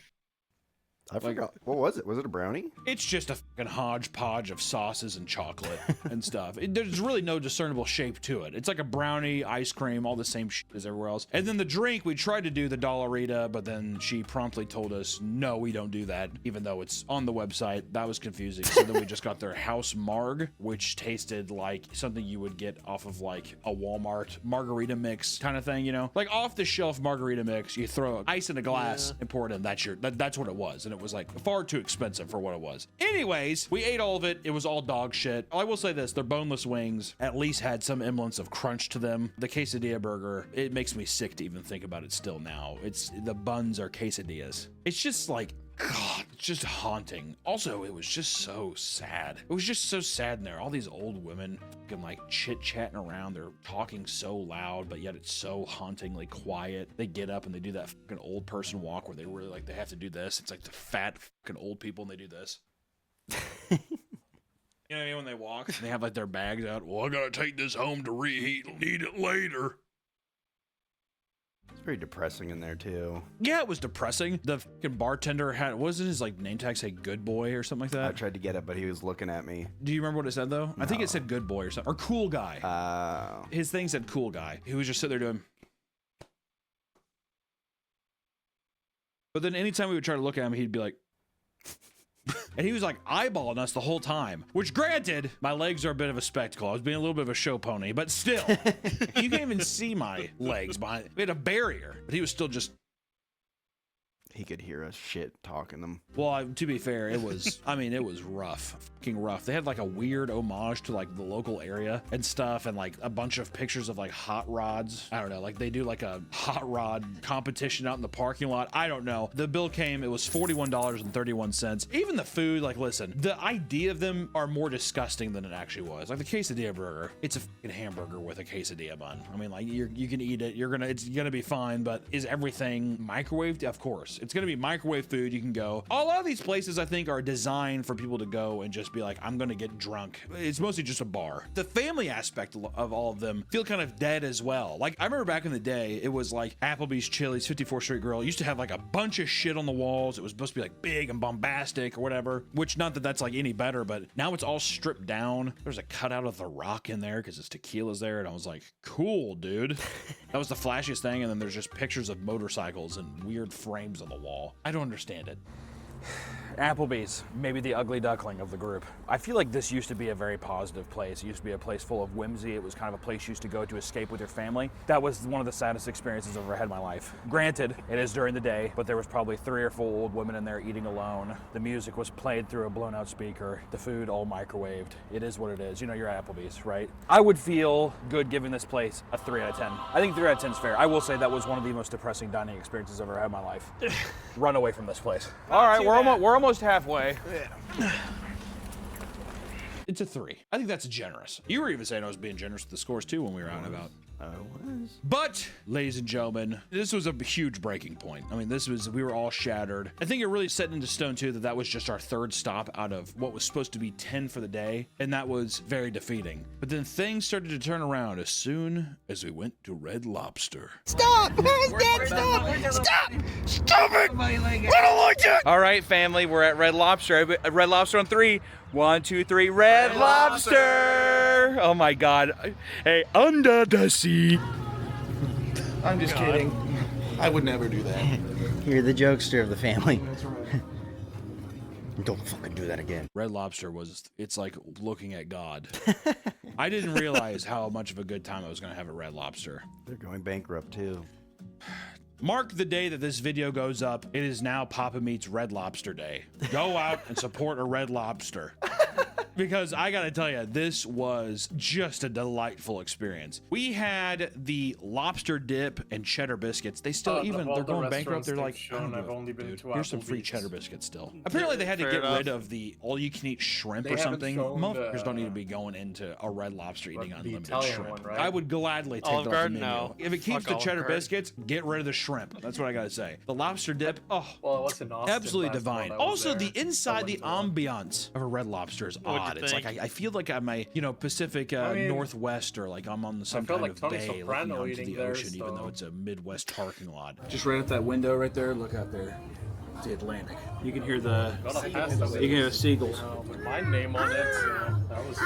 Speaker 10: I forgot. What was it? Was it a brownie?
Speaker 11: It's just a fucking hodgepodge of sauces and chocolate and stuff. There's really no discernible shape to it. It's like a brownie, ice cream, all the same shit as everywhere else. And then the drink, we tried to do the Dollarita, but then she promptly told us, no, we don't do that, even though it's on the website. That was confusing. So then we just got their House Marg, which tasted like something you would get off of like a Walmart margarita mix kind of thing, you know? Like off the shelf margarita mix, you throw ice in a glass and pour it in. That's what it was. And it was like far too expensive for what it was. Anyways, we ate all of it. It was all dog shit. I will say this, their boneless wings at least had some semblance of crunch to them. The quesadilla burger, it makes me sick to even think about it still now. The buns are quesadillas. It's just like, God, it's just haunting. Also, it was just so sad. It was just so sad in there. All these old women fucking like chit-chatting around. They're talking so loud, but yet it's so hauntingly quiet. They get up and they do that fucking old person walk where they really like, they have to do this. It's like the fat fucking old people and they do this. You know what I mean? When they walk, they have like their bags out. Well, I gotta take this home to reheat. Need it later.
Speaker 10: It's very depressing in there too.
Speaker 11: Yeah, it was depressing. The fucking bartender had, wasn't his like name tag say good boy or something like that?
Speaker 10: I tried to get it, but he was looking at me.
Speaker 11: Do you remember what it said though?
Speaker 10: No.
Speaker 11: I think it said good boy or something, or cool guy. His thing said cool guy. He was just sitting there doing. But then anytime we would try to look at him, he'd be like, and he was like eyeballing us the whole time, which granted, my legs are a bit of a spectacle. I was being a little bit of a show pony, but still, you can't even see my legs behind. We had a barrier, but he was still just.
Speaker 10: He could hear us shit talking them.
Speaker 11: Well, to be fair, it was, I mean, it was rough. Fucking rough. They had like a weird homage to like the local area and stuff, and like a bunch of pictures of like hot rods. I don't know, like they do like a hot rod competition out in the parking lot. I don't know. The bill came, it was $41.31. Even the food, like listen, the idea of them are more disgusting than it actually was. Like the quesadilla burger, it's a fucking hamburger with a quesadilla bun. I mean, like you can eat it, it's gonna be fine, but is everything microwaved? Of course. It's gonna be microwave food. You can go. A lot of these places I think are designed for people to go and just be like, I'm gonna get drunk. It's mostly just a bar. The family aspect of all of them feel kind of dead as well. Like I remember back in the day, it was like Applebee's, Chili's, 54th Street Grill. It used to have like a bunch of shit on the walls. It was supposed to be like big and bombastic or whatever, which not that that's like any better, but now it's all stripped down. There's a cutout of The Rock in there because his tequila's there. And I was like, cool, dude. That was the flashiest thing. And then there's just pictures of motorcycles and weird frames on the wall. I don't understand it.
Speaker 9: Applebee's, maybe the ugly duckling of the group. I feel like this used to be a very positive place. It used to be a place full of whimsy. It was kind of a place you used to go to escape with your family. That was one of the saddest experiences I've ever had in my life. Granted, it is during the day, but there was probably 3 or 4 old women in there eating alone. The music was played through a blown out speaker. The food all microwaved. It is what it is. You know, you're at Applebee's, right? I would feel good giving this place a 3 out of 10. I think 3 out of 10 is fair. I will say that was one of the most depressing dining experiences I've ever had in my life. Run away from this place. All right, we're almost halfway.
Speaker 11: It's a 3. I think that's generous. You were even saying I was being generous with the scores too when we were out and about.
Speaker 10: I was.
Speaker 11: But, ladies and gentlemen, this was a huge breaking point. I mean, we were all shattered. I think it really set into stone too that was just our 3rd stop out of what was supposed to be 10 for the day, and that was very defeating. But then things started to turn around as soon as we went to Red Lobster.
Speaker 14: Stop! Dad, stop! Stop! Stop it! I don't like it!
Speaker 16: All right, family, we're at Red Lobster. Red Lobster on 3. 1, 2, 3, Red Lobster! Oh my God. Hey, under the sea.
Speaker 17: I'm just kidding. I would never do that.
Speaker 13: You're the jokester of the family. Don't fucking do that again.
Speaker 11: Red Lobster it's like looking at God. I didn't realize how much of a good time I was going to have at Red Lobster.
Speaker 10: They're going bankrupt too.
Speaker 11: Mark the day that this video goes up. It is now Papa Meets Red Lobster Day. Go out and support a Red Lobster. because I gotta tell you, this was just a delightful experience. We had the lobster dip and cheddar biscuits. They still they're going bankrupt. They're like,
Speaker 8: I've only been
Speaker 11: dude,
Speaker 8: to
Speaker 11: here's some free
Speaker 8: Applebee's.
Speaker 11: cheddar biscuits still. Apparently they had to
Speaker 2: Fair
Speaker 11: get
Speaker 2: enough.
Speaker 11: rid of the all-you-can-eat shrimp
Speaker 8: They
Speaker 11: or
Speaker 8: haven't
Speaker 11: something.
Speaker 8: shown
Speaker 11: Motherfuckers don't
Speaker 8: the-
Speaker 11: need to be going into a Red Lobster eating
Speaker 8: the
Speaker 11: unlimited
Speaker 8: Italian
Speaker 11: shrimp.
Speaker 8: one, right?
Speaker 11: I would gladly take
Speaker 2: Olive
Speaker 11: that off the
Speaker 2: Garden?
Speaker 11: menu.
Speaker 2: No.
Speaker 11: If it keeps
Speaker 2: Fuck
Speaker 11: the
Speaker 2: Olive
Speaker 11: cheddar
Speaker 2: Garden.
Speaker 11: biscuits, get rid of the shrimp. That's what I gotta say. The lobster dip, oh,
Speaker 8: Well, what's in Austin?
Speaker 11: absolutely
Speaker 8: last
Speaker 11: divine.
Speaker 8: time I was
Speaker 11: Also,
Speaker 8: there,
Speaker 11: the inside, the
Speaker 8: I went to one.
Speaker 11: ambiance of a Red Lobster is
Speaker 2: What'd you
Speaker 11: odd. It's like
Speaker 2: think?
Speaker 11: I feel like I'm a Pacific
Speaker 8: mean,
Speaker 11: Northwest, or like I'm on some
Speaker 8: felt
Speaker 11: kind
Speaker 8: like
Speaker 11: of
Speaker 8: Tony
Speaker 11: bay looking
Speaker 8: Soprano
Speaker 11: onto
Speaker 8: eating
Speaker 11: the
Speaker 8: there,
Speaker 11: ocean, even
Speaker 8: so-
Speaker 11: though it's a Midwest parking lot.
Speaker 18: Just right at that window right there, look out there. It's the Atlantic. You can hear the
Speaker 8: Gotta pass the-
Speaker 18: you can hear the seagulls.
Speaker 8: My name on it, so that was.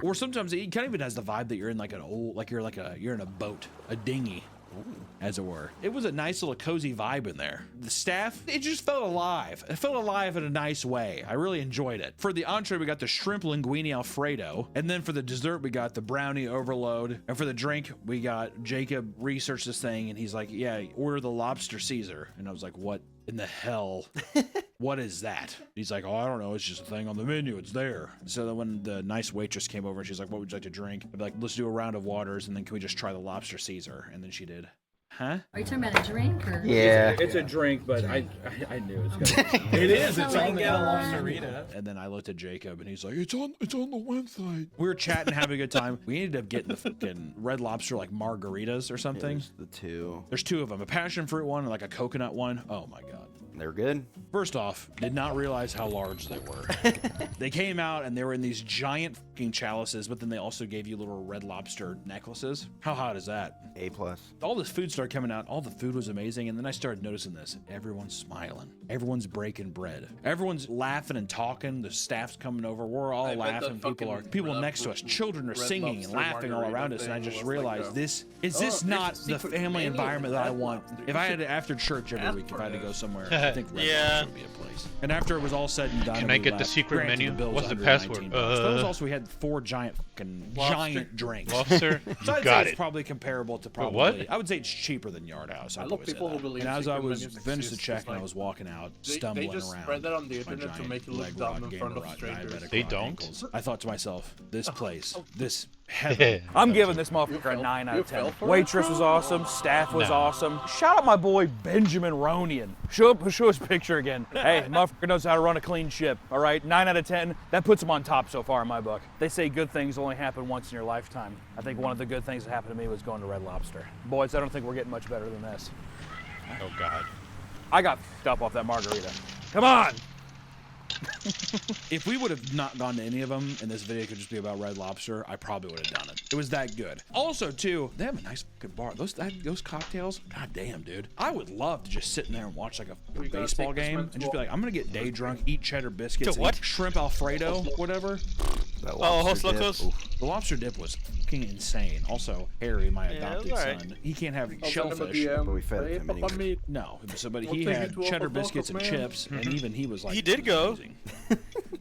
Speaker 11: Or sometimes it kind of even has the vibe that you're in like an old, like you're in a boat, a dinghy, as it were. It was a nice little cozy vibe in there. The staff, it just felt alive. It felt alive in a nice way. I really enjoyed it. For the entree, we got the shrimp linguine Alfredo. And then for the dessert, we got the brownie overload. And for the drink, we got Jacob researched this thing and he's like, yeah, order the lobster Caesar. And I was like, what in the hell? What is that? He's like, oh, I don't know. It's just a thing on the menu. It's there. So then when the nice waitress came over and she's like, what would you like to drink? I'd be like, let's do a round of waters. And then can we just try the lobster Caesar? And then she did. Huh?
Speaker 19: Are you talking about a drink or?
Speaker 18: Yeah. It's a drink, but I knew it was gonna be. It is. It's on the
Speaker 11: And then I looked at Jacob and he's like, it's on the website. We were chatting, having a good time. We ended up getting the fucking Red Lobster like margaritas or something.
Speaker 10: There's the two.
Speaker 11: There's two of them, a passion fruit one and like a coconut one. Oh my God.
Speaker 10: They're good.
Speaker 11: First off, did not realize how large they were. They came out and they were in these giant fucking chalices, but then they also gave you little Red Lobster necklaces. How hot is that?
Speaker 10: A+.
Speaker 11: All this food started coming out. All the food was amazing. And then I started noticing this. Everyone's smiling. Everyone's breaking bread. Everyone's laughing and talking. The staff's coming over. We're all
Speaker 8: I bet
Speaker 11: laughing.
Speaker 8: the
Speaker 11: People next to us. Children are
Speaker 8: Red
Speaker 11: singing and
Speaker 8: Lobster
Speaker 11: laughing all
Speaker 8: margarita
Speaker 11: around us. And I
Speaker 8: thing
Speaker 11: just
Speaker 8: was like
Speaker 11: realized
Speaker 8: a-
Speaker 11: this is
Speaker 8: Oh,
Speaker 11: this
Speaker 8: there's
Speaker 11: not
Speaker 8: a
Speaker 11: the
Speaker 8: secret
Speaker 11: family
Speaker 8: menu
Speaker 11: environment that I
Speaker 8: of Red
Speaker 11: want.
Speaker 8: Lobster.
Speaker 11: If I had to, after church every
Speaker 8: ask
Speaker 11: week, if
Speaker 8: for
Speaker 11: I had to
Speaker 8: it.
Speaker 11: go somewhere, I think Red
Speaker 2: Yeah.
Speaker 11: Lobster would be a place. And after it was all said and done,
Speaker 1: Can
Speaker 11: and
Speaker 1: I
Speaker 11: we
Speaker 1: get the
Speaker 11: left,
Speaker 1: secret
Speaker 11: granted,
Speaker 1: menu?
Speaker 11: bill was
Speaker 1: What's the
Speaker 11: $119.
Speaker 1: password?
Speaker 11: That was also, we had 4 giant giant drinks.
Speaker 1: Lobster?
Speaker 11: So
Speaker 1: You
Speaker 11: I'd say
Speaker 1: got
Speaker 11: it's
Speaker 1: it.
Speaker 11: probably comparable to probably.
Speaker 1: what?
Speaker 11: I would say it's cheaper than Yard House. I'd
Speaker 8: I love
Speaker 11: always say
Speaker 8: people who
Speaker 11: that.
Speaker 8: believe
Speaker 11: And as I
Speaker 8: secret
Speaker 11: was
Speaker 8: menus
Speaker 11: finished the
Speaker 8: exist,
Speaker 11: check
Speaker 8: it's
Speaker 11: and I
Speaker 8: like-
Speaker 11: was walking out,
Speaker 8: They
Speaker 11: stumbling
Speaker 8: just
Speaker 11: around,
Speaker 8: spread that on the
Speaker 11: with my
Speaker 8: internet to
Speaker 11: giant
Speaker 8: make you look
Speaker 11: leg
Speaker 8: dumb
Speaker 11: rod,
Speaker 8: in
Speaker 11: gamer
Speaker 8: front of
Speaker 11: rod,
Speaker 8: strangers.
Speaker 11: diabetic
Speaker 1: They
Speaker 11: rod
Speaker 1: don't?
Speaker 11: ankles. I thought to myself, this place, this heaven.
Speaker 9: I'm giving this motherfucker a 9 out of 10. Waitress was awesome. Staff was
Speaker 1: No.
Speaker 9: awesome. Shout out my boy Benjamin Ronian. Show his picture again. Hey, motherfucker knows how to run a clean ship. All right, 9 out of 10. That puts him on top so far in my book. They say good things only happen once in your lifetime. I think one of the good things that happened to me was going to Red Lobster. Boys, I don't think we're getting much better than this.
Speaker 1: Oh God.
Speaker 9: I got f***ed up off that margarita. Come on.
Speaker 11: If we would have not gone to any of them and this video could just be about Red Lobster, I probably would have done it. It was that good. Also, too, they have a nice fucking bar. Those cocktails, god damn, dude. I would love to just sit in there and watch like a
Speaker 8: We gotta
Speaker 11: baseball
Speaker 8: take this
Speaker 11: game
Speaker 8: one
Speaker 11: and
Speaker 8: to
Speaker 11: just be like, I'm gonna get day drunk, eat cheddar biscuits,
Speaker 2: To what?
Speaker 11: eat shrimp Alfredo, whatever.
Speaker 10: That
Speaker 2: Oh, Los
Speaker 10: lobster dip.
Speaker 2: Locos?
Speaker 10: Oof.
Speaker 11: The lobster dip was fucking insane. Also, Harry, my
Speaker 2: Yeah, it
Speaker 11: adopted
Speaker 2: was alright.
Speaker 11: son, he can't have
Speaker 8: I'll send him a
Speaker 11: shellfish.
Speaker 8: DM.
Speaker 10: But we fed
Speaker 8: Hey,
Speaker 10: him
Speaker 8: Papa
Speaker 10: anyway.
Speaker 8: meat.
Speaker 11: No, so but
Speaker 8: We'll
Speaker 11: he
Speaker 8: take
Speaker 11: had
Speaker 8: you to a
Speaker 11: cheddar
Speaker 8: Los
Speaker 11: biscuits and
Speaker 8: Locos, man.
Speaker 11: chips, and even he was like,
Speaker 2: He did go.
Speaker 11: amazing.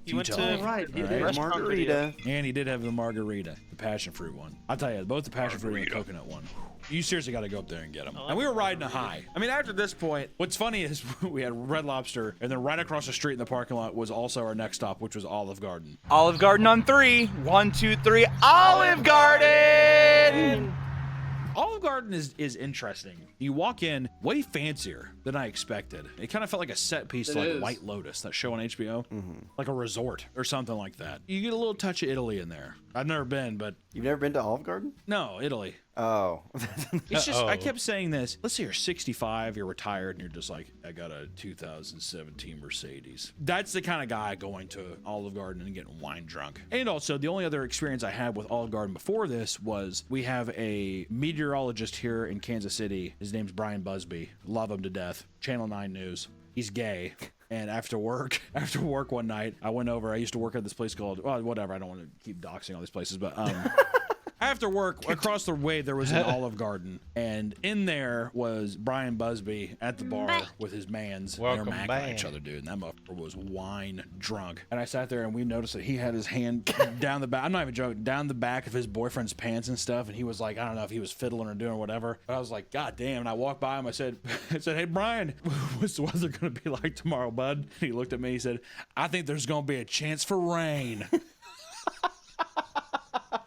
Speaker 2: He went
Speaker 11: tell
Speaker 2: to
Speaker 11: me?
Speaker 10: Right, he
Speaker 11: All
Speaker 10: did a
Speaker 11: right.
Speaker 2: Restaurant
Speaker 10: margarita.
Speaker 11: And he did have the margarita, the passion fruit one. I'll tell you, both the passion fruit and the coconut one. You seriously got to go up there and get them. And we were riding a high. I mean, after this point, what's funny is we had Red Lobster, and then right across the street in the parking lot was also our next stop, which was Olive Garden.
Speaker 16: Olive Garden on 3. 1, 2, 3. Olive Garden!
Speaker 11: Olive Garden is interesting. You walk in way fancier than I expected. It kind of felt like a set piece
Speaker 8: It
Speaker 11: to like
Speaker 8: is.
Speaker 11: White Lotus, that show on HBO, like a resort or something like that. You get a little touch of Italy in there. I've never been, but
Speaker 10: You've never been to Olive Garden?
Speaker 11: no, Italy.
Speaker 10: Oh.
Speaker 11: It's just, I
Speaker 1: Uh-oh.
Speaker 11: kept saying this. Let's say you're 65, you're retired, and you're just like, I got a 2017 Mercedes. That's the kind of guy going to Olive Garden and getting wine drunk. And also, the only other experience I had with Olive Garden before this was we have a meteorologist here in Kansas City. His name's Brian Busby. Love him to death. Channel 9 News. He's gay. And after work one night, I went over. I used to work at this place called, well, whatever. I don't want to keep doxing all these places, but After work, across the way, there was an Olive Garden, and in there was Brian Busby at the bar with his mans.
Speaker 1: Welcome
Speaker 11: they were macking
Speaker 1: back.
Speaker 11: at each other, dude, and that motherfucker was wine drunk. And I sat there, and we noticed that he had his hand down the back. I'm not even joking, down the back of his boyfriend's pants and stuff, and he was like, I don't know if he was fiddling or doing whatever. But I was like, God damn! And I walked by him. I said, Hey Brian, what's the weather gonna be like tomorrow, bud? And he looked at me. He said, I think there's gonna be a chance for rain.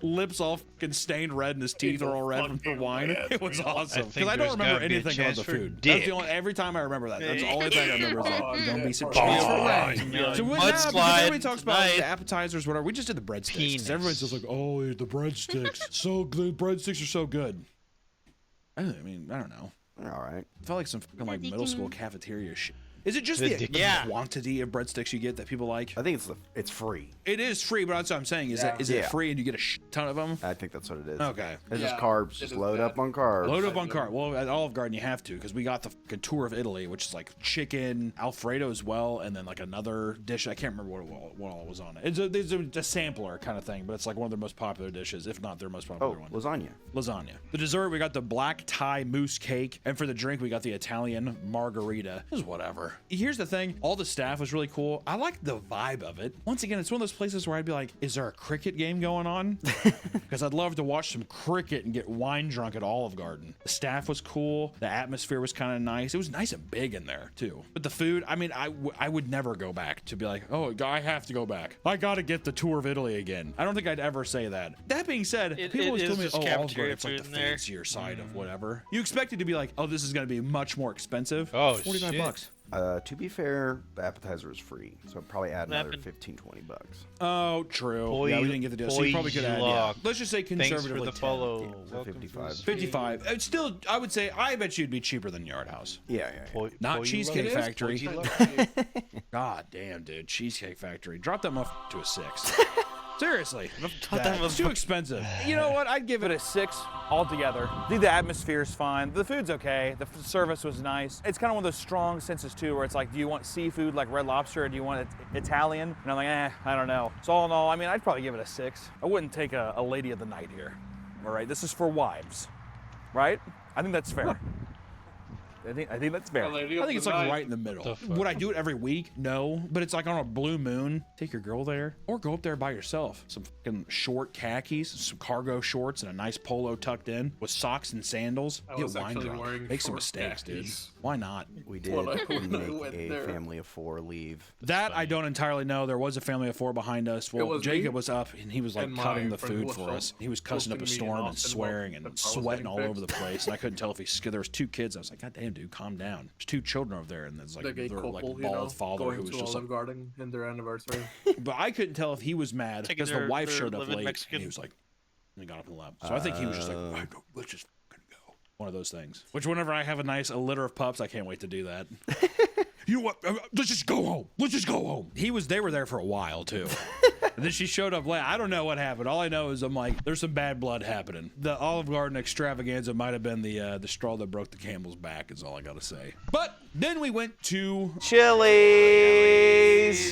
Speaker 11: Lips all fucking stained red and his teeth are all red from the wine. It was awesome. Because I don't remember anything about the food. That's the only, every time I remember that. That's the only thing I remember. There's gonna be some chance for rain. So because everybody talks about the appetizers, whatever. We just did the breadsticks. Everybody's just like, oh, the breadsticks. So good. Breadsticks are so good. I mean, I don't know.
Speaker 10: All right.
Speaker 11: It felt like some fucking like middle school cafeteria shit. Is it just the quantity of breadsticks you get that people like?
Speaker 10: I think it's free.
Speaker 11: It is free, but that's what I'm saying. Is it free and you get a ton of them?
Speaker 10: I think that's what it is.
Speaker 11: Okay.
Speaker 10: It's just carbs. Just load up on carbs.
Speaker 11: Load up on carbs. Well, at Olive Garden you have to, because we got the fucking tour of Italy, which is like chicken Alfredo as well, and then like another dish. I can't remember what all was on it. It's a sampler kind of thing, but it's like one of their most popular dishes, if not their most popular one. Lasagna. The dessert, we got the black tie mousse cake, and for the drink, we got the Italian margarita. It was whatever. Here's the thing. All the staff was really cool. I like the vibe of it. Once again, it's one of those places where I'd be like, is there a cricket game going on? Because I'd love to watch some cricket and get wine drunk at Olive Garden. The staff was cool. The atmosphere was kind of nice. It was nice and big in there, too. But the food, I mean, I would never go back to be like, oh, I have to go back. I got to get the tour of Italy again. I don't think I'd ever say that. That being said, people always tell me, oh, Olive Garden, it's like the fancier side of whatever. You expect it to be like, oh, this is going to be much more expensive.
Speaker 1: Oh,
Speaker 11: $45.
Speaker 10: To be fair, the appetizer is free, so I'd probably add another 15, 20 bucks.
Speaker 11: Oh, true. Yeah, we didn't get the deal. So you probably could add, let's just say conservatively,
Speaker 1: thanks for the follow.
Speaker 10: So 55.
Speaker 11: 55. It's still, I would say, I bet you'd be cheaper than Yard House.
Speaker 10: Yeah.
Speaker 11: Not Cheesecake Factory. God damn, dude. Cheesecake Factory. Drop that motherfucker to a 6. Seriously, that's too expensive.
Speaker 9: You know what? I'd give it a 6 altogether. I think the atmosphere's fine. The food's okay. The service was nice. It's kind of one of those strong senses too, where it's like, do you want seafood like Red Lobster, or do you want it Italian? And I'm like, I don't know. So all in all, I mean, I'd probably give it a 6. I wouldn't take a lady of the night here. All right, this is for wives, right? I think that's fair. I think that's fair.
Speaker 11: I think it's like right in the middle. Would I do it every week? No, but it's like on a blue moon. Take your girl there, or go up there by yourself. Some fucking short khakis, some cargo shorts, and a nice polo tucked in with socks and sandals. Get wine drunk. Make some mistakes, dude. Why not?
Speaker 10: We did make a family of 4 leave.
Speaker 11: That I don't entirely know. There was a family of 4 behind us. Well, Jacob was up and he was like cutting the food for us. He was cussing up a storm and swearing and sweating all over the place. And I couldn't tell if there was 2 kids. I was like, God damn, dude, calm down. There's 2 children over there, and there's like their like bald father who was just like
Speaker 8: Garden in their anniversary.
Speaker 11: But I couldn't tell if he was mad because the wife showed up late. And he was like, and he got up and left. So I think he was just like, let's just fucking go. One of those things. Which whenever I have a litter of pups, I can't wait to do that. You know what? Let's just go home. Let's just go home. They were there for a while too. And then she showed up late. I don't know what happened. All I know is I'm like, there's some bad blood happening. The Olive Garden extravaganza might have been the straw that broke the camel's back, is all I gotta say. But then we went to
Speaker 9: Chili's.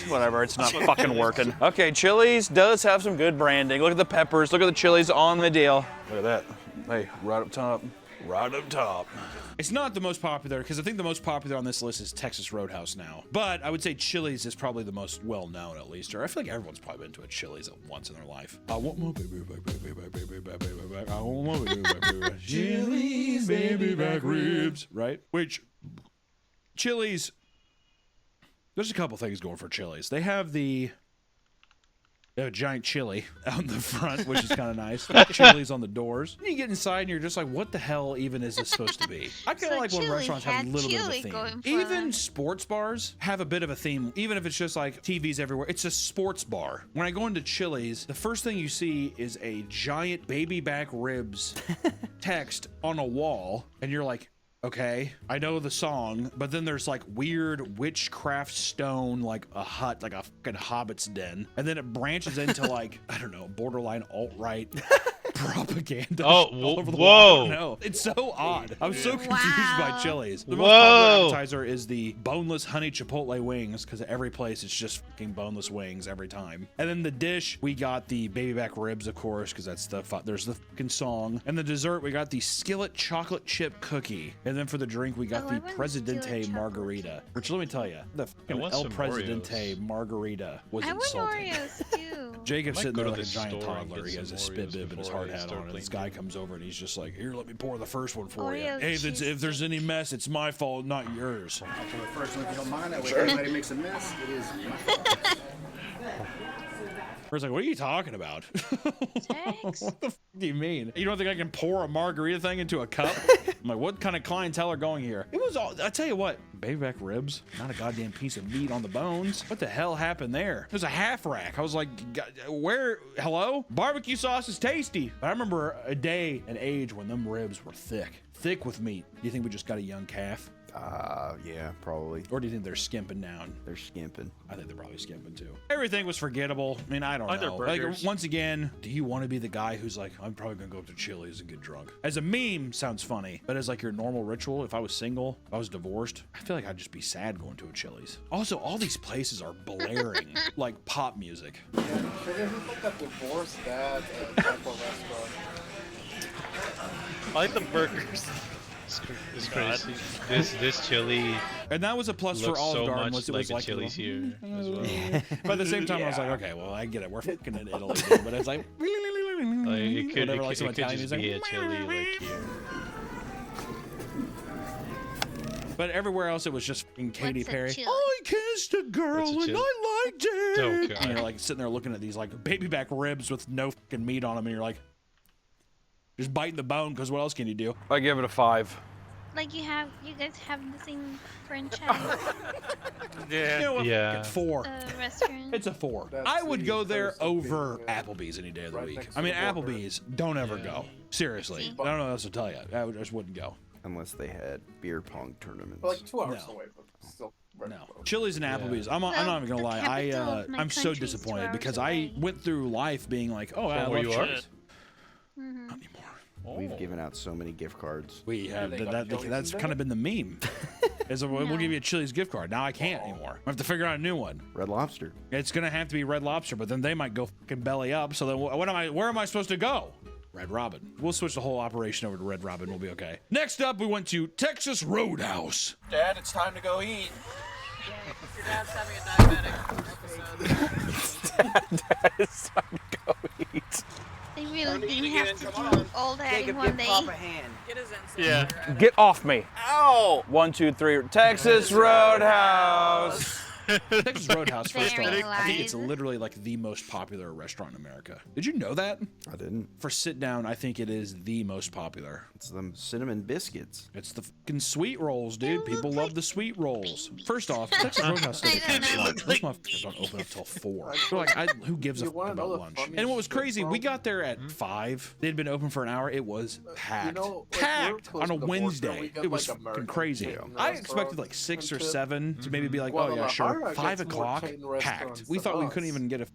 Speaker 9: Whatever, it's not fucking working. Okay, Chili's does have some good branding. Look at the peppers. Look at the chilies on the deal. Look at that. Hey, right up top. Right up top.
Speaker 11: It's not the most popular, because I think the most popular on this list is Texas Roadhouse now. But I would say Chili's is probably the most well-known, at least. Or I feel like everyone's probably been to a Chili's at once in their life. I want my baby back, baby back, baby back, baby back. I want my baby back, baby back. Chili's baby back ribs. Right? Which, Chili's, there's a couple things going for Chili's. They have a giant chili out in the front, which is kind of nice. Chili's on the doors. And you get inside and you're just like, what the hell even is this supposed to be? I kind of like when restaurants have a little bit of a theme. Even sports bars have a bit of a theme, even if it's just like TVs everywhere. It's a sports bar. When I go into Chili's, the first thing you see is a giant baby back ribs text on a wall, and you're like, okay, I know the song, but then there's like weird witchcraft stone, like a hut, like a fucking hobbit's den. And then it branches into like, I don't know, borderline alt-right propaganda.
Speaker 1: Oh,
Speaker 11: all over the
Speaker 1: whoa.
Speaker 11: world. No, it's so odd. I'm so confused by Chili's. The most
Speaker 1: Whoa.
Speaker 11: popular appetizer is the boneless honey chipotle wings, because every place it's just fucking boneless wings every time. And then the dish, we got the baby back ribs, of course, because that's there's the fucking song. And the dessert, we got the skillet chocolate chip cookie. And then for the drink, we got the Presidente margarita. Which, let me tell you, the fucking El Presidente margarita was insulting. Jacob's sitting there like a giant toddler. He has a spit bib and his hard hat on. And this guy comes over and he's just like, "Here, let me pour the first one for you. Hey, if there's any mess, it's my fault, not yours."
Speaker 17: I'll pour the first one if you don't mind. That way everybody makes a mess. It is my fault.
Speaker 11: I was like, "What are you talking about? What the fuck do you mean? You don't think I can pour a margarita thing into a cup?" I'm like, "What kind of clientele are going here?" It was all, I tell you what, baby back ribs, not a goddamn piece of meat on the bones. What the hell happened there? There's a half rack. I was like, where, hello? Barbecue sauce is tasty. But I remember a day and age when them ribs were thick with meat. Do you think we just got a young calf?
Speaker 10: Yeah, probably.
Speaker 11: Or do you think they're skimping down?
Speaker 10: They're skimping.
Speaker 11: I think they're probably skimping too. Everything was forgettable. I mean, I don't know. Like,
Speaker 2: burgers.
Speaker 11: once again, do you want to be the guy who's like, "I'm probably gonna go up to Chili's and get drunk"? As a meme, sounds funny, but as like your normal ritual, if I was single, if I was divorced, I feel like I'd just be sad going to a Chili's. Also, all these places are blaring like pop music.
Speaker 8: Yeah, who got divorced at a type of restaurant?
Speaker 2: I like the burgers.
Speaker 1: It's crazy. This chili.
Speaker 11: And that was a plus for Olive
Speaker 1: so
Speaker 11: Garden.
Speaker 1: much
Speaker 11: It was
Speaker 1: like
Speaker 11: like
Speaker 1: Chili's here as well.
Speaker 11: But at the same time, I was like, okay, well, I get it. We're fucking in Italy, dude. But it's like,
Speaker 1: it could
Speaker 11: whatever, like some
Speaker 1: it could
Speaker 11: Italian
Speaker 1: just
Speaker 11: music.
Speaker 1: be a chili like here.
Speaker 11: But everywhere else, it was just fucking Katy Perry.
Speaker 5: chili?
Speaker 11: I kissed a girl and
Speaker 1: chili?
Speaker 11: I liked it.
Speaker 1: Oh, God.
Speaker 11: And you're like sitting there looking at these like baby back ribs with no fucking meat on them, and you're like, just biting the bone, because what else can you do?
Speaker 16: I give it a 5.
Speaker 5: Like you guys have the same franchise
Speaker 11: Yeah. You know what?
Speaker 1: Yeah.
Speaker 11: 4.
Speaker 5: restaurant.
Speaker 11: It's a 4.
Speaker 8: That's
Speaker 11: I would
Speaker 8: the
Speaker 11: go there
Speaker 8: first
Speaker 11: over
Speaker 8: thing,
Speaker 11: Applebee's any day of the
Speaker 8: right
Speaker 11: week.
Speaker 8: next
Speaker 11: I
Speaker 8: to
Speaker 11: mean,
Speaker 8: the border.
Speaker 11: Applebee's, don't ever go. Seriously. I don't know what else to tell you. I just wouldn't go.
Speaker 10: Unless they had beer pong tournaments.
Speaker 8: Like 2 hours
Speaker 11: No.
Speaker 8: away, but still. Right
Speaker 11: No.
Speaker 8: close.
Speaker 11: Chili's and Applebee's. I'm not even gonna
Speaker 5: the
Speaker 11: lie.
Speaker 5: capital of my
Speaker 11: I'm so
Speaker 5: country is 2
Speaker 11: disappointed
Speaker 5: hours
Speaker 11: because
Speaker 5: away.
Speaker 11: I went through life being like, oh, I
Speaker 1: where
Speaker 11: love
Speaker 1: you are?
Speaker 11: Chili's.
Speaker 5: Mm-hmm.
Speaker 11: Not anymore.
Speaker 10: We've given out so many gift cards.
Speaker 11: We have
Speaker 8: they got Chili's
Speaker 11: that's
Speaker 8: in
Speaker 11: kind of been the meme. Is we'll give you a Chili's gift card. Now I can't anymore. I have to figure out a new one.
Speaker 10: Red Lobster.
Speaker 11: It's gonna have to be Red Lobster, but then they might go fucking belly up. So then where am I supposed to go? Red Robin. We'll switch the whole operation over to Red Robin. We'll be okay. Next up, we went to Texas Roadhouse.
Speaker 9: Dad, it's time to go eat.
Speaker 19: Your dad's having a diabetic episode.
Speaker 9: Dad, it's time to go eat.
Speaker 5: They really didn't have to do all that in one day.
Speaker 19: Get his insulin.
Speaker 9: Yeah. Get off me.
Speaker 19: Ow!
Speaker 9: 1, 2, 3. Texas Roadhouse.
Speaker 11: Texas Roadhouse, first off,
Speaker 5: Very
Speaker 11: I think it's
Speaker 5: live.
Speaker 11: literally like the most popular restaurant in America. Did you know that?
Speaker 10: I didn't.
Speaker 11: For sit down, I think it is the most popular.
Speaker 10: It's them cinnamon biscuits.
Speaker 11: It's the fucking sweet rolls, dude. People love the sweet rolls. First off, Texas Roadhouse doesn't have lunch. Those motherfuckers don't open up till 4. They're like, who gives a
Speaker 8: You
Speaker 11: fuck
Speaker 8: wanna know
Speaker 11: about
Speaker 8: the
Speaker 11: lunch?
Speaker 8: funniest
Speaker 11: And what was
Speaker 8: shit,
Speaker 11: crazy,
Speaker 8: bro?
Speaker 11: we got there at 5. They'd been open for an hour. It was packed.
Speaker 8: know, like, we're
Speaker 11: Packed
Speaker 8: close
Speaker 11: on a
Speaker 8: to the border.
Speaker 11: Wednesday.
Speaker 8: We got,
Speaker 11: It was
Speaker 8: like,
Speaker 11: fucking
Speaker 8: American
Speaker 11: crazy.
Speaker 8: chain
Speaker 11: I expected like
Speaker 8: restaurants
Speaker 11: 6 or
Speaker 8: and shit.
Speaker 11: 7 to maybe be like,
Speaker 8: Well,
Speaker 11: oh yeah,
Speaker 8: the
Speaker 11: sure.
Speaker 8: Hard Rock
Speaker 11: 5
Speaker 8: gets more
Speaker 11: o'clock,
Speaker 8: chain
Speaker 11: packed.
Speaker 8: restaurants
Speaker 11: We
Speaker 8: than
Speaker 11: thought we
Speaker 8: us.
Speaker 11: couldn't even get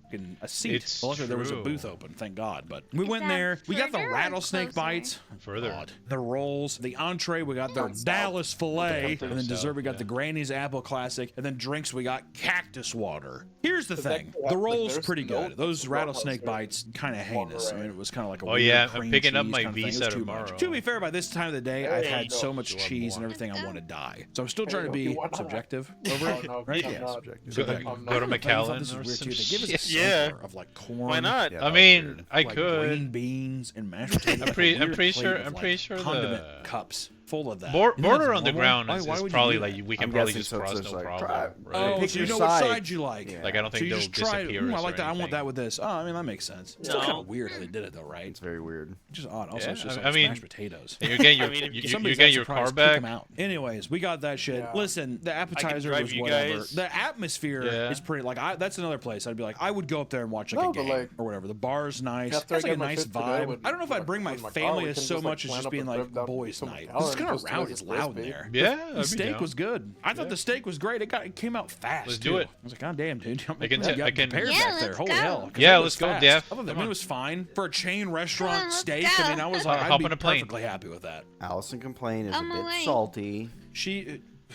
Speaker 11: a seat.
Speaker 1: It's
Speaker 11: Well, luckily there was a
Speaker 1: true.
Speaker 11: booth open, thank God. But we
Speaker 5: Is
Speaker 11: went
Speaker 5: that
Speaker 11: there. We got the
Speaker 5: further or
Speaker 11: rattlesnake
Speaker 5: closer?
Speaker 11: bites.
Speaker 1: Further.
Speaker 11: God. The rolls, the entree, we got the
Speaker 8: Down south.
Speaker 11: Dallas filet, and then
Speaker 1: South,
Speaker 11: dessert, we got
Speaker 1: yeah.
Speaker 11: the Granny's Apple Classic, and then drinks, we got cactus water. Here's the
Speaker 8: But that-
Speaker 11: thing,
Speaker 8: like,
Speaker 11: the rolls
Speaker 8: there's
Speaker 11: pretty
Speaker 8: no
Speaker 11: good. Those rattlesnake
Speaker 8: there.
Speaker 11: bites kind of heinous. I mean, it was kind of like a
Speaker 1: Oh,
Speaker 11: weird
Speaker 1: yeah, I'm
Speaker 11: cream
Speaker 1: picking up
Speaker 11: cheese
Speaker 1: my
Speaker 11: kind of thing. It was
Speaker 1: visa
Speaker 11: too much.
Speaker 1: tomorrow.
Speaker 11: To be fair, by this time of the day, I've
Speaker 8: Hey,
Speaker 11: had so
Speaker 8: no.
Speaker 11: much
Speaker 1: You want
Speaker 11: cheese and
Speaker 1: more?
Speaker 11: everything, I
Speaker 5: Let's
Speaker 11: want to
Speaker 5: go.
Speaker 11: die. So I'm still trying to
Speaker 8: Hey,
Speaker 11: be
Speaker 8: why not?
Speaker 11: subjective over it,
Speaker 8: no,
Speaker 11: right?
Speaker 8: I'm
Speaker 11: Yeah,
Speaker 8: not.
Speaker 11: subjective.
Speaker 1: Go,
Speaker 11: Subjective.
Speaker 8: I'm
Speaker 1: go to
Speaker 8: not.
Speaker 11: I thought
Speaker 1: McAllen
Speaker 11: this
Speaker 1: or
Speaker 11: was weird
Speaker 1: some
Speaker 11: too. They give us a
Speaker 1: shit.
Speaker 2: Yeah.
Speaker 11: sampler of like corn.
Speaker 2: Why not?
Speaker 10: Yeah,
Speaker 1: I
Speaker 10: that was
Speaker 1: mean,
Speaker 10: weird.
Speaker 1: I
Speaker 11: like
Speaker 1: could.
Speaker 11: green beans and mashed potatoes.
Speaker 1: I'm
Speaker 11: like a
Speaker 1: pretty
Speaker 11: weird
Speaker 1: sure.
Speaker 11: plate of,
Speaker 1: I'm
Speaker 11: like,
Speaker 1: pretty sure
Speaker 11: condiment
Speaker 1: the
Speaker 11: cups full of that.
Speaker 1: Border
Speaker 11: You know, that's
Speaker 1: on the
Speaker 11: normal.
Speaker 1: ground
Speaker 11: Why
Speaker 1: is
Speaker 11: would you
Speaker 1: probably
Speaker 11: do
Speaker 1: like
Speaker 11: that?
Speaker 1: we can
Speaker 10: I'm
Speaker 1: probably
Speaker 10: guessing
Speaker 1: just
Speaker 10: so it's
Speaker 1: cross
Speaker 10: just
Speaker 1: no
Speaker 10: like,
Speaker 1: problem.
Speaker 10: try-
Speaker 1: Right?
Speaker 11: Oh,
Speaker 10: Pick
Speaker 11: so
Speaker 10: your
Speaker 11: you know what
Speaker 10: side.
Speaker 11: side you like.
Speaker 10: Yeah.
Speaker 1: Like I don't
Speaker 11: So
Speaker 1: think
Speaker 11: you
Speaker 1: they'll
Speaker 11: just try it.
Speaker 1: disappear.
Speaker 11: Ooh, I
Speaker 1: us
Speaker 11: like
Speaker 1: or
Speaker 11: that. I want
Speaker 1: anything.
Speaker 11: that with this. Oh, I mean that makes sense. It's still
Speaker 2: No.
Speaker 11: kind of weird how they did it though, right?
Speaker 10: It's very weird.
Speaker 11: Just odd. Also, it's just
Speaker 1: I
Speaker 11: like
Speaker 1: mean,
Speaker 11: mashed potatoes.
Speaker 1: You're getting your
Speaker 2: I mean, if
Speaker 1: you're
Speaker 11: Somebody's
Speaker 1: getting
Speaker 11: that
Speaker 1: your
Speaker 11: surprised,
Speaker 1: car
Speaker 11: kick
Speaker 1: back.
Speaker 11: 'em out. Anyways, we got that shit.
Speaker 8: Yeah.
Speaker 11: Listen, the appetizer
Speaker 2: drive
Speaker 11: was
Speaker 2: you
Speaker 11: whatever.
Speaker 2: guys.
Speaker 11: The atmosphere
Speaker 1: Yeah.
Speaker 11: is pretty. Like that's another place I'd be like, I would go up there and watch like
Speaker 8: No,
Speaker 11: a
Speaker 8: but,
Speaker 11: game
Speaker 8: like,
Speaker 11: or whatever. The bar's nice.
Speaker 8: after I
Speaker 11: It's like a
Speaker 8: get my
Speaker 11: nice
Speaker 8: shit today
Speaker 11: vibe.
Speaker 8: with-
Speaker 11: I don't know if I'd bring my
Speaker 8: with my car,
Speaker 11: family
Speaker 8: we
Speaker 11: as
Speaker 8: can
Speaker 11: so
Speaker 8: just, like,
Speaker 11: much as
Speaker 8: plan
Speaker 11: just
Speaker 8: up
Speaker 11: being
Speaker 8: a
Speaker 11: like
Speaker 8: trip down
Speaker 11: boys'
Speaker 8: to
Speaker 11: night.
Speaker 8: McAllen.
Speaker 11: just kind of round. It's loud in there.
Speaker 1: Yeah,
Speaker 11: the steak was good. I thought the steak was great. It came out fast.
Speaker 1: Let's
Speaker 11: too.
Speaker 1: do it.
Speaker 11: I was like, God damn, dude,
Speaker 1: I can
Speaker 11: prepared back there. Holy hell.
Speaker 1: Yeah, let's go, Def.
Speaker 11: I mean, it was fine for a chain restaurant steak. I mean, I was like,
Speaker 1: hop
Speaker 11: I'd
Speaker 1: on
Speaker 11: be
Speaker 1: a plane.
Speaker 11: perfectly happy with that.
Speaker 10: Allison complained is
Speaker 5: On
Speaker 10: a
Speaker 5: my
Speaker 10: bit
Speaker 5: way.
Speaker 10: salty.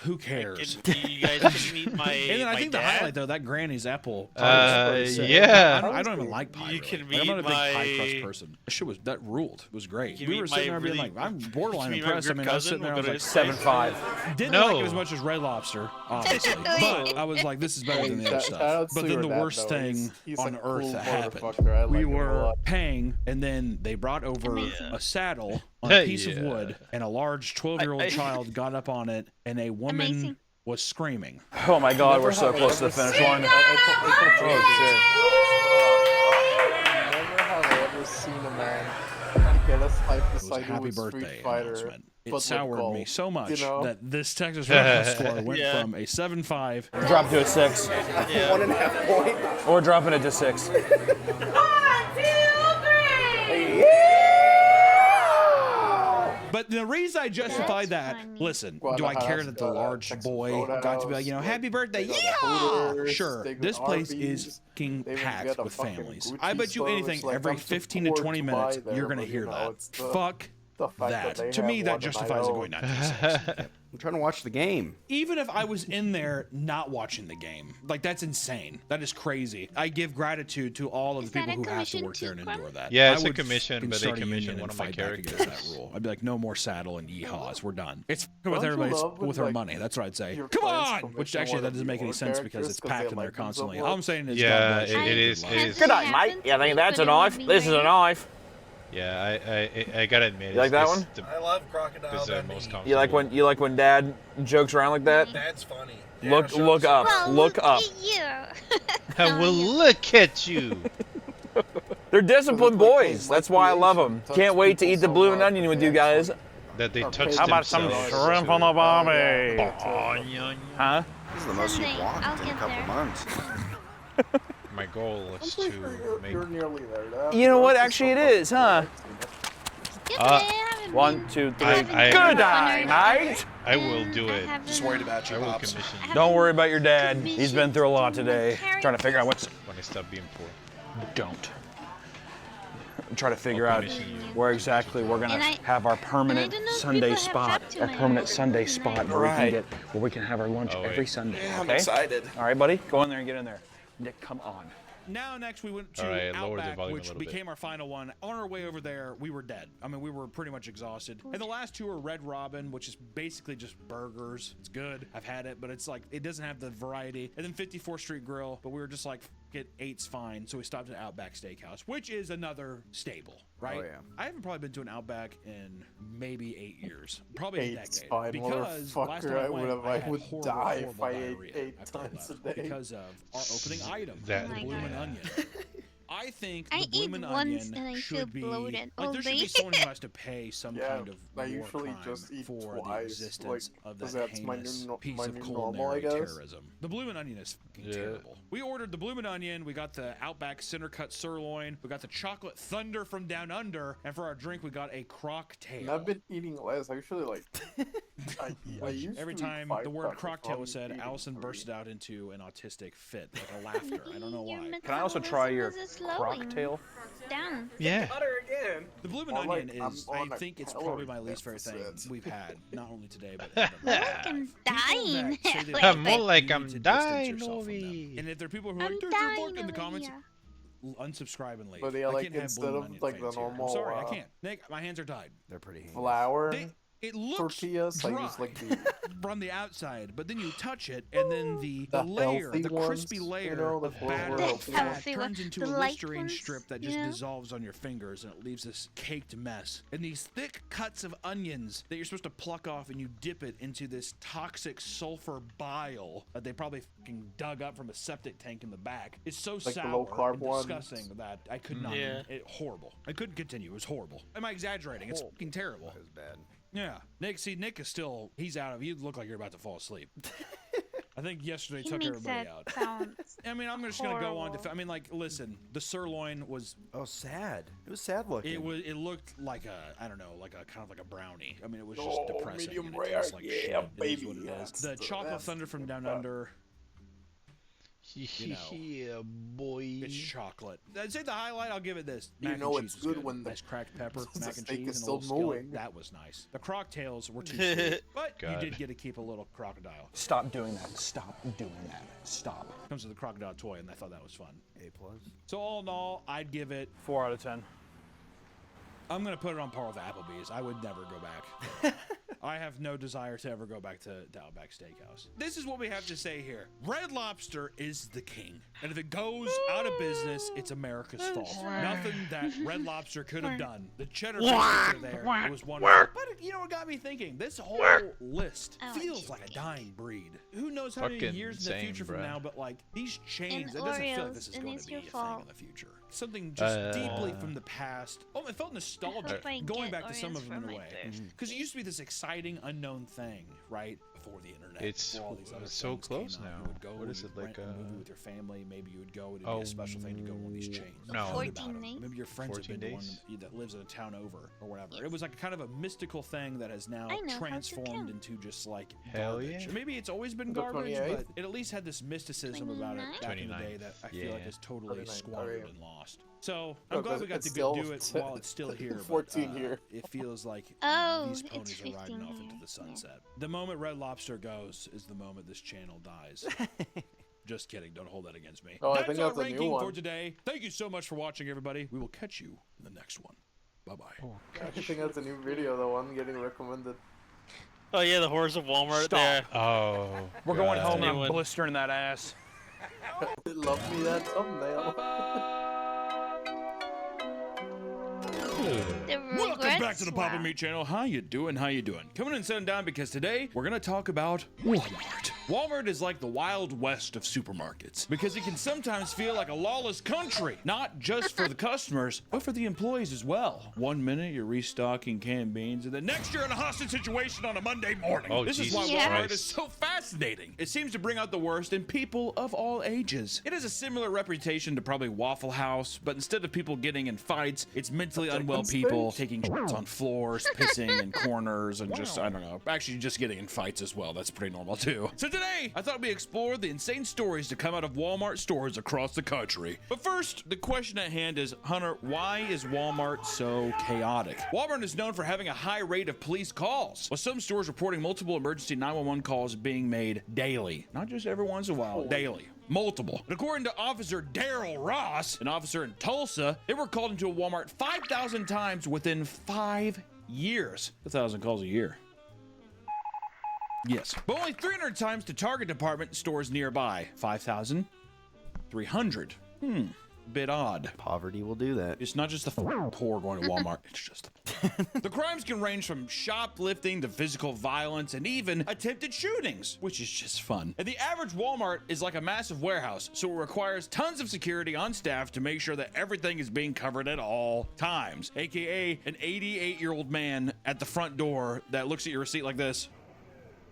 Speaker 11: Who cares?
Speaker 2: You guys can meet my.
Speaker 11: And then I
Speaker 2: my
Speaker 11: think
Speaker 2: dad.
Speaker 11: the highlight though, that Granny's apple. pie was pretty
Speaker 1: yeah.
Speaker 11: sick. I don't even like pie.
Speaker 2: You
Speaker 11: really.
Speaker 2: can
Speaker 11: Like, I'm not a
Speaker 2: meet
Speaker 11: big pie
Speaker 2: my-
Speaker 11: crust person. That shit was that ruled. It was great.
Speaker 2: You
Speaker 11: We
Speaker 2: meet
Speaker 11: were sitting
Speaker 2: my
Speaker 11: there being
Speaker 2: really-
Speaker 11: like, I'm borderline
Speaker 2: you meet my
Speaker 11: impressed. I
Speaker 2: weird
Speaker 11: mean, I was sitting
Speaker 2: cousin?
Speaker 11: there, I was
Speaker 2: We'll
Speaker 11: like,
Speaker 2: go to
Speaker 16: 7.5.
Speaker 11: didn't
Speaker 1: No.
Speaker 11: like it as much as Red Lobster, obviously, but I was like, this is better than the other stuff. But then the worst thing on earth that happened, we were paying, and then they brought over a saddle on a piece of
Speaker 1: Yeah.
Speaker 11: wood, and a large 12-year-old child got up on it, and a woman was screaming.
Speaker 16: Oh my God, we're so close to the finish line.
Speaker 8: Never have I ever seen a man get us hype
Speaker 11: It was a
Speaker 8: decided
Speaker 11: happy
Speaker 8: with
Speaker 11: birthday
Speaker 8: Street Fighter.
Speaker 11: announcement. It
Speaker 8: but with
Speaker 11: soured
Speaker 8: gold,
Speaker 11: me so much
Speaker 8: you know?
Speaker 11: that this Texas Roadhouse score went
Speaker 2: Yeah.
Speaker 11: from a 7.5.
Speaker 16: Drop to a 6.
Speaker 2: Yeah.
Speaker 10: 1.5 point.
Speaker 16: Or dropping it to 6.
Speaker 11: But the reason I justify
Speaker 5: That's
Speaker 11: that,
Speaker 5: funny.
Speaker 11: listen, do I care that the large boy got to be like, you know, happy birthday, yeah, sure. This place is fucking packed with families. I bet you anything, every 15 to 20 minutes, you're gonna hear that. Fuck that. To me, that justifies it going 9-6.
Speaker 10: I'm trying to watch the game.
Speaker 11: Even if I was in there not watching the game, like that's insane. That is crazy. I give gratitude to all of the
Speaker 5: that
Speaker 11: people
Speaker 5: a
Speaker 11: who have to
Speaker 5: commission
Speaker 11: work there and
Speaker 5: too,
Speaker 11: endure that.
Speaker 1: Yeah,
Speaker 11: I
Speaker 1: it's a
Speaker 11: would
Speaker 1: commission,
Speaker 11: fucking
Speaker 1: but they
Speaker 11: start a
Speaker 1: commission
Speaker 11: union
Speaker 1: one
Speaker 11: and
Speaker 1: of my
Speaker 11: fight back against
Speaker 1: characters.
Speaker 11: that rule. I'd be like, no more saddle and yeehaws. We're done. It's with
Speaker 8: Don't you
Speaker 11: everybody's
Speaker 8: love when,
Speaker 11: with our
Speaker 8: like,
Speaker 11: money. That's what I'd say.
Speaker 8: your
Speaker 11: Come
Speaker 8: friends
Speaker 11: on!
Speaker 8: commission
Speaker 11: Which actually
Speaker 8: one
Speaker 11: that
Speaker 8: of
Speaker 11: doesn't make any
Speaker 8: your
Speaker 11: sense because
Speaker 8: characters
Speaker 11: it's
Speaker 8: 'cause
Speaker 11: packed
Speaker 8: they
Speaker 11: in there
Speaker 8: like them so
Speaker 11: constantly.
Speaker 8: much?
Speaker 11: All I'm saying is,
Speaker 1: Yeah,
Speaker 11: God bless you.
Speaker 1: it is.
Speaker 11: Good
Speaker 1: It
Speaker 11: luck.
Speaker 1: is.
Speaker 16: Good night, mate. You think that's a knife? This is a knife.
Speaker 1: Yeah, I gotta admit.
Speaker 16: You like that one?
Speaker 17: I love Crocodile
Speaker 1: It's the
Speaker 17: Dundee.
Speaker 1: most comfortable.
Speaker 16: You like when Dad jokes around like that?
Speaker 17: That's funny.
Speaker 16: Look up.
Speaker 5: Well,
Speaker 16: Look up.
Speaker 5: at you.
Speaker 1: Well, look at you.
Speaker 16: They're disciplined boys. That's why I love them. Can't wait to eat the blue and onion with you guys.
Speaker 1: That they touched
Speaker 16: How about some
Speaker 1: themselves.
Speaker 16: shrimp on the barbie? Huh?
Speaker 10: This is the most
Speaker 5: Someday,
Speaker 10: you've walked
Speaker 5: I'll
Speaker 10: in a
Speaker 5: get
Speaker 10: couple
Speaker 5: there.
Speaker 10: months.
Speaker 1: My goal is to make.
Speaker 8: You're nearly there. Dad.
Speaker 16: You know what? Actually, it is, huh?
Speaker 5: Skip it, I haven't
Speaker 16: 1, 2, 3.
Speaker 1: I-
Speaker 16: Good night, mate.
Speaker 1: I will do it.
Speaker 17: Just worried about you,
Speaker 1: I will
Speaker 17: Pops.
Speaker 1: commission
Speaker 16: Don't worry about your dad. He's been through a lot today. Trying to figure out what's.
Speaker 1: when I stop being poor.
Speaker 16: Don't. Try to figure
Speaker 1: I'll
Speaker 16: out
Speaker 1: commission you.
Speaker 16: where exactly we're gonna
Speaker 5: And I-
Speaker 16: have our permanent
Speaker 5: don't know if
Speaker 16: Sunday
Speaker 5: people have
Speaker 16: spot.
Speaker 5: talked to
Speaker 16: A
Speaker 5: my
Speaker 16: permanent
Speaker 5: husband
Speaker 16: Sunday
Speaker 5: tonight.
Speaker 16: spot where
Speaker 17: Right.
Speaker 16: we can have our lunch
Speaker 1: Oh,
Speaker 16: every
Speaker 1: wait.
Speaker 16: Sunday.
Speaker 17: Yeah, I'm
Speaker 16: okay?
Speaker 17: excited.
Speaker 16: All right, buddy. Go in there and get in there. Nick, come on.
Speaker 11: Now, next we went to
Speaker 1: All right, lower the
Speaker 11: Outback,
Speaker 1: volume a
Speaker 11: which
Speaker 1: little bit.
Speaker 11: became our final one. On our way over there, we were dead. I mean, we were pretty much exhausted. And the last two are Red Robin, which is basically just burgers. It's good. I've had it, but it's like, it doesn't have the variety. And then 54th Street Grill, but we were just like, it 8's fine. So we stopped at Outback Steakhouse, which is another staple, right?
Speaker 10: Oh, yeah.
Speaker 11: I haven't probably been to an Outback in maybe 8 years. Probably a
Speaker 8: 8's
Speaker 11: decade.
Speaker 8: fine,
Speaker 11: Because last
Speaker 8: motherfucker.
Speaker 11: time I
Speaker 8: I
Speaker 11: went,
Speaker 8: would've-
Speaker 11: I
Speaker 8: I
Speaker 11: had
Speaker 8: would
Speaker 11: horrible,
Speaker 8: die if
Speaker 11: horrible
Speaker 8: I ate
Speaker 11: diarrhea
Speaker 8: 8
Speaker 11: after I
Speaker 8: times a
Speaker 11: left
Speaker 8: day.
Speaker 11: because of our opening item,
Speaker 1: That-
Speaker 11: the
Speaker 5: Oh my
Speaker 11: bloomin'
Speaker 5: God.
Speaker 11: onion. I think
Speaker 5: I
Speaker 11: the bloomin'
Speaker 5: eat once
Speaker 11: onion
Speaker 5: and I feel
Speaker 11: should be
Speaker 5: bloated
Speaker 11: like
Speaker 5: all
Speaker 11: there should
Speaker 5: day.
Speaker 11: be someone who has to pay some
Speaker 8: Yeah,
Speaker 11: kind of
Speaker 8: I
Speaker 11: war
Speaker 8: usually
Speaker 11: crime
Speaker 8: just eat
Speaker 11: for the
Speaker 8: twice,
Speaker 11: existence
Speaker 8: like,
Speaker 11: of
Speaker 8: 'cause
Speaker 11: that
Speaker 8: that's my
Speaker 11: heinous
Speaker 8: new
Speaker 11: piece
Speaker 8: my
Speaker 11: of
Speaker 8: new
Speaker 11: culinary
Speaker 8: normal, I guess.
Speaker 11: terrorism. The bloomin' onion is fucking
Speaker 1: Yeah.
Speaker 11: terrible. We ordered the bloomin' onion. We got the Outback center cut sirloin. We got the chocolate thunder from down under, and for our drink we got a crocktail.
Speaker 8: And I've been eating less. I usually like. I used
Speaker 11: Every
Speaker 8: to eat
Speaker 11: time
Speaker 8: 5
Speaker 11: the word
Speaker 8: crackers,
Speaker 11: crocktail
Speaker 8: I'm
Speaker 11: was said,
Speaker 8: eating
Speaker 11: Allison
Speaker 8: 3.
Speaker 11: bursted out into an autistic fit, like a laughter. I don't know
Speaker 5: Your
Speaker 11: why.
Speaker 16: Can I also try your
Speaker 5: metabolism is slowing
Speaker 16: crocktail?
Speaker 5: down.
Speaker 1: Yeah.
Speaker 17: Butter again.
Speaker 11: The bloomin'
Speaker 8: Well, like,
Speaker 11: onion
Speaker 8: I'm
Speaker 11: is,
Speaker 8: on
Speaker 11: I
Speaker 8: a
Speaker 11: think it's
Speaker 8: calorie
Speaker 11: probably my least favorite thing
Speaker 8: deficit.
Speaker 11: we've had, not only today, but ever.
Speaker 5: I'm
Speaker 11: People
Speaker 5: dying.
Speaker 11: that say they
Speaker 5: Wait,
Speaker 11: like
Speaker 1: I'm
Speaker 11: it,
Speaker 1: more
Speaker 11: you
Speaker 1: like
Speaker 11: need
Speaker 1: I'm
Speaker 11: to distance
Speaker 1: dying,
Speaker 11: yourself from them.
Speaker 1: Obi.
Speaker 11: And if there are people who are
Speaker 5: I'm
Speaker 11: like, "There's
Speaker 5: dying
Speaker 11: pork in the
Speaker 5: over
Speaker 11: comments,"
Speaker 5: here.
Speaker 11: unsubscribe and leave.
Speaker 8: But yeah,
Speaker 11: I
Speaker 8: like,
Speaker 11: can't have
Speaker 8: instead
Speaker 11: bloomin'
Speaker 8: of,
Speaker 11: onion
Speaker 8: like, the
Speaker 11: fans here.
Speaker 8: normal,
Speaker 11: I'm sorry, I can't. Nick, my hands are tied.
Speaker 10: They're pretty handy.
Speaker 8: Flour.
Speaker 11: It looks
Speaker 8: Tortillas. I
Speaker 11: dry
Speaker 8: use like the
Speaker 11: from the outside, but then you touch it, and then the
Speaker 8: The
Speaker 11: layer,
Speaker 8: healthy
Speaker 11: the crispy
Speaker 8: ones,
Speaker 11: layer
Speaker 8: you know, the
Speaker 11: of
Speaker 8: four
Speaker 11: batter
Speaker 8: The
Speaker 11: and fat
Speaker 5: healthy
Speaker 11: turns
Speaker 5: ones,
Speaker 11: into
Speaker 5: the
Speaker 11: a
Speaker 5: light
Speaker 11: Listerine
Speaker 5: ones,
Speaker 11: strip that
Speaker 5: you
Speaker 11: just
Speaker 5: know?
Speaker 11: dissolves on your fingers, and it leaves this caked mess. And these thick cuts of onions that you're supposed to pluck off, and you dip it into this toxic sulfur bile that they probably fucking dug up from a septic tank in the back. It's so
Speaker 8: Like the
Speaker 11: sour
Speaker 8: low-carb
Speaker 11: and
Speaker 8: ones.
Speaker 11: disgusting that I could not.
Speaker 2: Yeah.
Speaker 11: Horrible. I couldn't continue. It was horrible. Am I exaggerating? It's fucking terrible.
Speaker 10: That was bad.
Speaker 11: Yeah, Nick. See, Nick is still. He's out of. You look like you're about to fall asleep. I think yesterday
Speaker 5: He
Speaker 11: took
Speaker 5: makes
Speaker 11: everybody
Speaker 5: that
Speaker 11: out.
Speaker 5: sound
Speaker 11: I mean, I'm just gonna go on
Speaker 5: horrible.
Speaker 11: to. I mean, like, listen, the sirloin was.
Speaker 10: Oh, sad. It was sad looking.
Speaker 11: It looked like a, I don't know, like a kind of like a brownie. I mean, it was just
Speaker 8: Oh,
Speaker 11: depressing.
Speaker 8: medium
Speaker 11: and it
Speaker 8: rare.
Speaker 11: tastes like
Speaker 8: Yeah,
Speaker 11: shit. It is
Speaker 8: baby.
Speaker 11: what it is.
Speaker 8: That's
Speaker 11: The
Speaker 8: the
Speaker 11: chocolate
Speaker 8: best.
Speaker 11: thunder from down under. You know,
Speaker 1: Yeah, boy.
Speaker 11: it's chocolate. I'd say the highlight. I'll give it this.
Speaker 8: You
Speaker 11: Mac and
Speaker 8: know
Speaker 11: cheese
Speaker 8: it's
Speaker 11: was
Speaker 8: good when the-
Speaker 11: nice cracked pepper,
Speaker 8: the
Speaker 11: mac and
Speaker 8: steak
Speaker 11: cheese,
Speaker 8: is
Speaker 11: and a
Speaker 8: still
Speaker 11: little skillet.
Speaker 8: moving.
Speaker 11: That was nice. The crocktails were too sweet, but you did get to keep a little crocodile.
Speaker 18: Stop doing that. Stop doing that. Stop.
Speaker 11: Comes with a crocodile toy, and I thought that was fun.
Speaker 10: A+.
Speaker 11: So all in all, I'd give it
Speaker 9: 4 out of 10.
Speaker 11: I'm going to put it on par with Applebee's. I would never go back. I have no desire to ever go back to Outback Steakhouse. This is what we have to say here. Red Lobster is the king. And if it goes out of business, it's America's fault. Nothing that Red Lobster could have done. The cheddar pieces are there. It was wonderful. But you know what got me thinking? This whole list feels like a dying breed. Who knows how many
Speaker 1: Fucking
Speaker 11: years in the
Speaker 1: same,
Speaker 11: future from
Speaker 1: bruh.
Speaker 11: now, but like these chains,
Speaker 5: And
Speaker 11: it doesn't feel like
Speaker 5: Oreos,
Speaker 11: this is
Speaker 5: and
Speaker 11: going
Speaker 5: it's
Speaker 11: to be
Speaker 5: your
Speaker 11: a thing
Speaker 5: fault.
Speaker 11: in the future. Something just deeply from the past. Oh, it felt nostalgic
Speaker 5: I
Speaker 11: going
Speaker 5: get
Speaker 11: back to some
Speaker 5: Oreos
Speaker 11: of them in
Speaker 5: for
Speaker 11: a
Speaker 5: my
Speaker 11: way.
Speaker 5: birthday.
Speaker 11: Because it used to be this exciting unknown thing, right? Before the internet.
Speaker 1: It's
Speaker 11: before all these other
Speaker 1: so
Speaker 11: things came
Speaker 1: close
Speaker 11: out.
Speaker 1: now.
Speaker 11: You would go,
Speaker 1: What is
Speaker 11: you'd
Speaker 1: it, like,
Speaker 11: rent a movie with your family. Maybe you would go. It'd be
Speaker 1: oh,
Speaker 11: a special thing to go to one of these chains.
Speaker 1: no.
Speaker 11: Heard
Speaker 5: 14
Speaker 11: about 'em.
Speaker 5: days?
Speaker 11: Maybe your friends have
Speaker 1: 14
Speaker 11: been to one
Speaker 1: days?
Speaker 11: that lives in a town over or whatever. It was like kind of a mystical thing that has now
Speaker 5: I know how to
Speaker 11: transformed
Speaker 5: count.
Speaker 11: into just like
Speaker 1: Hell
Speaker 11: garbage.
Speaker 1: yeah.
Speaker 11: Maybe it's always been
Speaker 8: The
Speaker 11: garbage,
Speaker 8: 28th?
Speaker 11: but it at least had this mysticism about it back in the day that I feel like
Speaker 1: Yeah.
Speaker 11: is totally
Speaker 8: 29th,
Speaker 11: squandered
Speaker 8: okay.
Speaker 11: and lost. So
Speaker 8: No,
Speaker 11: I'm glad
Speaker 8: 'cause
Speaker 11: we got
Speaker 8: it's
Speaker 11: to
Speaker 8: still-
Speaker 11: do it while it's still here.
Speaker 8: 14
Speaker 11: but,
Speaker 8: here.
Speaker 11: It feels like
Speaker 5: Oh,
Speaker 11: these
Speaker 5: it's
Speaker 11: ponies are riding
Speaker 5: 15
Speaker 11: off
Speaker 5: here.
Speaker 11: into the sunset. The moment Red Lobster goes is the moment this channel dies. Just kidding. Don't hold that against me.
Speaker 8: Oh, I
Speaker 11: That's
Speaker 8: think
Speaker 11: our
Speaker 8: that's a new
Speaker 11: ranking for
Speaker 8: one.
Speaker 11: today. Thank you so much for watching, everybody. We will catch you in the next one. Bye-bye.
Speaker 8: I think that's a new video, the one getting recommended.
Speaker 2: Oh yeah, the horrors of Walmart.
Speaker 9: Stop.
Speaker 2: There.
Speaker 1: Oh.
Speaker 9: We're going
Speaker 1: God.
Speaker 9: home and
Speaker 2: Anyone?
Speaker 9: I'm blistering that ass.
Speaker 8: Love me that thumbnail.
Speaker 5: The
Speaker 11: Welcome back
Speaker 5: regrets
Speaker 11: to the Papa
Speaker 5: swap.
Speaker 11: Meat channel. How you doing? How you doing? Coming and sitting down because today we're gonna talk about Walmart. Walmart is like the Wild West of supermarkets because it can sometimes feel like a lawless country, not just for the customers, but for the employees as well. 1 minute you're restocking canned beans, and the next you're in a hostage situation on a Monday morning.
Speaker 1: Oh,
Speaker 11: this is
Speaker 1: Jesus
Speaker 11: why
Speaker 5: Yeah.
Speaker 11: Walmart
Speaker 1: Christ.
Speaker 11: is so fascinating. It seems to bring out the worst in people of all ages. It has a similar reputation to probably Waffle House, but instead of people getting in fights, it's mentally unwell people taking shits on floors, pissing in corners, and just, I don't know, actually just getting in fights as well. That's pretty normal too. So today, I thought we explored the insane stories to come out of Walmart stores across the country. But first, the question at hand is, Hunter, why is Walmart so chaotic? Walmart is known for having a high rate of police calls, with some stores reporting multiple emergency 911 calls being made daily. Not just every once in a while, daily. Multiple. And according to Officer Daryl Ross, an officer in Tulsa, they were called into a Walmart 5,000 times within 5 years. 1,000 calls a year. Yes. But only 300 times to Target department stores nearby. 5,300. Bit odd.
Speaker 10: Poverty will do that.
Speaker 11: It's not just the poor going to Walmart. It's just the crimes can range from shoplifting to physical violence and even attempted shootings, which is just fun. And the average Walmart is like a massive warehouse, so it requires tons of security on staff to make sure that everything is being covered at all times. AKA an 88-year-old man at the front door that looks at your receipt like this.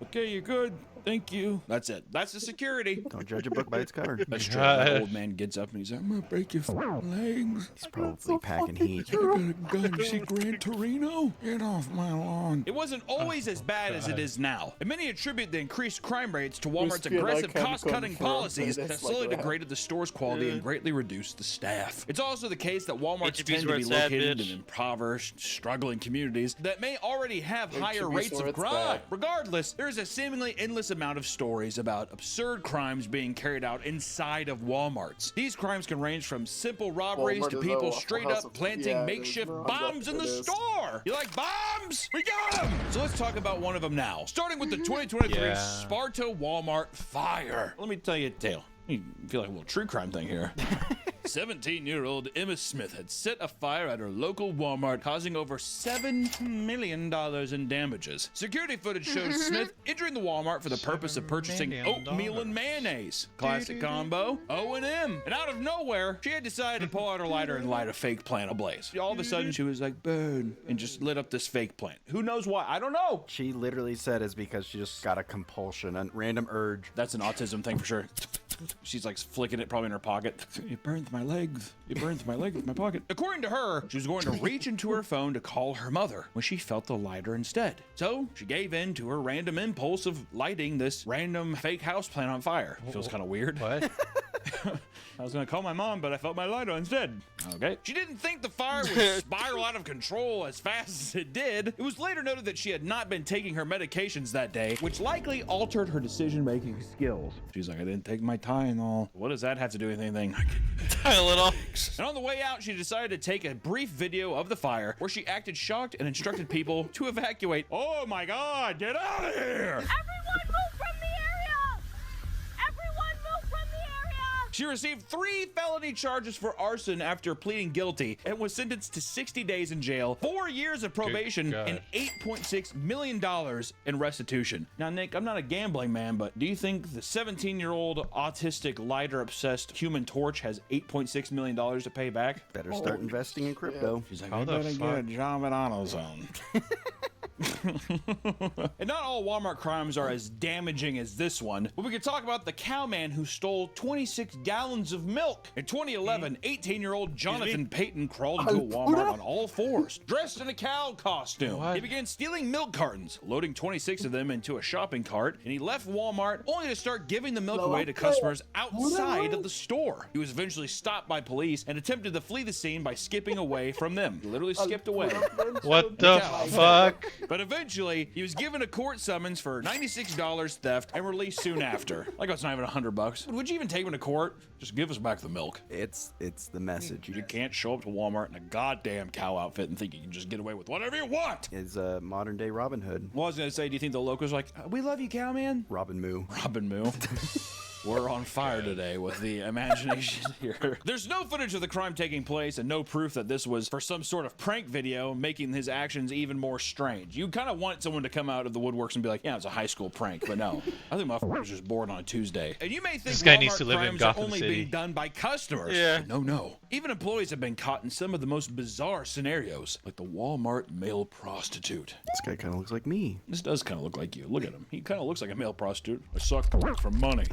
Speaker 11: Okay, you're good. Thank you. That's it. That's the security.
Speaker 10: Don't judge a book by its cover.
Speaker 11: That's true. That old man gets up and he's like, I'm gonna break your legs.
Speaker 10: He's probably packing heat.
Speaker 11: I got a gun. You see Gran Torino? Get off my lawn. It wasn't always as bad as it is now. And many attribute the increased crime rates to Walmart's
Speaker 8: Crispy and I
Speaker 11: aggressive
Speaker 8: can
Speaker 11: cost-cutting
Speaker 8: confirm
Speaker 11: policies
Speaker 8: that
Speaker 11: that
Speaker 8: it's like
Speaker 11: slowly
Speaker 8: that.
Speaker 11: degraded the store's quality and greatly reduced the staff. It's also the case that Walmarts
Speaker 2: HEB's
Speaker 11: tend to
Speaker 2: where
Speaker 11: be
Speaker 2: it's at,
Speaker 11: located
Speaker 2: bitch.
Speaker 11: in impoverished, struggling communities that may already have higher
Speaker 8: HEB's
Speaker 11: rates
Speaker 8: where
Speaker 11: of
Speaker 8: it's
Speaker 11: crime.
Speaker 8: at.
Speaker 11: Regardless, there is a seemingly endless amount of stories about absurd crimes being carried out inside of Walmarts. These crimes can range from simple robberies
Speaker 8: Walmart
Speaker 11: to
Speaker 8: is
Speaker 11: people
Speaker 8: a
Speaker 11: straight
Speaker 8: house
Speaker 11: up
Speaker 8: of-
Speaker 11: planting
Speaker 8: yeah,
Speaker 11: makeshift
Speaker 8: there's no-
Speaker 11: bombs in the
Speaker 8: it is.
Speaker 11: store. You like bombs? We got them! So let's talk about one of them now. Starting with the 2023
Speaker 1: Yeah.
Speaker 11: Sparta Walmart fire. Let me tell you a tale. You feel like a little true crime thing here. 17-year-old Emma Smith had set a fire at her local Walmart, causing over $7 million in damages. Security footage shows Smith entering the Walmart for the purpose of purchasing oatmeal and mayonnaise. Classic combo, O&M. And out of nowhere, she had decided to pull out her lighter and light a fake plant ablaze. All of a sudden, she was like, burn, and just lit up this fake plant. Who knows why? I don't know.
Speaker 10: She literally said it's because she just got a compulsion, a random urge.
Speaker 11: That's an autism thing for sure. She's like flicking it probably in her pocket. It burns my legs. It burns my leg with my pocket. According to her, she was going to reach into her phone to call her mother when she felt the lighter instead. So she gave in to her random impulse of lighting this random fake houseplant on fire. Feels kind of weird.
Speaker 1: What?
Speaker 11: I was gonna call my mom, but I felt my lighter instead. Okay. She didn't think the fire would spiral out of control as fast as it did. It was later noted that she had not been taking her medications that day, which likely altered her decision-making skills. She's like, I didn't take my Tylenol. What does that have to do with anything?
Speaker 2: Tylenol.
Speaker 11: And on the way out, she decided to take a brief video of the fire where she acted shocked and instructed people to evacuate. Oh my God, get out of here!
Speaker 14: Everyone move from the area! Everyone move from the area!
Speaker 11: She received 3 felony charges for arson after pleading guilty and was sentenced to 60 days in jail, 4 years of probation, and $8.6 million in restitution. Now, Nick, I'm not a gambling man, but do you think the 17-year-old autistic lighter-obsessed Human Torch has $8.6 million to pay back?
Speaker 10: Better start investing in crypto.
Speaker 11: She's like, I better get a job at AutoZone. And not all Walmart crimes are as damaging as this one, but we could talk about the cowman who stole 26 gallons of milk. In 2011, 18-year-old Jonathan Payton crawled into a Walmart on all fours, dressed in a cow costume. He began stealing milk cartons, loading 26 of them into a shopping cart, and he left Walmart only to start giving the milk away to customers outside of the store. He was eventually stopped by police and attempted to flee the scene by skipping away from them. He literally skipped away.
Speaker 1: What the fuck?
Speaker 11: But eventually, he was given a court summons for $96 theft and released soon after. Like, it's not even $100. Would you even take him to court? Just give us back the milk.
Speaker 10: It's the message.
Speaker 11: You can't show up to Walmart in a goddamn cow outfit and think you can just get away with whatever you want.
Speaker 10: Is modern day Robin Hood.
Speaker 11: Well, I was gonna say, do you think the locals are like, we love you, cowman?
Speaker 10: Robin Moo.
Speaker 11: Robin Moo. We're on fire today with the imagination here. There's no footage of the crime taking place and no proof that this was for some sort of prank video, making his actions even more strange. You kind of want someone to come out of the woodworks and be like, yeah, it's a high school prank, but no. I think my was just bored on a Tuesday. And you may think
Speaker 1: this guy
Speaker 11: Walmart
Speaker 1: needs to live in
Speaker 11: crimes
Speaker 1: Gotham
Speaker 11: are only
Speaker 1: City.
Speaker 11: being done by customers.
Speaker 2: Yeah.
Speaker 11: No. Even employees have been caught in some of the most bizarre scenarios, like the Walmart male prostitute.
Speaker 10: This guy kind of looks like me.
Speaker 11: This does kind of look like you. Look at him. He kind of looks like a male prostitute. I suck for money.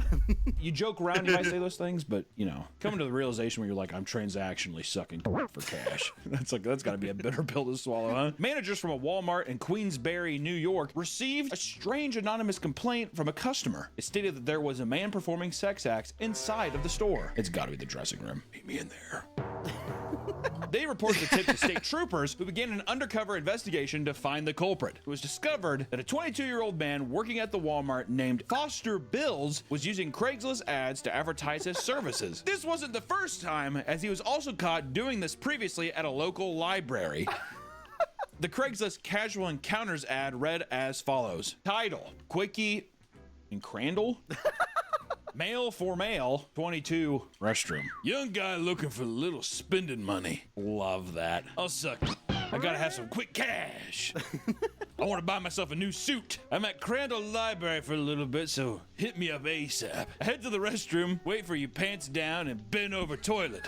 Speaker 11: You joke around, you might say those things, but you know, coming to the realization where you're like, I'm transactionally sucking for cash. That's got to be a bitter pill to swallow, huh? Managers from a Walmart in Queensbury, New York, received a strange anonymous complaint from a customer. It stated that there was a man performing sex acts inside of the store. It's got to be the dressing room. Meet me in there. They reported the tip to state troopers, who began an undercover investigation to find the culprit. It was discovered that a 22-year-old man working at the Walmart named Foster Bills was using Craigslist ads to advertise his services. This wasn't the first time, as he was also caught doing this previously at a local library. The Craigslist Casual Encounters ad read as follows. Title, Quickie and Crandall? Male for male, 22, restroom. Young guy looking for a little spending money. Love that. I'll suck. I gotta have some quick cash. I want to buy myself a new suit. I'm at Crandall Library for a little bit, so hit me up ASAP. I head to the restroom, wait for you pants down, and bend over toilet.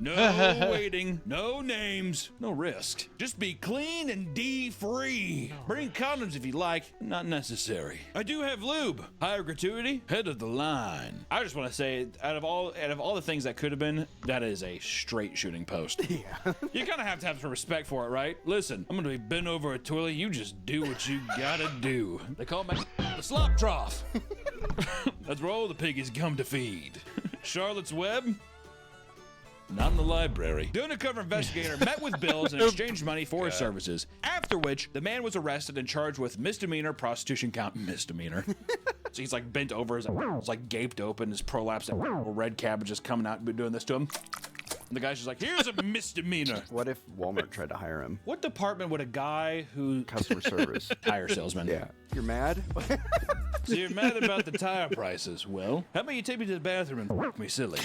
Speaker 11: No waiting, no names, no risk. Just be clean and D-free. Bring condoms if you like, not necessary. I do have lube. Higher gratuity, head of the line. I just want to say, out of all the things that could have been, that is a straight shooting post. Yeah. You kind of have to have some respect for it, right? Listen, I'm gonna be bent over a toilet. You just do what you gotta do. They call me the slop trough. That's where all the piggies come to feed. Charlotte's Web. Not in the library. The undercover investigator met with Bills and exchanged money for his services, after which the man was arrested and charged with misdemeanor prostitution count. Misdemeanor. So he's like bent over, his like gaped open, his prolapse, red cabbage is coming out and doing this to him. And the guy's just like, here's a misdemeanor.
Speaker 10: What if Walmart tried to hire him?
Speaker 11: What department would a guy who...
Speaker 10: Customer service.
Speaker 11: Tire salesman.
Speaker 10: Yeah. You're mad?
Speaker 11: So you're mad about the tire prices. Well, how about you take me to the bathroom and f*** me silly?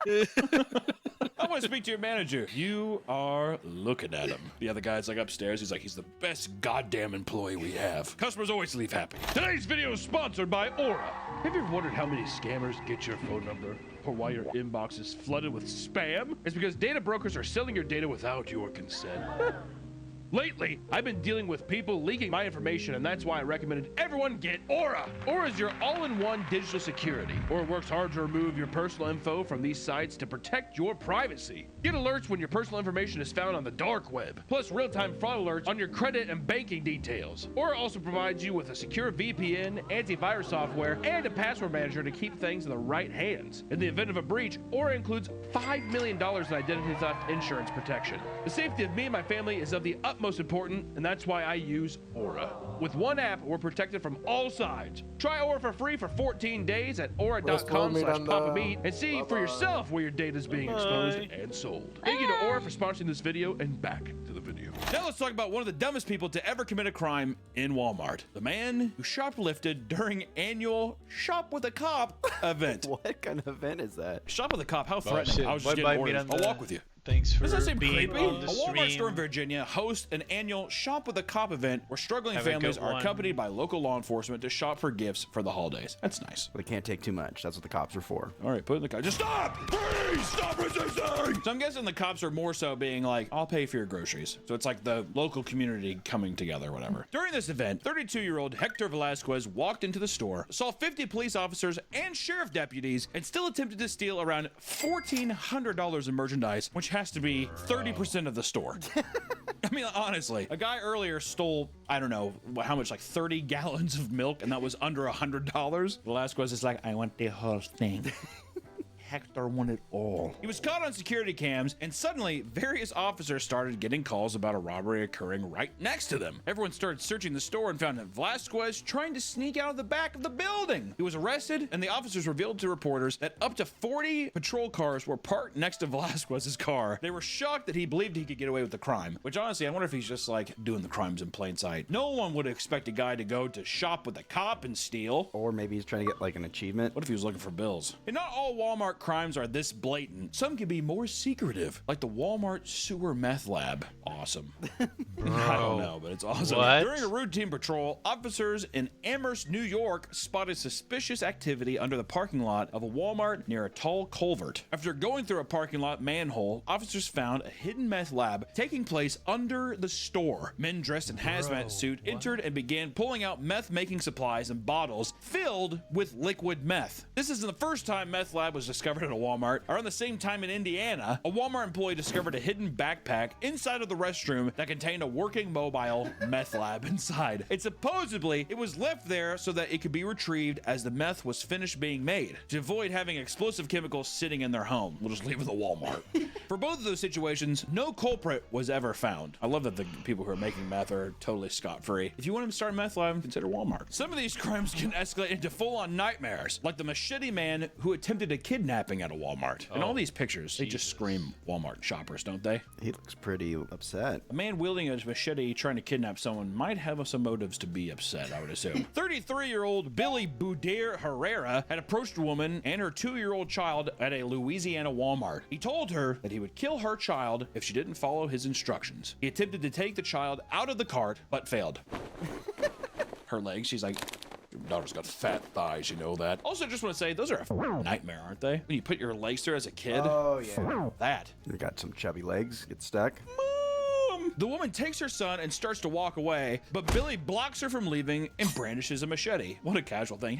Speaker 11: I want to speak to your manager. You are looking at him. The other guy's like upstairs. He's like, he's the best goddamn employee we have. Customers always leave happy.
Speaker 20: Today's video is sponsored by Aura. Have you ever wondered how many scammers get your phone number? Or why your inbox is flooded with spam? It's because data brokers are selling your data without your consent. Lately, I've been dealing with people leaking my information, and that's why I recommended everyone get Aura. Aura is your all-in-one digital security. Aura works hard to remove your personal info from these sites to protect your privacy. Get alerts when your personal information is found on the dark web, plus real-time fraud alerts on your credit and banking details. Aura also provides you with a secure VPN, antivirus software, and a password manager to keep things in the right hands. In the event of a breach, Aura includes $5 million in identity theft insurance protection. The safety of me and my family is of the utmost important, and that's why I use Aura. With one app, we're protected from all sides. Try Aura for free for 14 days at aura.com/papameat and see for yourself where your data is being exposed and sold. Thank you to Aura for sponsoring this video, and back to the video.
Speaker 11: Now let's talk about one of the dumbest people to ever commit a crime in Walmart. The man who shoplifted during annual Shop with a Cop event.
Speaker 10: What kind of event is that?
Speaker 11: Shop with a Cop? How threatening. I was just getting orders. I'll walk with you.
Speaker 1: Thanks for
Speaker 11: Does that seem
Speaker 1: being
Speaker 11: creepy?
Speaker 1: on the
Speaker 11: A Walmart
Speaker 1: stream.
Speaker 11: store in Virginia hosts an annual Shop with a Cop event where struggling
Speaker 1: Have a
Speaker 11: families
Speaker 1: good
Speaker 11: are
Speaker 1: one.
Speaker 11: accompanied by local law enforcement to shop for gifts for the holidays. That's nice.
Speaker 10: They can't take too much. That's what the cops are for.
Speaker 11: All right, put it in the car. Just stop! Please stop resisting! So I'm guessing the cops are more so being like, I'll pay for your groceries. So it's like the local community coming together, whatever. During this event, 32-year-old Hector Velasquez walked into the store, saw 50 police officers and sheriff deputies, and still attempted to steal around $1,400 in merchandise, which has to be 30% of the store. I mean, honestly, a guy earlier stole, I don't know, how much, like 30 gallons of milk, and that was under $100. Velasquez is like, I want the whole thing. Hector won it all. He was caught on security cams, and suddenly various officers started getting calls about a robbery occurring right next to them. Everyone started searching the store and found Velasquez trying to sneak out of the back of the building. He was arrested, and the officers revealed to reporters that up to 40 patrol cars were parked next to Velasquez's car. They were shocked that he believed he could get away with the crime, which honestly, I wonder if he's just like doing the crimes in plain sight. No one would expect a guy to go to Shop with a Cop and steal.
Speaker 10: Or maybe he's trying to get like an achievement.
Speaker 11: What if he was looking for bills? And not all Walmart crimes are this blatant. Some can be more secretive, like the Walmart sewer meth lab. Awesome. I don't know, but it's awesome.
Speaker 1: What?
Speaker 11: During a routine patrol, officers in Amherst, New York spotted suspicious activity under the parking lot of a Walmart near a tall culvert. After going through a parking lot manhole, officers found a hidden meth lab taking place under the store. Men dressed in hazmat suit entered and began pulling out meth-making supplies and bottles filled with liquid meth. This isn't the first time meth lab was discovered at a Walmart. Around the same time in Indiana, a Walmart employee discovered a hidden backpack inside of the restroom that contained a working mobile meth lab inside. And supposedly, it was left there so that it could be retrieved as the meth was finished being made, to avoid having explosive chemicals sitting in their home. We'll just leave it at the Walmart. For both of those situations, no culprit was ever found. I love that the people who are making meth are totally scot-free. If you want to start a meth lab, consider Walmart. Some of these crimes can escalate into full-on nightmares, like the machete man who attempted a kidnapping at a Walmart. And all these pictures, they just scream Walmart shoppers, don't they?
Speaker 10: He looks pretty upset.
Speaker 11: A man wielding a machete trying to kidnap someone might have some motives to be upset, I would assume. 33-year-old Billy Boudier Herrera had approached a woman and her 2-year-old child at a Louisiana Walmart. He told her that he would kill her child if she didn't follow his instructions. He attempted to take the child out of the cart, but failed. Her legs, she's like, your daughter's got fat thighs, you know that. Also, just want to say, those are a nightmare, aren't they? When you put your legs through as a kid.
Speaker 10: Oh, yeah.
Speaker 11: That.
Speaker 10: You got some chubby legs, get stuck.
Speaker 11: The woman takes her son and starts to walk away, but Billy blocks her from leaving and brandishes a machete. What a casual thing.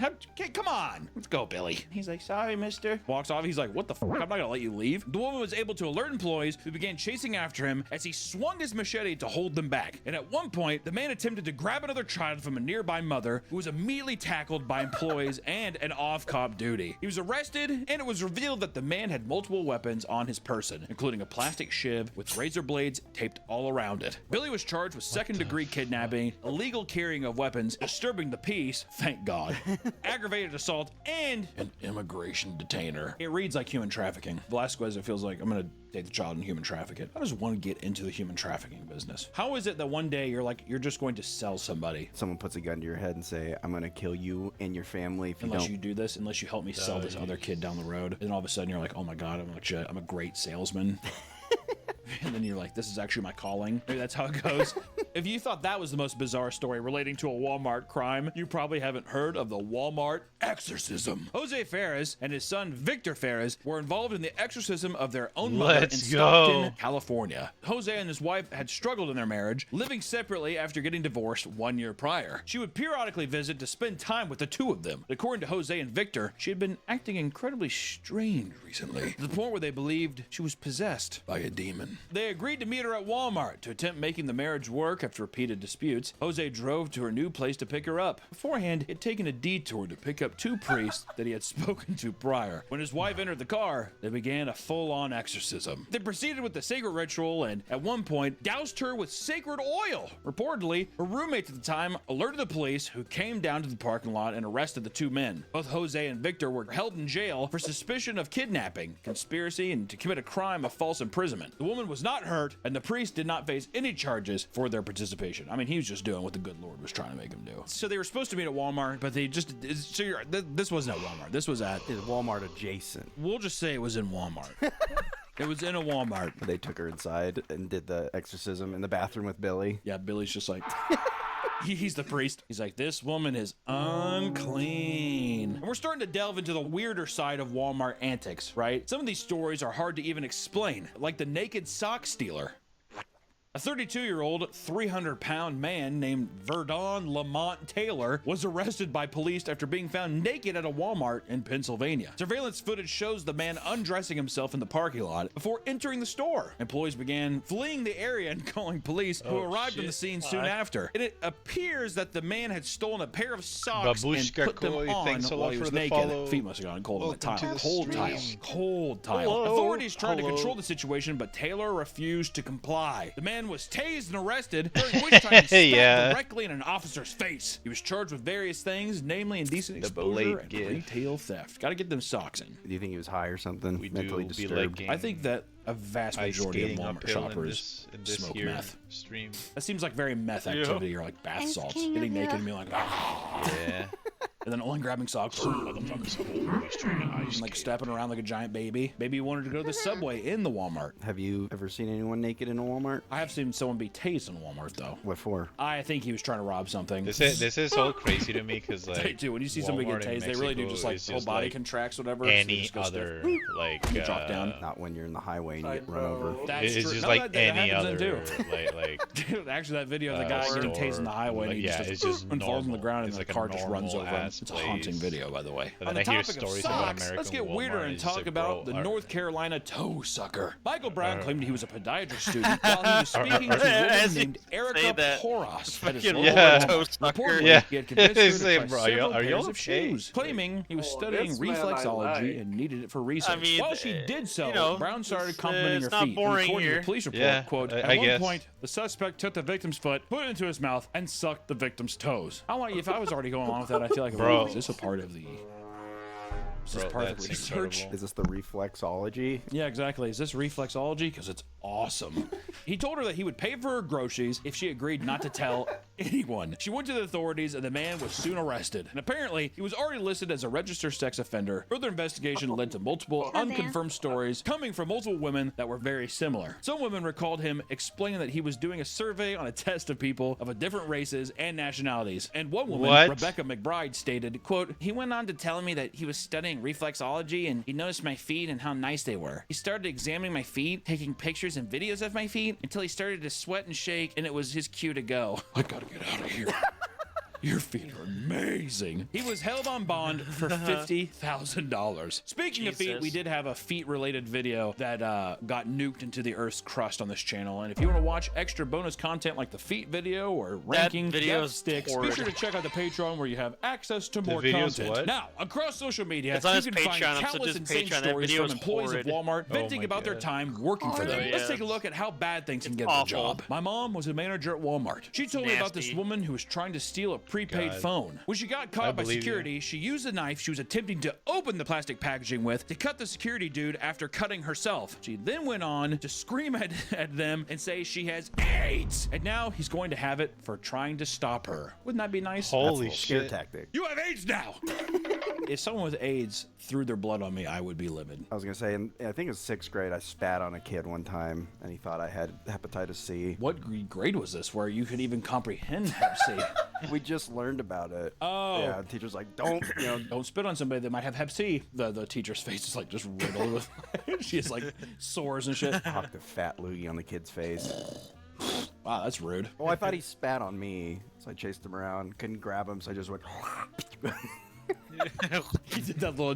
Speaker 11: Come on. Let's go, Billy. He's like, sorry, mister. Walks off. He's like, what the fuck? I'm not gonna let you leave. The woman was able to alert employees who began chasing after him as he swung his machete to hold them back. And at one point, the man attempted to grab another child from a nearby mother who was immediately tackled by employees and an off-cop duty. He was arrested, and it was revealed that the man had multiple weapons on his person, including a plastic shiv with razor blades taped all around around it. Billy was charged with second-degree kidnapping, illegal carrying of weapons, disturbing the peace, thank God, aggravated assault, and an immigration detainer. It reads like human trafficking. Velasquez, it feels like I'm gonna take the child and human traffic it. I just want to get into the human trafficking business. How is it that one day you're just going to sell somebody?
Speaker 10: Someone puts a gun to your head and say, I'm gonna kill you and your family if
Speaker 11: unless you do this, unless you help me sell this other kid down the road. And all of a sudden you're like, oh my God, I'm a great salesman. And then you're like, this is actually my calling. Maybe that's how it goes. If you thought that was the most bizarre story relating to a Walmart crime, you probably haven't heard of the Walmart exorcism. Jose Ferez and his son Victor Ferez were involved in the exorcism of their own mother in Stockton, California. Jose and his wife had struggled in their marriage, living separately after getting divorced 1 year prior. She would periodically visit to spend time with the two of them. According to Jose and Victor, she had been acting incredibly strange recently, to the point where they believed she was possessed by a demon. They agreed to meet her at Walmart to attempt making the marriage work after repeated disputes. Jose drove to her new place to pick her up. Beforehand, he had taken a detour to pick up two priests that he had spoken to prior. When his wife entered the car, they began a full-on exorcism. They proceeded with the sacred ritual and, at one point, doused her with sacred oil. Reportedly, her roommate at the time alerted the police, who came down to the parking lot and arrested the two men. Both Jose and Victor were held in jail for suspicion of kidnapping, conspiracy, and to commit a crime of false imprisonment. The woman was not hurt, and the priest did not face any charges for their participation. I mean, he was just doing what the good Lord was trying to make him do. So they were supposed to meet at Walmart, but they just... this wasn't at Walmart. This was at...
Speaker 10: It's Walmart adjacent.
Speaker 11: We'll just say it was in Walmart. It was in a Walmart.
Speaker 10: They took her inside and did the exorcism in the bathroom with Billy.
Speaker 11: Yeah, Billy's just like... He's the priest. He's like, this woman is unclean. And we're starting to delve into the weirder side of Walmart antics, right? Some of these stories are hard to even explain, like the naked sock stealer. A 32-year-old, 300-pound man named Verdon Lamont Taylor was arrested by police after being found naked at a Walmart in Pennsylvania. Surveillance footage shows the man undressing himself in the parking lot before entering the store. Employees began fleeing the area and calling police, who arrived on the scene soon after. And it appears that the man had stolen a pair of socks and put them on while he was naked. Feet must have gone cold on the tile. Cold tile. Cold tile. Hello. Authorities tried to control the situation, but Taylor refused to comply. The man was tased and arrested, during which time he spat directly in an officer's face. He was charged with various things, namely indecent exposure and retail theft. Got to get them socks in.
Speaker 10: Do you think he was high or something? Mentally disturbed?
Speaker 11: I think that a vast majority of Walmart shoppers smoke meth.
Speaker 1: Stream.
Speaker 11: That seems like very meth activity, or like bath salts. Getting naked and being like,
Speaker 1: yeah.
Speaker 11: And then only grabbing socks. And like stepping around like a giant baby. Maybe you wanted to go to the subway in the Walmart.
Speaker 10: Have you ever seen anyone naked in a Walmart?
Speaker 11: I have seen someone be tased in a Walmart though.
Speaker 10: What for?
Speaker 11: I think he was trying to rob something.
Speaker 1: This is so crazy to me because like
Speaker 11: when you see somebody get tased, they really do just like whole body contracts, whatever.
Speaker 1: Any other like
Speaker 11: drop down.
Speaker 10: Not when you're in the highway and you get run over.
Speaker 1: It's just like any other like
Speaker 11: dude, actually that video of the guy getting tased in the highway and he just falls on the ground and the car just runs over him. It's a haunting video, by the way. On the topic of socks, let's get weirder and talk about the North Carolina toe sucker. Michael Brown claimed he was a podiatrist student while he was speaking to a woman named Erica Poros at his local Reportedly, he had convinced her to try several pairs of shoes, claiming he was studying reflexology and needed it for research. While she did so, Brown started complimenting her feet. According to the police report, quote, at one point, the suspect took the victim's foot, put it into his mouth, and sucked the victim's toes. If I was already going on with that, I feel like, is this a part of the... Is this part of the research?
Speaker 10: Incredible. Is this the reflexology?
Speaker 11: Yeah, exactly. Is this reflexology? Because it's awesome. He told her that he would pay for her groceries if she agreed not to tell anyone. She went to the authorities and the man was soon arrested. And apparently, he was already listed as a registered sex offender. Further investigation led to multiple unconfirmed stories coming from multiple women that were very similar. Some women recalled him explaining that he was doing a survey on a test of people of different races and nationalities. And one woman, Rebecca McBride, stated, quote, he went on to tell me that he was studying reflexology and he noticed my feet and how nice they were. He started examining my feet, taking pictures and videos of my feet until he started to sweat and shake, and it was his cue to go. I gotta get out of here. Your feet are amazing. He was held on bond for $50,000. Speaking of feet, we did have a feet-related video that got nuked into the Earth's crust on this channel. And if you want to watch extra bonus content like the feet video or ranking
Speaker 2: video
Speaker 11: sticks, be
Speaker 2: horrid.
Speaker 11: sure to check out the Patreon where you have access to
Speaker 1: The
Speaker 11: more
Speaker 1: video's
Speaker 11: content.
Speaker 1: what?
Speaker 11: Now, across social media,
Speaker 2: It's on
Speaker 11: you
Speaker 2: his
Speaker 11: can find
Speaker 2: Patreon, so
Speaker 11: countless
Speaker 2: just
Speaker 11: insane
Speaker 2: Patreon. That
Speaker 11: stories
Speaker 2: video
Speaker 11: from
Speaker 2: is
Speaker 11: employees
Speaker 2: horrid.
Speaker 11: of Walmart
Speaker 1: Oh
Speaker 11: venting
Speaker 1: my
Speaker 11: about their
Speaker 1: God.
Speaker 11: time working for them.
Speaker 2: Oh,
Speaker 11: Let's
Speaker 2: yeah.
Speaker 11: take a look at how bad things can get
Speaker 2: Awful.
Speaker 11: the job. My mom was a manager at Walmart. She told me about this
Speaker 2: Nasty.
Speaker 11: woman who was trying to steal a prepaid
Speaker 1: God.
Speaker 11: phone. When she got
Speaker 1: I
Speaker 11: caught by
Speaker 1: believe you.
Speaker 11: security, she used a knife she was attempting to open the plastic packaging with to cut the security dude after cutting herself. She then went on to scream at them and say she has AIDS, and now he's going to have it for trying to stop her. Wouldn't that be nice?
Speaker 1: Holy
Speaker 10: That's a little scare
Speaker 1: shit.
Speaker 10: tactic.
Speaker 11: You have AIDS now! If someone with AIDS threw their blood on me, I would be livid.
Speaker 10: I was gonna say, I think it was 6th grade. I spat on a kid one time, and he thought I had hepatitis C.
Speaker 11: What grade was this where you could even comprehend Hep C?
Speaker 10: We just learned about it.
Speaker 11: Oh.
Speaker 10: Yeah, the teacher's like, don't,
Speaker 11: Don't spit on somebody that might have Hep C. The teacher's face is like just riddled with she has like sores and shit.
Speaker 10: Knocked the fat loogie on the kid's face.
Speaker 11: Wow, that's rude.
Speaker 10: Oh, I thought he spat on me, so I chased him around. Couldn't grab him, so I just went.
Speaker 11: He did that little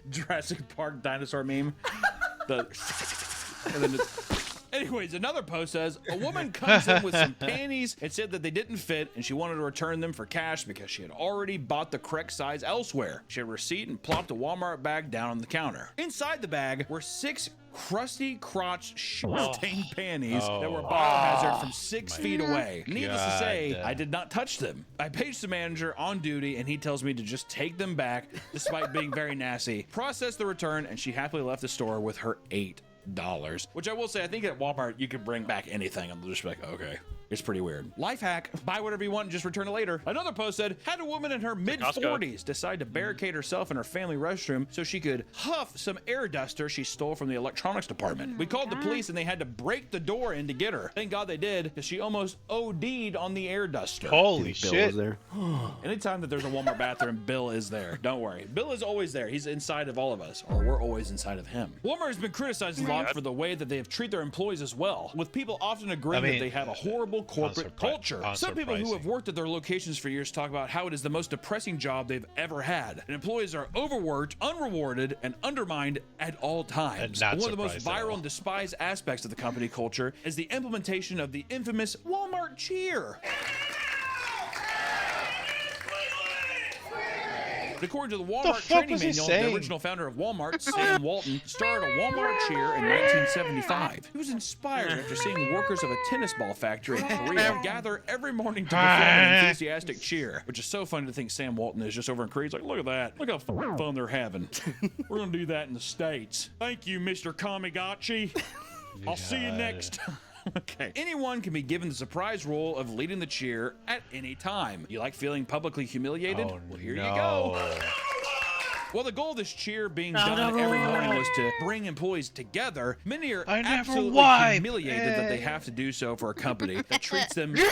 Speaker 11: Jurassic Park dinosaur meme. And then anyways, another post says, a woman comes in with some panties and said that they didn't fit and she wanted to return them for cash because she had already bought the correct size elsewhere. She had a receipt and plopped a Walmart bag down on the counter. Inside the bag were 6 crusty crotch shit-stained panties that were biohazard from 6 feet away. Needless to say, I did not touch them. I paged the manager on duty and he tells me to just take them back despite being very nasty. Process the return and she happily left the store with her $8. Which I will say, I think at Walmart you can bring back anything and they'll just be like, okay. It's pretty weird. Life hack, buy whatever you want and just return it later. Another post said, had a woman in her mid-40s decide to barricade herself in her family restroom so she could huff some air duster she stole from the electronics department. We called the police and they had to break the door in to get her. Thank God they did, because she almost OD'd on the air duster.
Speaker 1: Holy
Speaker 10: Bill
Speaker 1: shit.
Speaker 10: was there.
Speaker 11: Anytime that there's a Walmart bathroom, Bill is there. Don't worry. Bill is always there. He's inside of all of us, or we're always inside of him. Walmart has been criticized a lot for the way that they have treated their employees as well, with people often agreeing that they have a horrible corporate culture. Some people who have worked at their locations for years talk about how it is the most depressing job they've ever had. And employees are overworked, unrewarded, and undermined at all times. One of the most viral and despised aspects of the company culture is the implementation of the infamous Walmart cheer. According to the Walmart training manual, the original founder of Walmart, Sam Walton, started a Walmart cheer in 1975. He was inspired after seeing workers of a tennis ball factory in Korea gather every morning to perform an enthusiastic cheer, which is so funny to think Sam Walton is just over in Korea. He's like, look at that. Look how fun they're having. We're going to do that in the States. Thank you, Mr. Kamigachi. I'll see you next time. Okay. Anyone can be given the surprise role of leading the cheer at any time. You like feeling publicly humiliated? Well, here you go. Well, the goal of this cheer being done every morning was to bring employees together. Many are absolutely humiliated that they have to do so for a company that treats them so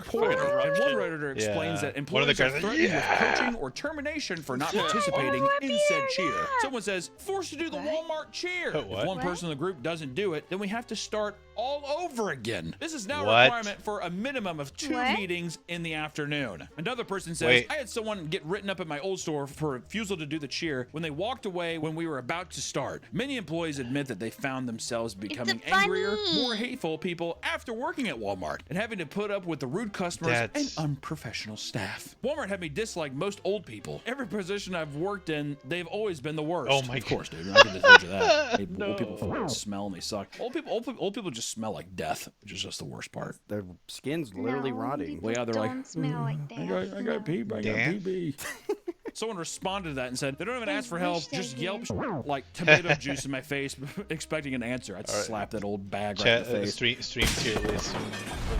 Speaker 11: poorly. And one Redditor explains that employees are threatened with coaching or termination for not participating in said cheer. Someone says, forced to do the Walmart cheer. If one person in the group doesn't do it, then we have to start all over again. This is now a requirement for a minimum of 2 meetings in the afternoon. Another person says, I had someone get written up at my old store for refusal to do the cheer when they walked away when we were about to start. Many employees admit that they found themselves becoming angrier, more hateful people after working at Walmart and having to put up with the rude customers and unprofessional staff. Walmart had me dislike most old people. Every position I've worked in, they've always been the worst.
Speaker 1: Oh my
Speaker 11: Of course, dude. I can just that. Old people fucking smell and they suck. Old people just smell like death, which is just the worst part.
Speaker 10: Their skin's literally rotting.
Speaker 11: Well, yeah, they're like,
Speaker 5: smell like that.
Speaker 11: I got PB. Someone responded to that and said, they don't even ask for help, just yelp like tomato juice in my face, expecting an answer. I'd slap that old bag right in the face.
Speaker 1: Stream tier list.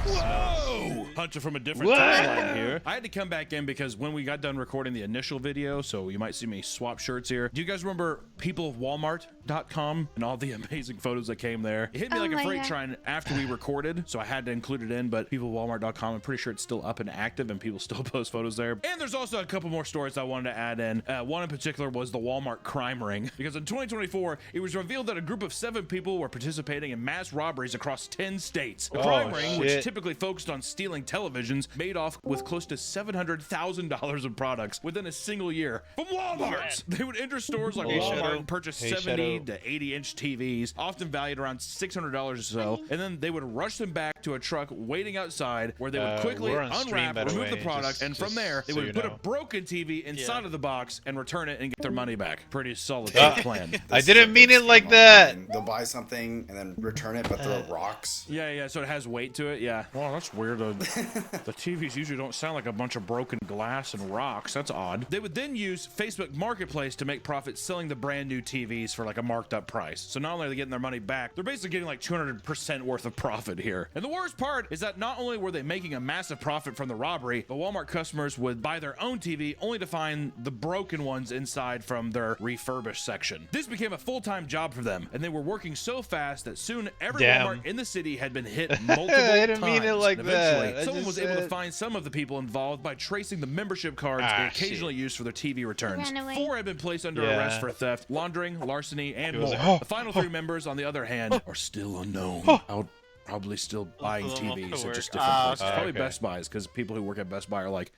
Speaker 11: Whoa! Hunter from a different timeline here. I had to come back in because when we got done recording the initial video, so you might see me swap shirts here. Do you guys remember peopleofwalmart.com and all the amazing photos that came there? It hit me like a freight train after we recorded, so I had to include it in, but peopleofwalmart.com, I'm pretty sure it's still up and active and people still post photos there. And there's also a couple more stories I wanted wanted to add in. One in particular was the Walmart crime ring, because in 2024, it was revealed that a group of 7 people were participating in mass robberies across 10 states. The crime ring, which typically focused on stealing televisions, made off with close to $700,000 of products within a single year from Walmart. They would enter stores like Walmart and purchase 70 to 80-inch TVs, often valued around $600 or so, and then they would rush them back to a truck waiting outside, where they would quickly unwrap, remove the product, and from there, they would put a broken TV inside of the box and return it and get their money back. Pretty solid plan.
Speaker 1: I didn't mean it like that.
Speaker 10: They'll buy something and then return it, but throw rocks.
Speaker 11: Yeah, so it has weight to it, yeah. Wow, that's weird. The TVs usually don't sound like a bunch of broken glass and rocks. That's odd. They would then use Facebook Marketplace to make profit selling the brand new TVs for like a marked up price. So not only are they getting their money back, they're basically getting like 200% worth of profit here. And the worst part is that not only were they making a massive profit from the robbery, but Walmart customers would buy their own TV only to find the broken ones inside from their refurbished section. This became a full-time job for them, and they were working so fast that soon every Walmart in the city had been hit multiple times.
Speaker 1: I didn't mean it like
Speaker 11: and eventually,
Speaker 1: that.
Speaker 11: someone was able to find some of the people involved by tracing the membership cards they occasionally used for their TV returns. 4 had been placed under arrest for theft, laundering, larceny, and more. The final 3 members, on the other hand, are still unknown. Out probably still buying TVs at just different places. Probably Best Buys, because people who work at Best Buy are like,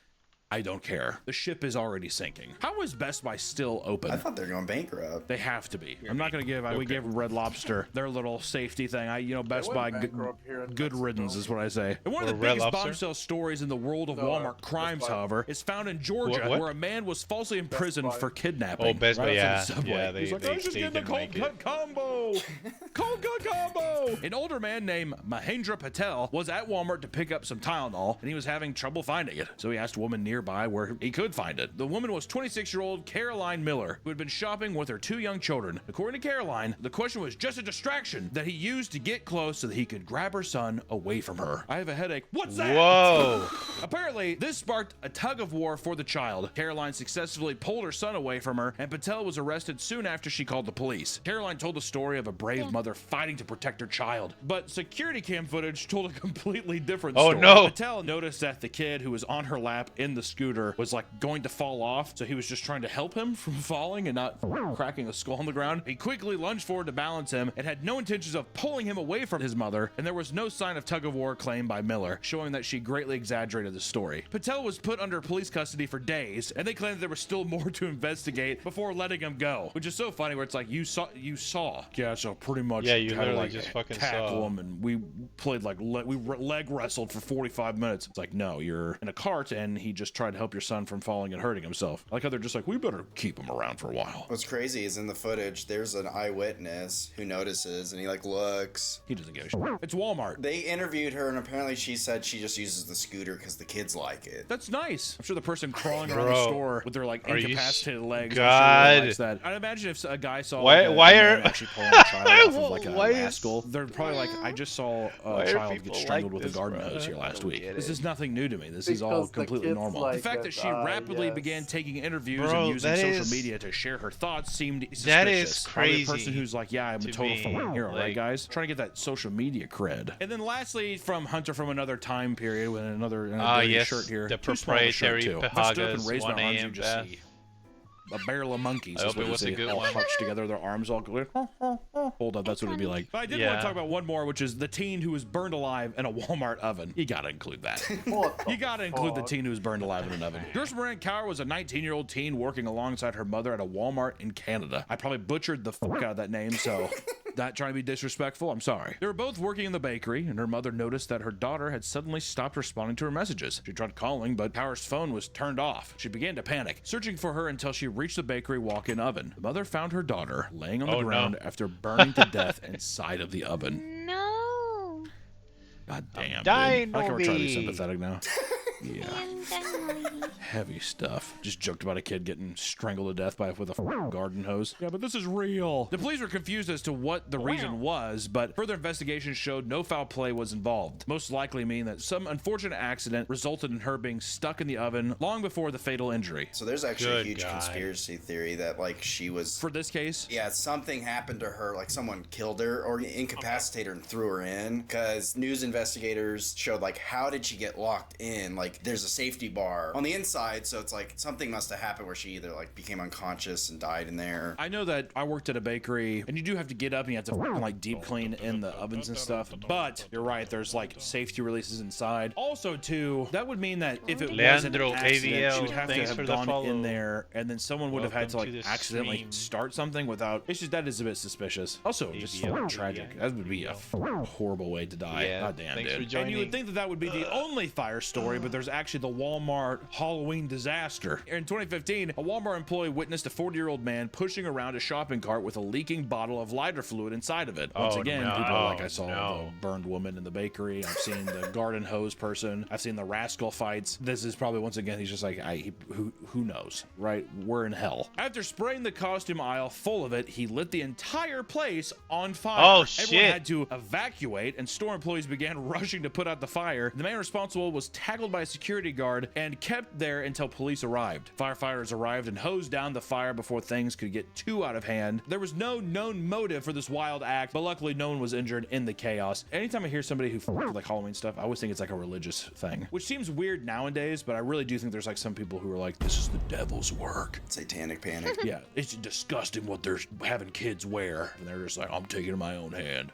Speaker 11: I don't care. The ship is already sinking. How is Best Buy still open?
Speaker 10: I thought they were going bankrupt.
Speaker 11: They have to be. I'm not going to give. We gave Red Lobster their little safety thing. Best Buy, good riddance is what I say. And one of the biggest bombshell stories in the world of Walmart crimes, however, is found in Georgia, where a man was falsely imprisoned for kidnapping.
Speaker 1: Oh, Best Buy,
Speaker 11: yeah.
Speaker 1: He's like,
Speaker 11: I was just getting a cold cut combo. Cold cut combo. An older man named Mahendra Patel was at Walmart to pick up some Tylenol, and he was having trouble finding it. So he asked a woman nearby where he could find it. The woman was 26-year-old Caroline Miller, who had been shopping with her 2 young children. According to Caroline, the question was just a distraction that he used to get close so that he could grab her son away from her. I have a headache. What's that?
Speaker 1: Whoa.
Speaker 11: Apparently, this sparked a tug of war for the child. Caroline successfully pulled her son away from her, and Patel was arrested soon after she called the police. Caroline told the story of a brave mother fighting to protect her child, but security cam footage told a completely different story.
Speaker 1: Oh no.
Speaker 11: Patel noticed that the kid who was on her lap in the scooter was like going to fall off, so he was just trying to help him from falling and not cracking a skull on the ground. He quickly lunged forward to balance him and had no intentions of pulling him away from his mother, and there was no sign of tug-of-war claimed by Miller, showing that she greatly exaggerated the story. Patel was put under police custody for days, and they claimed that there was still more to investigate before letting him go, which is so funny where it's like, you saw. Yeah, so pretty much
Speaker 1: you
Speaker 11: kinda
Speaker 1: literally
Speaker 11: like
Speaker 1: just fucking
Speaker 11: tackle
Speaker 1: saw
Speaker 11: him, and we played like we leg wrestled for 45 minutes. It's like, no, you're in a cart and he just tried to help your son from falling and hurting himself. I like how they're just like, we better keep him around for a while.
Speaker 10: What's crazy is in the footage, there's an eyewitness who notices, and he like looks.
Speaker 11: He doesn't give a shit. It's Walmart.
Speaker 10: They interviewed her, and apparently she said she just uses the scooter because the kids like it.
Speaker 11: That's nice. I'm sure the person crawling around the store with their like incapacitated legs.
Speaker 1: God.
Speaker 11: Sure that. I'd imagine if a guy saw
Speaker 1: why are
Speaker 11: actually pulling a child off of like a rascal, they're probably like, I just saw a child get strangled with a garden hose here last week. This is nothing new to me. This is all completely normal. The fact that she rapidly began taking interviews and using social media to share her thoughts seemed suspicious.
Speaker 1: That is crazy.
Speaker 11: Probably a person who's like, yeah, I'm a total fucking hero, right, guys? Trying to get that social media cred. And then lastly, from Hunter from another time period with another shirt here.
Speaker 1: The proprietary Pahagas
Speaker 11: 1 a.m. bath. A barrel of monkeys.
Speaker 1: I hope it was a good
Speaker 11: all
Speaker 1: one.
Speaker 11: hunched together, their arms all good. Hold up, that's what it'd be like. But I did want to talk about one more, which is the teen who was burned alive in a Walmart oven. You gotta include that. You gotta include the teen who was burned alive in an oven. Joyce Moran Cower was a 19-year-old teen working alongside her mother at a Walmart in Canada. I probably butchered the fuck out of that name, so not trying to be disrespectful, I'm sorry. They were both working in the bakery, and her mother noticed that her daughter had suddenly stopped responding to her messages. She tried calling, but Cower's phone was turned off. She began to panic, searching for her until she reached the bakery walk-in oven. The mother found her daughter laying on the ground after burning to death inside of the oven.
Speaker 5: No.
Speaker 11: God damn.
Speaker 1: Dying,
Speaker 11: dude. I like how we're trying to be
Speaker 1: Obi.
Speaker 11: sympathetic now. Yeah. Heavy stuff. Just joked about a kid getting strangled to death with a garden hose. Yeah, but this is real. The police were confused as to what the reason was, but further investigation showed no foul play was involved. Most likely meaning that some unfortunate accident resulted in her being stuck in the oven long before the fatal injury.
Speaker 10: So there's actually a huge conspiracy theory that like she was...
Speaker 11: For this case?
Speaker 10: Yeah, something happened to her, like someone killed her or incapacitated her and threw her in, because news investigators showed like, how did she get locked in? Like, like there's a safety bar on the inside, so it's like something must have happened where she either like became unconscious and died in there.
Speaker 11: I know that I worked at a bakery, and you do have to get up and you have to like deep clean in the ovens and stuff. But you're right, there's like safety releases inside. Also, too, that would mean that if it wasn't an
Speaker 1: Leandro
Speaker 11: accident, she would
Speaker 1: AVL,
Speaker 11: have to
Speaker 1: thanks
Speaker 11: have
Speaker 1: for the
Speaker 11: gone
Speaker 1: follow.
Speaker 11: in there, and then someone would have had to
Speaker 1: Welcome
Speaker 11: like
Speaker 1: to the
Speaker 11: accidentally
Speaker 1: stream.
Speaker 11: start something without. It's just that is a bit suspicious. Also, just
Speaker 1: AVL,
Speaker 11: tragic. That would be a horrible way to die.
Speaker 1: Yeah,
Speaker 11: God damn,
Speaker 1: thanks
Speaker 11: dude.
Speaker 1: for
Speaker 11: And you would
Speaker 1: joining.
Speaker 11: think that that would be the only fire story, but there's actually the Walmart Halloween disaster. In 2015, a Walmart employee witnessed a 40-year-old man pushing around a shopping cart with a leaking bottle of lighter fluid inside of it. Once
Speaker 1: Oh,
Speaker 11: again,
Speaker 1: no.
Speaker 11: people are like, I saw
Speaker 1: No.
Speaker 11: the burned woman in the bakery. I've seen the garden hose person. I've seen the rascal fights. This is probably, once again, he's just like, who knows, right? We're in hell. After spraying the costume aisle full of it, he lit the entire place on fire.
Speaker 1: Oh,
Speaker 11: Everyone
Speaker 1: shit.
Speaker 11: had to evacuate, and store employees began rushing to put out the fire. The man responsible was tackled by a security guard and kept there until police arrived. Firefighters arrived and hosed down the fire before things could get too out of hand. There was no known motive for this wild act, but luckily no one was injured in the chaos. Anytime I hear somebody who with like Halloween stuff, I always think it's like a religious thing, which seems weird nowadays, but I really do think there's like some people who are like, this is the devil's work.
Speaker 10: Satanic panic.
Speaker 11: Yeah, it's disgusting what they're having kids wear, and they're just like, I'm taking it in my own hand.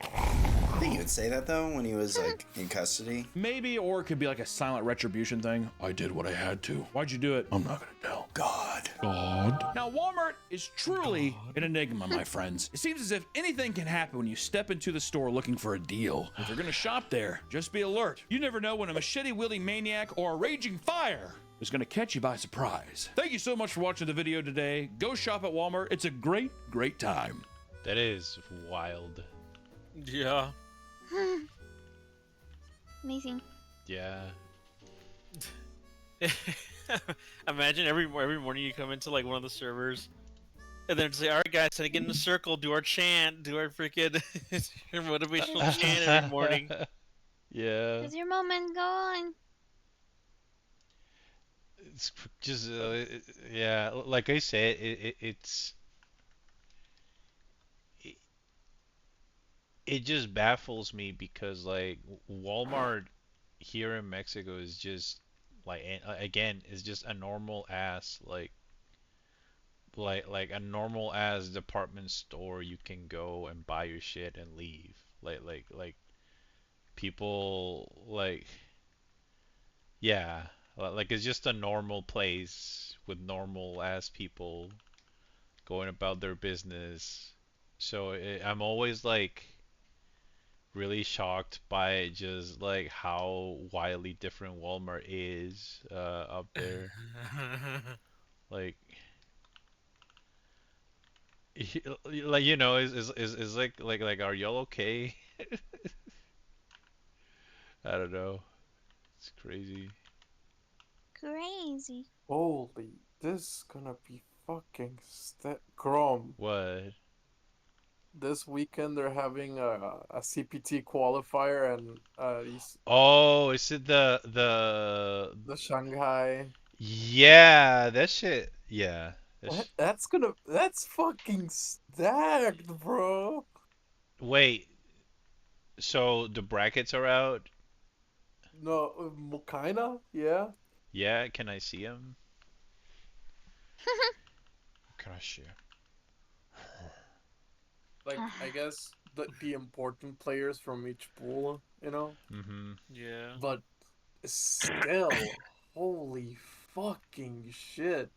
Speaker 10: I think he would say that though when he was like in custody.
Speaker 11: Maybe, or it could be like a silent retribution thing. I did what I had to. Why'd you do it? I'm not gonna tell. God. Now, Walmart is truly an enigma, my friends. It seems as if anything can happen when you step into the store looking for a deal. If you're gonna shop there, just be alert. You never know when a machete-wielding maniac or a raging fire is gonna catch you by surprise. Thank you so much for watching the video today. Go shop at Walmart. It's a great, great time.
Speaker 1: That is wild.
Speaker 2: Yeah.
Speaker 5: Amazing.
Speaker 1: Yeah.
Speaker 2: Imagine every morning you come into like one of the servers, and then say, "All right, guys, time to get in a circle, do our chant, do our freaking your motivational chant every morning."
Speaker 1: Yeah.
Speaker 5: Is your moment going?
Speaker 1: It's just yeah, like I said, it just baffles me because like Walmart here in Mexico is just like again is just a normal ass like a normal ass department store you can go and buy your shit and leave. Like people like yeah, like it's just a normal place with normal ass people going about their business. So I'm always like really shocked by just like how wildly different Walmart is up there. Like like you know is like are y'all okay? I don't know. It's crazy.
Speaker 5: Crazy.
Speaker 8: Holy, this is gonna be fucking Chrome.
Speaker 1: What?
Speaker 8: This weekend they're having a CPT qualifier and
Speaker 1: Oh, is it
Speaker 8: the Shanghai.
Speaker 1: yeah, that shit. Yeah.
Speaker 8: That's fucking stacked, bro.
Speaker 1: Wait, so the brackets are out?
Speaker 8: No, kinda, yeah.
Speaker 1: Yeah, can I see them? Can I see 'em?
Speaker 8: Like I guess the important players from each pool, you know.
Speaker 1: Mm-hmm.
Speaker 2: Yeah.
Speaker 8: But still, holy fucking shit.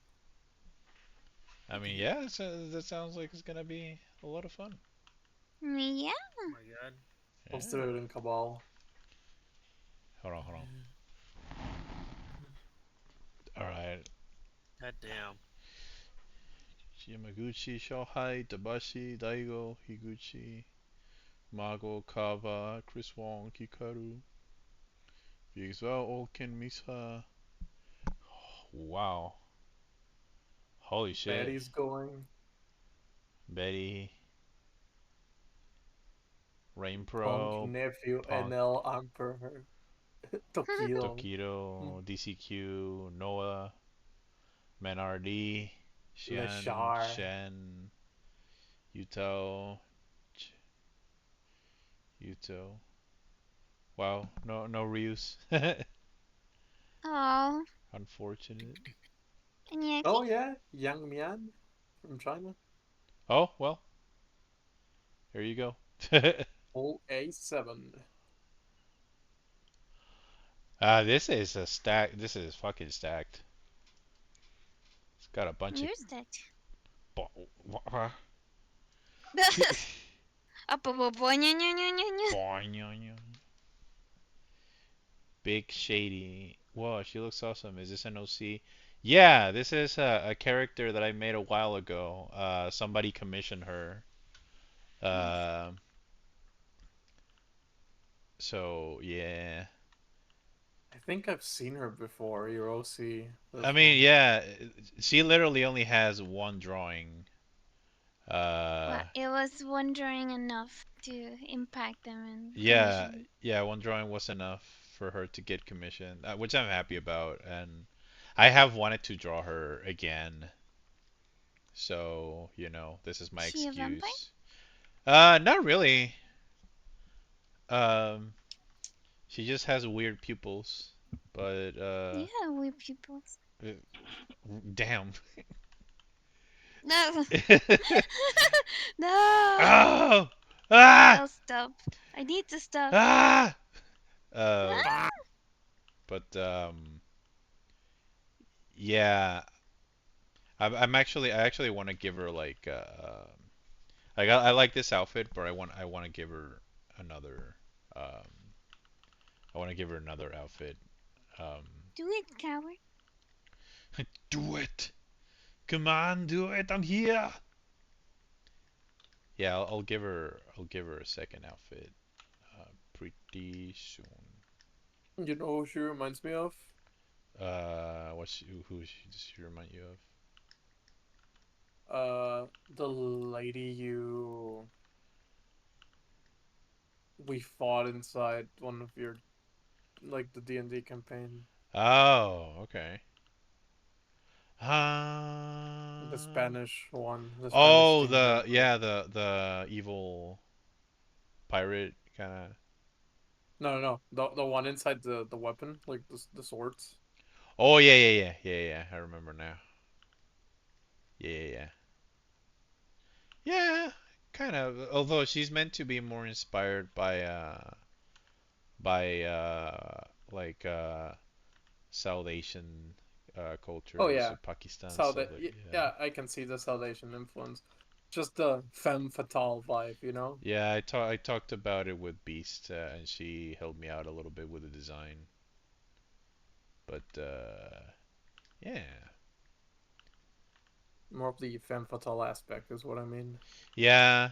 Speaker 1: I mean, yeah, that sounds like it's gonna be a lot of fun.
Speaker 5: Yeah.
Speaker 2: Oh my god.
Speaker 8: Let's do it in Cabal.
Speaker 1: Hold on. Alright.
Speaker 2: God damn.
Speaker 1: Yamaguchi, Shohei, Tabashi, Daigo, Higuchi, Mago, Kava, Chris Wong, Hikaru, Yigzao, Oken, Misa. Wow. Holy shit.
Speaker 8: Betty's going.
Speaker 1: Betty. Rain Pro.
Speaker 8: Punk nephew
Speaker 1: Punk.
Speaker 8: NL Emperor. Tokido.
Speaker 1: Tokido, DCQ, Noah, Menardi, Shen,
Speaker 8: Lashar.
Speaker 1: Shen, Yuto, Yuto, Wow, no reuse.
Speaker 5: Oh,
Speaker 1: Unfortunate.
Speaker 5: and
Speaker 8: Oh yeah, Yang Mian from China.
Speaker 1: Oh, well, here you go.
Speaker 8: Full A7.
Speaker 1: This is a stack. This is fucking stacked. It's got a bunch of.
Speaker 5: Where's that?
Speaker 1: Huh? Big Shady. Whoa, she looks awesome. Is this an OC? Yeah, this is a character that I made a while ago. Somebody commissioned her. Uh, so yeah.
Speaker 8: I think I've seen her before. Your OC.
Speaker 1: I
Speaker 8: This
Speaker 1: mean,
Speaker 8: one.
Speaker 1: yeah, she literally only has one drawing.
Speaker 5: Well, it was wondering enough to impact them and
Speaker 1: Yeah,
Speaker 5: commission.
Speaker 1: yeah, one drawing was enough for her to get commissioned, which I'm happy about, and I have wanted to draw her again. So, this is my
Speaker 5: She a vampire?
Speaker 1: excuse. Not really. Um, she just has weird pupils, but
Speaker 5: Yeah, weird pupils.
Speaker 1: uh, damn.
Speaker 5: No. No.
Speaker 1: Oh! Ah!
Speaker 5: I'll stop. I need to stop.
Speaker 1: Ah!
Speaker 5: Ah!
Speaker 1: But yeah, I actually want to give her like I like this outfit, but I want to give her another um I want to give her another outfit. Um,
Speaker 5: Do it, coward.
Speaker 1: do it. Come on, do it. I'm here. Yeah, I'll give her a second outfit pretty soon.
Speaker 8: You know who she reminds me of?
Speaker 1: Does she remind you of?
Speaker 8: The lady we fought inside one of your, like the D&D campaign.
Speaker 1: Oh, okay.
Speaker 8: The Spanish one, the Spanish
Speaker 1: Oh,
Speaker 8: team member.
Speaker 1: the evil pirate kind of.
Speaker 8: No. The one inside the weapon, like the swords.
Speaker 1: Oh yeah. I remember now. Yeah. Yeah, kind of. Although she's meant to be more inspired by like South Asian
Speaker 8: Oh
Speaker 1: cultures
Speaker 8: yeah,
Speaker 1: of Pakistan.
Speaker 8: so
Speaker 1: So
Speaker 8: that
Speaker 1: like, yeah.
Speaker 8: yeah, I can see the Salvation influence. Just the femme fatale vibe, you know.
Speaker 1: Yeah, I talked about it with Beast, and she helped me out a little bit with the design. But yeah,
Speaker 8: More of the femme fatale aspect is what I mean.
Speaker 1: yeah.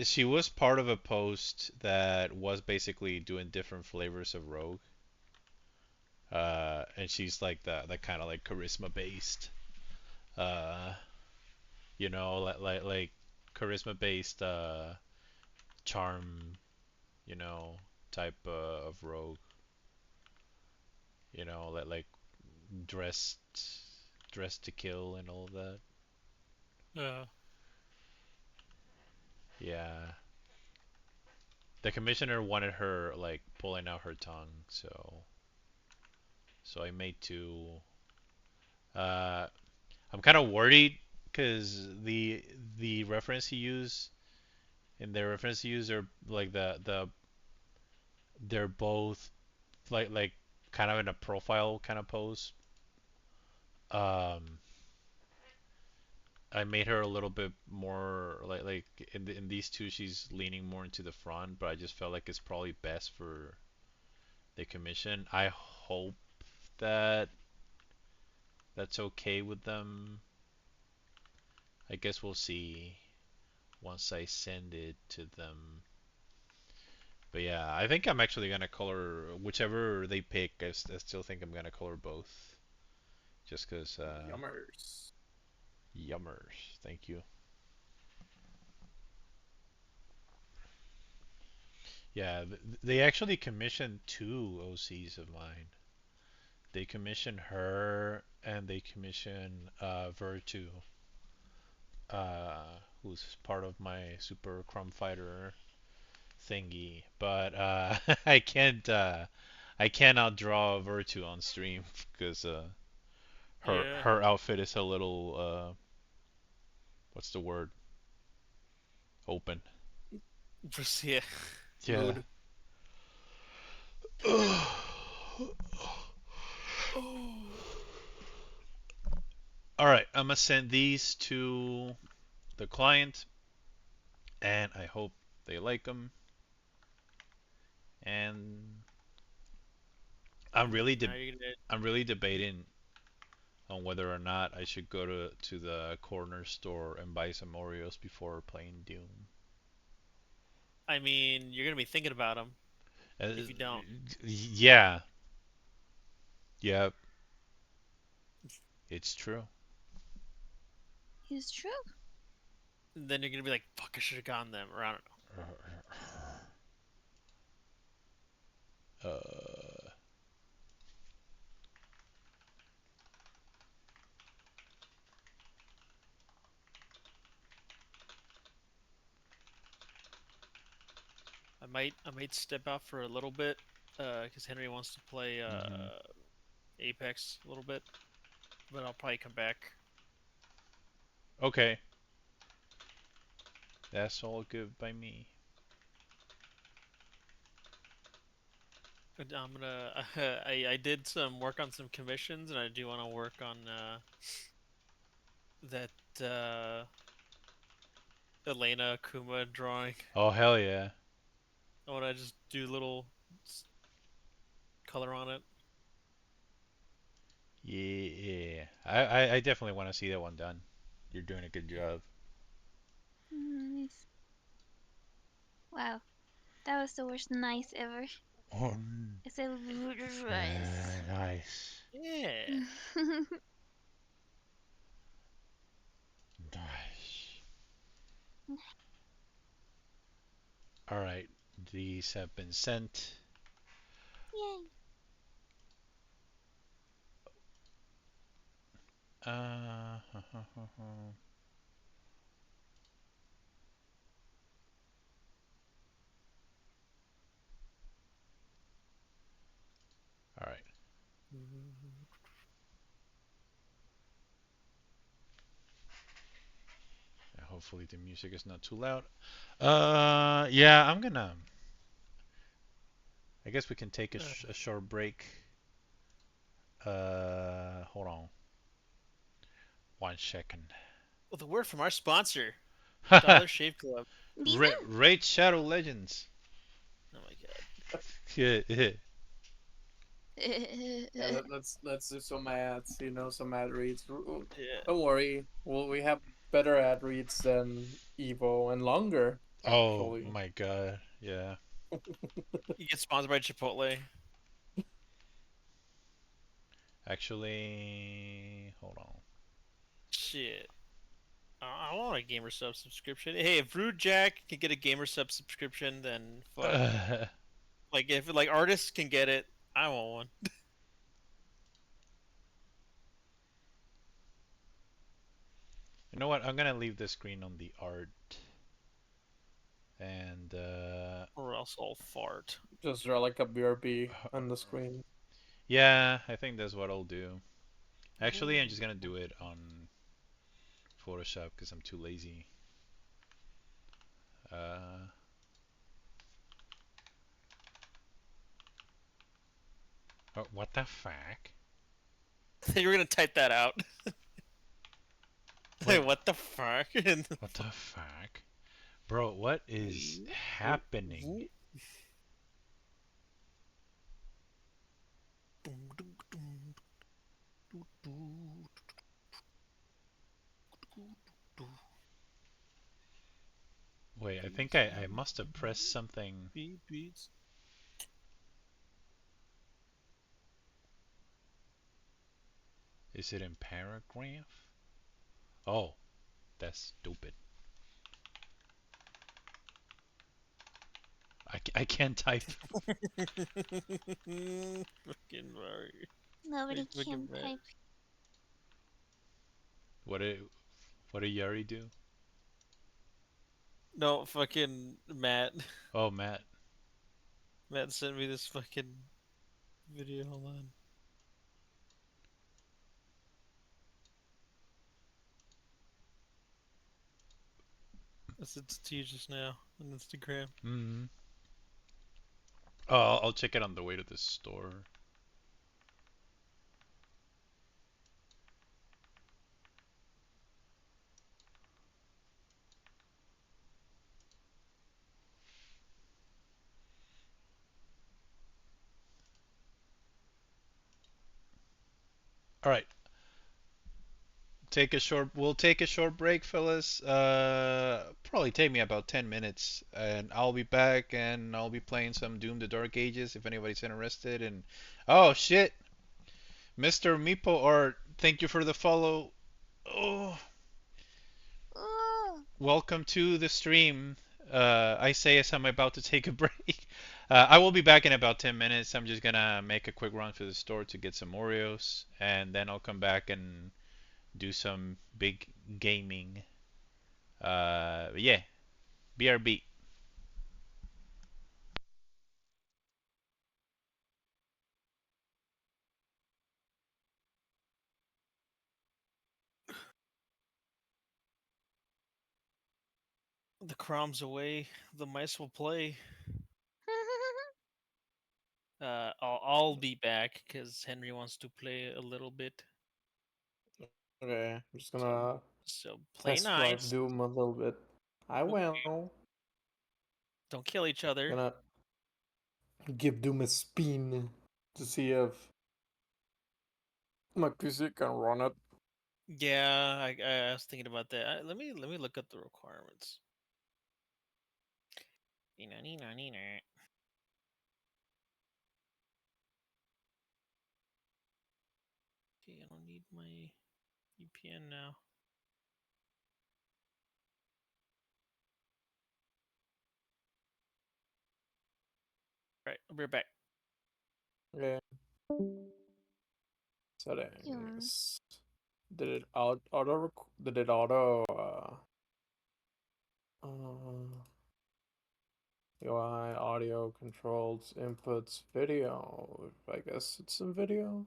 Speaker 1: She was part of a post that was basically doing different flavors of Rogue. And she's like the kind of like charisma based, uh, like charisma based charm, you know, type of Rogue. Like dressed dressed to kill and all of that.
Speaker 2: Yeah.
Speaker 1: Yeah. The commissioner wanted her like pulling out her tongue, so I made two. Uh, I'm kind of worried because the reference he used in their reference he used are like they're both like kind of in a profile kind of pose. Um, I made her a little bit more like in these two she's leaning more into the front, but I just felt like it's probably best for the commission. I hope that that's okay with them. I guess we'll see once I send it to them. But yeah, I think I'm actually gonna color whichever they pick. I still think I'm gonna color both, just cause.
Speaker 8: Yummers.
Speaker 1: Yummers. Thank you. Yeah, they actually commissioned two OCs of mine. They commissioned her and they commissioned Virtu, who's part of my Super Crumb Fighter thingy, but I can't. I cannot draw Virtu on stream because
Speaker 2: Yeah.
Speaker 1: her outfit is a little what's the word? Open.
Speaker 2: Just yeah.
Speaker 1: Yeah.
Speaker 2: Mood.
Speaker 1: All right, I'm gonna send these to the client, and I hope they like them. And
Speaker 2: Now you're gonna.
Speaker 1: I'm really debating on whether or not I should go to the corner store and buy some Oreos before playing Doom.
Speaker 2: I mean, you're gonna be thinking about them
Speaker 1: Uh,
Speaker 2: if you don't.
Speaker 1: yeah. Yep. It's true.
Speaker 5: It's true.
Speaker 2: Then you're gonna be like, "Fuck, I should have gotten them," or I don't know. I might step out for a little bit, because Henry wants to play Apex a little bit, but I'll probably come back.
Speaker 1: Okay. That's all good by me.
Speaker 2: And I'm gonna. I did some work on some commissions, and I do want to work on that Elena Kuma drawing.
Speaker 1: Oh hell yeah.
Speaker 2: I want to just do little color on it.
Speaker 1: Yeah. I definitely want to see that one done. You're doing a good job.
Speaker 5: Nice. Wow, that was the worst nice ever. I said
Speaker 1: Nice.
Speaker 2: Yeah.
Speaker 1: Nice. All right. These have been sent.
Speaker 5: Yay.
Speaker 1: Uh, All right. Hopefully the music is not too loud. Yeah, I'm gonna. I guess we can take a short break. Hold on. 1 second.
Speaker 2: Well, the word from our sponsor, Dollar Shave Club.
Speaker 1: Raid Shadow Legends.
Speaker 2: Oh my god.
Speaker 1: Yeah.
Speaker 8: Yeah, let's do some ads. Some ad reads.
Speaker 2: Yeah.
Speaker 8: Don't worry. We have better ad reads than Evo and longer.
Speaker 1: Oh
Speaker 8: Actually.
Speaker 1: my god. Yeah.
Speaker 2: You get sponsored by Chipotle.
Speaker 1: Actually, hold on.
Speaker 2: Shit. I want a Gamer Sub subscription. Hey, if Rude Jack can get a Gamer Sub subscription, then fuck. Like if artists can get it, I want one.
Speaker 1: You know what? I'm gonna leave the screen on the art. And
Speaker 2: or else I'll fart.
Speaker 8: Just draw like a BRB on the screen.
Speaker 1: Yeah, I think that's what I'll do. Actually, I'm just gonna do it on Photoshop because I'm too lazy. Oh, what the fuck?
Speaker 2: You were gonna type that out. Hey, what the fuck?
Speaker 1: What the fuck? Bro, what is happening? Wait, I think I must have pressed something. Is it in paragraph? Oh, that's stupid. I can't type.
Speaker 2: Fucking Mario.
Speaker 5: Nobody can type.
Speaker 1: What did Yari do?
Speaker 2: No, fucking Matt.
Speaker 1: Oh, Matt.
Speaker 2: Matt sent me this fucking video. Hold on. I sent it to you just now on Instagram.
Speaker 1: Mm-hmm. Oh, I'll check it on the way to the store. All right. We'll take a short break, fellas. Probably take me about 10 minutes, and I'll be back, and I'll be playing some Doom: The Dark Ages if anybody's interested. And oh shit, Mr. Meepo Art, thank you for the follow. Oh, welcome to the stream. I say as I'm about to take a break. I will be back in about 10 minutes. I'm just gonna make a quick run to the store to get some Oreos, and then I'll come back and do some big gaming. Yeah, BRB.
Speaker 2: The crom's away. The mice will play. I'll be back because Henry wants to play a little bit.
Speaker 8: Okay, I'm just gonna
Speaker 2: So play
Speaker 8: test drive
Speaker 2: nice.
Speaker 8: Doom a little bit. I will.
Speaker 2: Don't kill each other.
Speaker 8: Gonna give Doom a spin to see if my PC can run it.
Speaker 2: Yeah, I was thinking about that. Let me look up the requirements. Nina, Nina, Nina. Okay, I don't need my VPN now. Right, I'll be right back.
Speaker 8: Okay. Settings. Did it did it auto UI audio controls inputs video? I guess it's some video.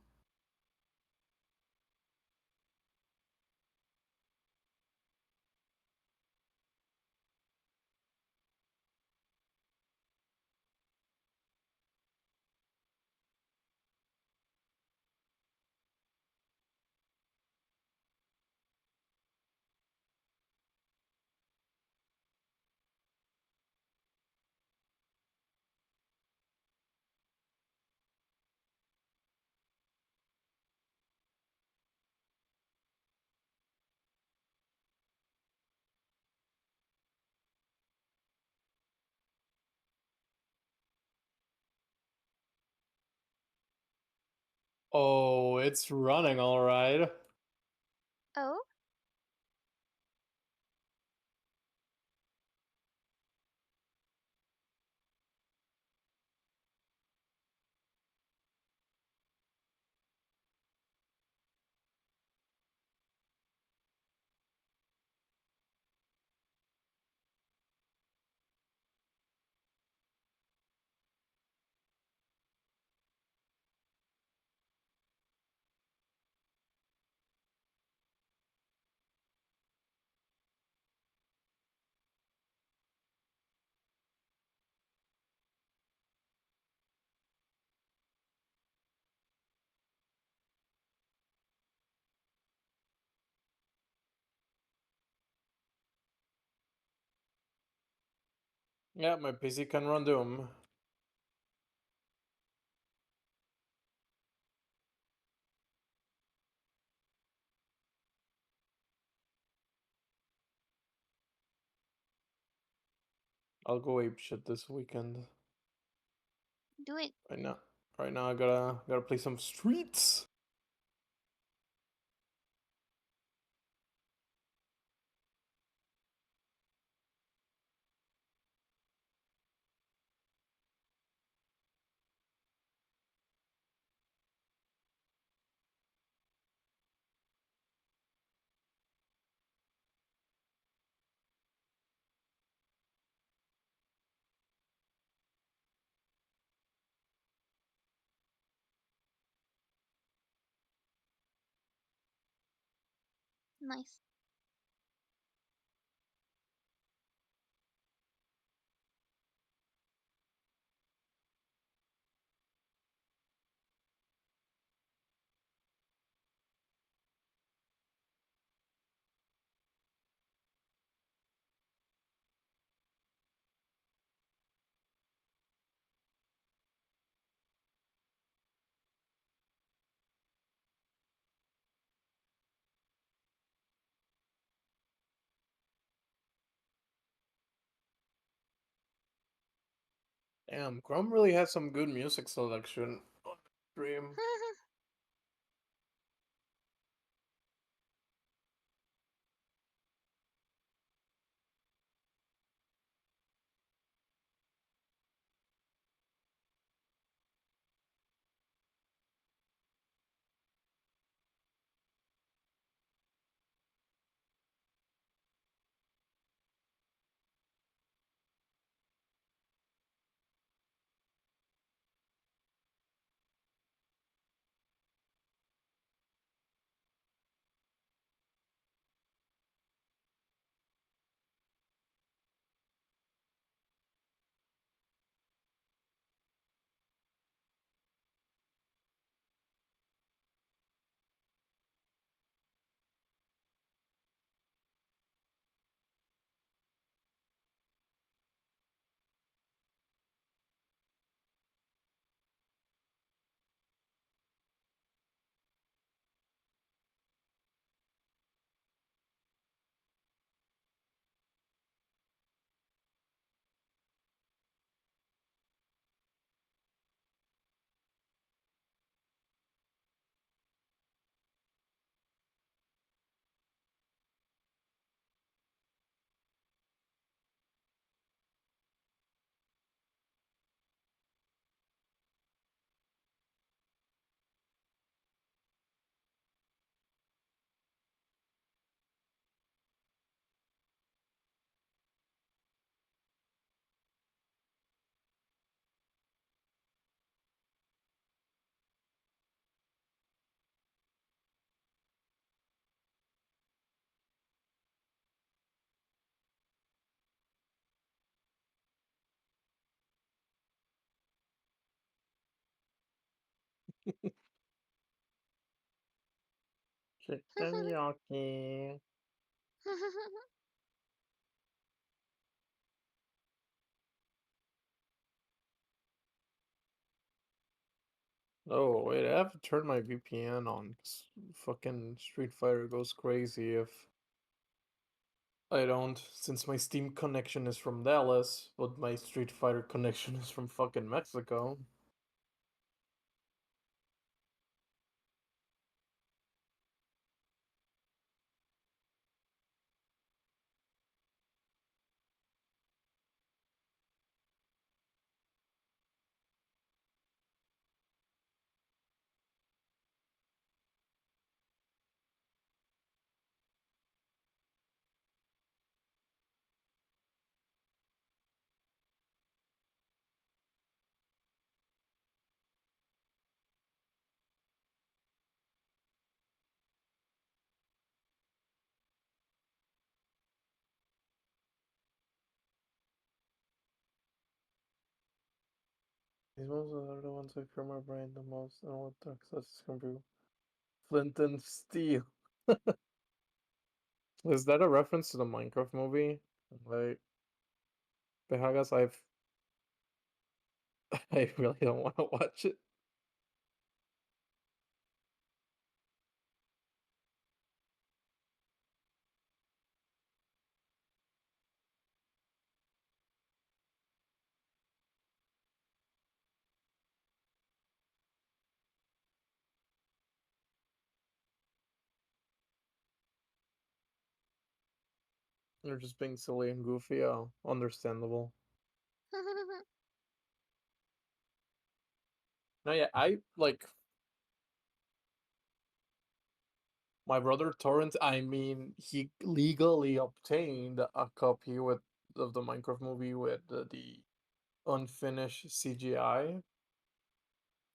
Speaker 8: Oh, it's running all right.
Speaker 5: Oh?
Speaker 8: Yeah, my PC can run Doom. I'll go ape shit this weekend.
Speaker 5: Do it.
Speaker 8: Right now I gotta play some streets.
Speaker 5: Nice.
Speaker 8: Damn, Chrome really has some good music selection on stream. Chicken yaki. Oh, wait, I have to turn my VPN on 'cause fucking Street Fighter goes crazy if I don't, since my Steam connection is from Dallas, but my Street Fighter connection is from fucking Mexico. These ones are the ones that clear my brain the most and what the success can do. Flint and Steel. Is that a reference to the Minecraft movie? Like, Behagas, I really don't want to watch it. They're just being silly and goofy. Oh, understandable. No, yeah, I like my brother torrent. I mean, he legally obtained a copy with of the Minecraft movie with the unfinished CGI,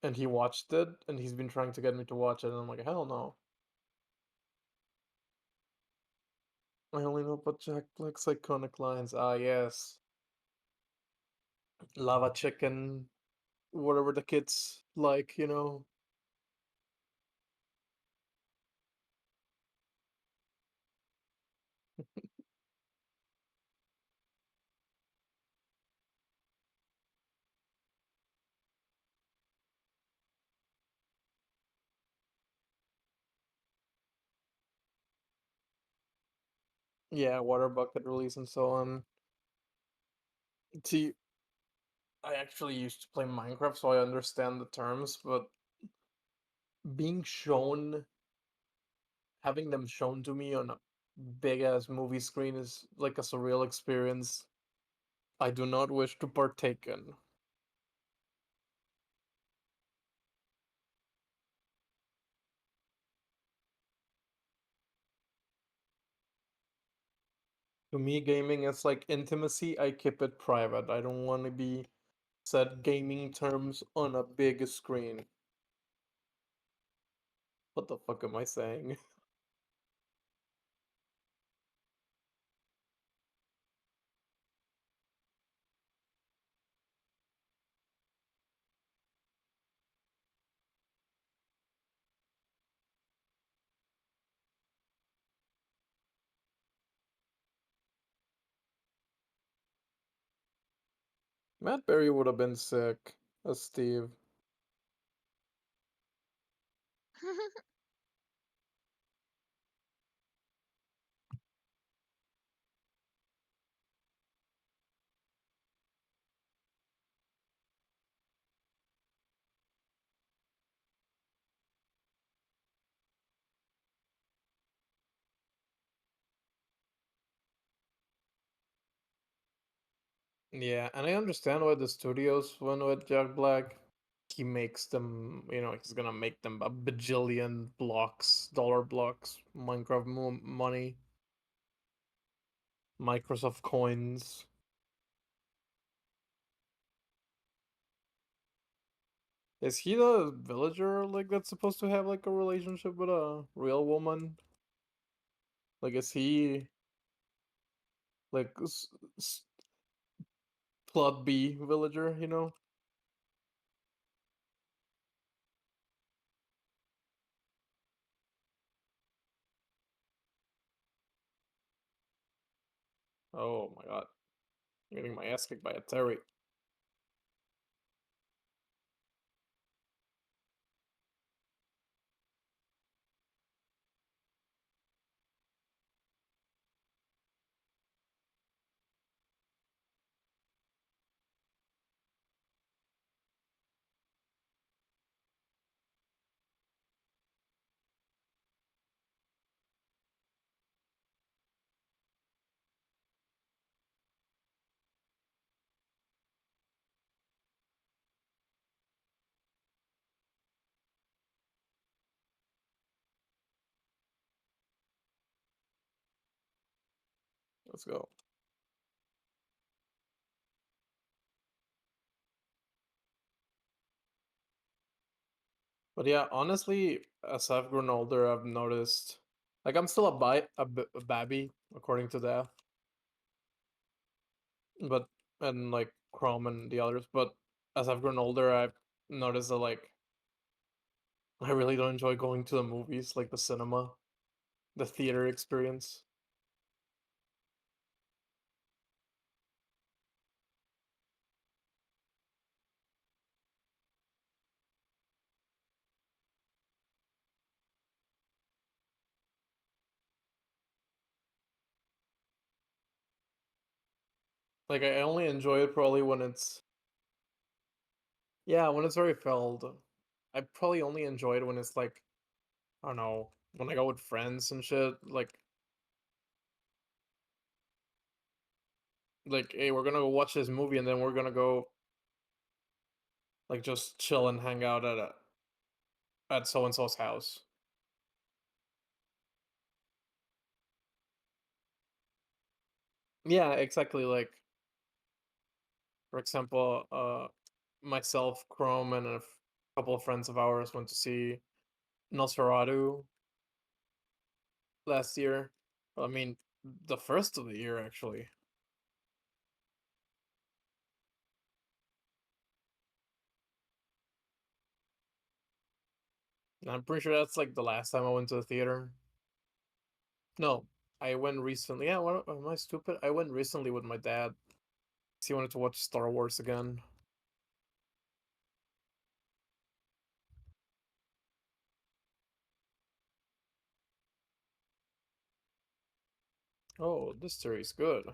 Speaker 8: and he watched it, and he's been trying to get me to watch it, and I'm like, hell no. I only know about Jack Black's iconic lines. Ah, yes. Lava chicken, whatever the kids like, you know. Yeah, water bucket release and so on. See, I actually used to play Minecraft, so I understand the terms, but being shown, having them shown to me on a big ass movie screen is like a surreal experience I do not wish to partake in. To me, gaming is like intimacy. I keep it private. I don't want to be said gaming terms on a big screen. What the fuck am I saying? Matt Berry would have been sick as Steve. Yeah, and I understand why the studios went with Jack Black. He makes them, you know, he's gonna make them a bajillion blocks, dollar blocks, Minecraft money, Microsoft coins. Is he the villager like that's supposed to have like a relationship with a real woman? Like, is he like plot B villager? You know? Oh my god, I'm getting my ass kicked by a Terry. Let's go. But yeah, honestly, as I've grown older, I've noticed like I'm still a babby according to that, but and like Chrome and the others. But as I've grown older, I've noticed that like I really don't enjoy going to the movies, like the cinema, the theater experience. Like I only enjoy it probably when it's yeah, when it's very filled. I probably only enjoy it when it's like I don't know, when I go with friends and shit, like hey, we're gonna go watch this movie and then we're gonna go like just chill and hang out at so and so's house. Yeah, exactly. Like for example, myself, Chrome, and couple of friends of ours went to see Nosferatu last year. I mean, the first of the year, actually. And I'm pretty sure that's like the last time I went to the theater. No, I went recently. Yeah, what, am I stupid? I went recently with my dad. He wanted to watch Star Wars again. Oh, this series good.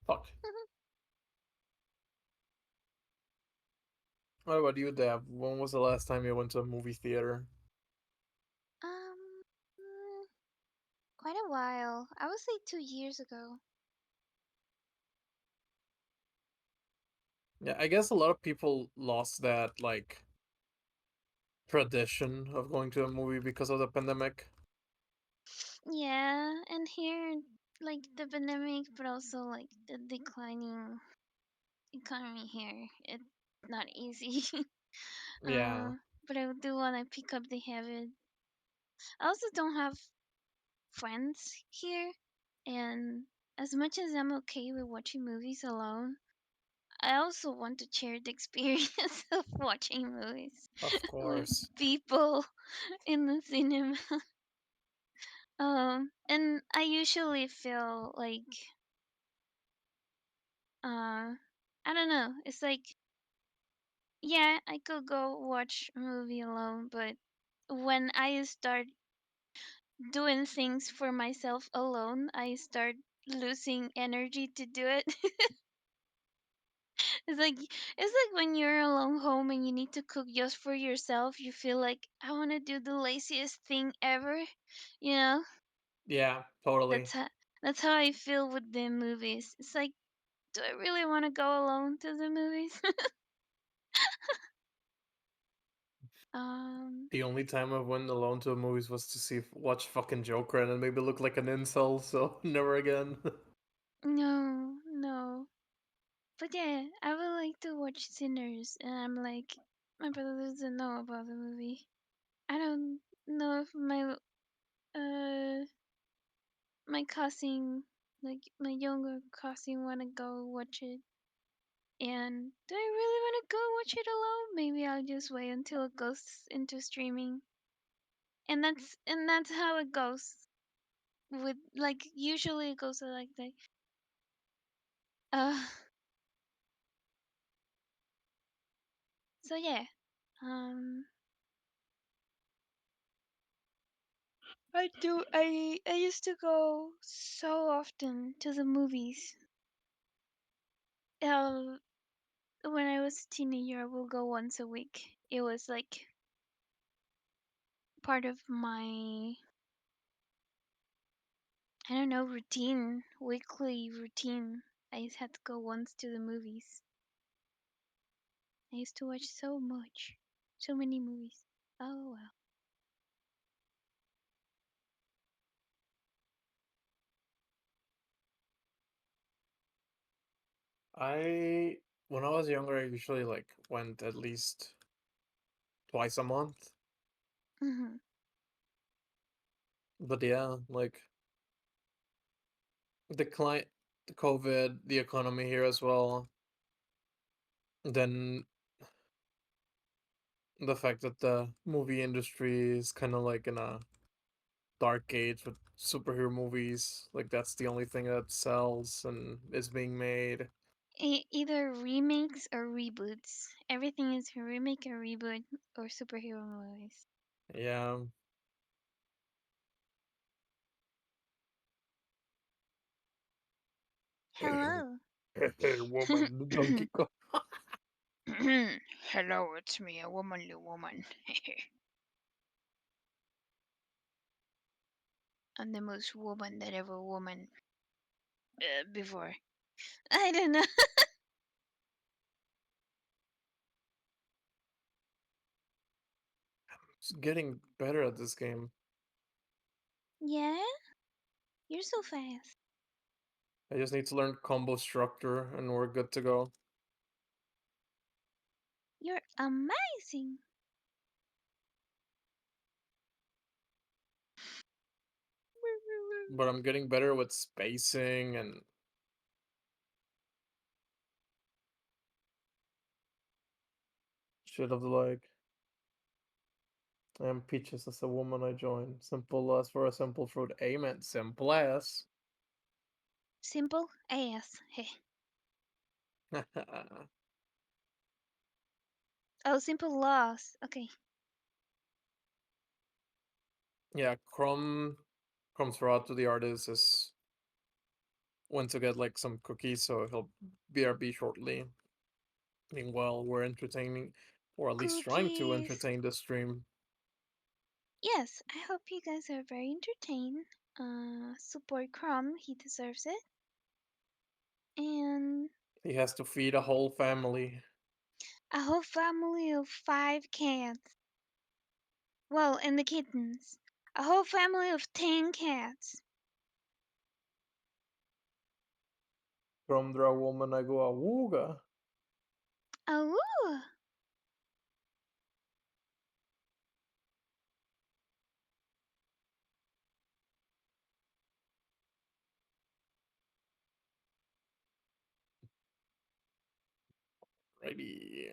Speaker 8: Fuck. What about you, Dab? When was the last time you went to a movie theater?
Speaker 5: Mm, quite a while. I would say 2 years ago.
Speaker 8: Yeah, I guess a lot of people lost that, like, tradition of going to a movie because of the pandemic.
Speaker 5: Yeah, and here, like the pandemic, but also like the declining economy here, it's not easy.
Speaker 8: Yeah.
Speaker 5: But I do want to pick up the habit. I also don't have friends here, and as much as I'm okay with watching movies alone, I also want to share the experience of watching movies
Speaker 8: Of
Speaker 5: with
Speaker 8: course.
Speaker 5: people in the cinema. And I usually feel like, I don't know. It's like, yeah, I could go watch a movie alone, but when I start doing things for myself alone, I start losing energy to do it. It's like when you're alone home and you need to cook just for yourself, you feel like I want to do the laziest thing ever, you know?
Speaker 8: Yeah, totally.
Speaker 5: That's how that's how I feel with the movies. It's like, do I really want to go alone to the movies? um
Speaker 8: The only time I went alone to a movies was to watch fucking Joker and it made me look like an incel, so never again.
Speaker 5: no, no. But yeah, I would like to watch Sinners, and I'm like, my brother doesn't know about the movie. I don't know if uh my cousin, like my younger cousin, wanna go watch it. And do I really wanna go watch it alone? Maybe I'll just wait until it goes into streaming. And that's how it goes. With like usually it goes like that. Uh so yeah. Um I used to go so often to the movies. Uh, when I was a teenager, I would go once a week. It was like part of my, I don't know, routine, weekly routine. I just had to go once to the movies. I used to watch so much, so many movies. Oh well.
Speaker 8: When I was younger, I usually like went at least twice a month.
Speaker 5: Hmm.
Speaker 8: But yeah, like the client, the COVID, the economy here as well. Then the fact that the movie industry is kind of like in a dark age with superhero movies. Like that's the only thing that sells and is being made.
Speaker 5: Either remakes or reboots. Everything is a remake or reboot or superhero movies.
Speaker 8: Yeah.
Speaker 5: Hello.
Speaker 8: Hey, woman, Donkey Kong.
Speaker 5: Hello, it's me, a womanly woman. I'm the most woman that ever woman before. I don't know.
Speaker 8: It's getting better at this game.
Speaker 5: Yeah? You're so fast.
Speaker 8: I just need to learn combo structure and we're good to go.
Speaker 5: You're amazing.
Speaker 8: But I'm getting better with spacing and shit of the like. I am peaches as a woman I join. Simple as for a simple fruit. Amen. Simple as.
Speaker 5: Simple as. Hey. Oh, simple loss. Okay.
Speaker 8: Yeah, cromsferatu, the artist, is went to get like some cookies, so he'll BRB shortly. Meanwhile, we're entertaining, or at least trying to
Speaker 5: Cookies.
Speaker 8: entertain the stream.
Speaker 5: Yes, I hope you guys are very entertained. Support Crumb, he deserves it. And
Speaker 8: He has to feed a whole family.
Speaker 5: a whole family of 5 cats. Well, and the kittens. A whole family of 10 cats.
Speaker 8: Cromdra woman, I go awooga.
Speaker 5: Oh.
Speaker 8: Righty.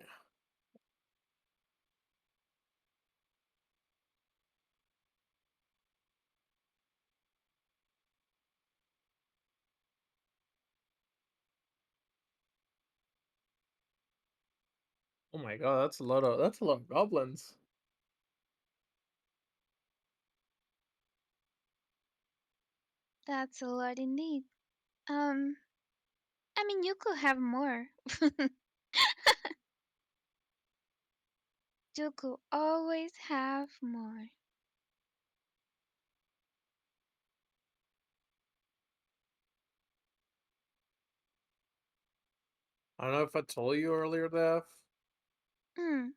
Speaker 8: Oh my god, that's a lot of goblins.
Speaker 5: That's a lot indeed. I mean, you could have more. You could always have more.
Speaker 8: I don't know if I told you earlier, Daph,
Speaker 5: Mm.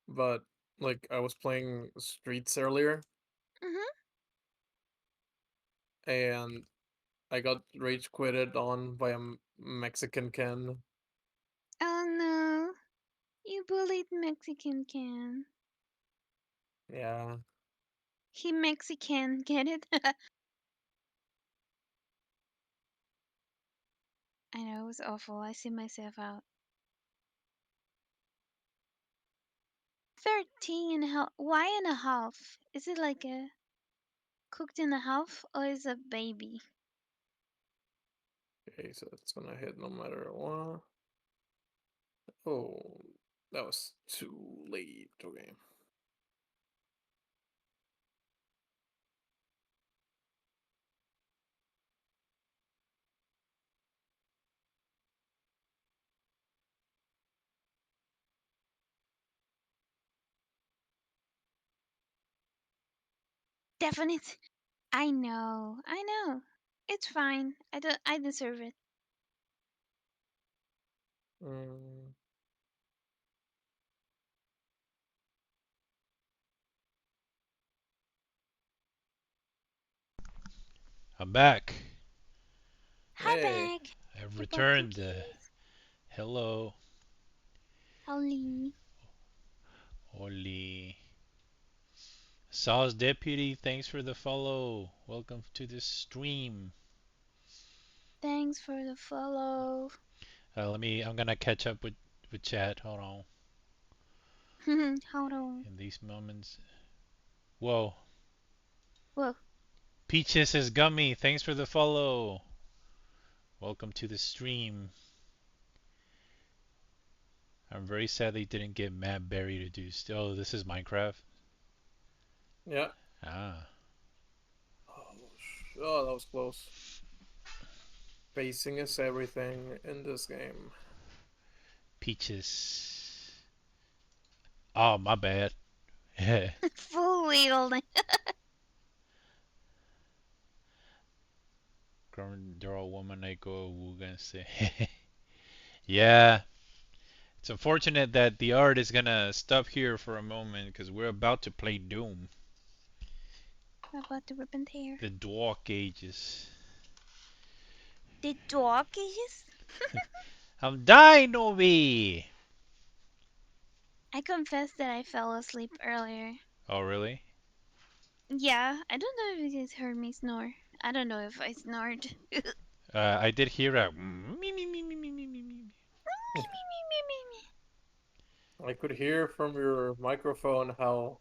Speaker 8: but like I was playing Streets earlier,
Speaker 5: Mhm.
Speaker 8: and I got rage quitted on by a Mexican Ken.
Speaker 5: Oh no. You bullied Mexican Can.
Speaker 8: Yeah.
Speaker 5: He Mexican, get it? I know it was awful. I see myself out. 13 and a half. Why and a half? Is it like a cooked in a half or is it a baby?
Speaker 8: Okay, so it's gonna hit no matter what. Oh, that was too late. Okay.
Speaker 5: Definite. I know. I know. It's fine. I deserve it.
Speaker 8: Mm.
Speaker 1: I'm back.
Speaker 5: Hi,
Speaker 8: Hey.
Speaker 5: back.
Speaker 1: I've
Speaker 5: You bought
Speaker 1: returned.
Speaker 5: cookies?
Speaker 1: Hello.
Speaker 5: Holly.
Speaker 1: Oli. Saw's Deputy, thanks for the follow. Welcome to the stream.
Speaker 5: Thanks for the follow.
Speaker 1: I'm gonna catch up with chat. Hold on.
Speaker 5: Hold on.
Speaker 1: In these moments. Whoa.
Speaker 5: Whoa.
Speaker 1: Peaches is gummy. Thanks for the follow. Welcome to the stream. I'm very sad they didn't get Matt Berry to do. Oh, this is Minecraft.
Speaker 8: Yeah.
Speaker 1: Ah.
Speaker 8: Oh, that was close. Pacing is everything in this game.
Speaker 1: Peaches. Oh, my bad.
Speaker 5: Full wheel.
Speaker 1: Girl, woman, I go. We're gonna say. Yeah. It's unfortunate that the art is gonna stop here for a moment because we're about to play Doom.
Speaker 5: How about the rip and tear?
Speaker 1: The Dwarf Ages.
Speaker 5: The dog is?
Speaker 1: I'm dying over here.
Speaker 5: I confess that I fell asleep earlier.
Speaker 1: Oh, really?
Speaker 5: Yeah, I don't know if you guys heard me snore. I don't know if I snored.
Speaker 1: I did hear a me me me me me me me me.
Speaker 8: I could hear from your microphone how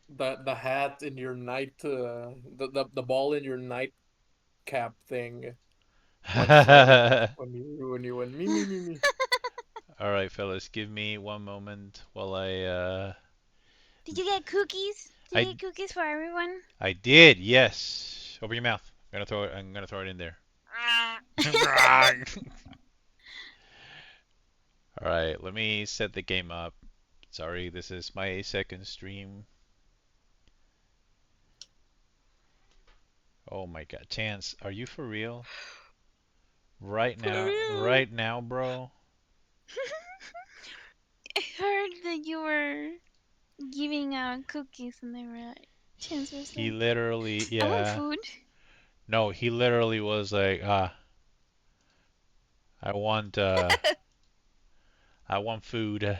Speaker 8: the hat in your night the ball in your night cap thing went funny when you went me.
Speaker 1: All right, fellas, give me one moment while
Speaker 5: Did you get cookies? Did
Speaker 1: I
Speaker 5: you get cookies for everyone?
Speaker 1: I did, yes. Open your mouth. I'm gonna throw it in there. All right, let me set the game up. Sorry, this is my second stream. Oh my god, Chance, are you for real? Right now, bro?
Speaker 5: I heard that you were giving out cookies and they were like, Chance was
Speaker 1: He
Speaker 5: like,
Speaker 1: literally,
Speaker 5: I want
Speaker 1: yeah.
Speaker 5: food.
Speaker 1: No, he literally was like, I want food.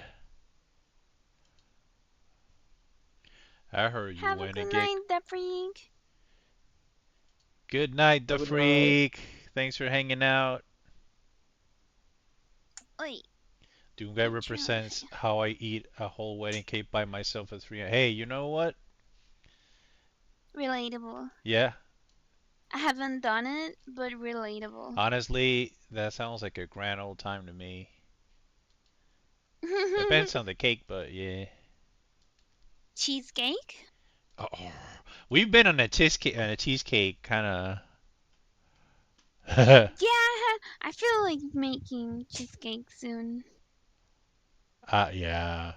Speaker 1: I heard you
Speaker 5: Have a
Speaker 1: went and
Speaker 5: good
Speaker 1: get.
Speaker 5: night, the freak.
Speaker 1: Good night, the
Speaker 8: Good night.
Speaker 1: freak. Thanks for hanging out.
Speaker 5: Oi.
Speaker 1: Doom Guy represents how I eat a whole wedding cake by myself at 3. Hey, you know what?
Speaker 5: Relatable.
Speaker 1: Yeah.
Speaker 5: I haven't done it, but relatable.
Speaker 1: Honestly, that sounds like a grand old time to me. Depends on the cake, but yeah.
Speaker 5: Cheesecake?
Speaker 1: Oh, we've been on a cheesecake kind of.
Speaker 5: Yeah, I feel like making cheesecake soon.
Speaker 1: Yeah.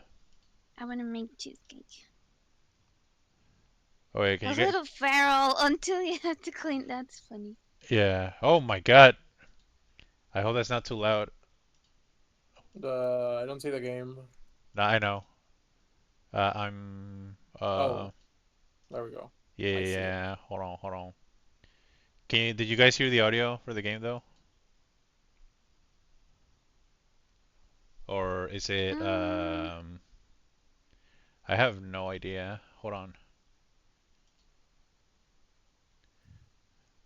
Speaker 5: I want to make cheesecake.
Speaker 1: Oh wait, can
Speaker 5: A
Speaker 1: you get?
Speaker 5: little feral until you have to clean. That's funny.
Speaker 1: Yeah. Oh my god. I hope that's not too loud.
Speaker 8: I don't see the game.
Speaker 1: No, I know. I'm.
Speaker 8: Oh, there we go.
Speaker 1: Yeah. Hold on. Did you guys hear the audio for the game though? Or is it I have no idea. Hold on.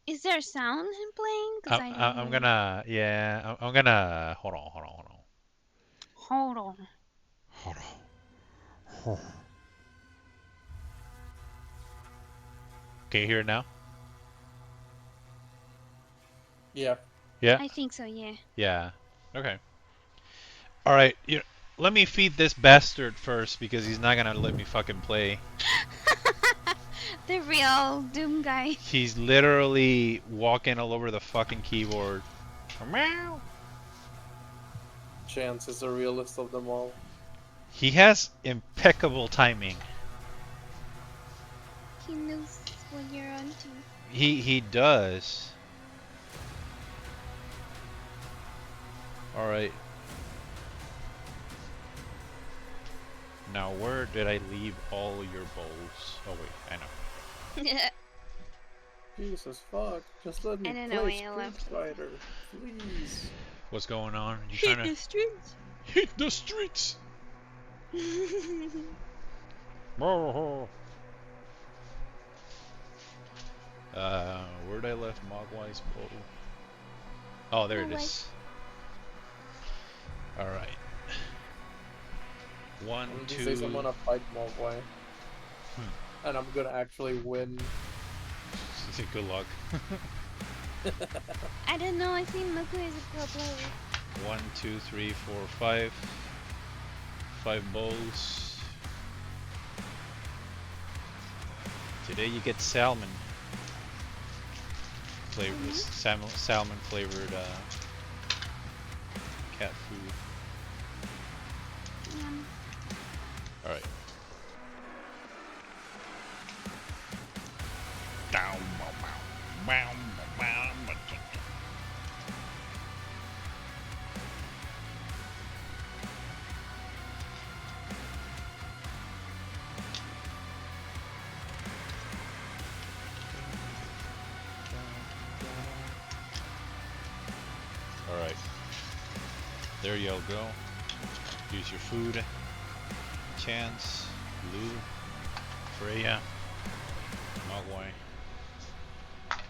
Speaker 5: Is there sound him playing? Cause I don't
Speaker 1: I'm gonna I'm gonna hold on.
Speaker 5: Hold on.
Speaker 1: Can you hear it now?
Speaker 8: Yeah.
Speaker 1: Yeah.
Speaker 5: I think so. Yeah.
Speaker 1: Yeah. Okay. All right. Let me feed this bastard first because he's not gonna let me fucking play.
Speaker 5: The real Doom guy.
Speaker 1: He's literally walking all over the fucking keyboard. Meow.
Speaker 8: Chance is the realest of them all.
Speaker 1: He has impeccable timing.
Speaker 5: He knows what you're onto.
Speaker 1: He does. All right. Now where did I leave all your bowls? Oh wait, I know.
Speaker 8: Jesus fuck! Just let me
Speaker 5: I don't know
Speaker 8: play
Speaker 5: where I left
Speaker 8: Street Fighter, please.
Speaker 1: What's going on? You
Speaker 5: Hit
Speaker 1: trying
Speaker 5: the
Speaker 1: to
Speaker 5: streets.
Speaker 1: hit the streets? Where'd I left Mogwai's bowl? Oh, there it is. All right. One,
Speaker 8: I'm
Speaker 1: two.
Speaker 8: Says I'm gonna fight Mogwai, and I'm gonna actually win.
Speaker 1: Good luck.
Speaker 5: I don't know. I think Moku is a pro player.
Speaker 1: 1, 2, 3, 4, 5. 5 bowls. Today you get salmon flavored, salmon flavored cat food. All right. Down, all right. There y'all go. Use your food. Chance, Lou, Freya, Mogwai,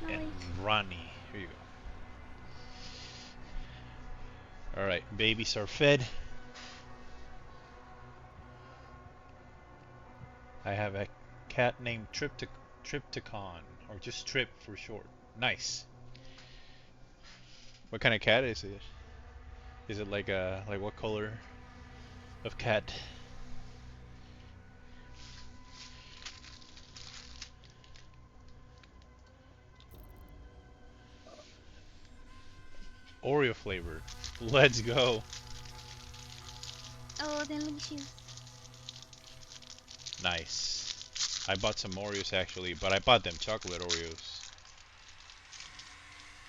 Speaker 1: and Ronnie. Here you go. Alright, babies are fed. I have a cat named Tripticon, or just Trip for short. Nice. What kind of cat is it? Is it like what color of cat? Oreo flavor. Let's go.
Speaker 5: Oh, delicious.
Speaker 1: Nice. I bought some Oreos actually, but I bought them chocolate Oreos.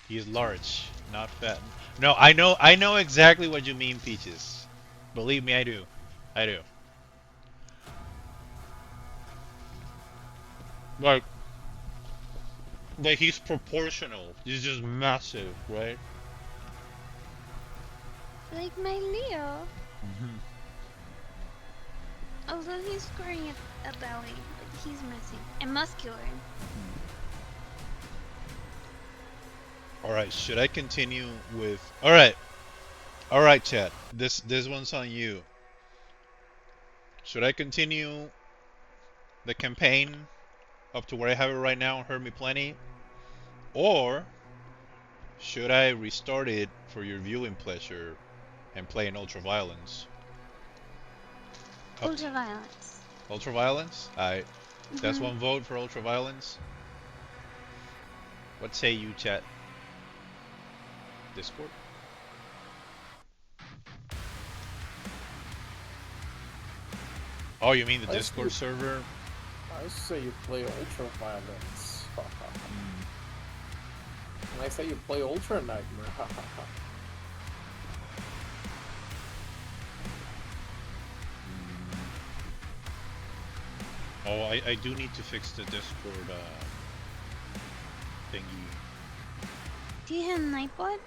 Speaker 1: He's large, not fat. No, I know exactly what you mean, Peaches. Believe me, I do. I do. Like he's proportional. He's just massive, right?
Speaker 5: Like my Leo. Although he's growing a belly, but he's messy and muscular.
Speaker 1: Alright, should I continue with... Alright, chat. This one's on you. Should I continue the campaign up to where I have it right now, Heard Me Plenty? Or should I restart it for your viewing pleasure and play in Ultraviolence?
Speaker 5: Ultraviolence.
Speaker 1: Ultraviolence? Alright. That's one vote for Ultraviolence. What say you, chat? Discord? Oh, you mean the Discord server?
Speaker 8: I say you play Ultraviolence. And I say you play Ultra Nightmare.
Speaker 1: Oh, I do need to fix the Discord thingy.
Speaker 5: Do you have Nightbot?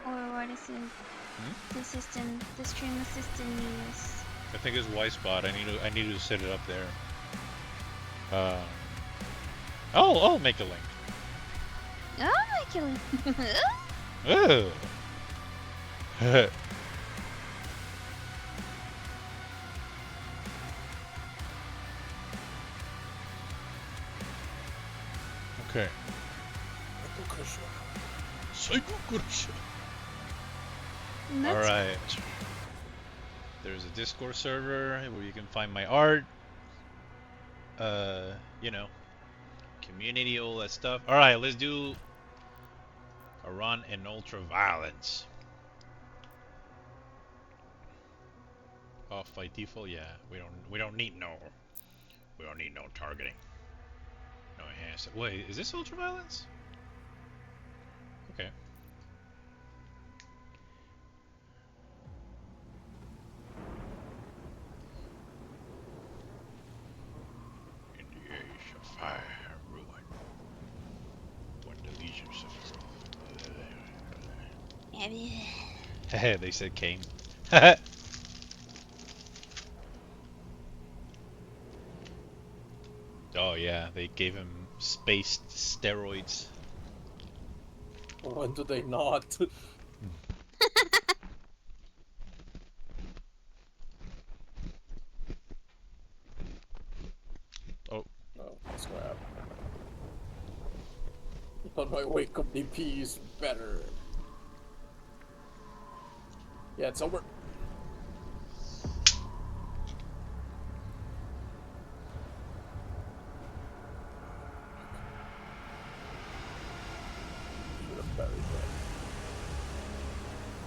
Speaker 5: Or what is it? The system, the stream assistant you use?
Speaker 1: I think it's Wisebot. I need to set it up there. I'll make a link.
Speaker 5: Oh, make a link.
Speaker 1: Oh. Okay. Psycho Crusher. Alright. There's a Discord server where you can find my art. You know, community, all that stuff. Alright, let's do a run in Ultraviolence. Off by default, yeah. We don't need no targeting. No enhanced. Wait, is this Ultraviolence? Okay. In the age of fire and ruin, when the legions of Hehe, they said came. Oh yeah, they gave him spaced steroids.
Speaker 8: When do they not?
Speaker 1: Oh.
Speaker 8: Oh, scrap. But my wake up DP is better. Yeah, it's over.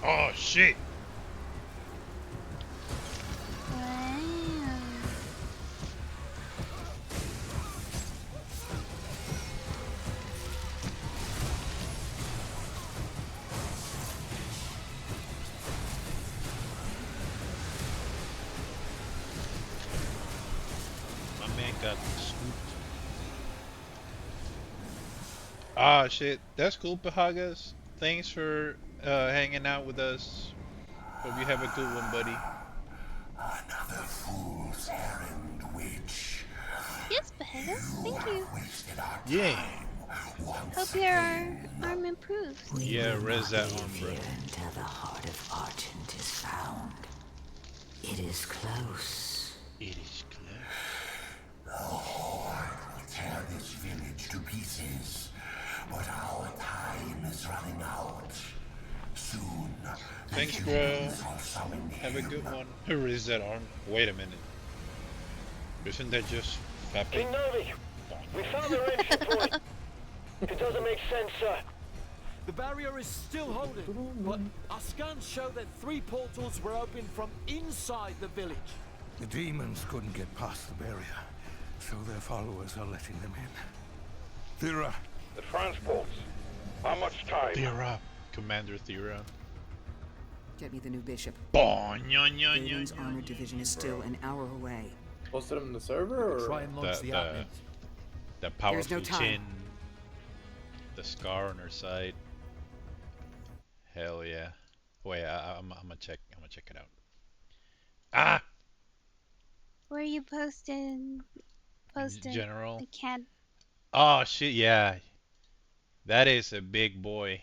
Speaker 1: Oh shit!
Speaker 5: What?
Speaker 1: Hank got scooped. Ah, shit. That's cool, Pahagas. Thanks for hanging out with us. Hope you have a good one, buddy.
Speaker 14: Another fool's errand, witch.
Speaker 5: Yes, Pahagas. Thank you.
Speaker 1: Yeah.
Speaker 5: Hope your arm improves.
Speaker 1: Yeah, res that arm, bro.
Speaker 21: Until the heart of Argent is found. It is close.
Speaker 1: It is close.
Speaker 14: The Horde will tear this village to pieces, but our time is running out. Soon.
Speaker 1: Thanks, bro. Have a good one. Who is that arm? Wait a minute. Isn't that just fapping?
Speaker 22: King Novi, we found the exit point. It doesn't make sense, sir.
Speaker 23: The barrier is still holding, but our scans show that 3 portals were opened from inside the village.
Speaker 17: The demons couldn't get past the barrier, so their followers are letting them in. Thera.
Speaker 22: The transports. How much time?
Speaker 1: Thera. Commander Thera.
Speaker 24: Get me the new bishop.
Speaker 1: Vaden's
Speaker 24: armored division is still an hour away.
Speaker 8: Posted him in the server, or
Speaker 24: try and launch the admin.
Speaker 1: That powerful
Speaker 24: no time.
Speaker 1: chin. The scar on her side. Hell yeah. Wait, I'm gonna check it out. Ah!
Speaker 5: Where you posted
Speaker 1: General.
Speaker 5: the cat.
Speaker 1: Oh shit, yeah. That is a big boy.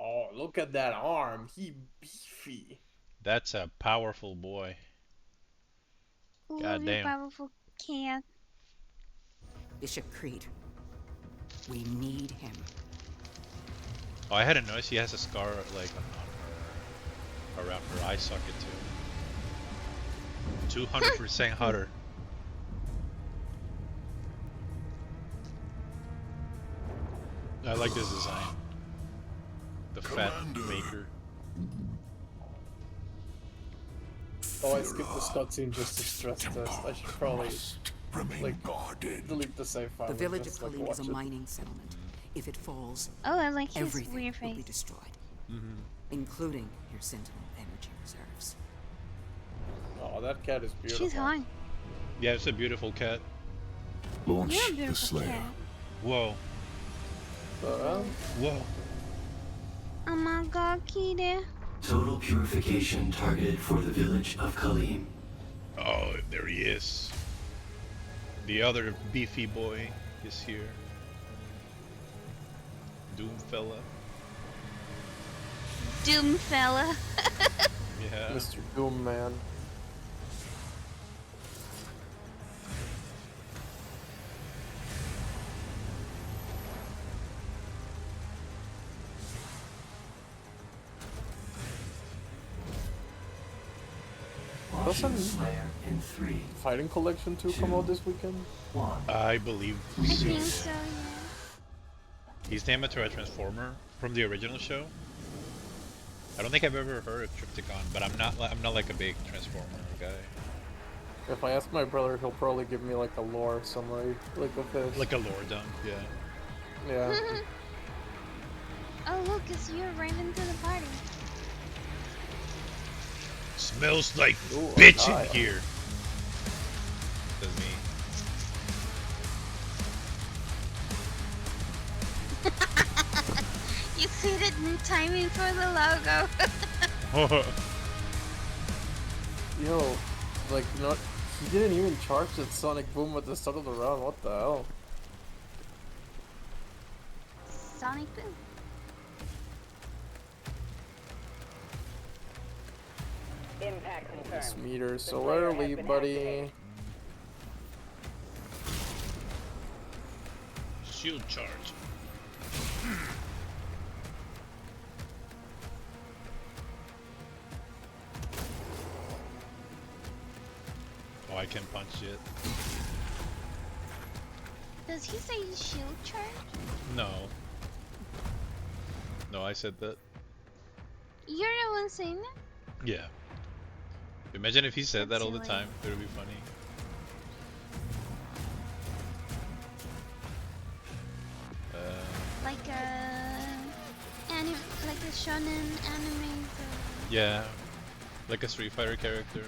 Speaker 8: Oh, look at that arm. He beefy.
Speaker 1: That's a powerful boy. God
Speaker 5: Love your
Speaker 1: damn.
Speaker 5: powerful cat.
Speaker 24: Bishop Creed. We need him.
Speaker 1: Oh, I hadn't noticed he has a scar like on her, around her eye socket too. 200% hotter. I like this design. The fat maker.
Speaker 8: Oh, I skipped this cutscene just to stress test. I should probably delete the save file.
Speaker 24: The
Speaker 8: and
Speaker 24: village of
Speaker 8: just, like,
Speaker 24: Kalim is a
Speaker 8: watch it.
Speaker 24: mining settlement. If it falls,
Speaker 5: Oh, I like his
Speaker 24: everything
Speaker 5: weird
Speaker 24: will be
Speaker 5: face.
Speaker 24: destroyed, including your Sentinel energy reserves.
Speaker 8: Oh, that cat is beautiful.
Speaker 5: She's hot.
Speaker 1: Yeah, it's a beautiful cat.
Speaker 5: You're a beautiful cat.
Speaker 1: Whoa. Whoa.
Speaker 5: Oh my god, Kitty.
Speaker 21: Total purification targeted for the village of Kalim.
Speaker 1: Oh, there he is. The other beefy boy is here. Doom fella.
Speaker 5: Doom fella.
Speaker 1: Yeah.
Speaker 8: Mr. Doom Man. Doesn't Fighting Collection 2 come out this weekend?
Speaker 1: I believe
Speaker 5: I
Speaker 1: so.
Speaker 5: think so, yeah.
Speaker 1: He's named after a Transformer from the original show. I don't think I've ever heard of Triptychon, but I'm not like a big Transformer guy.
Speaker 8: If I ask my brother, he'll probably give me like a lore summary, like of this.
Speaker 1: Like a lore dump, yeah.
Speaker 8: Yeah.
Speaker 5: Oh, look, it's you right into the party.
Speaker 1: Smells like
Speaker 8: Ooh,
Speaker 1: bitch
Speaker 8: hi.
Speaker 1: in here. Does me.
Speaker 5: You see the timing for the logo.
Speaker 8: Yo, like, not. He didn't even charge that Sonic Boom at the start of the round. What the hell?
Speaker 5: Sonic Boom.
Speaker 19: Impact
Speaker 8: This
Speaker 19: confirmed.
Speaker 8: meter so early, buddy.
Speaker 1: Shield charge. Oh, I can punch it.
Speaker 5: Does he say shield charge?
Speaker 1: No. No, I said that.
Speaker 5: You're the one saying that?
Speaker 1: Yeah. Imagine if he said that all the
Speaker 5: That's
Speaker 1: time. It would be funny.
Speaker 5: Like a shonen anime.
Speaker 1: Yeah. Like a Street Fighter character.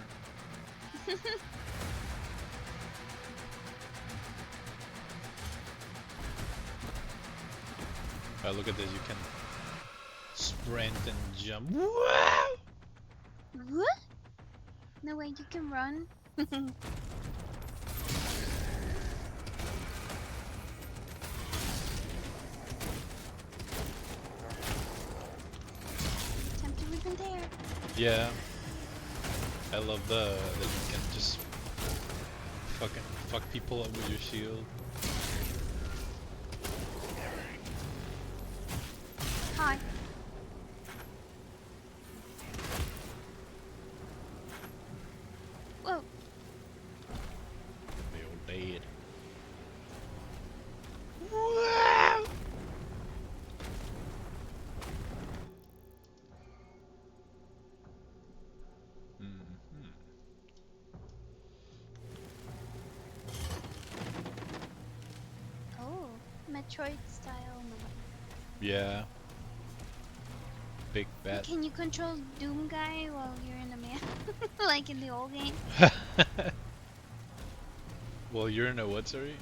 Speaker 1: Look at this. You can sprint and jump.
Speaker 5: What? No way, you can run. Time to rip in there.
Speaker 1: Yeah. I love that you can just fucking fuck people up with your shield.
Speaker 5: Hi. Whoa.
Speaker 1: They all dead.
Speaker 5: Oh, Metroid style.
Speaker 1: Yeah. Big bat.
Speaker 5: Can you control Doom Guy while you're in a map? Like in the old game?
Speaker 1: Well, you're in a what, sorry?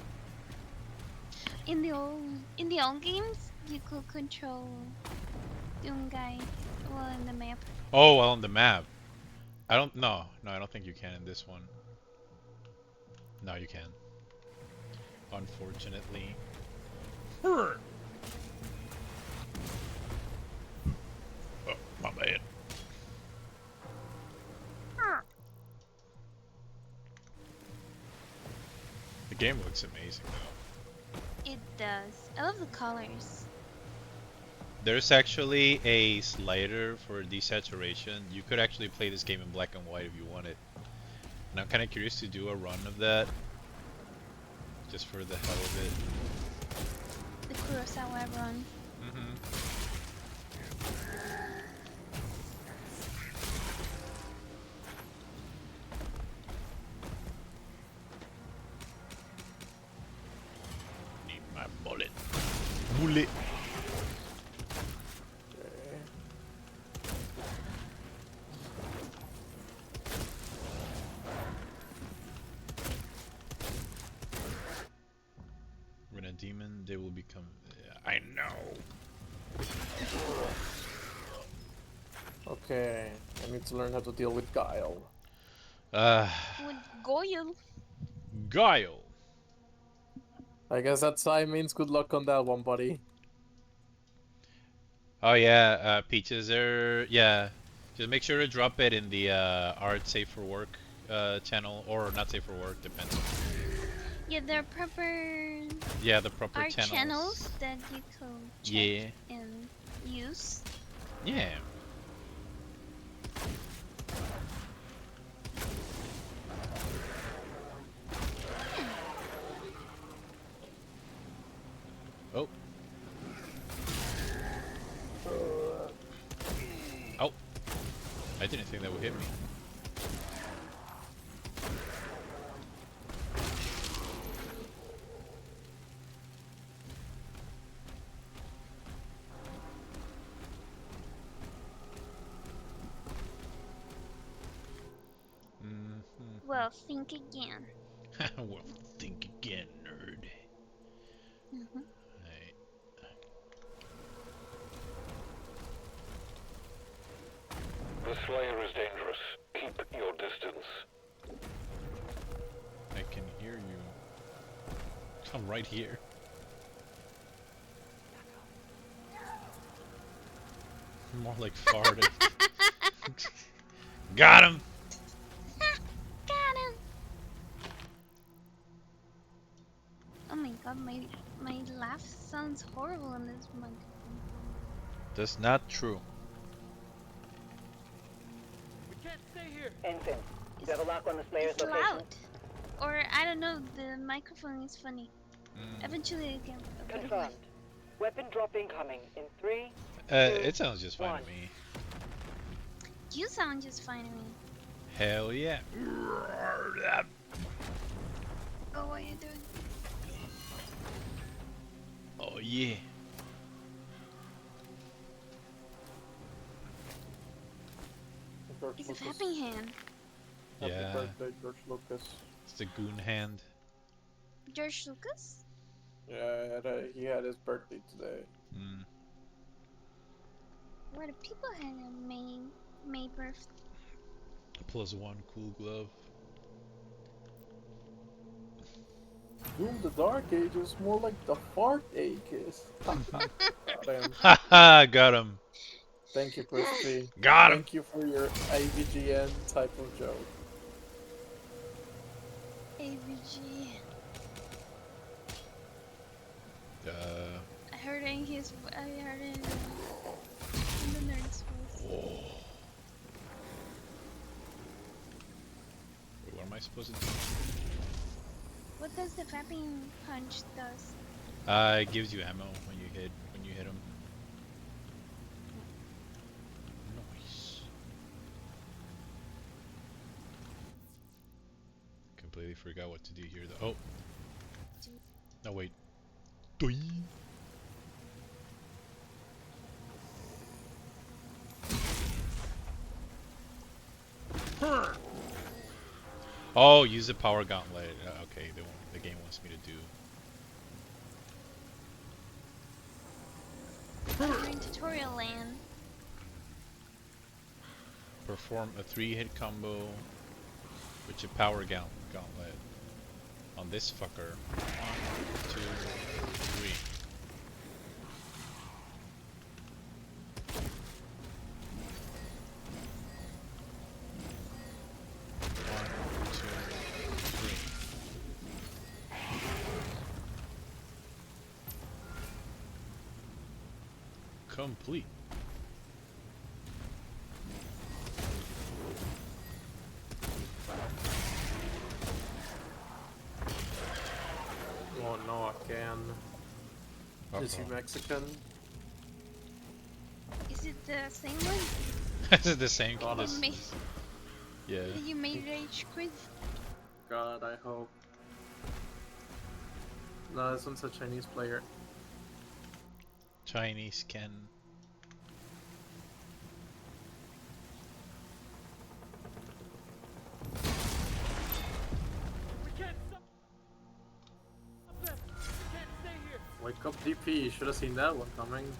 Speaker 5: In the old games, you could control Doom Guy while in the map.
Speaker 1: Oh, well, on the map. I don't. No, I don't think you can in this one. No, you can. Unfortunately. Oh, my bad. The game looks amazing, though.
Speaker 5: It does. I love the colors.
Speaker 1: There's actually a slider for desaturation. You could actually play this game in black and white if you wanted. And I'm kind of curious to do a run of that. Just for the hell of it.
Speaker 5: The Kurosawa run.
Speaker 1: Need my bullet. Bullet. When a demon, they will become. I know.
Speaker 8: Okay, I need to learn how to deal with Guile.
Speaker 5: With Goyle.
Speaker 1: Guile.
Speaker 8: I guess that sign means good luck on that one, buddy.
Speaker 1: Oh yeah, Peaches are. Yeah, just make sure to drop it in the art safe for work channel, or not safe for work, depends.
Speaker 5: Yeah, they're proper.
Speaker 1: Yeah, the proper
Speaker 5: art
Speaker 1: channels.
Speaker 5: channels that you could check
Speaker 1: Yeah.
Speaker 5: and use.
Speaker 1: Yeah. Oh. Oh. I didn't think that would hit me.
Speaker 5: Well, think again.
Speaker 1: Well, think again, nerd.
Speaker 5: Mhm.
Speaker 1: Right.
Speaker 22: The Slayer is dangerous. Keep your distance.
Speaker 1: I can hear you. I'm right here. More like farted. Got him!
Speaker 5: Got him! Oh my god, my laugh sounds horrible in this microphone.
Speaker 1: That's not true.
Speaker 23: We can't stay here.
Speaker 19: Ensign, you have a lock on the Slayer's
Speaker 5: It's
Speaker 19: location.
Speaker 5: loud. Or, I don't know, the microphone is funny. Eventually I can put it away.
Speaker 19: Confirmed. Weapon drop incoming in 3.
Speaker 1: It sounds just fine to me.
Speaker 5: You sound just fine to me.
Speaker 1: Hell yeah.
Speaker 5: Oh, what are you doing?
Speaker 1: Oh yeah.
Speaker 5: It's a clapping hand.
Speaker 8: Happy
Speaker 1: Yeah.
Speaker 8: birthday, George Lucas.
Speaker 1: It's the goon hand.
Speaker 5: George Lucas?
Speaker 8: Yeah, he had his birthday today.
Speaker 1: Mm.
Speaker 5: Where the people had a May birthday.
Speaker 1: +1 cool glove.
Speaker 8: Doom the Dark Age is more like the Fart Age is. Got him.
Speaker 1: Haha, got him.
Speaker 8: Thank you, Crispy.
Speaker 1: Got him.
Speaker 8: Thank you for your AVGN type of joke.
Speaker 5: AVG.
Speaker 1: Uh,
Speaker 5: I heard it in his. I heard it in the nerd's voice.
Speaker 1: Wait, what am I supposed to do?
Speaker 5: What does the fapping punch does?
Speaker 1: It gives you ammo when you hit him. Nice. Completely forgot what to do here though. Oh. No wait. Doi. Oh, use the power gauntlet. Okay, the game wants me to do.
Speaker 5: You're in tutorial land.
Speaker 1: Perform a 3-hit combo with your power gauntlet on this fucker. 1, 2, 3. Complete.
Speaker 8: Oh no, again. Is he Mexican?
Speaker 5: Is it the same one?
Speaker 1: Is it the same? Yeah.
Speaker 5: That you made rage quiz?
Speaker 8: God, I hope. No, this one's a Chinese player.
Speaker 1: Chinese Ken.
Speaker 8: Wake up DP, you should have seen that one coming.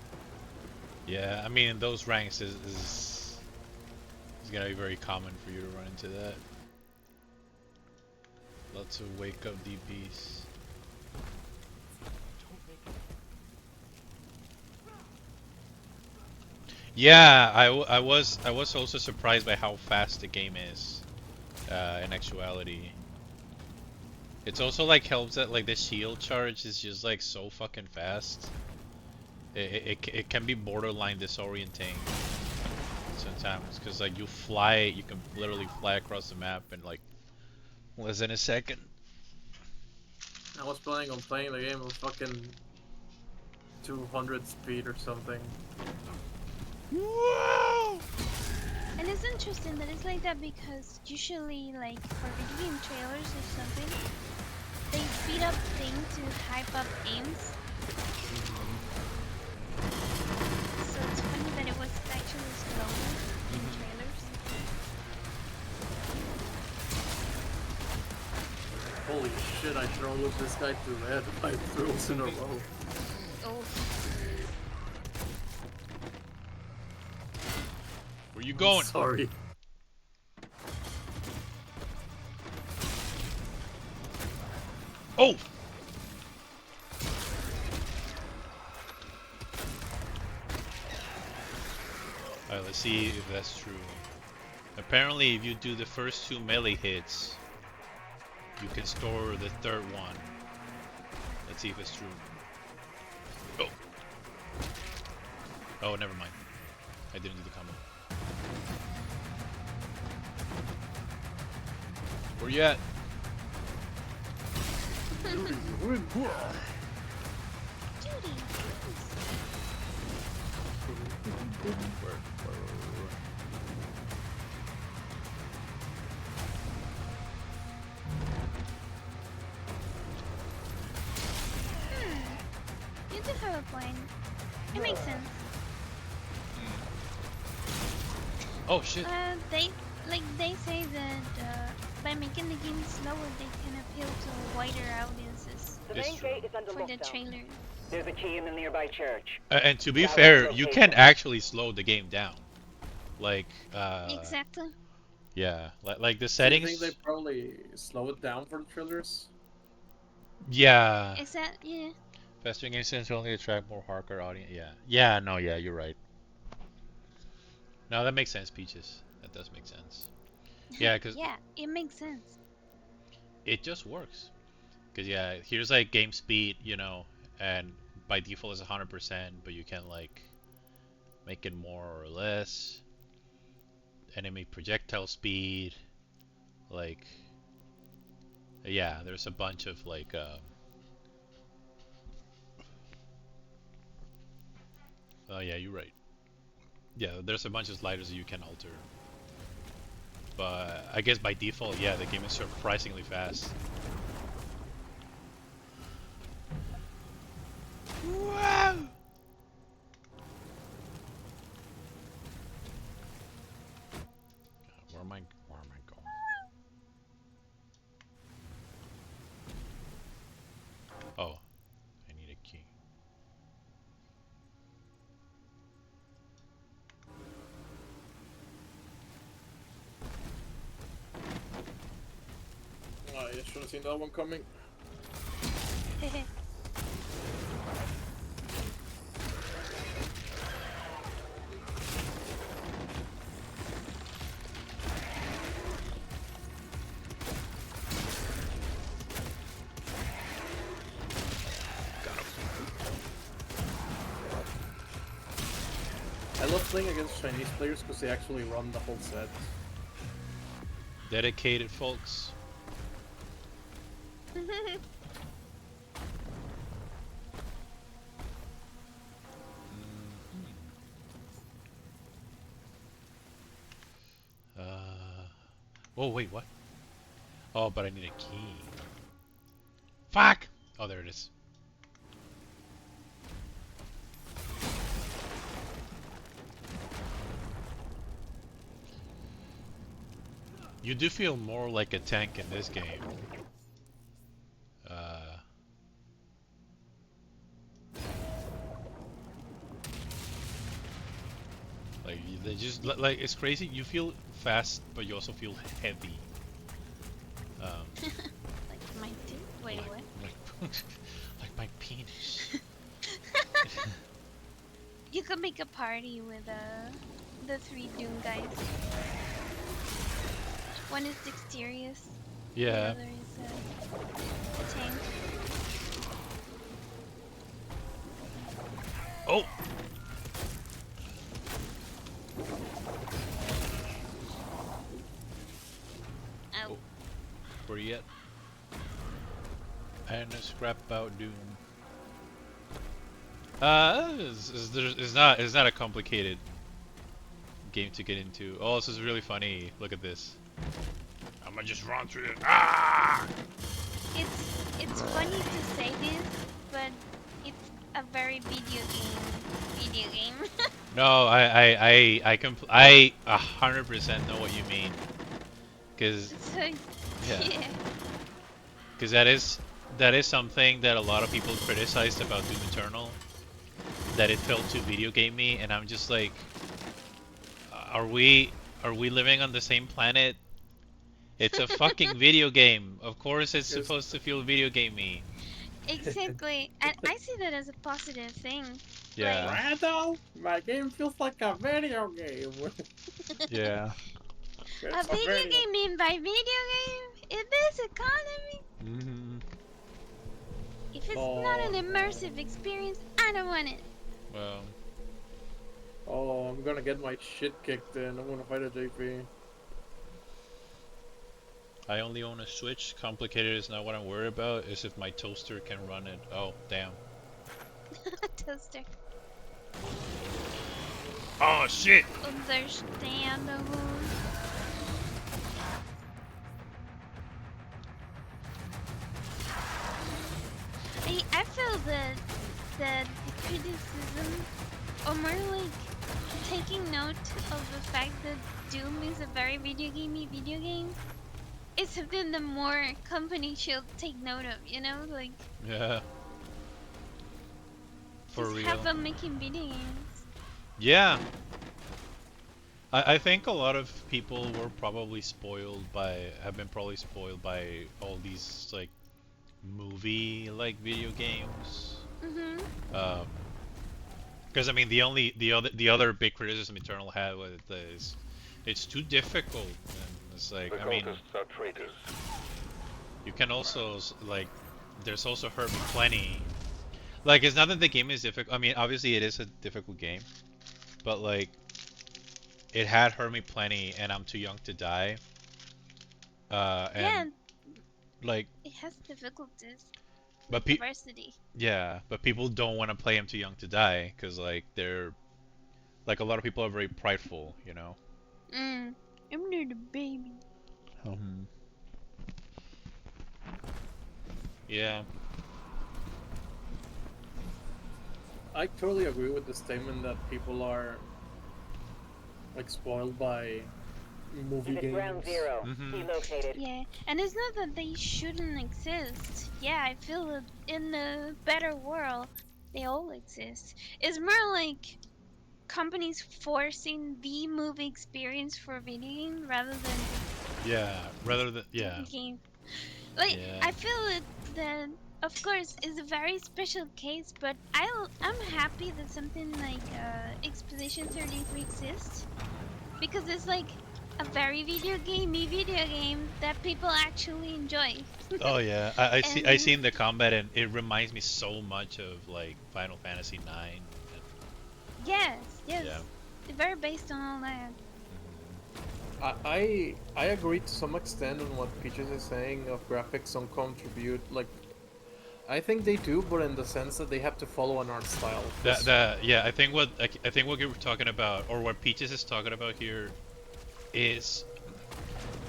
Speaker 1: Yeah, I mean in those ranks is gonna be very common for you to run into that. Lots of wake up DPs. Yeah, I was also surprised by how fast the game is. In actuality, it's also like helps that like the shield charge is just like so fucking fast. It can be borderline disorienting sometimes because like you can literally fly across the map in like less than a second.
Speaker 8: I was planning on playing the game with fucking 200 speed or something.
Speaker 5: Whoa! And it's interesting that it's like that because usually, like for video game trailers or something, they speed up things to hype up games. So it's funny that it was actually slower in trailers.
Speaker 8: Holy shit, I drove this guy to red 5 throws in a row.
Speaker 5: Oh.
Speaker 1: Where you going?
Speaker 8: Sorry.
Speaker 1: Oh! Alright, let's see if that's true. Apparently, if you do the first 2 melee hits, you can store the third one. Let's see if it's true. Oh! Oh, never mind. I didn't do the combo. Where you at?
Speaker 5: You do have a point. It makes sense.
Speaker 1: Oh shit.
Speaker 5: They say that by making the game slower, they can appeal to wider audiences
Speaker 1: The main gate is under
Speaker 5: for the
Speaker 19: lockdown.
Speaker 5: trailer.
Speaker 19: There's a key in the nearby church.
Speaker 1: And to be
Speaker 19: Follow
Speaker 1: fair,
Speaker 19: its
Speaker 1: you
Speaker 19: location.
Speaker 1: can actually slow the game down. Like,
Speaker 5: Exactly.
Speaker 1: yeah, like the
Speaker 8: Do you think they
Speaker 1: settings.
Speaker 8: probably slow it down for the trailers?
Speaker 1: Yeah.
Speaker 5: Is that yeah?
Speaker 1: Faster game sense only attract more hardcore audience. Yeah. Yeah. No. Yeah. You're right. No, that makes sense, Peaches. That does make sense. Yeah, cause
Speaker 5: Yeah, it makes sense.
Speaker 1: it just works. Cause yeah, here's like game speed, and by default is 100%, but you can like make it more or less. Enemy projectile speed, like yeah, there's a bunch of like oh yeah, you're right. Yeah, there's a bunch of sliders that you can alter. But I guess by default, yeah, the game is surprisingly fast. Wow! Where am I going? Oh, I need a key.
Speaker 8: Oh, you should have seen that one coming. I love playing against Chinese players because they actually run the whole set.
Speaker 1: Dedicated folks. Oh wait, what? Oh, but I need a key. Fuck! Oh, there it is. You do feel more like a tank in this game. Like they just like it's crazy. You feel fast, but you also feel heavy.
Speaker 5: Like my dude. Wait, what?
Speaker 1: Like my penis.
Speaker 5: You could make a party with the 3 Doom guys. One is dexterous.
Speaker 1: Yeah.
Speaker 5: The other is a tank.
Speaker 1: Oh.
Speaker 5: Ow.
Speaker 1: Where you at? And a scrap out Doom. It's not a complicated game to get into. Oh, this is really funny. Look at this. I'm gonna just run through it. Ah!
Speaker 5: It's funny to say this, but it's a very video game.
Speaker 1: No, I 100% know what you mean. Cause
Speaker 5: So, yeah.
Speaker 1: Cause that is something that a lot of people criticized about Doom Eternal. That it felt too video gamey, and I'm just like, are we living on the same planet? It's a fucking video game. Of course it's supposed to feel video gamey.
Speaker 5: Exactly, and I see that as a positive thing.
Speaker 1: Yeah.
Speaker 5: Like,
Speaker 8: Randall, my game feels like a video game.
Speaker 1: Yeah.
Speaker 5: a video game mean by video game? In this economy?
Speaker 1: Mm-hmm.
Speaker 5: If it's not an immersive experience, I don't want it.
Speaker 1: Well.
Speaker 8: Oh, I'm gonna get my shit kicked in. I'm gonna fight a JP.
Speaker 1: I only own a Switch. Complicated is not what I'm worried about. Is if my toaster can run it. Oh, damn.
Speaker 5: Toaster.
Speaker 1: Oh shit!
Speaker 5: Understandable. I feel that the criticism, or more like taking note of the fact that Doom is a very video game, is something that more companies should take note of, you know? Like,
Speaker 1: Yeah. For
Speaker 5: Just
Speaker 1: real.
Speaker 5: have them making video games.
Speaker 1: Yeah. I think a lot of people were probably have been probably spoiled by all these like movie-like video games.
Speaker 5: Mhm.
Speaker 1: Because I mean, the other big criticism Eternal had was this, it's too difficult, and it's like, I mean,
Speaker 14: are traitors.
Speaker 1: you can also like, there's also hurt me plenty. Like, it's not that the game is difficult. I mean, obviously it is a difficult game, but like, it had hurt me plenty, and I'm too young to die.
Speaker 5: Yeah.
Speaker 1: And like,
Speaker 5: It has difficulties.
Speaker 1: but
Speaker 5: Diversity.
Speaker 1: yeah, but people don't want to play I'm too young to die, because like they're like, a lot of people are very prideful, you know.
Speaker 5: I'm not a baby.
Speaker 1: Yeah.
Speaker 8: I totally agree with the statement that people are like spoiled by movie games.
Speaker 19: Ground zero. Relocated.
Speaker 5: Yeah, and it's not that they shouldn't exist. Yeah, I feel that in a better world, they all exist. It's more like companies forcing the movie experience for video game rather than
Speaker 1: Yeah. Rather than
Speaker 5: game. Like,
Speaker 1: Yeah.
Speaker 5: I feel that of course it's a very special case, but I'm happy that something like Expedition 33 exists, because it's like a very video game that people actually enjoy.
Speaker 1: Oh yeah, I seen the combat, and it reminds me so much of like Final Fantasy 9.
Speaker 5: Yes.
Speaker 1: Yeah.
Speaker 5: It's very based on all that.
Speaker 8: I agree to some extent on what Peaches is saying of graphics don't contribute. Like, I think they do, but in the sense that they have to follow an art style.
Speaker 1: Yeah, I think what you're talking about, or what Peaches is talking about here, is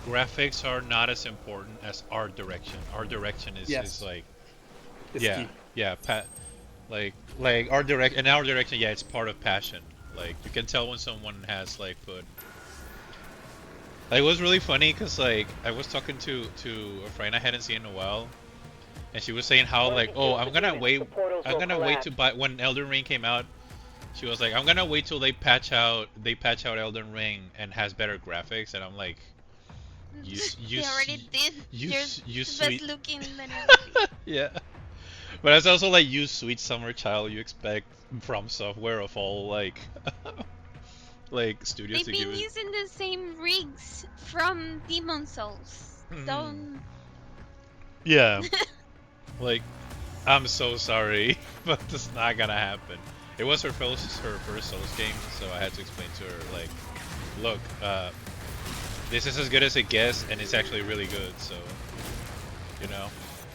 Speaker 1: graphics are not as important as art direction. Art direction is like,
Speaker 8: It's
Speaker 1: yeah,
Speaker 8: key.
Speaker 1: yeah, like art direction, yeah, it's part of passion. Like, you can tell when someone has like put. Like, it was really funny because like I was talking to a friend I hadn't seen in a while, and she was saying how like, oh, I'm gonna wait to buy when Elden Ring came out. She was like, I'm gonna wait till they patch out Elden Ring and has better graphics, and I'm like, you
Speaker 5: they already did.
Speaker 1: you
Speaker 5: They're
Speaker 1: sweet.
Speaker 5: best looking than everything.
Speaker 1: Yeah, but it's also like, you sweet summer child, you expect from software of all like like studios
Speaker 5: They've
Speaker 1: to give
Speaker 5: been
Speaker 1: it.
Speaker 5: using the same rigs from Demon Souls. Don't.
Speaker 1: Yeah. Like, I'm so sorry, but it's not gonna happen. It was her first Souls game, so I had to explain to her, like, look, this is as good as it gets, and it's actually really good, so, you know.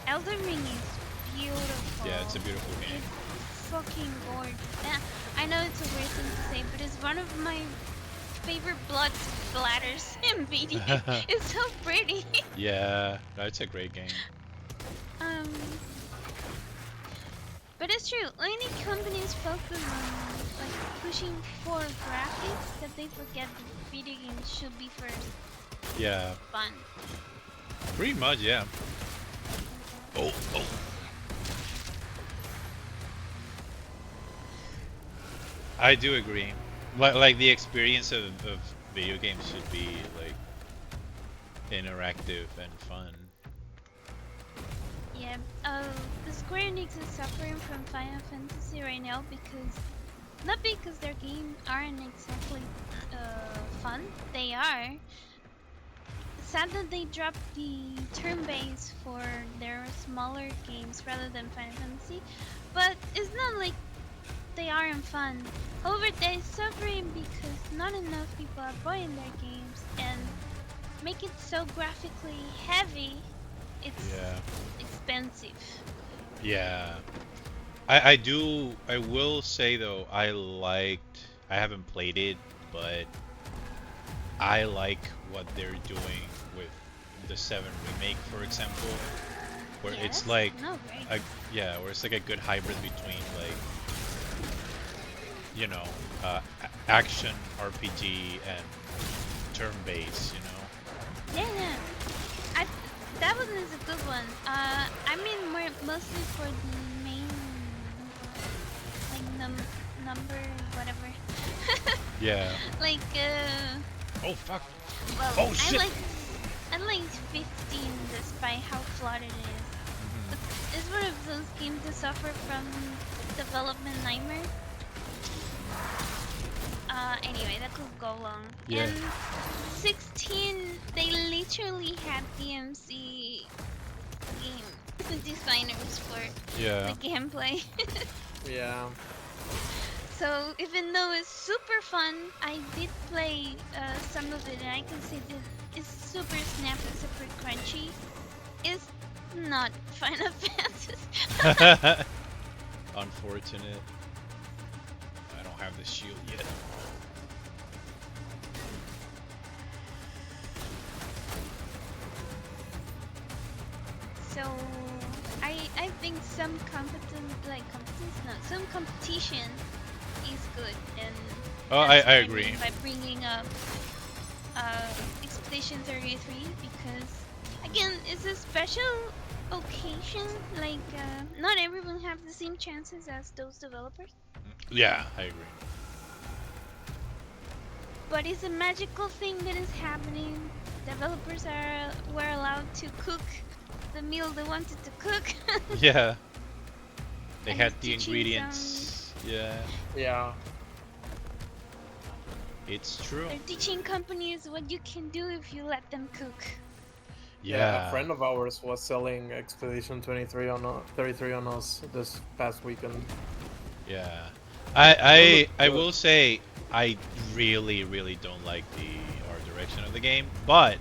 Speaker 5: Elden Ring is beautiful.
Speaker 1: Yeah, it's a beautiful game.
Speaker 5: It's fucking gorgeous. Yeah, I know it's a weird thing to say, but it's one of my favorite blood splatters in video. It's so pretty.
Speaker 1: Yeah, no, it's a great game.
Speaker 5: But it's true. Many companies focus on like pushing for graphics that they forget that video games should be for
Speaker 1: Yeah.
Speaker 5: fun.
Speaker 1: Pretty much, yeah. Oh. I do agree. Like the experience of video games should be like interactive and fun.
Speaker 5: Yeah, the Square Enix is suffering from Final Fantasy right now not because their games aren't exactly fun. They are. Sad that they dropped the turn-based for their smaller games rather than Final Fantasy, but it's not like they aren't fun. However, they're suffering because not enough people are buying their games, and make it so graphically heavy, it's expensive.
Speaker 1: Yeah. I will say though, I haven't played it, but I like what they're doing with the 7 remake, for example, where it's like where it's like a good hybrid between like, you know, action RPG and turn-based, you know.
Speaker 5: Yeah. That one is a good one. I mean mostly for the main like number, whatever.
Speaker 1: Yeah.
Speaker 5: Like,
Speaker 1: Oh fuck.
Speaker 5: well,
Speaker 1: Oh shit.
Speaker 5: I like 15 despite how flawed it is. But it's one of those games that suffer from development nightmare. Anyway, that could go long.
Speaker 1: Yeah.
Speaker 5: And 16, they literally had DMC game designers for
Speaker 1: Yeah.
Speaker 5: the gameplay.
Speaker 8: Yeah.
Speaker 5: So even though it's super fun, I did play some of it, and I can say that it's super snappy, super crunchy. It's not Final Fantasy.
Speaker 1: Unfortunate. I don't have the shield yet.
Speaker 5: So I think some some competition is good, and
Speaker 1: Oh,
Speaker 5: that's
Speaker 1: I
Speaker 5: what
Speaker 1: agree.
Speaker 5: mean by bringing up Expedition 33, because again, it's a special occasion. Like not everyone have the same chances as those developers,
Speaker 1: Yeah, I agree.
Speaker 5: but it's a magical thing that is happening. Developers were allowed to cook the meal they wanted to cook.
Speaker 1: Yeah. They
Speaker 5: And
Speaker 1: had
Speaker 5: it's
Speaker 1: the
Speaker 5: teaching
Speaker 1: ingredients. Yeah.
Speaker 8: Yeah.
Speaker 1: It's true.
Speaker 5: They're teaching companies what you can do if you let them cook.
Speaker 1: Yeah.
Speaker 8: A friend of ours was selling Expedition 33 on 33 on us this past weekend.
Speaker 1: Yeah. I will say I really don't like the art direction of the game, but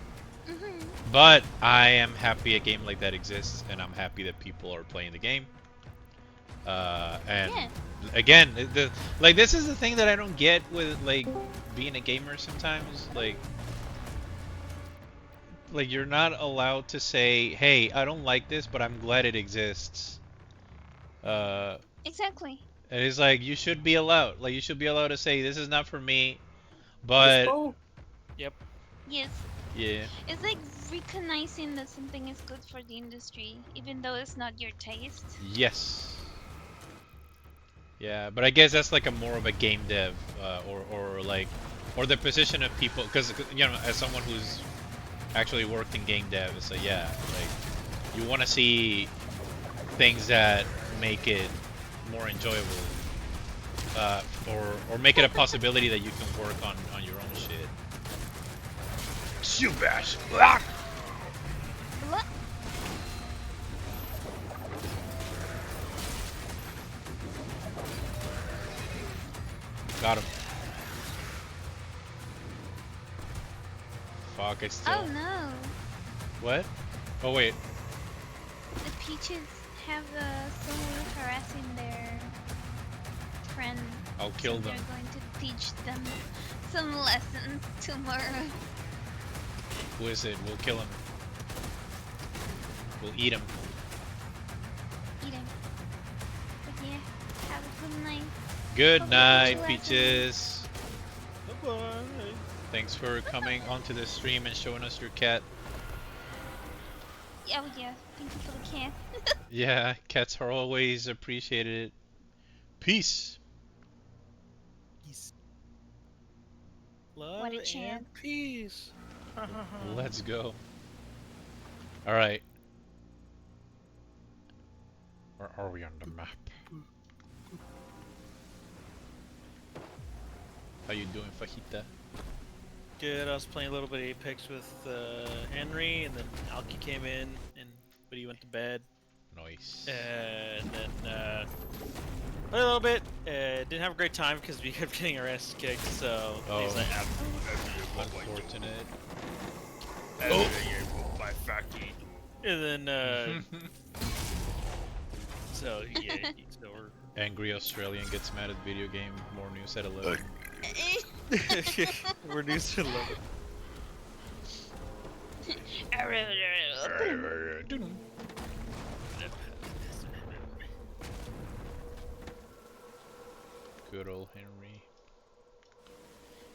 Speaker 1: I am happy a game like that exists, and I'm happy that people are playing the game. And again, like this is the thing that I don't get with like being a gamer sometimes. Like you're not allowed to say, "Hey, I don't like this, but I'm glad it exists."
Speaker 5: Exactly.
Speaker 1: And it's like you should be allowed. Like you should be allowed to say, "This is not for me," but
Speaker 2: Yep.
Speaker 5: Yes.
Speaker 1: yeah.
Speaker 5: It's like recognizing that something is good for the industry, even though it's not your taste.
Speaker 1: Yes. Yeah, but I guess that's like a more of a game dev, or the position of people, because you know, as someone who's actually worked in game dev, it's like yeah, like you want to see things that make it more enjoyable, or make it a possibility that you can work on your own shit. Shubash! Block! Got him. Fuck, I still...
Speaker 5: Oh no!
Speaker 1: What? Oh wait.
Speaker 5: The Peaches have someone harassing their friend.
Speaker 1: I'll kill
Speaker 5: so
Speaker 1: them.
Speaker 5: They're going to teach them some lessons tomorrow.
Speaker 1: Who is it? We'll kill him. We'll eat him.
Speaker 5: Eat him. But yeah, have a good night.
Speaker 1: Good
Speaker 5: Hope
Speaker 1: night,
Speaker 5: you enjoy
Speaker 1: Peaches.
Speaker 2: Bye-bye.
Speaker 1: Thanks for coming onto the stream and showing us your cat.
Speaker 5: Oh yeah, thank you for the cat.
Speaker 1: Yeah, cats are always appreciated. Peace.
Speaker 2: Love
Speaker 5: What a
Speaker 2: and
Speaker 5: chant.
Speaker 2: peace.
Speaker 1: Let's go. Alright. Where are we on the map? How you doing, Fajita?
Speaker 2: Good. I was playing a little bit of Apex with Henry, and then Alki came in, but he went to bed.
Speaker 1: Nice.
Speaker 2: And then played a little bit. Didn't have a great time because we kept getting our asses kicked. So he's like,
Speaker 1: unfortunate.
Speaker 2: Oh. And then so yeah, so we're
Speaker 1: Angry Australian gets mad at video game. More news at 11.
Speaker 2: we're news to 11.
Speaker 1: Good old Henry.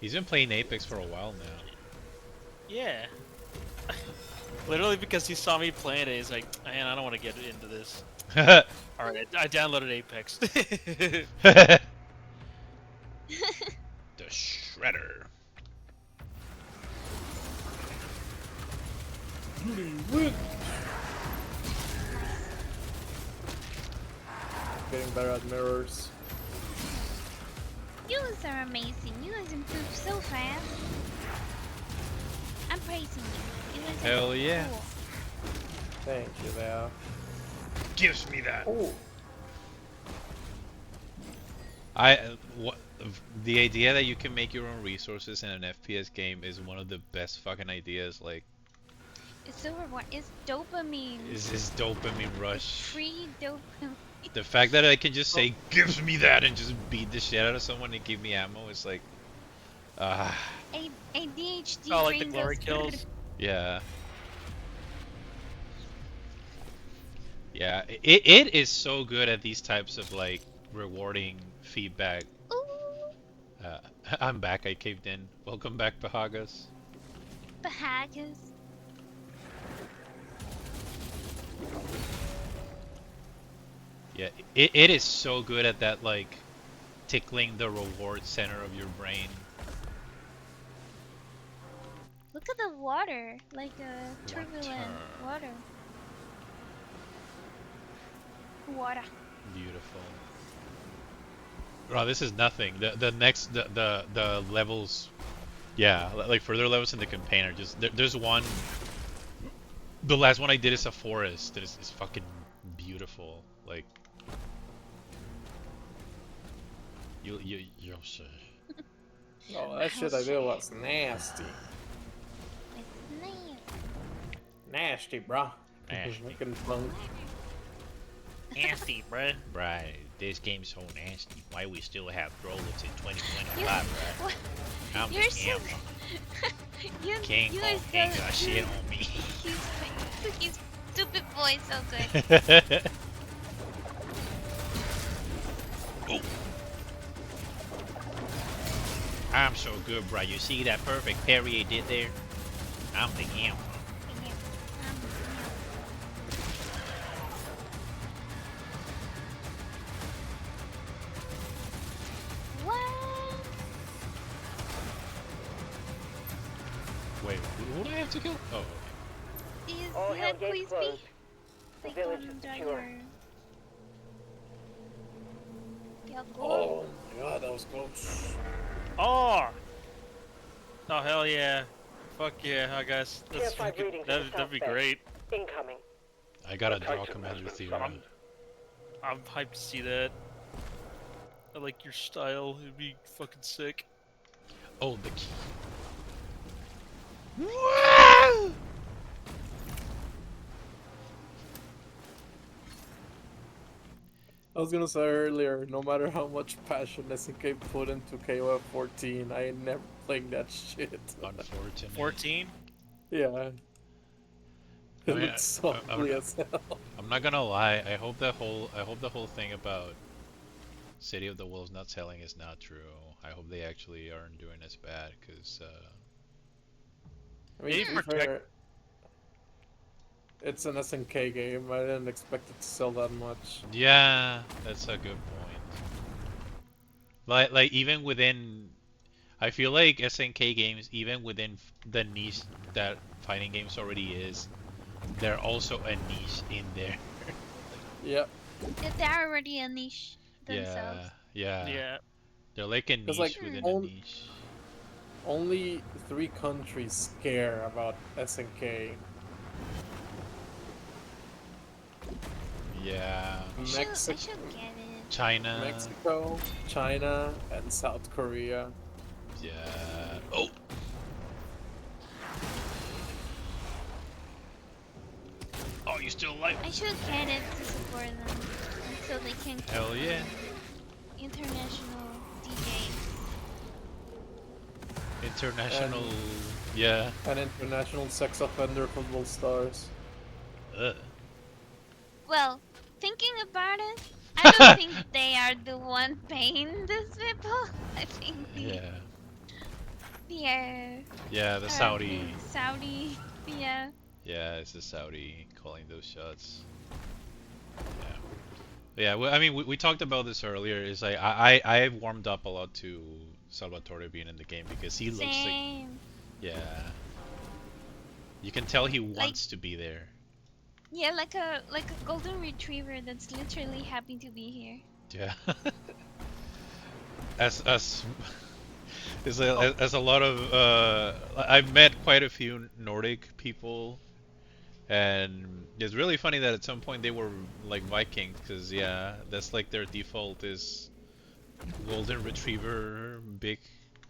Speaker 1: He's been playing Apex for a while now.
Speaker 2: Yeah. Literally because he saw me playing it, he's like, man, I don't want to get into this. Alright, I downloaded Apex.
Speaker 8: Win! Getting better at mirrors.
Speaker 5: You guys are amazing. You guys improve so fast. I'm praising you. You guys are
Speaker 1: Hell yeah.
Speaker 5: cool.
Speaker 8: Thank you, there.
Speaker 1: Gives me that.
Speaker 8: Oh.
Speaker 1: The idea that you can make your own resources in an FPS game is one of the best fucking ideas. Like,
Speaker 5: It's so rewarding. It's dopamine.
Speaker 1: is this dopamine rush?
Speaker 5: It's free dopamine.
Speaker 1: The fact that I can just say "gives me that" and just beat the shit out of someone and give me ammo is like,
Speaker 5: ADHD.
Speaker 2: Oh, like the
Speaker 5: brain
Speaker 2: glory
Speaker 5: goes
Speaker 2: kills.
Speaker 1: yeah. Yeah, it is so good at these types of like rewarding feedback. I'm back. I caved in. Welcome back, Bahagas.
Speaker 5: Bahagas.
Speaker 1: Yeah, it is so good at that, like tickling the reward center of your brain.
Speaker 5: Look at the water, like a turbulent water. Water.
Speaker 1: Beautiful. Oh, this is nothing. The next the levels, yeah, like further levels in the campaign are just there's one. The last one I did is a forest. It's fucking beautiful. Like you'll say.
Speaker 8: Oh, that shit I did was nasty. Nasty, bruh.
Speaker 1: Nasty.
Speaker 8: Fucking fun.
Speaker 2: Nasty, bruh.
Speaker 1: Right, this game's so nasty. Why we still have rollers in 2025, bruh? I'm
Speaker 5: You're
Speaker 1: the
Speaker 5: so.
Speaker 1: camera. King Kong ain't got shit on me.
Speaker 5: He's stupid boy, so good.
Speaker 1: Oh. I'm so good, bruh. You see that perfect parry he did there? I'm the camera. Wait, who do I have to kill? Oh, okay.
Speaker 5: Is
Speaker 19: All hell
Speaker 5: that
Speaker 19: gates
Speaker 5: crispy?
Speaker 19: closed. The village is secure.
Speaker 8: Oh my god, that was close.
Speaker 2: Oh! Oh, hell yeah. Fuck yeah, I guess. That's
Speaker 19: TF5
Speaker 2: fucking,
Speaker 19: readings
Speaker 2: that'd
Speaker 19: from
Speaker 2: be
Speaker 19: South Bay.
Speaker 2: great.
Speaker 19: Incoming.
Speaker 1: I got a draw commander theory.
Speaker 2: I'm hyped to see that. I like your style. It'd be fucking sick.
Speaker 1: Oh, the key.
Speaker 8: I was gonna say earlier, no matter how much passion SNK put into KOF 14, I ain't never playing that shit.
Speaker 1: Unfortunate.
Speaker 2: 14?
Speaker 8: Yeah. It
Speaker 1: I mean,
Speaker 8: looks so ugly as hell.
Speaker 1: I'm not gonna lie. I hope the whole thing about City of the Wolves not selling is not true. I hope they actually aren't doing as bad, because
Speaker 8: I mean, to be fair, it's an SNK game. I didn't expect it to sell that much.
Speaker 1: yeah, that's a good point. Like even within, I feel like SNK games, even within the niche that fighting games already is, they're also a niche in there.
Speaker 8: Yep.
Speaker 5: They're already a niche themselves.
Speaker 1: Yeah. They're like a niche
Speaker 8: like,
Speaker 1: within a niche.
Speaker 8: Only 3 countries care about SNK.
Speaker 1: Yeah.
Speaker 8: Mexico,
Speaker 1: China.
Speaker 8: Mexico, China, and South Korea.
Speaker 1: Yeah. Oh. Oh, you still alive?
Speaker 5: I should get it to support them so they can.
Speaker 1: Hell yeah.
Speaker 5: International DJs.
Speaker 1: International. Yeah.
Speaker 8: And international sex offender football stars.
Speaker 1: Ugh.
Speaker 5: Well, thinking about it, I don't think they are the one paying these people. I think
Speaker 1: Yeah, the Saudi.
Speaker 5: Saudi, yeah.
Speaker 1: Yeah, it's the Saudi calling those shots. Yeah, well, I mean, we talked about this earlier. Is like I warmed up a lot to Salvatore being in the game because he looks like, yeah, You can tell he wants to be there.
Speaker 5: Yeah, like a golden retriever that's literally happy to be here.
Speaker 1: Yeah. as as a lot of I've met quite a few Nordic people, and it's really funny that at some point they were like Vikings, because yeah, that's like their default is golden retriever, big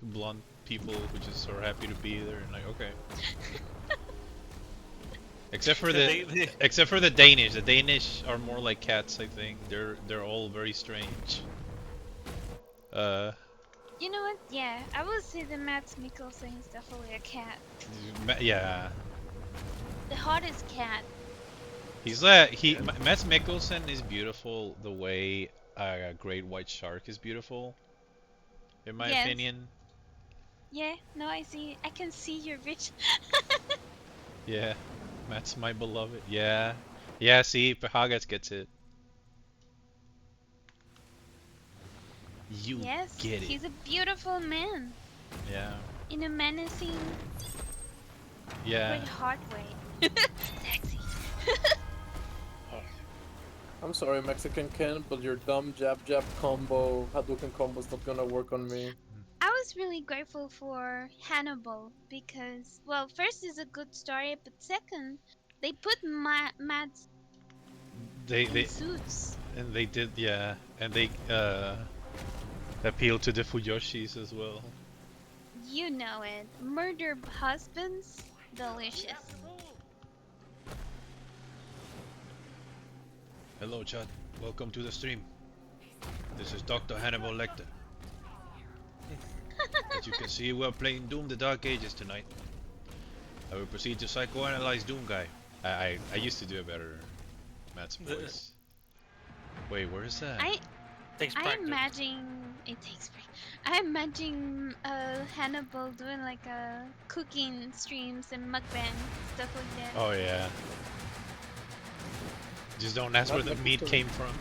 Speaker 1: blonde people who just are happy to be there, and like okay. Except for the Danish. The Danish are more like cats, I think. They're all very strange.
Speaker 5: You know what? Yeah, I would say that Mads Mikkelsen is definitely a cat.
Speaker 1: Yeah.
Speaker 5: The hottest cat.
Speaker 1: He's Mads Mikkelsen is beautiful the way a great white shark is beautiful, in my opinion.
Speaker 5: Yeah, no, I can see your vision.
Speaker 1: Yeah, Mads my beloved. Yeah. Yeah, see, Pahagas gets it. You get it.
Speaker 5: He's a beautiful man.
Speaker 1: Yeah.
Speaker 5: In a menacing,
Speaker 1: yeah,
Speaker 5: great hard way. Sexy.
Speaker 8: I'm sorry, Mexican Ken, but your dumb jab combo, Hadouken combo is not gonna work on me.
Speaker 5: I was really grateful for Hannibal because, well, first it's a good story, but second, they put Mads in suits.
Speaker 1: And they did, yeah, and they appeal to the Fuyoshis as well.
Speaker 5: You know it. Murder husbands, delicious.
Speaker 1: Hello, chat. Welcome to the stream. This is Dr. Hannibal Lecter. As you can see, we're playing Doom: The Dark Ages tonight. I will proceed to psychoanalyze Doom Guy. I used to do a better Matt's voice. Wait, where is that?
Speaker 5: I imagine it takes break. I imagine Hannibal doing like cooking streams and mukbang stuff like that.
Speaker 1: Oh yeah. Just don't ask where the meat came from.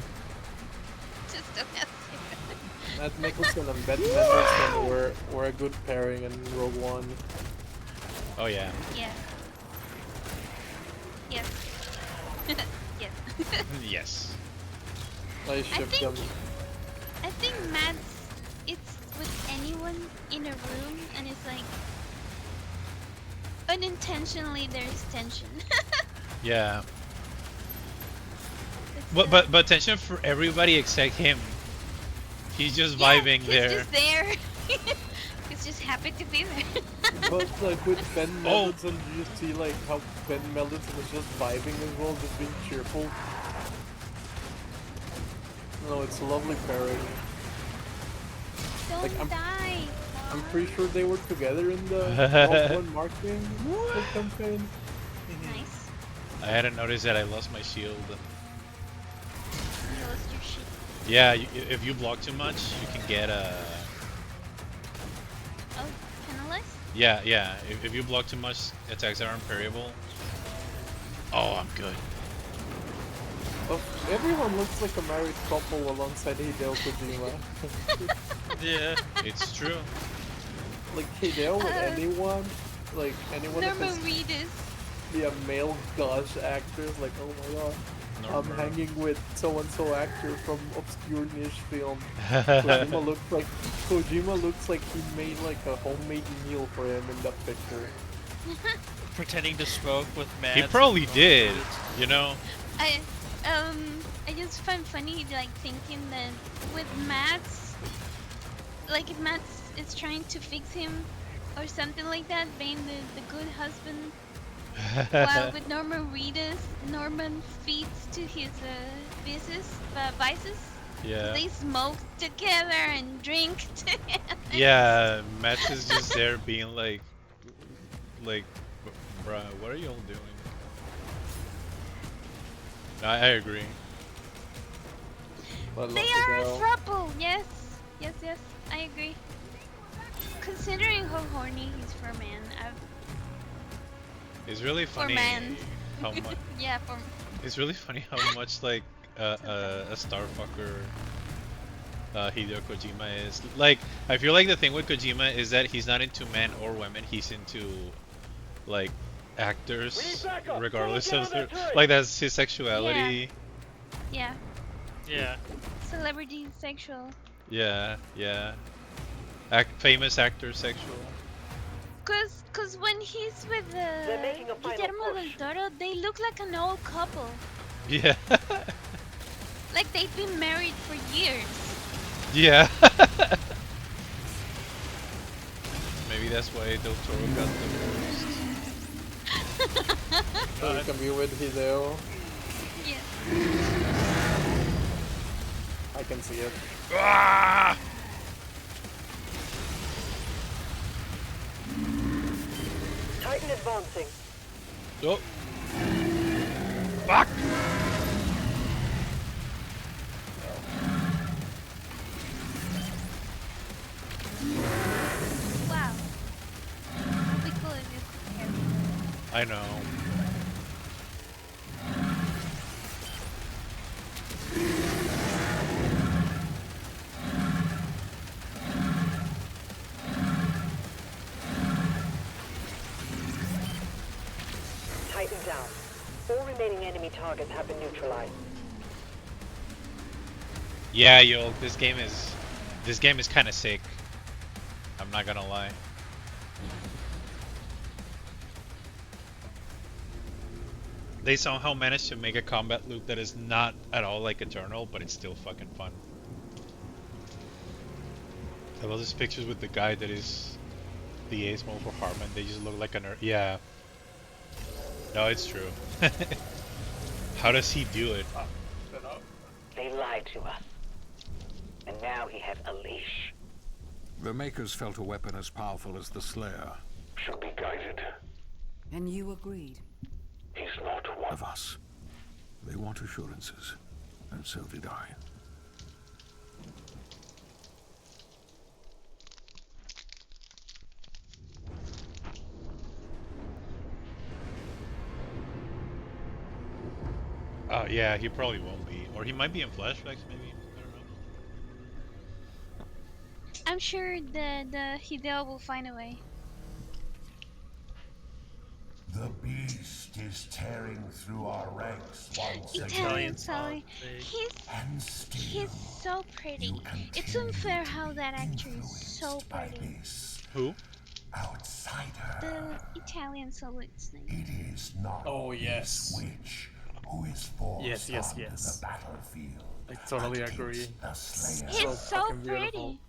Speaker 5: Just don't ask.
Speaker 8: Matt Mikkelsen and Ben Mendelsohn were a good pairing in Rogue One.
Speaker 1: Oh yeah.
Speaker 5: Yeah. Yes. Yes.
Speaker 1: Yes.
Speaker 8: I
Speaker 5: think Mads, it's with anyone in a room, and it's like unintentionally there's tension.
Speaker 1: Yeah. But tension for everybody except him. He's just vibing there.
Speaker 5: He's just there. He's just happy to be there.
Speaker 8: But like with Ben Mendelsohn, you see like how Ben Mendelsohn is just vibing as well, just being cheerful. No, it's a lovely pairing.
Speaker 5: Don't die.
Speaker 8: I'm pretty sure they were together in the Rogue One marketing campaign.
Speaker 5: Nice.
Speaker 1: I hadn't noticed that I lost my shield.
Speaker 5: You lost your shield.
Speaker 1: Yeah, if you block too much, you can get a...
Speaker 5: Oh, penalized?
Speaker 1: Yeah, yeah. If you block too much, attacks are unparryable. Oh, I'm good.
Speaker 8: Well, everyone looks like a married couple alongside Hideo Kojima.
Speaker 1: Yeah, it's true.
Speaker 8: Like Hideo with anyone, like anyone that
Speaker 5: Norman
Speaker 8: has
Speaker 5: Reedus.
Speaker 8: be a male gosh actors, like oh my god. I'm hanging with so-and-so actor from obscure niche film. Kojima looks like he made like a homemade meal for him in that picture.
Speaker 2: Pretending to smoke with Matt.
Speaker 1: He probably did, you know?
Speaker 5: I just find funny like thinking that with Mads, like if Mads is trying to fix him or something like that, being the good husband, while with Norman Reedus, Norman feeds to his vices.
Speaker 1: Yeah.
Speaker 5: They smoke together and drink together.
Speaker 1: Yeah, Matt is just there being like, bruh, what are y'all doing? I agree.
Speaker 5: They are a throuple, yes. Yes, I agree. Considering how horny he's for man,
Speaker 1: It's really funny how much.
Speaker 5: Yeah, for.
Speaker 1: It's really funny how much like a starfucker Hideo Kojima is. Like, I feel like the thing with Kojima is that he's not into men or women. He's into like actors, regardless of their, like that's his sexuality.
Speaker 5: Yeah.
Speaker 2: Yeah.
Speaker 5: Celebrity sexual.
Speaker 1: Yeah, yeah. Famous actor sexual.
Speaker 5: Cause when he's with Guillermo del Toro, they look like an old couple.
Speaker 1: Yeah.
Speaker 5: Like they've been married for years.
Speaker 1: Yeah. Maybe that's why Del Toro got divorced.
Speaker 8: So you can be with Hideo.
Speaker 5: Yeah.
Speaker 8: I can see it.
Speaker 1: Ah!
Speaker 19: Titan advancing.
Speaker 1: Oh. Fuck!
Speaker 5: Wow. It'd be cool if you could hear me.
Speaker 1: I know.
Speaker 19: Titan down. All remaining enemy targets have been neutralized.
Speaker 1: Yeah, yo, this game is kind of sick. I'm not gonna lie. They somehow managed to make a combat loop that is not at all like Eternal, but it's still fucking fun. I love these pictures with the guy that is the ace mode for Harmon. They just look like a nerd. Yeah. No, it's true. How does he do it?
Speaker 19: They lied to us. And now he has a leash.
Speaker 17: The Makers felt a weapon as powerful as the Slayer.
Speaker 14: Should be guided.
Speaker 24: And you agreed.
Speaker 14: He's not one
Speaker 17: Of us. They want assurances, and so did I.
Speaker 1: Yeah, he probably won't be. Or he might be in flashbacks, maybe. I don't know.
Speaker 5: I'm sure the Hideo will find a way.
Speaker 14: The beast is tearing through our ranks once
Speaker 5: Italian
Speaker 14: again.
Speaker 5: Sully. He's so pretty. It's unfair how that actor is so pretty.
Speaker 1: Who?
Speaker 14: Outsider.
Speaker 5: The Italian Sully's name.
Speaker 14: It is not
Speaker 18: yes.
Speaker 14: witch who is forced
Speaker 8: Yes.
Speaker 14: onto the battlefield.
Speaker 8: I totally agree.
Speaker 14: The Slayer.
Speaker 5: He's so
Speaker 8: fucking beautiful.
Speaker 5: pretty.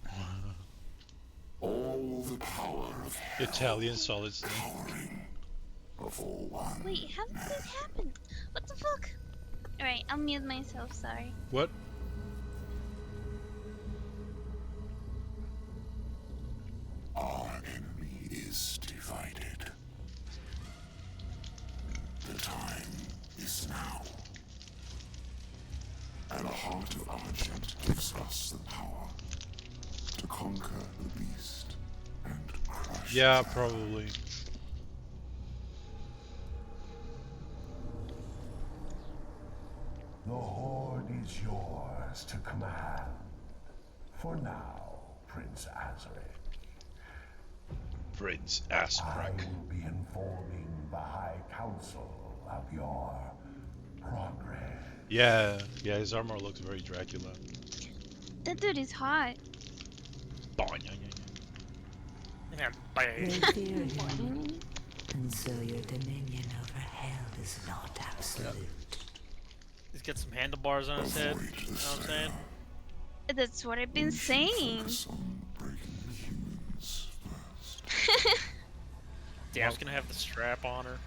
Speaker 14: All the power of
Speaker 1: Italian solid snake.
Speaker 14: before one.
Speaker 5: Wait, how did this happen? What the fuck? Alright, I'll mute myself, sorry.
Speaker 1: What?
Speaker 14: Our enemy is divided. The time is now. And the heart of Argent gives us the power to conquer the beast and crush
Speaker 1: Yeah, probably.
Speaker 14: The Horde is yours to command. For now, Prince Azaric.
Speaker 1: Prince
Speaker 14: I
Speaker 1: Azaric.
Speaker 14: will be informing the High Council of your progress.
Speaker 1: Yeah, his armor looks very Dracula.
Speaker 5: That dude is hot.
Speaker 21: They fear you, and so your dominion over hell is not absolute.
Speaker 2: He's got some handlebars on his head. You know what I'm saying?
Speaker 5: That's what I've been saying.
Speaker 2: Dam's gonna have the strap on her.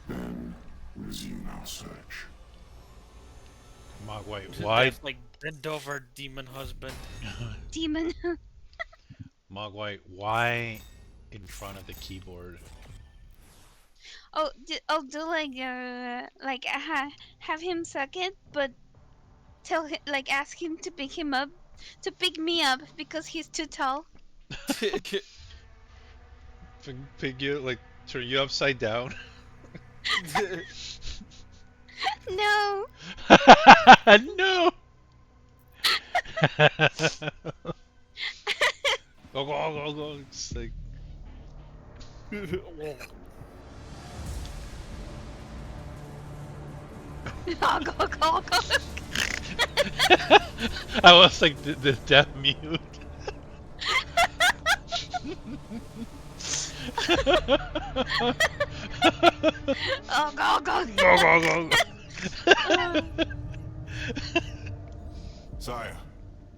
Speaker 14: Then resume our search.
Speaker 1: Wait, why?
Speaker 2: Like bend over, demon husband.
Speaker 5: Demon.
Speaker 1: Mogwai, why in front of the keyboard?
Speaker 5: I'll do like have him suck it, but tell him, like, ask him to pick me up because he's too tall.
Speaker 1: Pick you, like, turn you upside down.
Speaker 5: No.
Speaker 1: No. Go. It's like.
Speaker 5: Go, go, go, go.
Speaker 1: I was like the deaf mute.
Speaker 5: Oh, go, go.
Speaker 1: Go, go, go, go.
Speaker 3: Sire,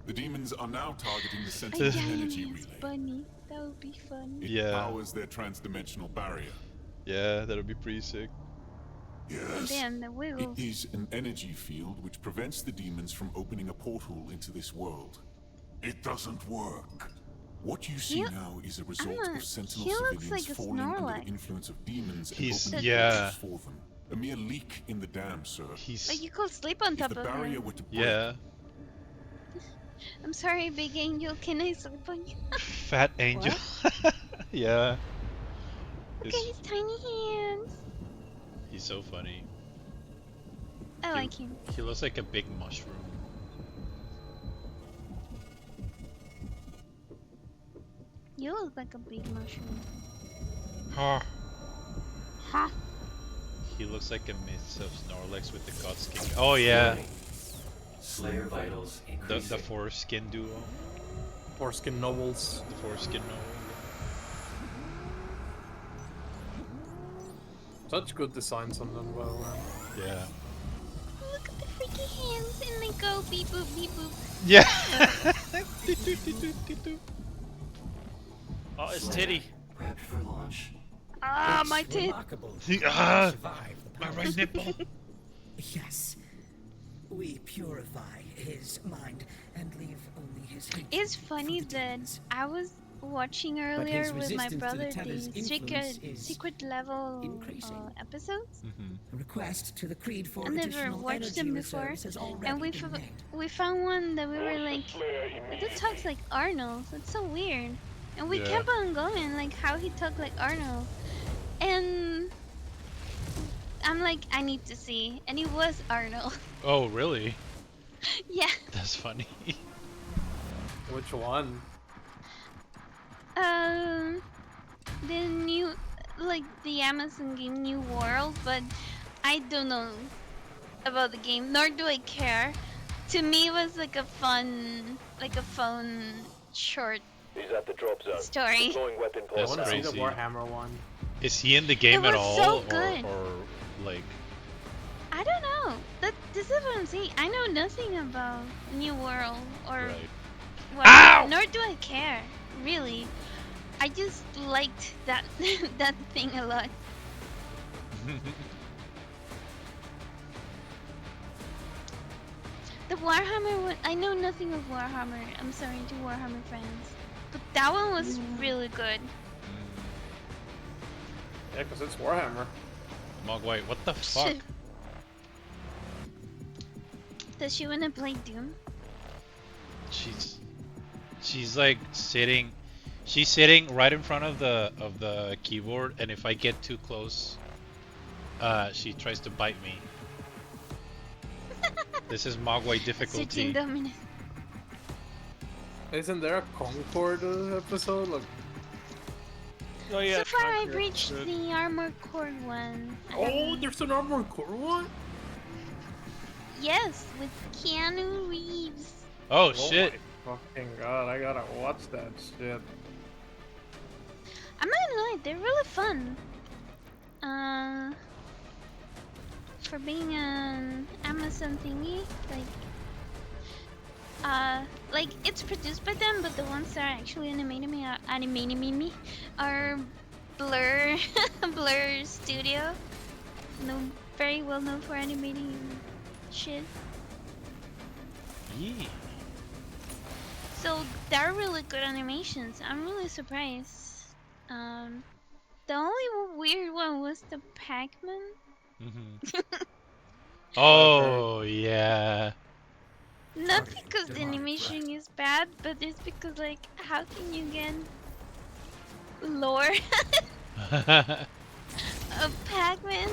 Speaker 3: the demons are now targeting the Sentinel's energy relay.
Speaker 5: Bunny. That would be fun.
Speaker 3: It powers their transdimensional barrier.
Speaker 1: Yeah, that'll be pretty sick.
Speaker 3: Yes.
Speaker 5: Damn, the wiggles.
Speaker 3: It is an energy field which prevents the demons from opening a portal into this world. It doesn't work. What you see now is a result of Sentinel civilians falling under the influence of demons and opening portals for them. A mere leak in the dam, sir.
Speaker 5: Like you could sleep on top
Speaker 3: If the
Speaker 5: of
Speaker 3: barrier
Speaker 5: him.
Speaker 3: were to break,
Speaker 5: I'm sorry, Big Angel. Can I sleep on you?
Speaker 1: Fat Angel. Yeah.
Speaker 5: Look at his tiny hands.
Speaker 1: He's so funny.
Speaker 5: I like him.
Speaker 1: He looks like a big mushroom.
Speaker 5: You look like a big mushroom.
Speaker 1: Huh.
Speaker 5: Huh?
Speaker 1: He looks like a mix of Snorlax with the Godskin. Oh yeah.
Speaker 18: Slayer vitals
Speaker 1: The foreskin duo.
Speaker 8: Foreskin nobles.
Speaker 1: The foreskin noble.
Speaker 8: Such good designs on them, by the way.
Speaker 1: Yeah.
Speaker 5: Look at the freaky hands and they go beep boop beep boop.
Speaker 1: Yeah.
Speaker 2: Oh, it's Titty.
Speaker 18: Prepped for launch.
Speaker 5: Ah, my tit.
Speaker 1: Ah, my right nipple.
Speaker 4: Yes. We purify his mind and leave only his hatred.
Speaker 5: It's funny that I was watching earlier with my brother the secret level episodes.
Speaker 4: A request to the Creed for
Speaker 5: I never watched them before, and we found one that we were like, that talks like Arnold. It's so weird, and we kept on going like how he talked like Arnold, and I'm like, I need to see, and it was Arnold.
Speaker 1: Oh really?
Speaker 5: Yeah.
Speaker 1: That's funny.
Speaker 8: Which one?
Speaker 5: The new, like the Amazon game New World, but I don't know about the game, nor do I care. To me, it was like a fun short
Speaker 22: He's at the drop zone.
Speaker 5: story.
Speaker 22: Deploying weapon
Speaker 8: I
Speaker 22: pulse
Speaker 8: want to see the
Speaker 22: out.
Speaker 8: Warhammer one.
Speaker 1: Is he in the game
Speaker 5: It
Speaker 1: at
Speaker 5: was
Speaker 1: all,
Speaker 5: so good.
Speaker 1: or like?
Speaker 5: I don't know. This is what I'm saying. I know nothing about New World or whatever, nor do I care, really. I just liked that that thing a lot. The Warhammer one, I know nothing of Warhammer. I'm sorry to Warhammer fans, but that one was really good.
Speaker 8: Yeah, because it's Warhammer.
Speaker 1: Mogwai, what the fuck?
Speaker 5: Does she wanna play Doom?
Speaker 1: She's like sitting. She's sitting right in front of the keyboard, and if I get too close, she tries to bite me. This is Mogwai difficulty.
Speaker 8: Isn't there a Concord episode? Like...
Speaker 2: Oh yeah.
Speaker 5: So far, I've reached the Armored Core one.
Speaker 8: Oh, there's an Armored Core one?
Speaker 5: Yes, with Keanu Reeves.
Speaker 1: Oh shit!
Speaker 8: My fucking god, I gotta watch that shit.
Speaker 5: I'm not gonna lie, they're really fun. For being an Amazon thingy, like it's produced by them, but the ones that are actually animating me are Blur, Blur Studio. Very well known for animating shit.
Speaker 1: Yeah.
Speaker 5: So they're really good animations. I'm really surprised. The only weird one was the Pac-Man.
Speaker 1: Oh yeah.
Speaker 5: Not because the animation is bad, but it's because like, how can you get lore of Pac-Man?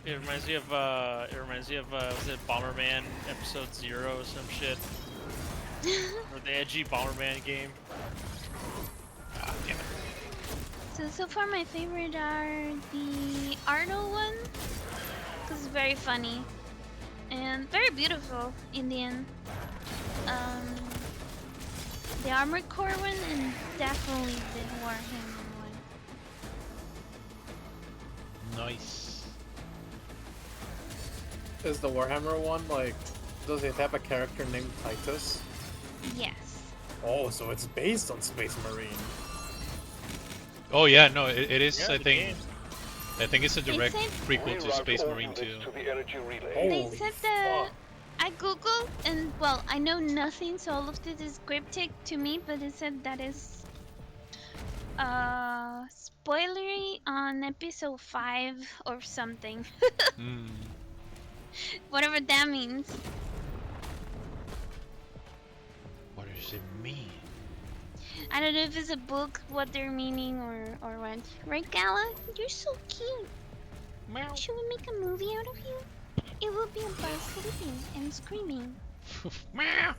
Speaker 2: It reminds me of was it Bomberman episode 0 or some shit? Or the edgy Bomberman game.
Speaker 5: So far my favorite are the Arnold one, because it's very funny and very beautiful in the end. The Armored Core one, and definitely the Warhammer one.
Speaker 1: Nice.
Speaker 8: Is the Warhammer one like? Does it have a character named Titus?
Speaker 5: Yes.
Speaker 8: Oh, so it's based on Space Marine.
Speaker 1: Oh yeah, no, it is.
Speaker 8: Yeah,
Speaker 1: I
Speaker 8: the
Speaker 1: think.
Speaker 8: game.
Speaker 1: I think it's a
Speaker 5: They
Speaker 1: direct
Speaker 5: said-
Speaker 1: prequel to Space Marine 2.
Speaker 5: They said that I googled, and well, I know nothing, so all of this is cryptic to me, but it said that is spoilery on episode 5 or something. Whatever that means.
Speaker 1: What does it mean?
Speaker 5: I don't know if it's a book, what they're meaning, or what. Right, Gala? You're so cute.
Speaker 1: Meow.
Speaker 5: Should we make a movie out of you? It will be about sleeping and screaming.
Speaker 1: Meow.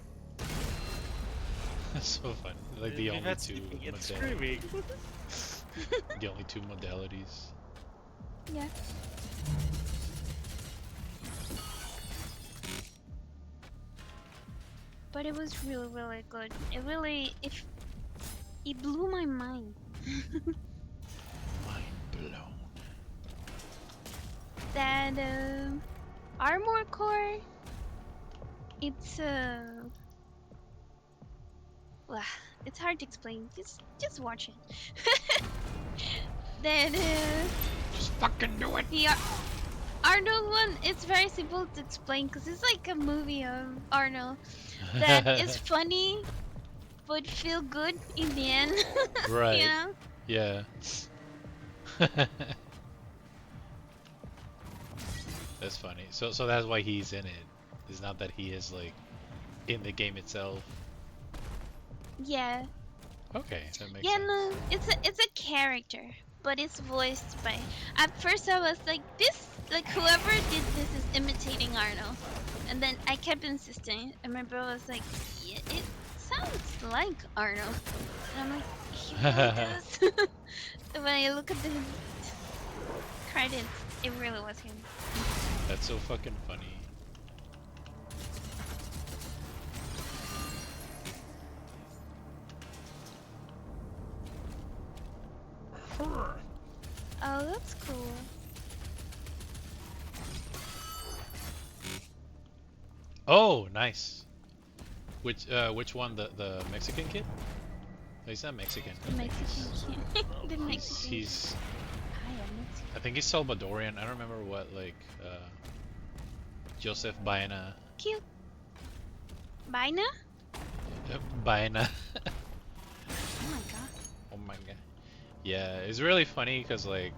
Speaker 1: That's so fun. Like the only
Speaker 2: That's
Speaker 1: two
Speaker 2: sleeping and
Speaker 1: modalities.
Speaker 2: screaming.
Speaker 1: The only two modalities.
Speaker 5: Yeah. But it was really, really good. It blew my mind.
Speaker 1: Mind blown.
Speaker 5: That Armor Core, it's it's hard to explain. Just watch it. That
Speaker 1: just fucking do it.
Speaker 5: The Arnold one, it's very simple to explain because it's like a movie of Arnold that is funny but feel good in the end.
Speaker 1: Right.
Speaker 5: You know?
Speaker 1: Yeah. That's funny. So that's why he's in it. It's not that he is like in the game itself.
Speaker 5: Yeah.
Speaker 1: Okay, that makes
Speaker 5: Yeah,
Speaker 1: sense.
Speaker 5: no, it's a character, but it's voiced by. At first, I was like, whoever did this is imitating Arnold, and then I kept insisting, and my bro was like, yeah, it sounds like Arnold, and I'm like, he really does. When I look at the credits, it really was him.
Speaker 1: That's so fucking funny.
Speaker 5: Oh, that's cool.
Speaker 1: Oh, nice. Which one? The Mexican kid? No, he's not Mexican.
Speaker 5: The Mexican kid. The Mexican.
Speaker 1: He's
Speaker 5: I am Mexican.
Speaker 1: I think he's Salvadorian. I don't remember what Joseph Baena.
Speaker 5: Cute. Baina?
Speaker 1: Baena.
Speaker 5: Oh my god.
Speaker 1: Oh my god. Yeah, it's really funny because like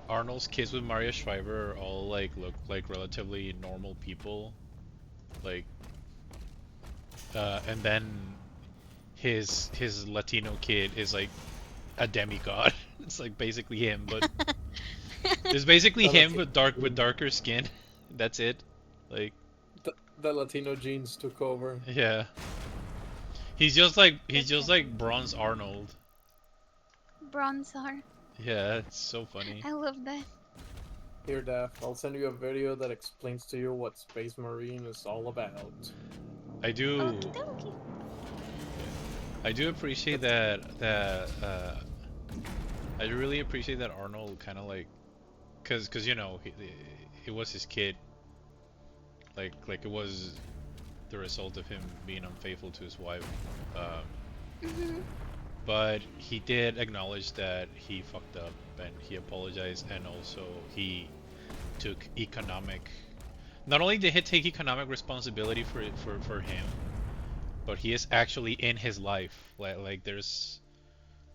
Speaker 1: Arnold's kids with Maria Shriver are all like look like relatively normal people, like, and then his Latino kid is like a demigod. It's like basically him, but it's basically him with darker skin. That's it. Like
Speaker 8: the Latino genes took over.
Speaker 1: yeah, he's just like Bronze Arnold.
Speaker 5: Bronzar.
Speaker 1: Yeah, it's so funny.
Speaker 5: I love that.
Speaker 8: Here, Daph, I'll send you a video that explains to you what Space Marine is all about.
Speaker 1: I do.
Speaker 5: Okey-dokey.
Speaker 1: I do appreciate that. I really appreciate that Arnold kind of like, cause you know it was his kid. Like it was the result of him being unfaithful to his wife. But he did acknowledge that he fucked up and he apologized, and also he took not only did he take economic responsibility for him, but he is actually in his life. Like there's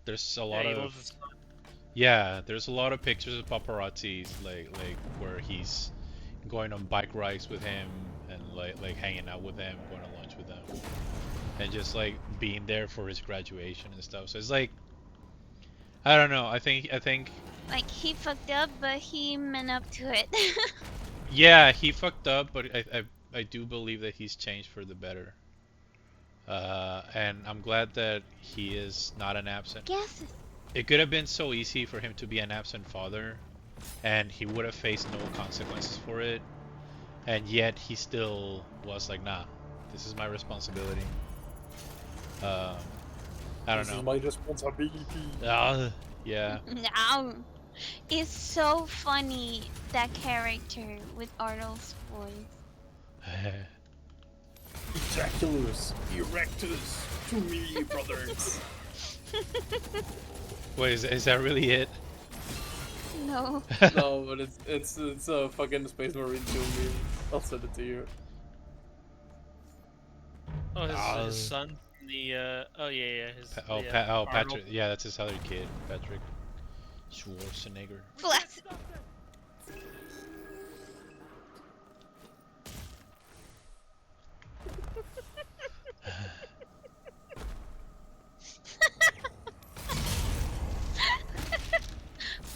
Speaker 1: a lot of there's a lot of pictures of paparazzis like where he's going on bike rides with him and like hanging out with them, going to lunch with them, and just like being there for his graduation and stuff. So it's like, I don't know. I think
Speaker 5: Like he fucked up, but he meant up to it.
Speaker 1: yeah, he fucked up, but I do believe that he's changed for the better. And I'm glad that he is not an absent.
Speaker 5: Gases.
Speaker 1: it could have been so easy for him to be an absent father, and he would have faced no consequences for it, and yet he still was like, nah, this is my responsibility. I don't
Speaker 8: This
Speaker 1: know.
Speaker 8: is my responsibility.
Speaker 1: Yeah.
Speaker 5: No. It's so funny, that character with Arnold's voice.
Speaker 8: Ejaculus erectus to me, brothers.
Speaker 1: Wait, is that really it?
Speaker 5: No.
Speaker 8: No, but it's a fucking Space Marine 2 meme. I'll send it to you.
Speaker 2: Oh, his son. The oh yeah.
Speaker 1: Patrick. Yeah, that's his other kid, Patrick Schwarzenegger.
Speaker 5: Bless.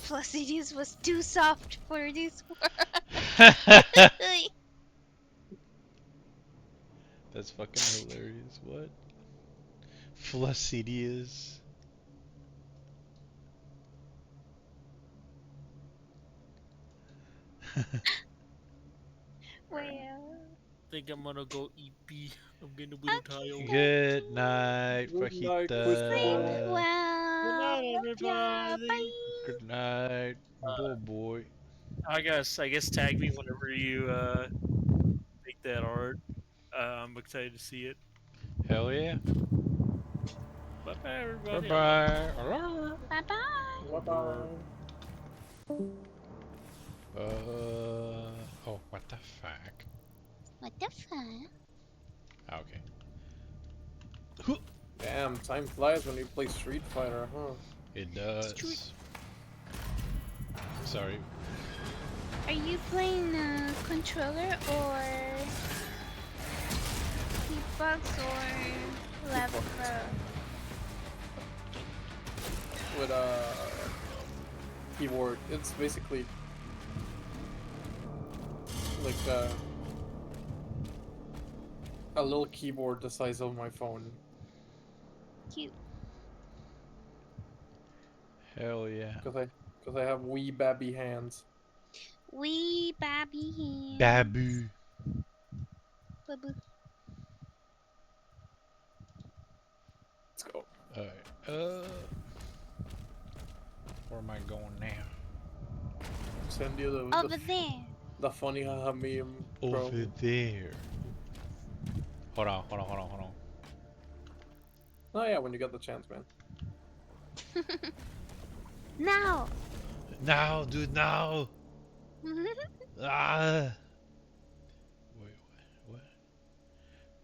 Speaker 5: Placidius was too soft for this world.
Speaker 1: That's fucking hilarious. What? Placidius.
Speaker 5: Well.
Speaker 2: I think I'm gonna go eat pee. I'm getting a little tired.
Speaker 1: Good night, Fajita.
Speaker 5: Sleep well.
Speaker 2: Good night, everybody.
Speaker 5: Bye.
Speaker 1: Good night, boy.
Speaker 2: I guess tag me whenever you make that art. I'm excited to see it.
Speaker 1: Hell yeah.
Speaker 2: Bye bye, everybody.
Speaker 1: Bye
Speaker 5: Bye bye.
Speaker 8: Bye.
Speaker 1: Oh, what the fuck?
Speaker 5: What the fuck?
Speaker 1: Okay.
Speaker 8: Damn, time flies when you play Street Fighter, huh?
Speaker 1: It does. Sorry.
Speaker 5: Are you playing a controller or hitbox or level pro?
Speaker 8: With a keyboard, it's basically like a little keyboard the size of my phone.
Speaker 5: Cute.
Speaker 1: Hell yeah.
Speaker 8: Because I have wee babby hands.
Speaker 5: Wee babby hands.
Speaker 1: Babu.
Speaker 5: Babu.
Speaker 8: Let's go.
Speaker 1: Alright. Where am I going now?
Speaker 8: Send you
Speaker 5: Over there.
Speaker 8: The funny haha meme.
Speaker 1: Over there. Hold on.
Speaker 8: Oh yeah, when you get the chance, man.
Speaker 5: Now.
Speaker 1: Now, dude, now. Ah. Wait, what?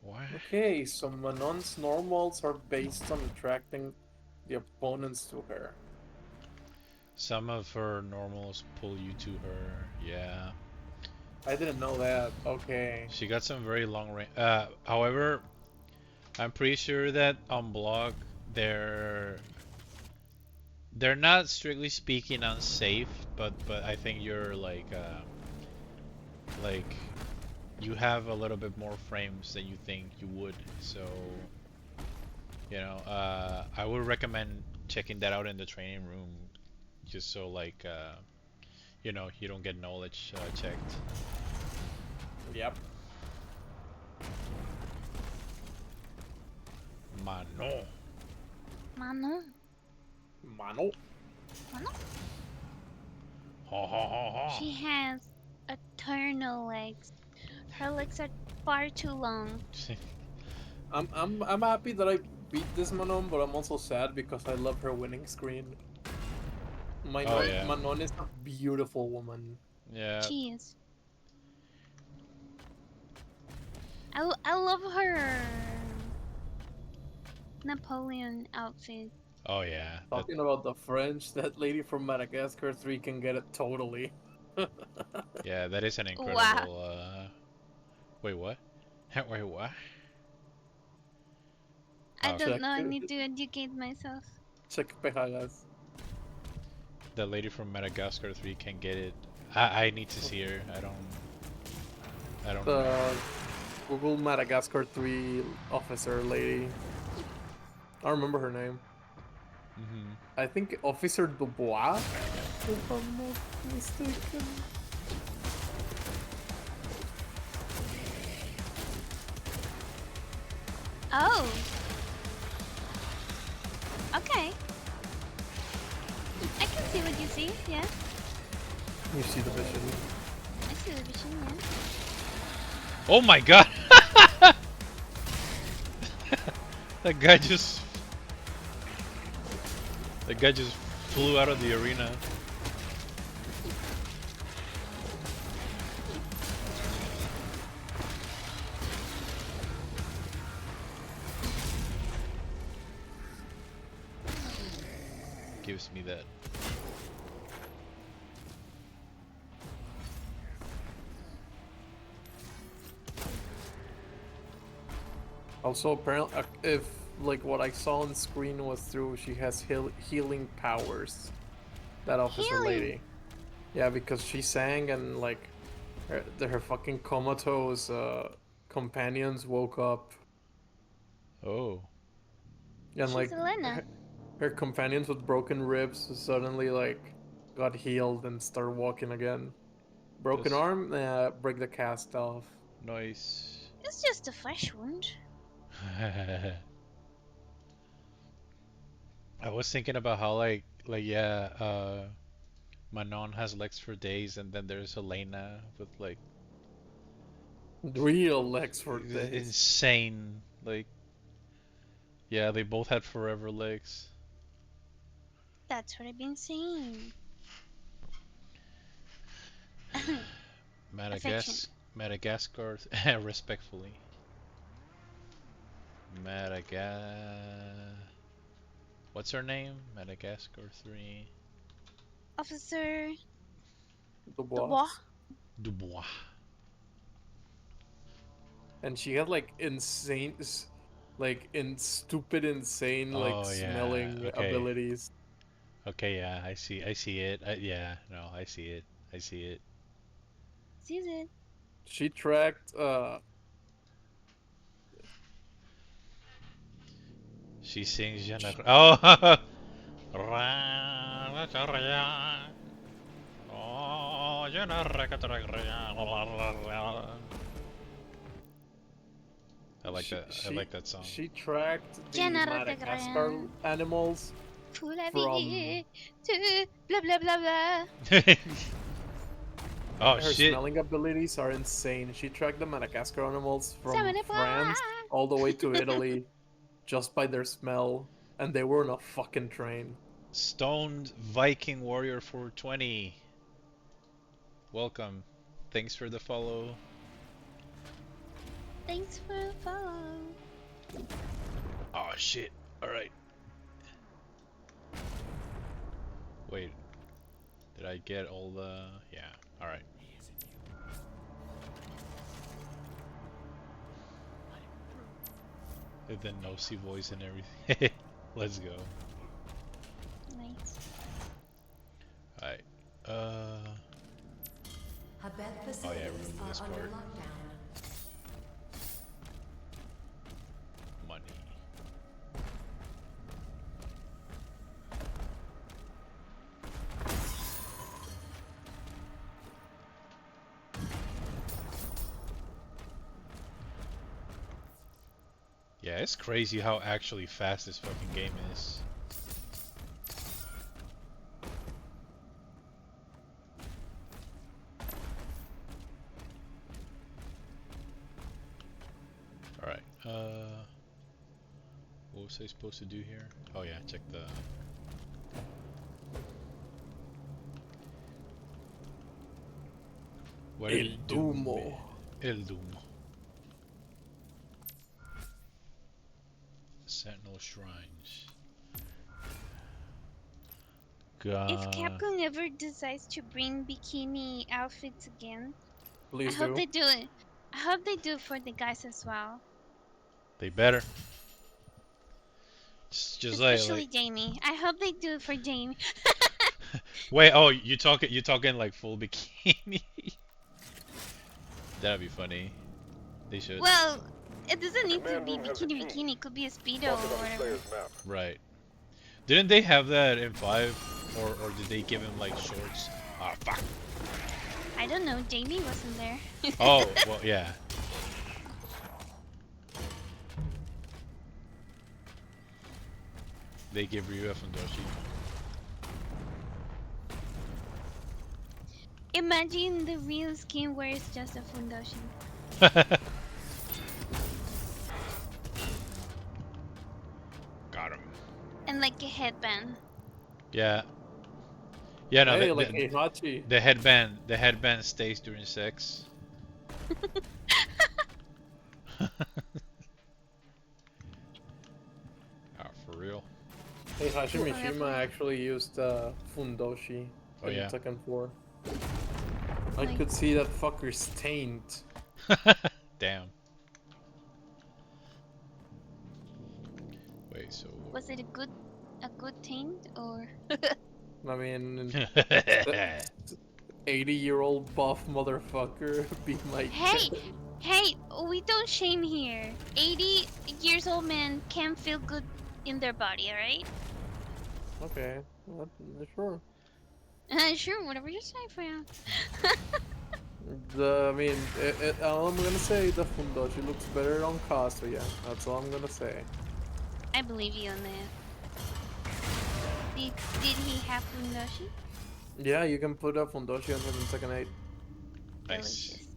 Speaker 1: Why?
Speaker 8: Okay, so Manon's normals are based on attracting the opponents to her.
Speaker 1: Some of her normals pull you to her, yeah.
Speaker 8: I didn't know that. Okay.
Speaker 1: She got some very long range. However, I'm pretty sure that on blog they're not strictly speaking unsafe, but I think you're like you have a little bit more frames than you think you would. So you know, I would recommend checking that out in the training room, just so like you know, you don't get knowledge checked.
Speaker 8: Yep.
Speaker 1: Mano.
Speaker 5: Mano.
Speaker 8: Mano.
Speaker 5: Mano.
Speaker 1: Ha ha ha ha.
Speaker 5: She has eternal legs. Her legs are far too long.
Speaker 8: I'm happy that I beat this Manon, but I'm also sad because I love her winning screen. Manon is a beautiful woman.
Speaker 1: Yeah.
Speaker 5: She is. I love her Napoleon outfit.
Speaker 1: Oh yeah.
Speaker 8: Talking about the French, that lady from Madagascar 3 can get it totally.
Speaker 1: Yeah, that is an incredible.
Speaker 5: Wow.
Speaker 1: Wait, what? Wait, what?
Speaker 5: I don't know. I need to educate myself.
Speaker 8: Check Pejagas.
Speaker 1: The lady from Madagascar 3 can get it. I need to see her. I don't know.
Speaker 8: Google Madagascar 3 officer lady. I don't remember her name. I think Officer Dubois, if I'm not mistaken.
Speaker 5: Oh. Okay. I can see what you see, yeah.
Speaker 8: You see the vision.
Speaker 5: I see the vision, yeah.
Speaker 1: Oh my god! That guy just flew out of the arena. Gives me that.
Speaker 8: Also, apparently, if like what I saw on screen was true, she has healing powers. That officer lady. Yeah, because she sang and like her fucking comatose companions woke up.
Speaker 1: Oh.
Speaker 8: And
Speaker 5: She's
Speaker 8: like
Speaker 5: Elena.
Speaker 8: her companions with broken ribs suddenly like got healed and started walking again. Broken arm, break the cast off.
Speaker 1: Nice.
Speaker 5: It's just a flesh wound.
Speaker 1: I was thinking about how yeah, Manon has legs for days, and then there's Elena with like
Speaker 8: real legs for days.
Speaker 1: Insane. Like, yeah, they both had forever legs.
Speaker 5: That's what I've been saying.
Speaker 1: Madagascar, respectfully. What's her name? Madagascar 3.
Speaker 5: Officer
Speaker 8: Dubois.
Speaker 1: Dubois.
Speaker 8: And she had like insane, stupid insane, like smelling abilities.
Speaker 1: Okay, yeah, I see it. Yeah, no, I see it. I see it.
Speaker 5: Sees it.
Speaker 8: She tracked,
Speaker 1: She sings Oh! I like that. I like that song.
Speaker 8: She tracked the Madagascar animals
Speaker 5: Pour la
Speaker 8: from...
Speaker 5: vie, tu blah blah blah blah.
Speaker 1: Oh
Speaker 8: her
Speaker 1: shit!
Speaker 8: smelling abilities are insane. She tracked the Madagascar animals from
Speaker 5: Samana
Speaker 8: France all the way to Italy, just by their smell, and they were on a fucking train.
Speaker 1: Stoned Viking Warrior 420. Welcome. Thanks for the follow.
Speaker 5: Thanks for the follow.
Speaker 1: Oh shit. Alright. Wait. Did I get all the... Yeah. Alright. And then no-see voice and everything. Let's go.
Speaker 5: Nice.
Speaker 1: Alright. Oh yeah, I remember this part. Money. Yeah, it's crazy how actually fast this fucking game is. Alright, what was I supposed to do here? Oh yeah, check the...
Speaker 8: El Dumo.
Speaker 1: El Dumo. Sentinel Shrines. God.
Speaker 5: If Capcom ever decides to bring bikini outfits again,
Speaker 8: please
Speaker 5: I hope they do it. I hope they do it for the guys as well.
Speaker 1: They better. Just
Speaker 5: especially
Speaker 1: like
Speaker 5: Jamie. I hope they do it for Jamie.
Speaker 1: Wait, oh, you talking like full bikini? That'd be funny. They should.
Speaker 5: Well, it doesn't need to be bikini. It could be a speedo or whatever.
Speaker 1: Right. Didn't they have that in 5? Or did they give him like shorts? Ah, fuck.
Speaker 5: I don't know. Jamie wasn't there.
Speaker 1: Oh, well, yeah. They give Ryu a fundoshi.
Speaker 5: Imagine the real skin where it's just a fundoshi.
Speaker 1: Got him.
Speaker 5: And like a headband.
Speaker 1: Yeah. Yeah, no,
Speaker 8: Hey, like Heihachi.
Speaker 1: the headband stays during sex. Oh, for real.
Speaker 8: Heihachi Mishima actually used fundoshi
Speaker 1: Oh,
Speaker 8: in
Speaker 1: yeah.
Speaker 8: Tekken 4. I could see that fucker's taint.
Speaker 1: Damn. Wait, so
Speaker 5: Was it a good taint or?
Speaker 8: I mean, 80-year-old buff motherfucker be my
Speaker 5: Hey, we don't shame here. 80 years old men can feel good in their body, alright?
Speaker 8: Okay, well, sure.
Speaker 5: Sure, whatever you say, fam.
Speaker 8: I mean, all I'm gonna say, the fundoshi looks better on Kazuya. That's all I'm gonna say.
Speaker 5: I believe you on that. Did he have fundoshi?
Speaker 8: Yeah, you can put a fundoshi on him in Tekken 8.
Speaker 1: Nice.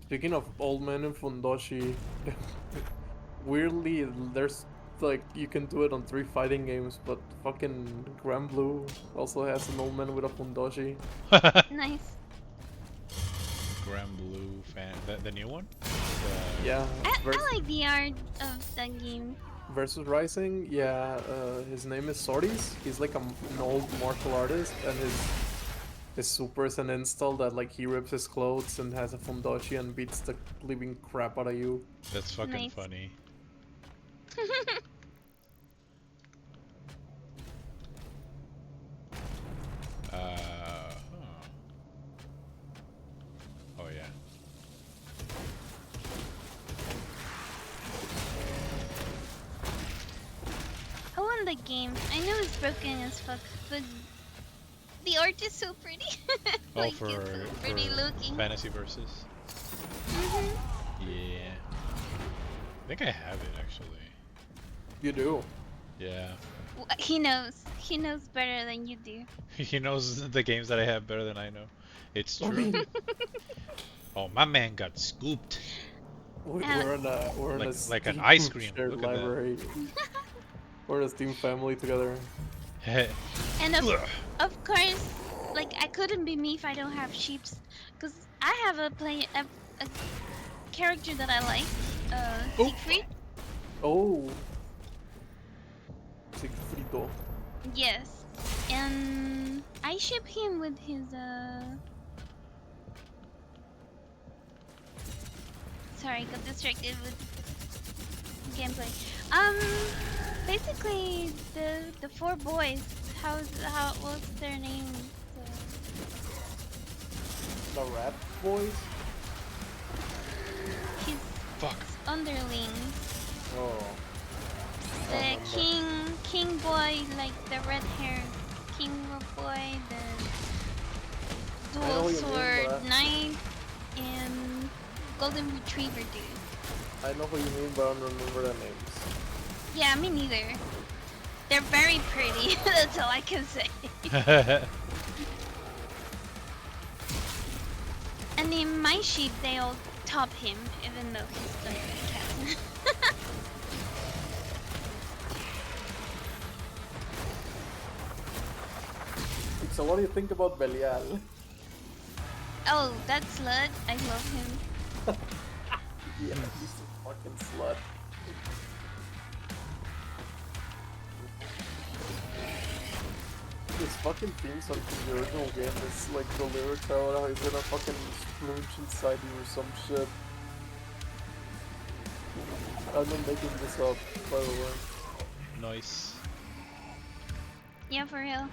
Speaker 8: Speaking of old men and fundoshi, weirdly, there's like you can do it on 3 fighting games, but fucking Grand Blue also has an old man with a fundoshi.
Speaker 5: Nice.
Speaker 1: Grand Blue fan, the new one?
Speaker 8: Yeah.
Speaker 5: I like the art of that game.
Speaker 8: Versus Rising, yeah, his name is Sordis. He's like an old martial artist, and his super is an install that like he rips his clothes and has a fundoshi and beats the living crap out of you.
Speaker 1: That's fucking funny. Oh yeah.
Speaker 5: I want the game. I know it's broken as fuck, but the art is so pretty.
Speaker 1: Oh,
Speaker 5: like,
Speaker 1: for
Speaker 5: it's so pretty looking.
Speaker 1: Fantasy Versus. Yeah. I think I have it actually.
Speaker 8: You do?
Speaker 1: Yeah.
Speaker 5: He knows. He knows better than you do.
Speaker 1: He knows the games that I have better than I know. It's true. Oh, my man got scooped.
Speaker 8: We're in a
Speaker 1: like an
Speaker 8: Steam
Speaker 1: ice cream.
Speaker 8: shared
Speaker 1: Look at
Speaker 8: library. We're in a Steam family together.
Speaker 5: And of course, like I couldn't be me if I don't have sheeps, cause I have a character that I like, Siegfried.
Speaker 8: Oh. Siegfriedo.
Speaker 5: Yes, and I ship him with his Sorry, got distracted with gameplay. Basically the 4 boys. What's their name?
Speaker 8: The Rat Boys?
Speaker 5: His underlings.
Speaker 8: Oh.
Speaker 5: The king boy, like the red haired king boy, the dual sword knight, and golden retriever dude.
Speaker 8: I know what you mean, but I don't remember their names.
Speaker 5: Yeah, me neither. They're very pretty. That's all I can say. And in my sheep, they all top him, even though he's the captain.
Speaker 8: So what do you think about Belial?
Speaker 5: Oh, that slut. I love him.
Speaker 8: Yeah, he's a fucking slut. This fucking theme song from the original game is like the lyrics are he's gonna fucking splooge inside you or some shit. I'm not making this up, by the way.
Speaker 1: Nice.
Speaker 5: Yeah, for real.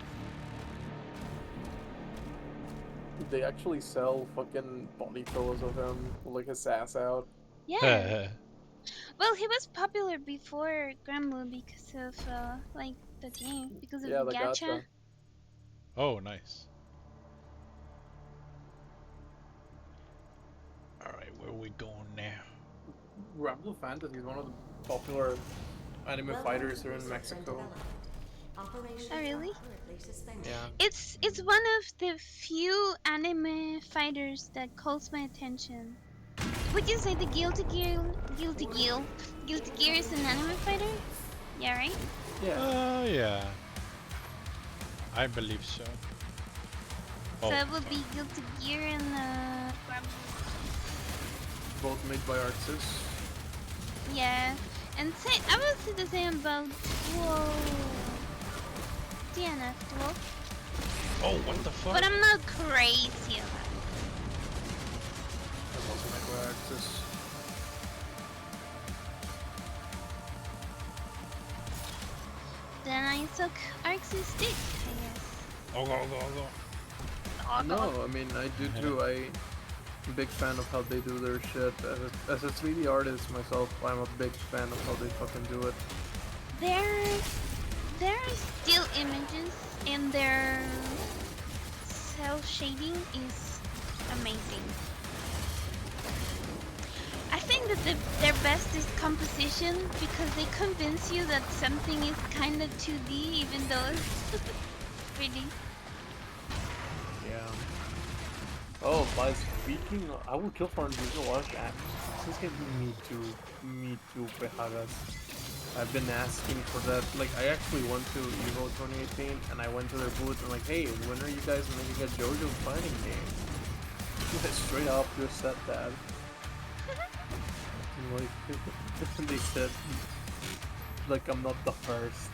Speaker 8: They actually sell fucking body pillows of him, like his ass out.
Speaker 5: Yeah. Well, he was popular before Granblue because of like the game, because of
Speaker 8: Yeah, the
Speaker 5: gacha.
Speaker 8: gacha.
Speaker 1: Oh, nice. All right, where are we going now?
Speaker 8: Granblue Fantasy is one of the popular anime fighters here in Mexico.
Speaker 5: Oh, really?
Speaker 8: Yeah.
Speaker 5: It's one of the few anime fighters that calls my attention. Would you say the Guilty Gear is an anime fighter? Yeah, right?
Speaker 8: Yeah.
Speaker 1: Yeah. I believe so.
Speaker 5: So
Speaker 1: Oh,
Speaker 5: it would be Guilty Gear and
Speaker 8: Both made by Arxis.
Speaker 5: yeah. And say I would say the same about DNF Duel.
Speaker 1: Oh, what the fuck?
Speaker 5: But I'm not crazy about it.
Speaker 8: That's also made by Arxis.
Speaker 5: Then I took Arxis Dick, I guess.
Speaker 1: Oh, go.
Speaker 8: No, I mean, I do too. I'm a big fan of how they do their shit. As a 3D artist myself, I'm a big fan of how they fucking do it.
Speaker 5: Their still images and their cell shading is amazing. I think that their best is composition because they convince you that something is kind of 2D even though it's 3D.
Speaker 8: Yeah. Oh, by speaking, I will kill for Andrew watch act. This is me too, Pejadas. I've been asking for that. Like, I actually went to EVO 2018 and I went to their booth and like, hey, when are you guys making a JoJo fighting game? Straight up just said that. And like, they said, like, I'm not the first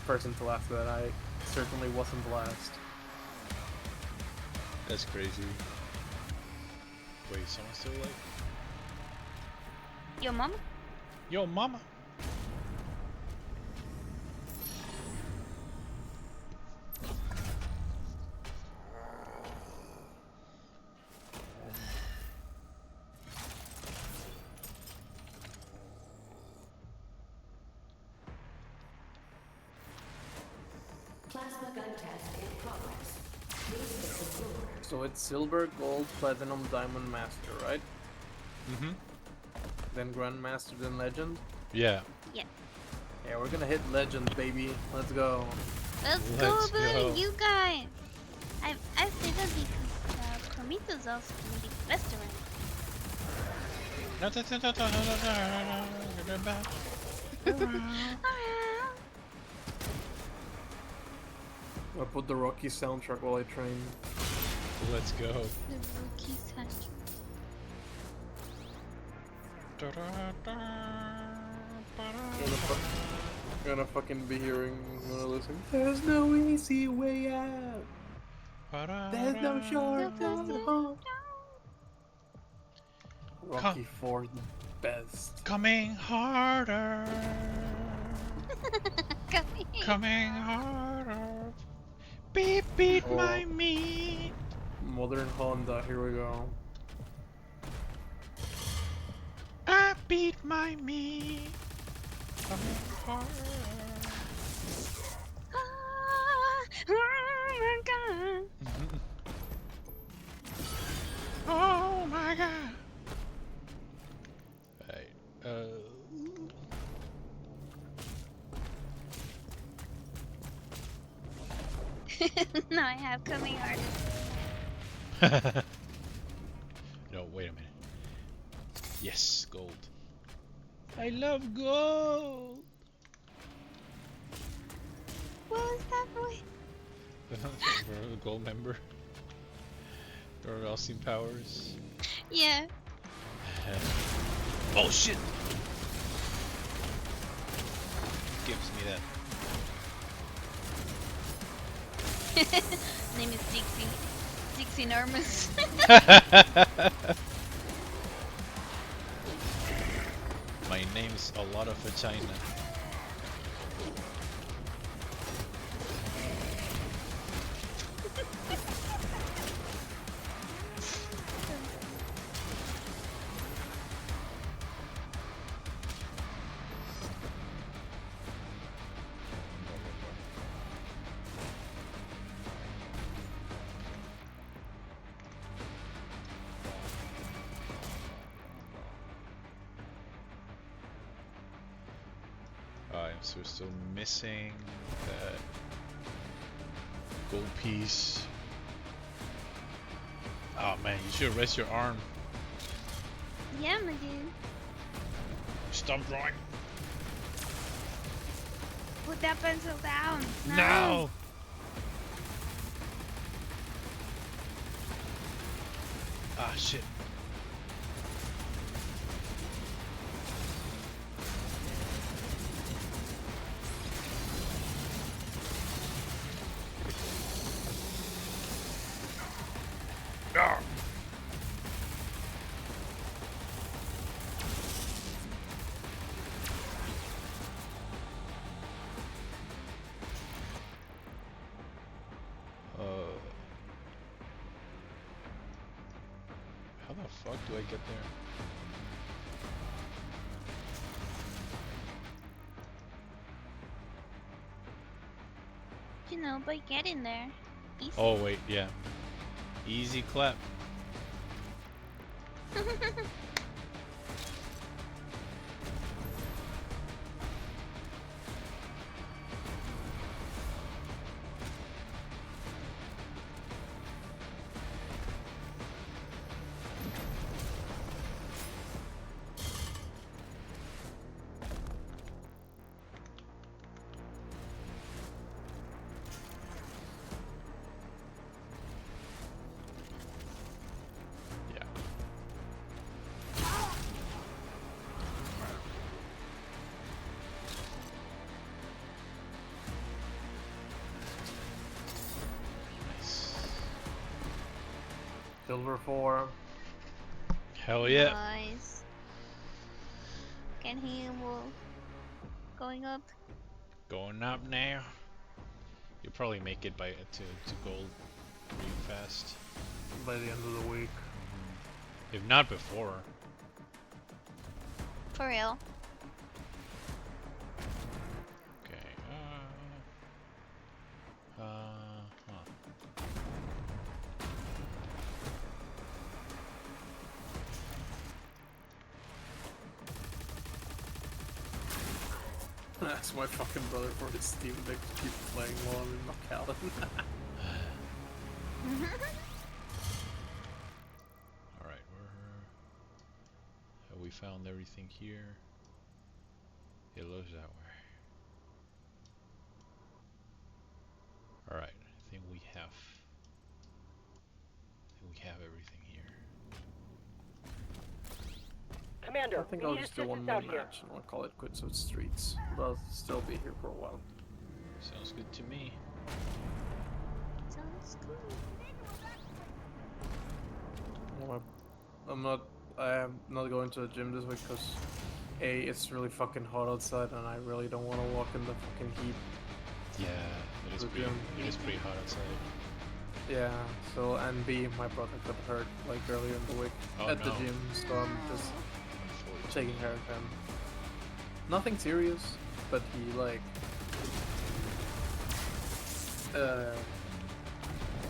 Speaker 8: person to ask that. I certainly wasn't the last.
Speaker 1: That's crazy. Wait, someone's still alive?
Speaker 5: Your mom?
Speaker 1: Yo, mama.
Speaker 21: Plasma gun test in progress.
Speaker 8: So it's silver, gold, platinum, diamond, master, right?
Speaker 1: Mm-hmm.
Speaker 8: Then grandmaster, then legend?
Speaker 1: Yeah.
Speaker 5: Yeah.
Speaker 8: Yeah, we're gonna hit legend, baby. Let's go.
Speaker 5: Let's go, buddy, you guys! I say that because Prometheus also can be the best around.
Speaker 8: I'll put the Rocky soundtrack while I train.
Speaker 1: Let's go.
Speaker 5: The Rocky soundtrack.
Speaker 8: Gonna fucking be hearing when I listen. There's no easy way out. There's no shortcut home. Rocky 4 the best.
Speaker 1: Coming harder. Coming harder. Beat my meat.
Speaker 8: Modern Honda, here we go.
Speaker 1: I beat my meat. Coming harder.
Speaker 5: Oh my god.
Speaker 1: Oh my god. Right.
Speaker 5: Now I have coming hard.
Speaker 1: No, wait a minute. Yes, gold. I love gold.
Speaker 5: What was that boy?
Speaker 1: We're a gold member. Or Austin Powers.
Speaker 5: Yeah.
Speaker 1: Oh shit! Gives me that.
Speaker 5: Name is Dixie. Dixie Enormous.
Speaker 1: My name's a lot of vagina. so we're still missing that gold piece. Oh man, you should rest your arm.
Speaker 5: Yeah, my dude.
Speaker 1: Stop drawing.
Speaker 5: Put that pencil down.
Speaker 1: No. Ah shit. Ah. How the fuck do I get there?
Speaker 5: You know, by getting there. Easy.
Speaker 1: Oh wait, yeah. Easy clap.
Speaker 8: Silver 4.
Speaker 1: Hell yeah.
Speaker 5: Nice. Can he move? Going up?
Speaker 1: Going up now. You'll probably make it by to gold really fast.
Speaker 8: By the end of the week.
Speaker 1: If not before.
Speaker 5: For real.
Speaker 1: Okay. Huh.
Speaker 8: That's my fucking brother for his Steam Deck to keep playing while I'm in Macallan.
Speaker 1: Alright, have we found everything here? It looks that way. Alright, I think we have everything here.
Speaker 19: Commander,
Speaker 8: I think
Speaker 19: we
Speaker 8: I'll
Speaker 19: need
Speaker 8: just do one
Speaker 19: assistance
Speaker 8: more
Speaker 19: out here.
Speaker 8: match and I'll call it quits with Streets. But I'll still be here for a while.
Speaker 1: Sounds good to me.
Speaker 5: Sounds good.
Speaker 8: I am not going to the gym this week because A, it's really fucking hot outside and I really don't want to walk in the fucking heat.
Speaker 1: Yeah, it is pretty hot outside.
Speaker 8: Yeah, so, and B, my brother got hurt like earlier in the week at the gym, so I'm just taking care of him. Nothing serious, but he like, how do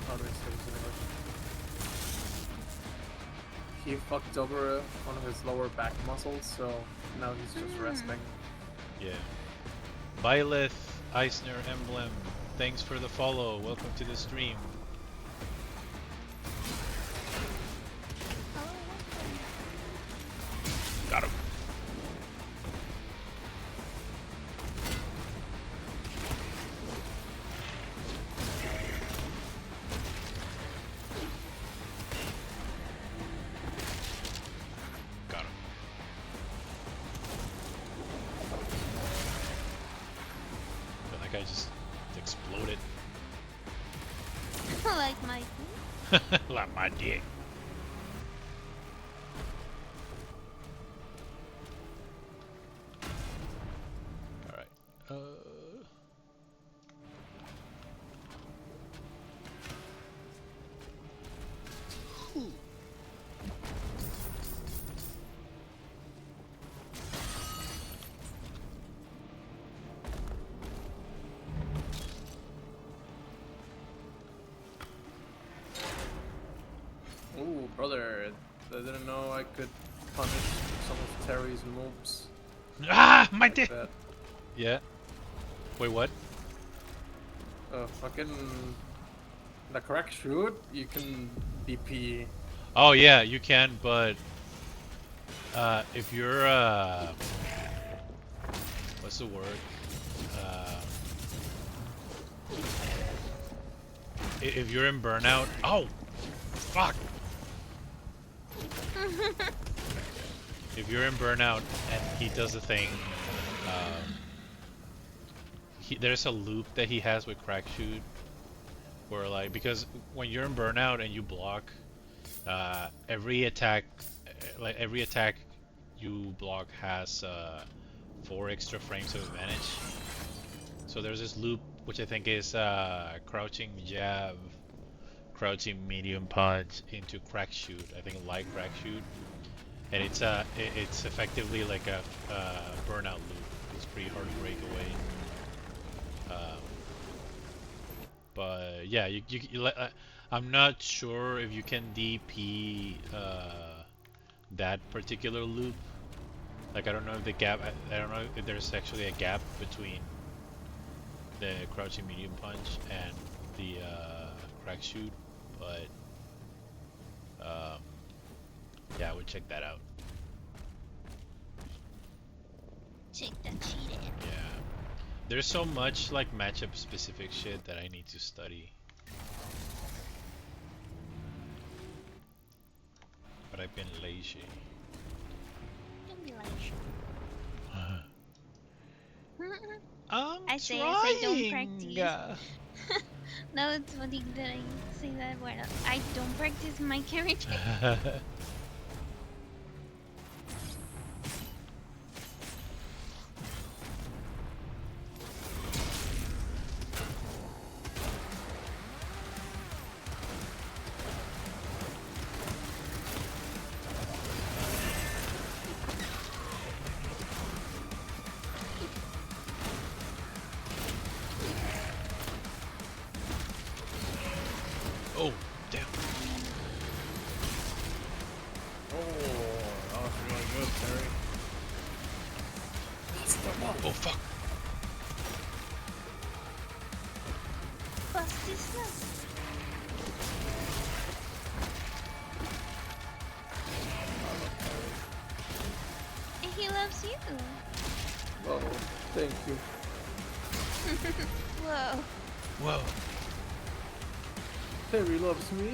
Speaker 8: I say this in English? He fucked over one of his lower back muscles, so now he's just resting.
Speaker 1: Yeah. Byleth, Eisner Emblem, thanks for the follow. Welcome to the stream. Got him. Got him. That guy just exploded.
Speaker 5: Like my dick.
Speaker 1: Like my dick. Alright.
Speaker 8: Ooh, brother, I didn't know I could punish some of Terry's moves.
Speaker 1: Ah, my dick!
Speaker 8: That.
Speaker 1: Yeah. Wait, what?
Speaker 8: Fucking the correct shoot, you can DP.
Speaker 1: Oh yeah, you can, but if you're what's the word? If you're in burnout, oh, fuck. If you're in burnout and he does a thing, there's a loop that he has with crack shoot, where like because when you're in burnout and you block, every attack you block has 4 extra frames of advantage. So there's this loop which I think is crouching jab, crouching medium punch into crack shoot. I think light crack shoot, and it's effectively like a burnout loop. It's pretty hard to break away. But yeah, I'm not sure if you can DP that particular loop. Like I don't know if the gap. I don't know if there's actually a gap between the crouching medium punch and the crack shoot, but yeah, I would check that out.
Speaker 5: Check that shit out.
Speaker 1: Yeah, there's so much like matchup specific shit that I need to study. But I've been lazy.
Speaker 5: Don't be lazy.
Speaker 1: I
Speaker 5: say don't practice. No, it's funny that I say that word. I don't practice my character.
Speaker 1: Oh, damn.
Speaker 8: Oh, that was really good, Terry.
Speaker 1: Oh, fuck.
Speaker 5: Bust this nut. And he loves you.
Speaker 8: Oh, thank you.
Speaker 5: Whoa.
Speaker 1: Whoa.
Speaker 8: Terry loves me.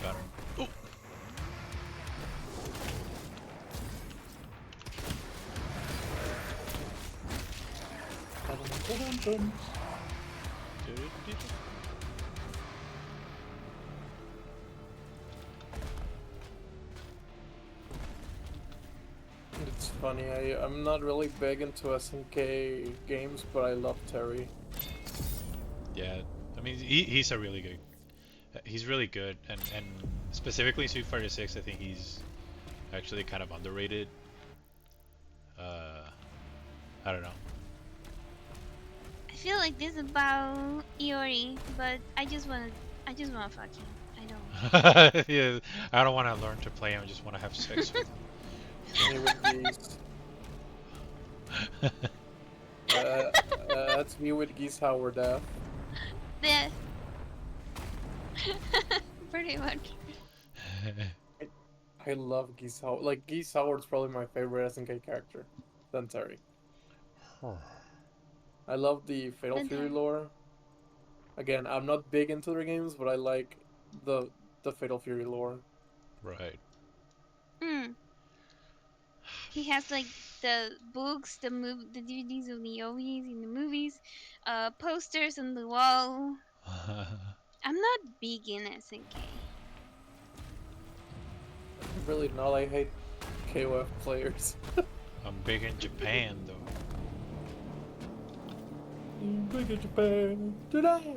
Speaker 1: Got him. Oh.
Speaker 8: It's funny, I'm not really big into SNK games, but I love Terry.
Speaker 1: Yeah, I mean he's a really good. He's really good, and specifically Street Fighter 6, I think he's actually kind of underrated. I don't know.
Speaker 5: I feel like this about Iori, but I just wanna fuck him. I don't.
Speaker 1: Yeah, I don't want to learn to play him. I just want to have sex with him.
Speaker 8: That's me with Geese Howard.
Speaker 5: Yeah. Pretty much.
Speaker 8: I love Geese Howard. Like, Geese Howard's probably my favorite SNK character than Terry. I love the Fatal Fury lore. Again, I'm not big into their games, but I like the Fatal Fury lore.
Speaker 1: Right.
Speaker 5: He has like the books, the DVDs of the OVs in the movies, posters on the wall. I'm not big in SNK.
Speaker 8: Really not. I hate KOF players.
Speaker 1: I'm big in Japan though.
Speaker 8: Big in Japan today.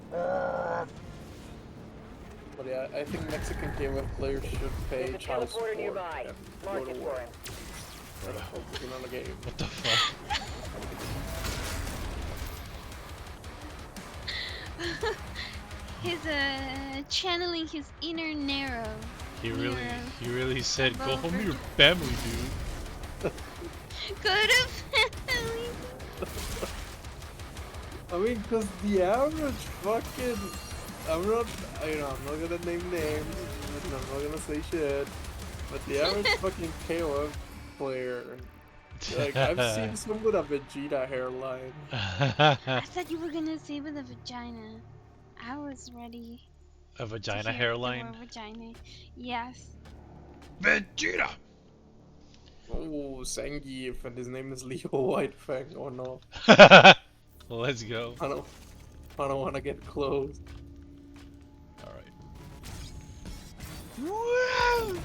Speaker 8: But yeah, I think Mexican KOF players should pay
Speaker 19: There's a
Speaker 8: child support
Speaker 19: teleporter nearby.
Speaker 8: and
Speaker 19: Mark
Speaker 8: go
Speaker 19: it
Speaker 8: to
Speaker 19: for
Speaker 8: work.
Speaker 19: him.
Speaker 8: Instead of focusing on the game.
Speaker 1: What the fuck?
Speaker 5: He's channeling his inner Nero.
Speaker 1: He really said, "Go home to your family, dude."
Speaker 5: Go to family.
Speaker 8: I mean, cause the average fucking, I'm not gonna name names, I'm not gonna say shit, but the average fucking KOF player, like, I've seen some with a Vegeta hairline.
Speaker 5: I thought you were gonna say with a vagina. I was ready.
Speaker 1: A vagina
Speaker 5: to hear
Speaker 1: hairline?
Speaker 5: The word vagina. Yes.
Speaker 1: Vegeta!
Speaker 8: Oh, Zangief, and his name is Leo Whitefang, oh no.
Speaker 1: Let's go.
Speaker 8: I don't wanna get close.
Speaker 1: Alright. Woo!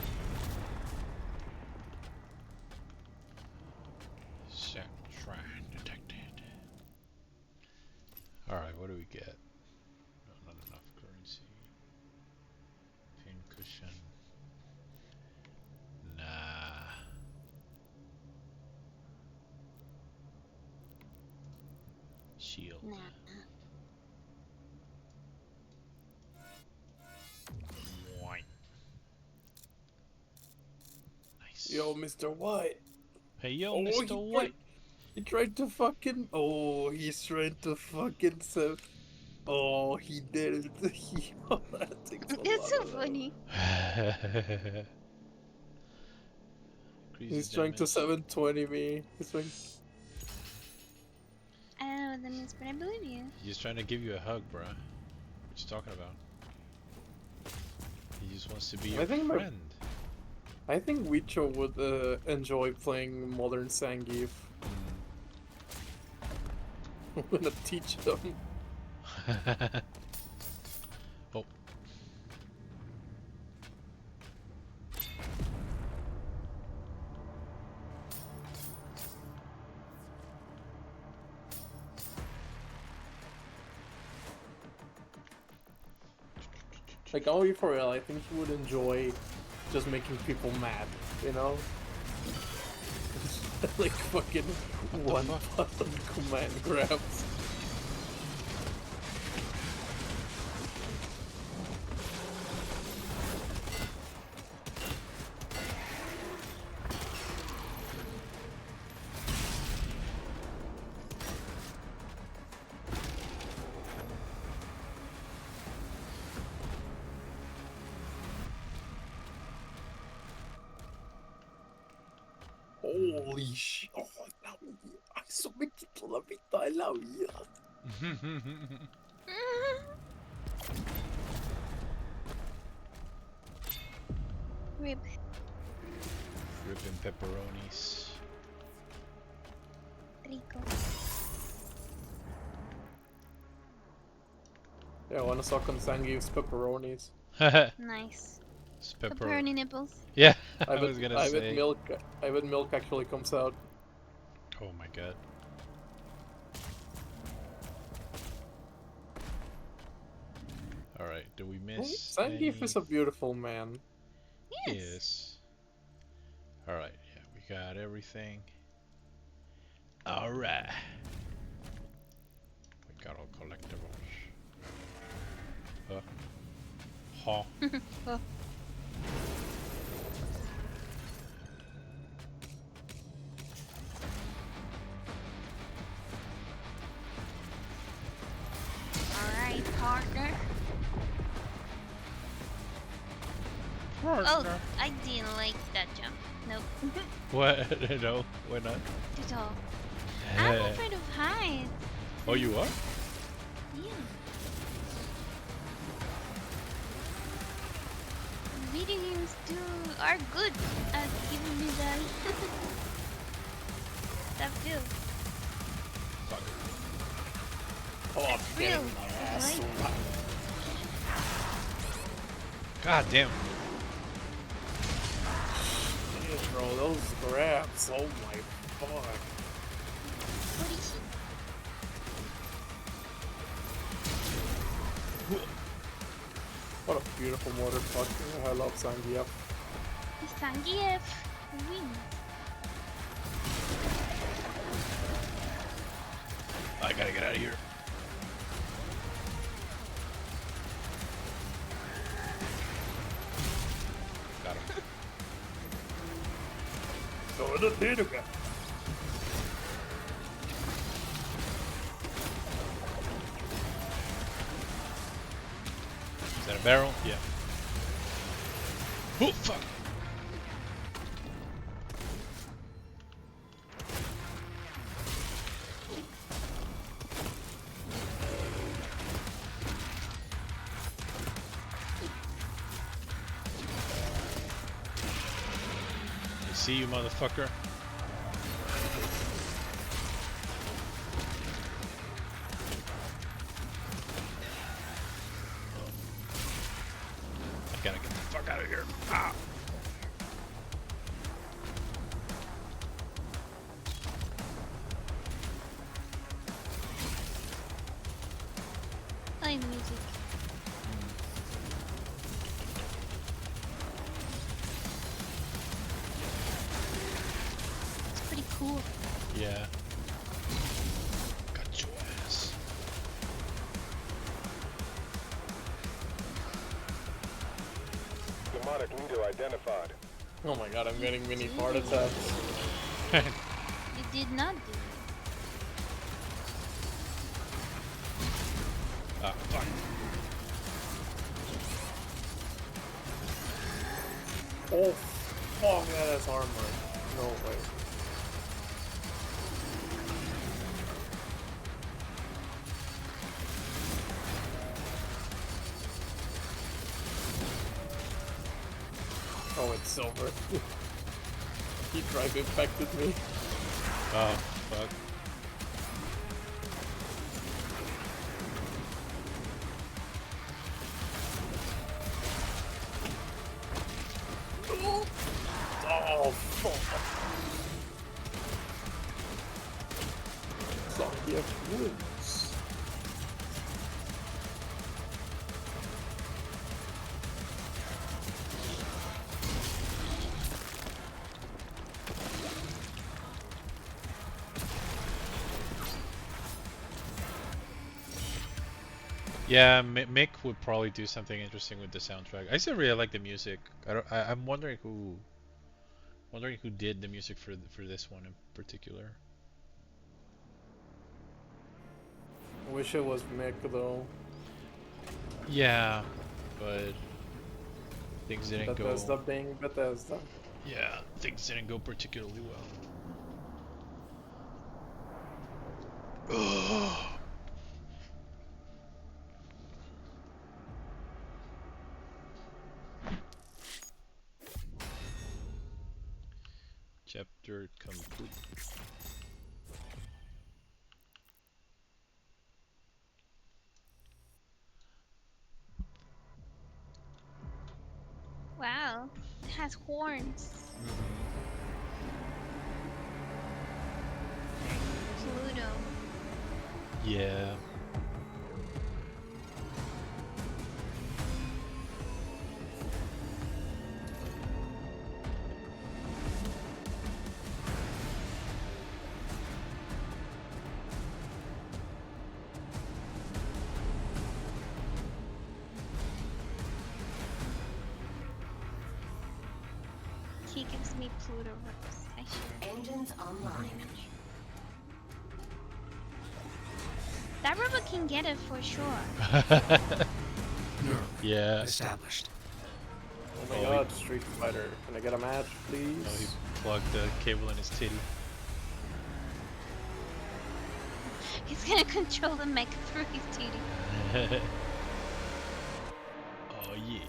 Speaker 1: Shrine detected. Alright, what do we get? Not enough currency. Pin cushion. Nah. Shield.
Speaker 5: Nah.
Speaker 1: White. Nice.
Speaker 8: Yo, Mr. White.
Speaker 1: Hey, yo, Mr. White.
Speaker 8: He tried to fucking. Oh, he's trying to fucking. Oh, he did it. That takes a
Speaker 5: It's
Speaker 8: lot
Speaker 5: so
Speaker 8: of
Speaker 5: funny.
Speaker 8: He's trying to 720 me. He's trying.
Speaker 5: I don't know what that means, but I believe you.
Speaker 1: He's trying to give you a hug, bruh. What you talking about? He just wants to be your friend.
Speaker 8: I think Wicho would enjoy playing modern Zangief. I'm gonna teach them.
Speaker 1: Oh.
Speaker 8: Like, I'll be for real, I think he would enjoy just making people mad, you know? Like fucking one button command grabs. Holy shit. Oh, la vida. Eso me quitó la mitad de la vida.
Speaker 5: Rip.
Speaker 1: Ripping pepperonis.
Speaker 5: Rico.
Speaker 8: Yeah, I wanna suck on Zangief's pepperonis.
Speaker 5: Nice.
Speaker 1: Pepperoni
Speaker 5: Pepperoni nipples.
Speaker 1: Yeah, I was gonna say.
Speaker 8: I bet milk actually comes out.
Speaker 1: Oh my god. Alright, do we miss
Speaker 8: Zangief is a beautiful man.
Speaker 1: Yes. Alright, yeah, we got everything. Alright. We got all collectibles. Huh.
Speaker 5: Alright, partner. Oh, I didn't like that jump. Nope.
Speaker 1: What? No, why not?
Speaker 5: At all. I'm afraid of heights.
Speaker 1: Oh, you are?
Speaker 5: Yeah. Video games are good at giving me that that feel.
Speaker 8: Oh, I'm
Speaker 5: It's
Speaker 8: getting
Speaker 5: real.
Speaker 8: my ass.
Speaker 5: Right?
Speaker 1: God damn.
Speaker 8: Yeah, bro, those grabs. Oh my fuck.
Speaker 5: What is it?
Speaker 8: What a beautiful motherfucker. I love Zangief.
Speaker 5: Zangief wins.
Speaker 1: I gotta get out of here. Got him.
Speaker 8: So the little guy.
Speaker 1: Is that a barrel? Yeah. Oh, fuck! I see you, motherfucker. I gotta get the fuck out of here. Ah.
Speaker 5: Play music. It's pretty cool.
Speaker 1: Yeah. Got your ass.
Speaker 22: Demonic leader identified.
Speaker 8: Oh my god, I'm getting mini heart attacks.
Speaker 5: You did not do it.
Speaker 1: Ah, fuck.
Speaker 8: Oh, fuck, that has armor. No way. Oh, it's silver. He tried to infect me.
Speaker 1: Oh, fuck.
Speaker 8: Oh, fuck. Zangief wins.
Speaker 1: Yeah, Mick would probably do something interesting with the soundtrack. I still really like the music. I'm wondering who did the music for this one in particular.
Speaker 8: I wish it was Mick though.
Speaker 1: Yeah, but things didn't
Speaker 8: Bethesda
Speaker 1: go.
Speaker 8: being Bethesda.
Speaker 1: Yeah, things didn't go particularly well. Ugh. Chapter complete.
Speaker 5: Wow, it has horns. Pluto.
Speaker 1: Yeah.
Speaker 5: He gives me Pluto Rose. I should.
Speaker 19: Engines online.
Speaker 5: That robot can get it for sure.
Speaker 1: Yeah.
Speaker 18: Established.
Speaker 8: Oh my god, Street Fighter. Can I get a match, please?
Speaker 1: Oh, he plugged the cable in his titty.
Speaker 5: He's gonna control the mech through his titty.
Speaker 1: Oh yeah.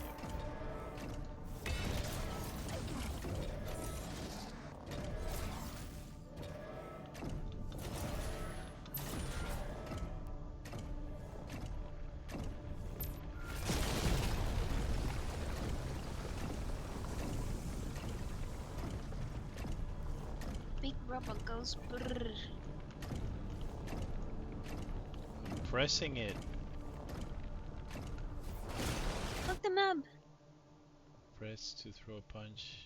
Speaker 5: Big robot goes brrr.
Speaker 1: Pressing it.
Speaker 5: Look, Fuck them up.
Speaker 1: Press to throw a punch.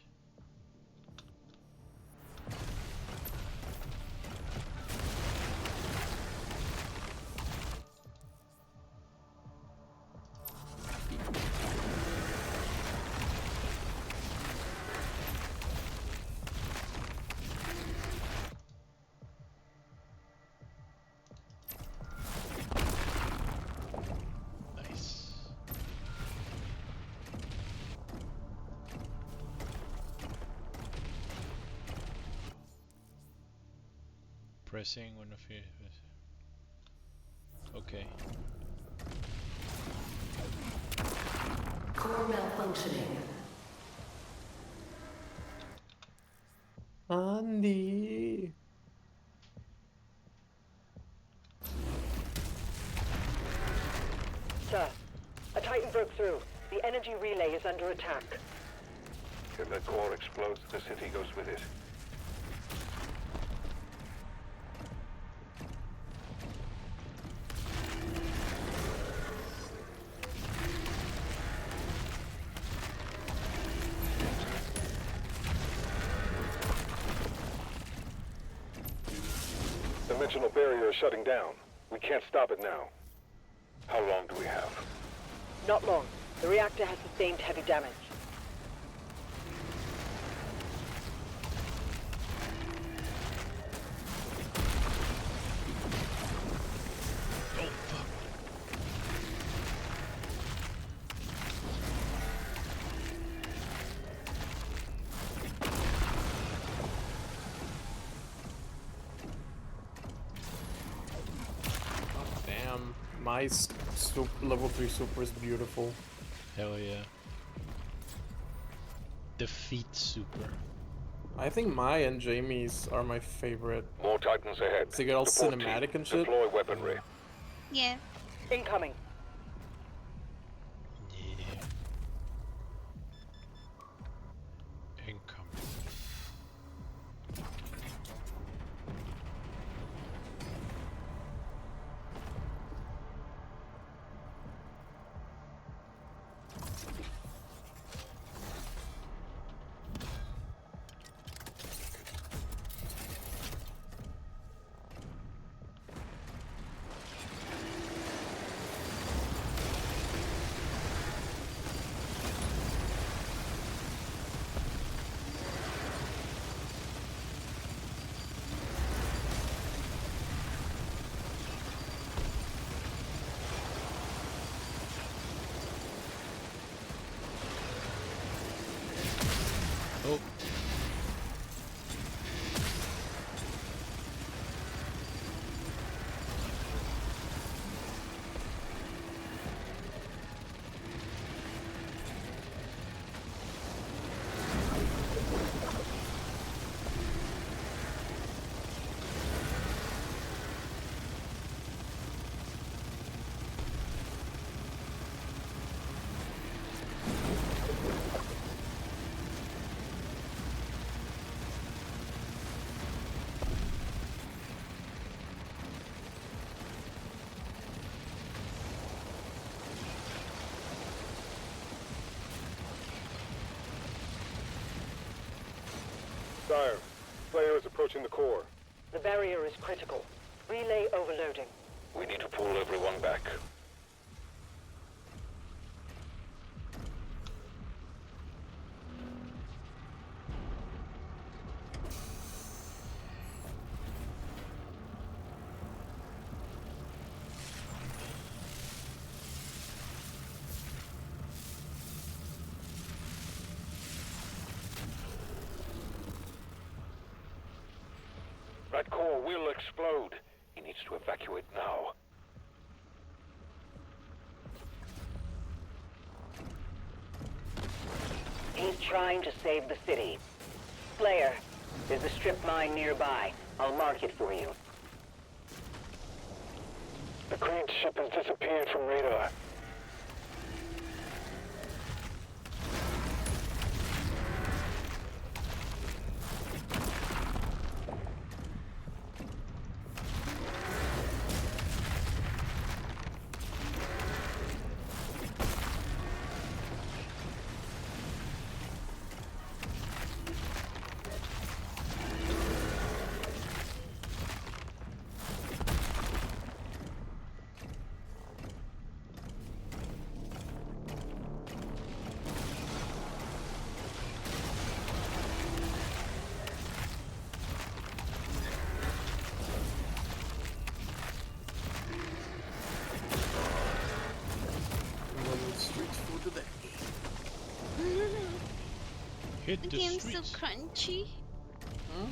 Speaker 1: Pressing one of you. Okay.
Speaker 19: Core malfunctioning.
Speaker 8: Andy.
Speaker 19: Sir, a Titan broke through. The energy relay is under attack.
Speaker 3: If that core explodes, the city goes with it. Dimensional barrier is shutting down. We can't stop it now. How long do we have?
Speaker 19: Not long. The reactor has sustained heavy damage.
Speaker 8: Damn, my level 3 super is beautiful.
Speaker 1: Hell yeah. Defeat super.
Speaker 8: I think my and Jamie's are my favorite.
Speaker 3: More Titans ahead.
Speaker 8: They get all
Speaker 3: Support
Speaker 8: cinematic
Speaker 3: team,
Speaker 8: and shit.
Speaker 3: Deploy weaponry.
Speaker 5: Yeah.
Speaker 19: Incoming.
Speaker 1: Income. Oh.
Speaker 3: Sire, Slayer is approaching the core.
Speaker 19: The barrier is critical. Relay overloading.
Speaker 3: We need to pull everyone back. That core will explode. He needs to evacuate now.
Speaker 19: He's trying to save the city. Slayer, there's a strip mine nearby. I'll mark it for you.
Speaker 3: The Creed ship has disappeared from radar.
Speaker 1: Hit
Speaker 5: The
Speaker 1: the
Speaker 5: game's so
Speaker 1: streets.
Speaker 5: crunchy.
Speaker 8: Hmm?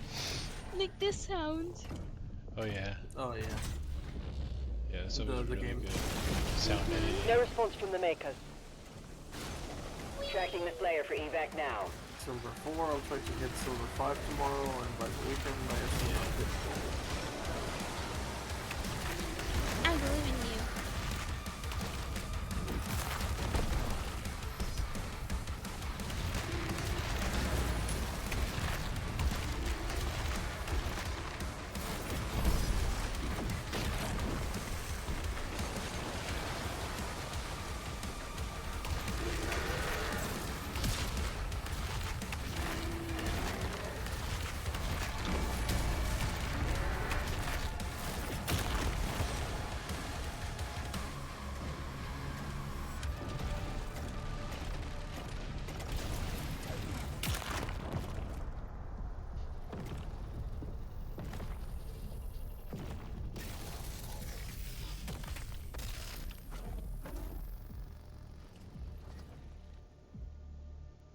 Speaker 5: Like the sounds.
Speaker 1: Oh yeah.
Speaker 8: Oh yeah.
Speaker 1: Yeah, that was
Speaker 8: The
Speaker 1: really
Speaker 8: game.
Speaker 1: good. Sound editing.
Speaker 19: No response from the makers. Tracking the Slayer for evac now.
Speaker 8: Silver 4, I'll try to get Silver 5 tomorrow, and by the weekend I assume I'll get
Speaker 5: I believe in you.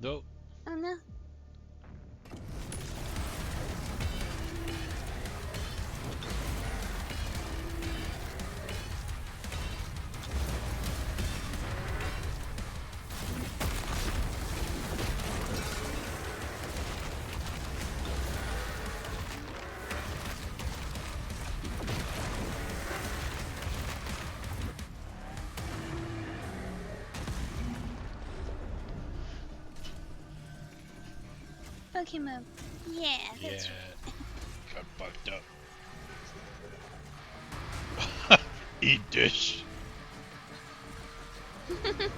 Speaker 1: Nope.
Speaker 5: Oh no. Pokemon. Yeah, that's
Speaker 1: Got fucked up. Eat this.
Speaker 5: right.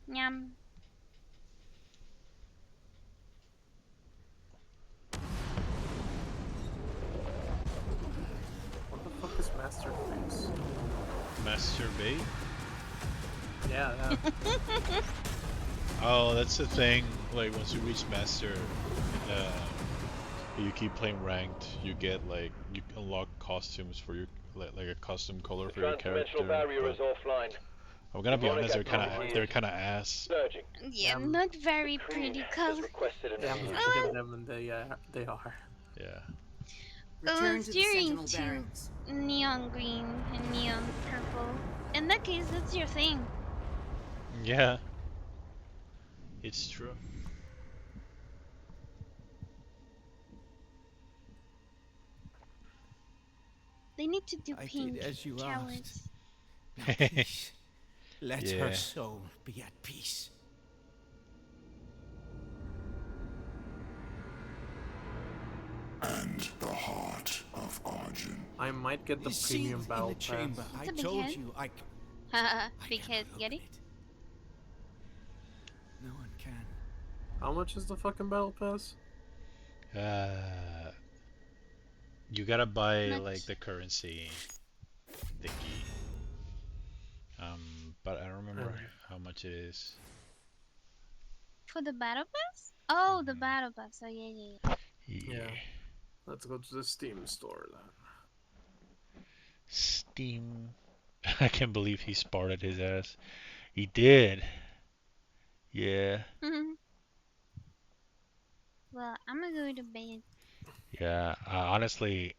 Speaker 5: Yum.
Speaker 8: What the fuck is Masterpiece?
Speaker 1: Masturbate?
Speaker 8: Yeah.
Speaker 1: Oh, that's the thing. Like once you reach master, you keep playing ranked. You get like you unlock costumes for your like a custom color for your character.
Speaker 22: Transdimensional barrier
Speaker 1: But
Speaker 22: is offline.
Speaker 1: I'm gonna be honest,
Speaker 22: Demonic
Speaker 1: they're kind of ass.
Speaker 22: Surging.
Speaker 5: Yeah, not very pretty color.
Speaker 22: Requested an
Speaker 8: Yeah,
Speaker 22: immediate.
Speaker 8: look at them and they are.
Speaker 1: Yeah.
Speaker 24: Return to the
Speaker 5: Steering
Speaker 24: Sentinel
Speaker 5: to
Speaker 24: barracks.
Speaker 5: neon green and neon purple. In that case, that's your thing.
Speaker 1: Yeah. It's true.
Speaker 5: They need to do
Speaker 17: I
Speaker 5: pink.
Speaker 17: did as you
Speaker 5: Cowards.
Speaker 17: Now please, let her
Speaker 1: Yeah.
Speaker 17: soul be at peace.
Speaker 3: And the heart of Arjun.
Speaker 8: I might get the
Speaker 17: You
Speaker 8: premium
Speaker 17: see,
Speaker 8: battle
Speaker 17: in the chamber,
Speaker 8: pass.
Speaker 17: I
Speaker 5: It's a big
Speaker 17: told
Speaker 5: head.
Speaker 17: you I
Speaker 5: Haha, big head, get it?
Speaker 17: no one can.
Speaker 8: How much is the fucking battle pass?
Speaker 1: You gotta buy
Speaker 5: Much.
Speaker 1: like the currency thingy. But I don't remember how much it is.
Speaker 5: For the battle pass? Oh, the battle pass. Oh, yeah.
Speaker 8: Yeah. Let's go to the Steam store then.
Speaker 1: Steam. I can't believe he sparted his ass. He did. Yeah.
Speaker 5: Well, I'm gonna go to bed.
Speaker 1: Yeah. Honestly,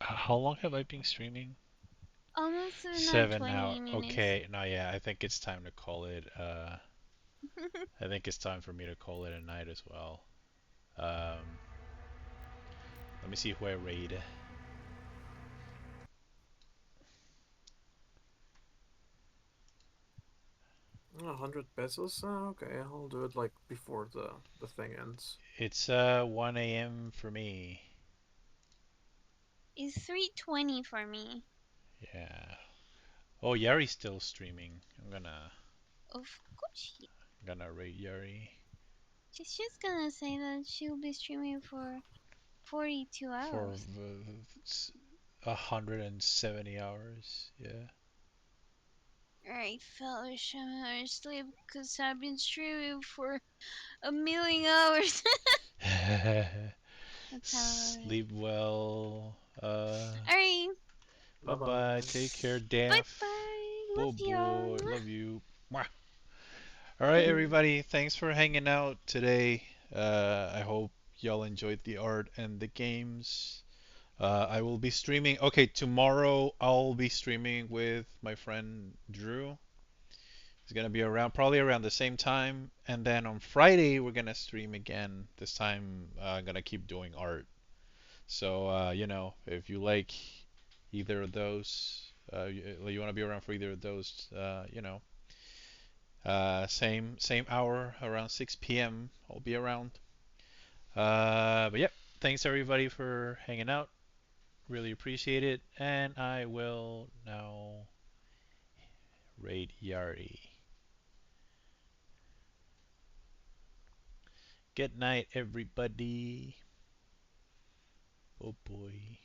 Speaker 1: how long have I been streaming?
Speaker 5: Almost
Speaker 1: 7
Speaker 5: 20
Speaker 1: hours.
Speaker 5: minutes.
Speaker 1: Okay. No, yeah. I think it's time to call it. I think it's time for me to call it a night as well. Let me see who I raid.
Speaker 8: 100 pesos? Okay, I'll do it like before the thing ends.
Speaker 1: It's 1 a.m. for me.
Speaker 5: It's 3:20 for me.
Speaker 1: Yeah. Oh, Yari's still streaming. I'm gonna
Speaker 5: Of course.
Speaker 1: raid Yari.
Speaker 5: She's gonna say that she'll be streaming for 42
Speaker 1: For
Speaker 5: hours.
Speaker 1: 170 hours. Yeah.
Speaker 5: Alright, fellas, I'm gonna sleep because I've been streaming for a million hours. That's how
Speaker 1: Sleep well.
Speaker 5: Alright.
Speaker 8: Bye
Speaker 1: Bye bye.
Speaker 8: bye.
Speaker 1: Take care,
Speaker 5: Bye
Speaker 1: Daff.
Speaker 5: bye.
Speaker 1: Oh
Speaker 5: Love y'all.
Speaker 1: boy, love you. Mwah. All right, everybody. Thanks for hanging out today. I hope y'all enjoyed the art and the games. I will be streaming. Okay, tomorrow I'll be streaming with my friend Drew. He's gonna be around probably around the same time, and then on Friday we're gonna stream again. This time I'm gonna keep doing art. So if you like either of those, you want to be around for either of those, same hour around 6 p.m. I'll be around. But yep, thanks everybody for hanging out. Really appreciate it, and I will now raid Yari. Good night, everybody. Oh boy.